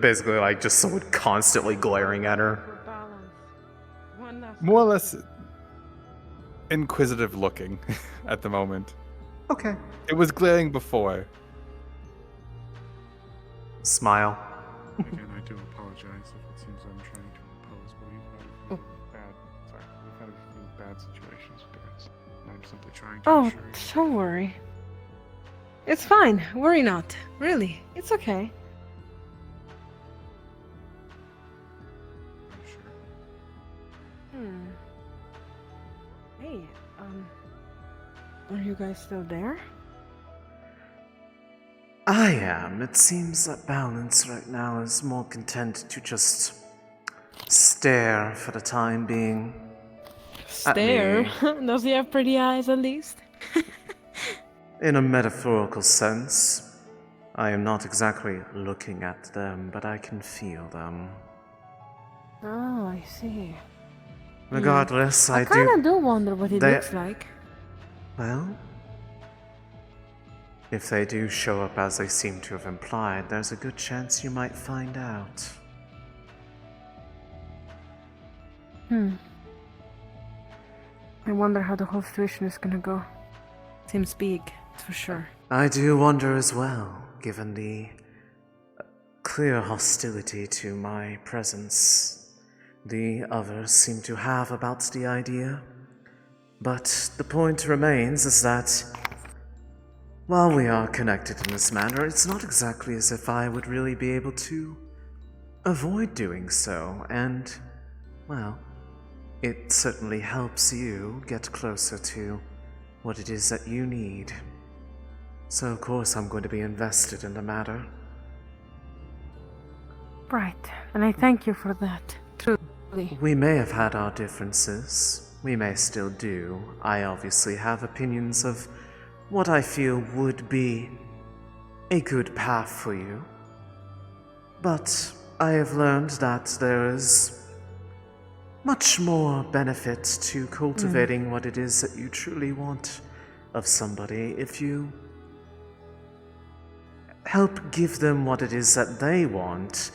Basically, like, just someone constantly glaring at her. More or less inquisitive looking at the moment. Okay. It was glaring before. Smile. Again, I do apologize if it seems I'm trying to impose, but we've had a few bad situations, spirits. And I'm simply trying to Oh, ensure you. don't worry. It's fine, worry not. Really, it's okay. Hey, are you guys still there? I am. It seems that Balance right now is more content to just stare for the time being. At Stare? me. Does he have pretty eyes at least? In a metaphorical sense, I am not exactly looking at them, but I can feel them. Oh, I see. Regardless, I I kinda do wonder what he They- looks like. Well, if they do show up as they seem to have implied, there's a good chance you might find out. I wonder how the whole situation is gonna go. Seems big, that's for sure. I do wonder as well, given the clear hostility to my presence the others seem to have about the idea. But the point remains is that while we are connected in this manner, it's not exactly as if I would really be able to avoid doing so, and, well, it certainly helps you get closer to what it is that you need. So of course I'm going to be invested in the matter. Right, and I thank you for that, truly. We may have had our differences. We may still do. I obviously have opinions of what I feel would be a good path for you. But I have learned that there is much more benefit to cultivating what it is that you truly want of somebody if you help give them what it is that they want,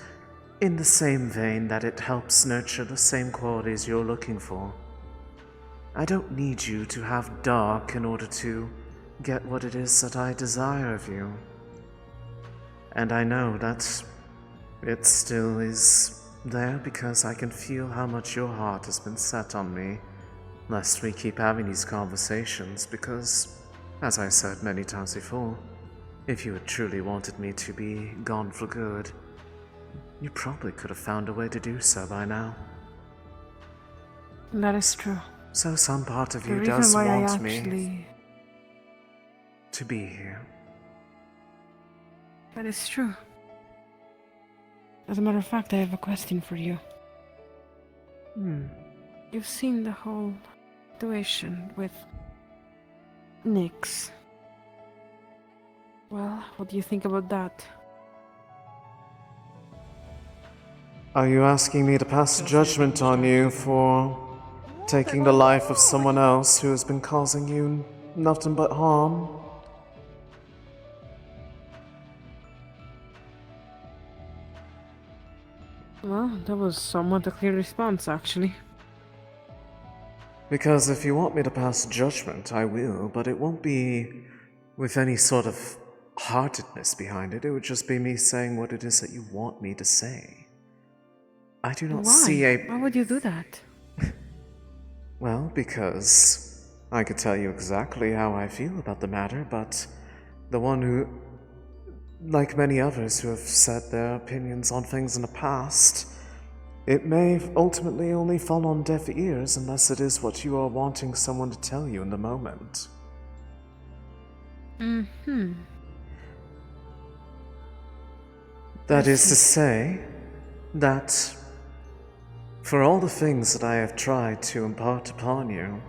in the same vein that it helps nurture the same qualities you're looking for. I don't need you to have dark in order to get what it is that I desire of you. And I know that it still is there because I can feel how much your heart has been set on me, lest we keep having these conversations, because, as I said many times before, if you had truly wanted me to be gone for good, you probably could have found a way to do so by now. That is true. So some part of The you reason does why I want me actually... to be here. That is true. As a matter of fact, I have a question for you. You've seen the whole situation with Nyx. Well, what do you think about that? Are you asking me to pass judgment on you for taking the life of someone else who has been causing you nothing but harm? Well, that was somewhat a clear response, actually. Because if you want me to pass judgment, I will, but it won't be with any sort of heartedness behind it. It would just be me saying what it is that you want me to say. I do not see a... Why would you do that? Well, because I could tell you exactly how I feel about the matter, but the one who, like many others who have said their opinions on things in the past, it may ultimately only fall on deaf ears unless it is what you are wanting someone to tell you in the moment. That is to say that for all the things that I have tried to impart upon you,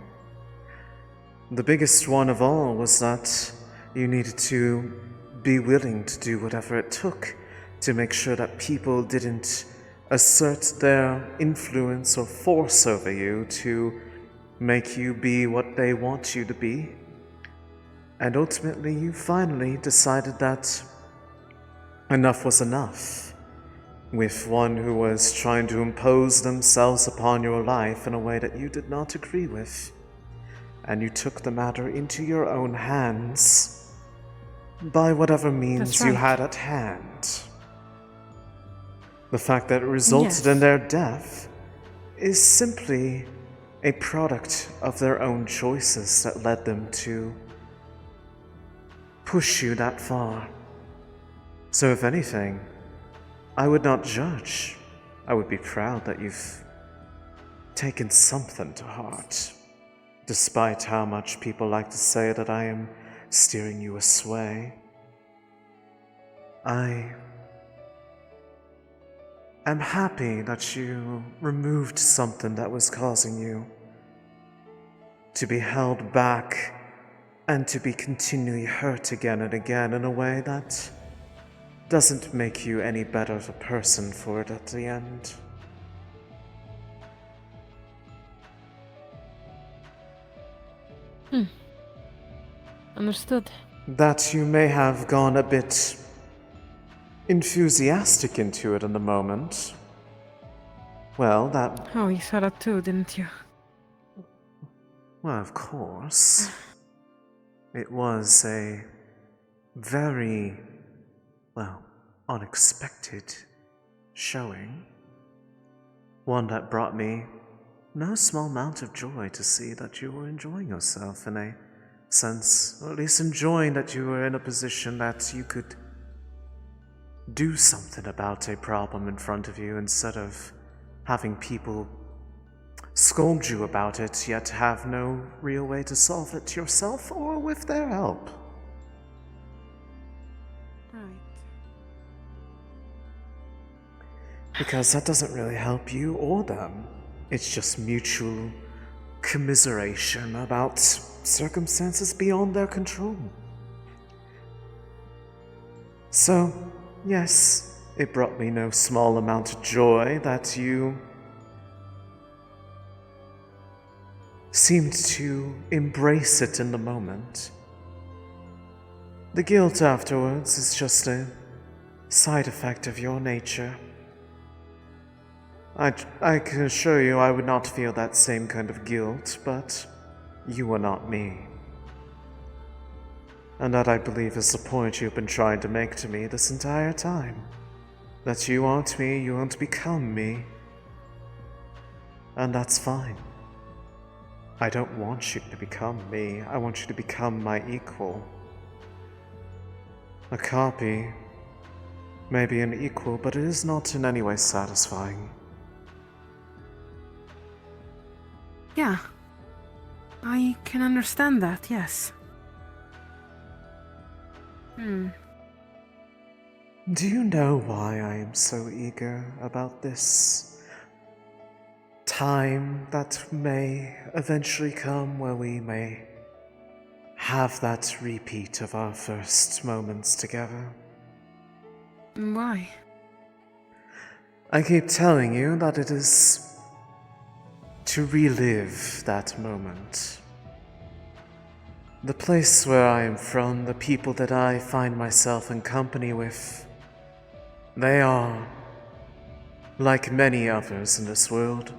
the biggest one of all was that you needed to be willing to do whatever it took to make sure that people didn't assert their influence or force over you to make you be what they want you to be. And ultimately, you finally decided that enough was enough, with one who was trying to impose themselves upon your life in a way that you did not agree with. And you took the matter into your own hands by whatever means you had at hand. The fact that it resulted in their death is simply a product of their own choices that led them to push you that far. So if anything, I would not judge. I would be proud that you've taken something to heart, despite how much people like to say that I am steering you astray. I am happy that you removed something that was causing you to be held back and to be continually hurt again and again in a way that doesn't make you any better of a person for it at the end. Understood. That you may have gone a bit enthusiastic into it in the moment. Well, that... Oh, you saw that too, didn't you? Well, of course. It was a very, well, unexpected showing. One that brought me no small amount of joy to see that you were enjoying yourself in a sense, or at least enjoying that you were in a position that you could do something about a problem in front of you instead of having people scold you about it, yet have no real way to solve it yourself or with their help. Because that doesn't really help you or them. It's just mutual commiseration about circumstances beyond their control. So, yes, it brought me no small amount of joy that you seemed to embrace it in the moment. The guilt afterwards is just a side effect of your nature. I can assure you I would not feel that same kind of guilt, but you are not me. And that, I believe, is the point you've been trying to make to me this entire time. That you aren't me, you won't become me. And that's fine. I don't want you to become me, I want you to become my equal. A copy may be an equal, but it is not in any way satisfying. Yeah. I can understand that, yes. Do you know why I am so eager about this time that may eventually come where we may have that repeat of our first moments together? Why? I keep telling you that it is to relive that moment. The place where I am from, the people that I find myself in company with, they are, like many others in this world,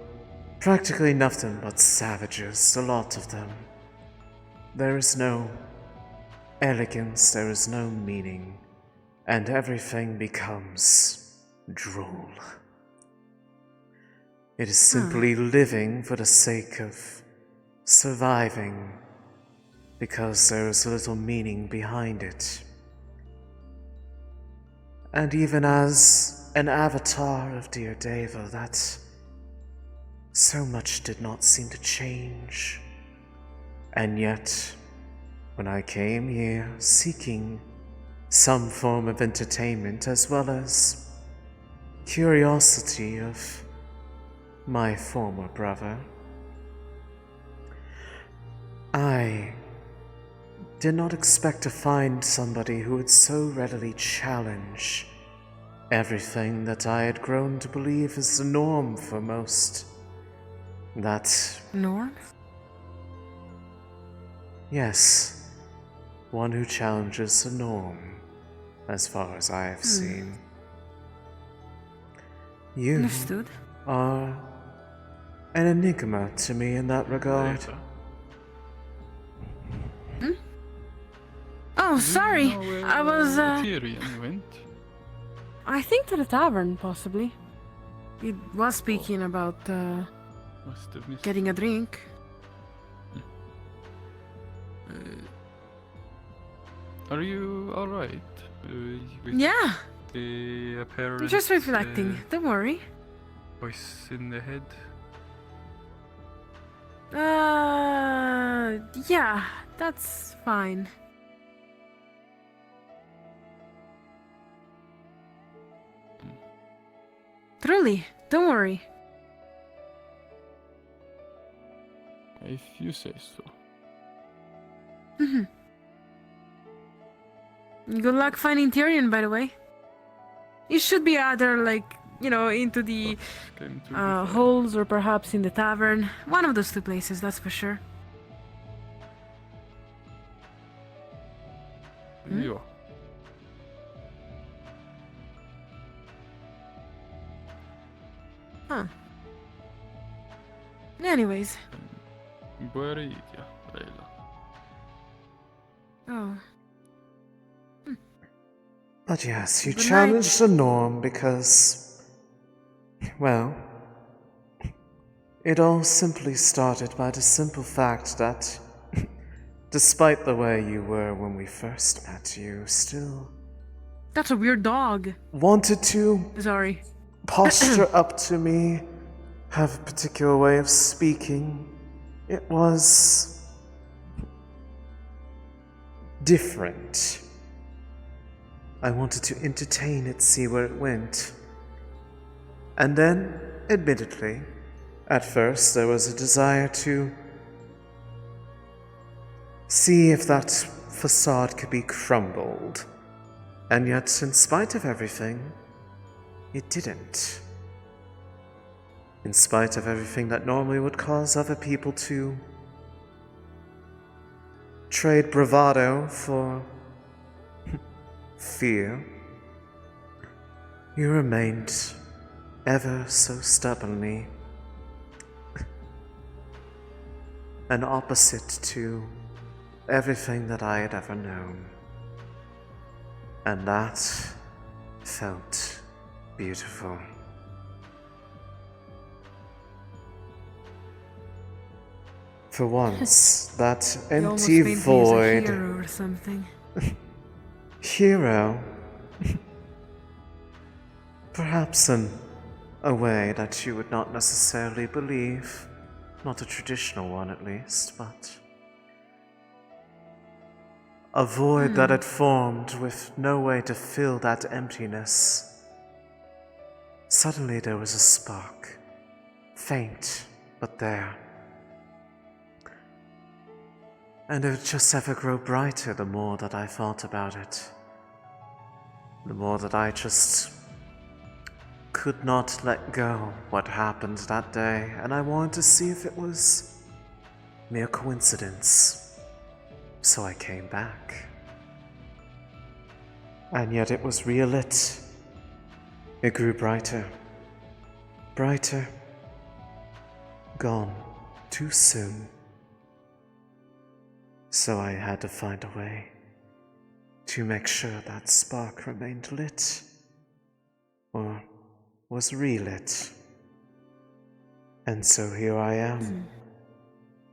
practically nothing but savages, a lot of them. There is no elegance, there is no meaning, and everything becomes droll. It is simply living for the sake of surviving, because there is little meaning behind it. And even as an avatar of dear Deva, that so much did not seem to change. And yet, when I came here seeking some form of entertainment as well as curiosity of my former brother, I did not expect to find somebody who would so readily challenge everything that I had grown to believe is the norm for most. That... Norm? Yes, one who challenges the norm, as far as I have seen. You Understood. are an enigma to me in that regard. Oh, sorry. I was, went. I think to the tavern, possibly. He was speaking about, Must have missed. getting a drink. Are you alright? Yeah. The apparent. Just reflecting. Don't worry. Voice in the head. Yeah, that's fine. Truly, don't worry. If you say so. Good luck finding Tyrion, by the way. You should be either, like, you know, into the holes or perhaps in the tavern. One of those two places, that's for sure. Yeah. Huh. Anyways. Where are you, Vale? Oh. But yes, you Good challenged the norm because, well, it all simply started by the simple fact that, despite the way you were when we first met, you still... That's a weird dog. Wanted to... Sorry. Posture up to me, have a particular way of speaking. It was different. I wanted to entertain it, see where it went. And then, admittedly, at first there was a desire to see if that facade could be crumbled. And yet, in spite of everything, it didn't. In spite of everything that normally would cause other people to trade bravado for fear, you remained ever so stubbornly an opposite to everything that I had ever known. And that felt beautiful. For once, that You almost empty made me as a void. hero or something. Hero? Perhaps in a way that you would not necessarily believe. Not a traditional one, at least, but a void that had formed with no way to fill that emptiness. Suddenly there was a spark. Faint, but there. And it would just ever grow brighter the more that I thought about it. The more that I just could not let go what happened that day, and I wanted to see if it was mere coincidence. So I came back. And yet it was relit. It grew brighter. Brighter. Gone too soon. So I had to find a way to make sure that spark remained lit, or was relit. And so here I am,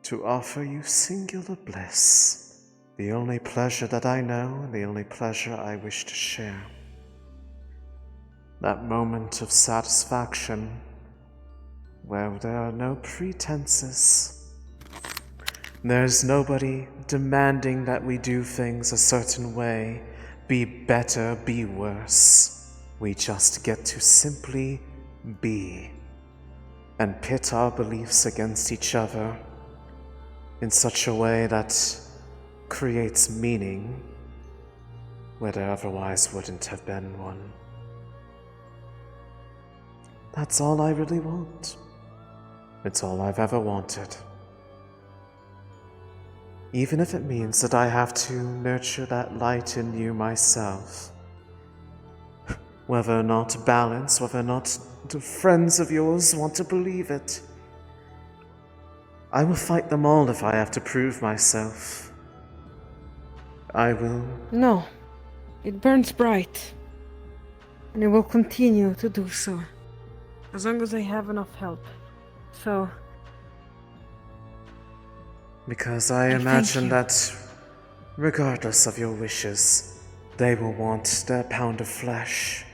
to offer you singular bliss, the only pleasure that I know, and the only pleasure I wish to share. That moment of satisfaction, where there are no pretenses. There's nobody demanding that we do things a certain way, be better, be worse. We just get to simply be, and pit our beliefs against each other in such a way that creates meaning where there otherwise wouldn't have been one. That's all I really want. It's all I've ever wanted. Even if it means that I have to nurture that light in you myself. Whether or not balance, whether or not the friends of yours want to believe it. I will fight them all if I have to prove myself. I will. No, it burns bright. And it will continue to do so. As long as I have enough help. So... Because I imagine that, regardless of your wishes, they will want their pound of flesh.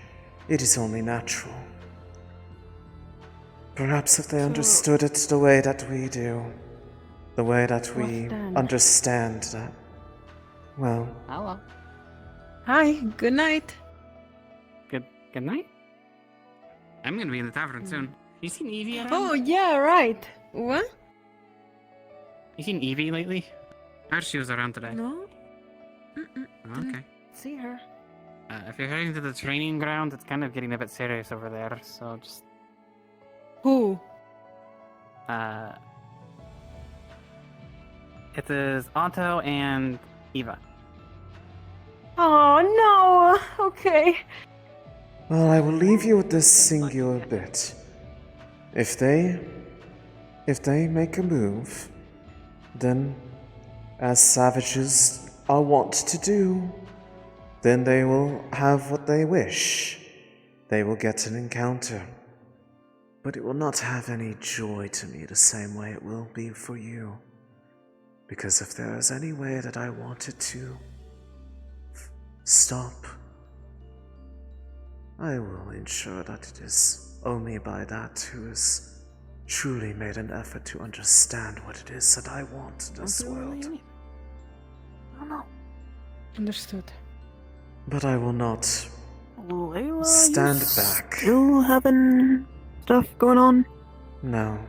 It is only natural. Perhaps if they understood it the way that we do, the way that we understand that, well... Hello. Hi, good night. Good night? I'm gonna be in the tavern soon. You seen Evie around? Oh, yeah, right. What? You seen Evie lately? I heard she was around today. No. Okay. See her. If you're heading to the training ground, it's kind of getting a bit serious over there, so just... Who? It is Otto and Eva. Oh, no. Okay. Well, I will leave you with this singular bit. If they make a move, then, as savages are wont to do, then they will have what they wish. They will get an encounter. But it will not have any joy to me the same way it will be for you. Because if there is any way that I wanted to stop, I will ensure that it is only by that who is truly made an effort to understand what it is that I want in this world. Oh no. Understood. But I will not Layla, stand you back. Still having stuff going on? No.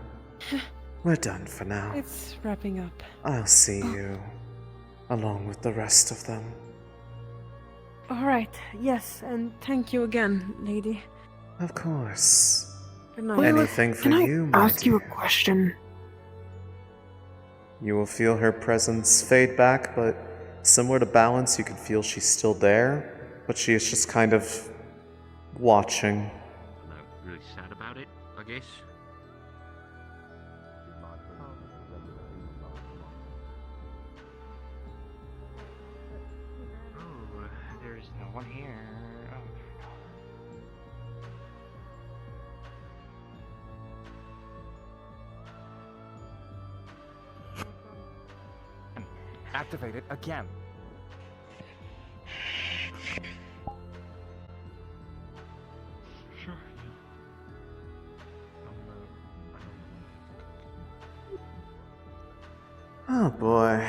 We're done for now. It's wrapping up. I'll see you along with the rest of them. Alright, yes, and thank you again, lady. Of course. Good night. Anything for Can you, I my ask you a dear. question? You will feel her presence fade back, but similar to Balance, you can feel she's still there, but she is just kind of watching. I'm not really sad about it, I guess. Oh, there's no one here. Activate it again. Sure. Oh boy.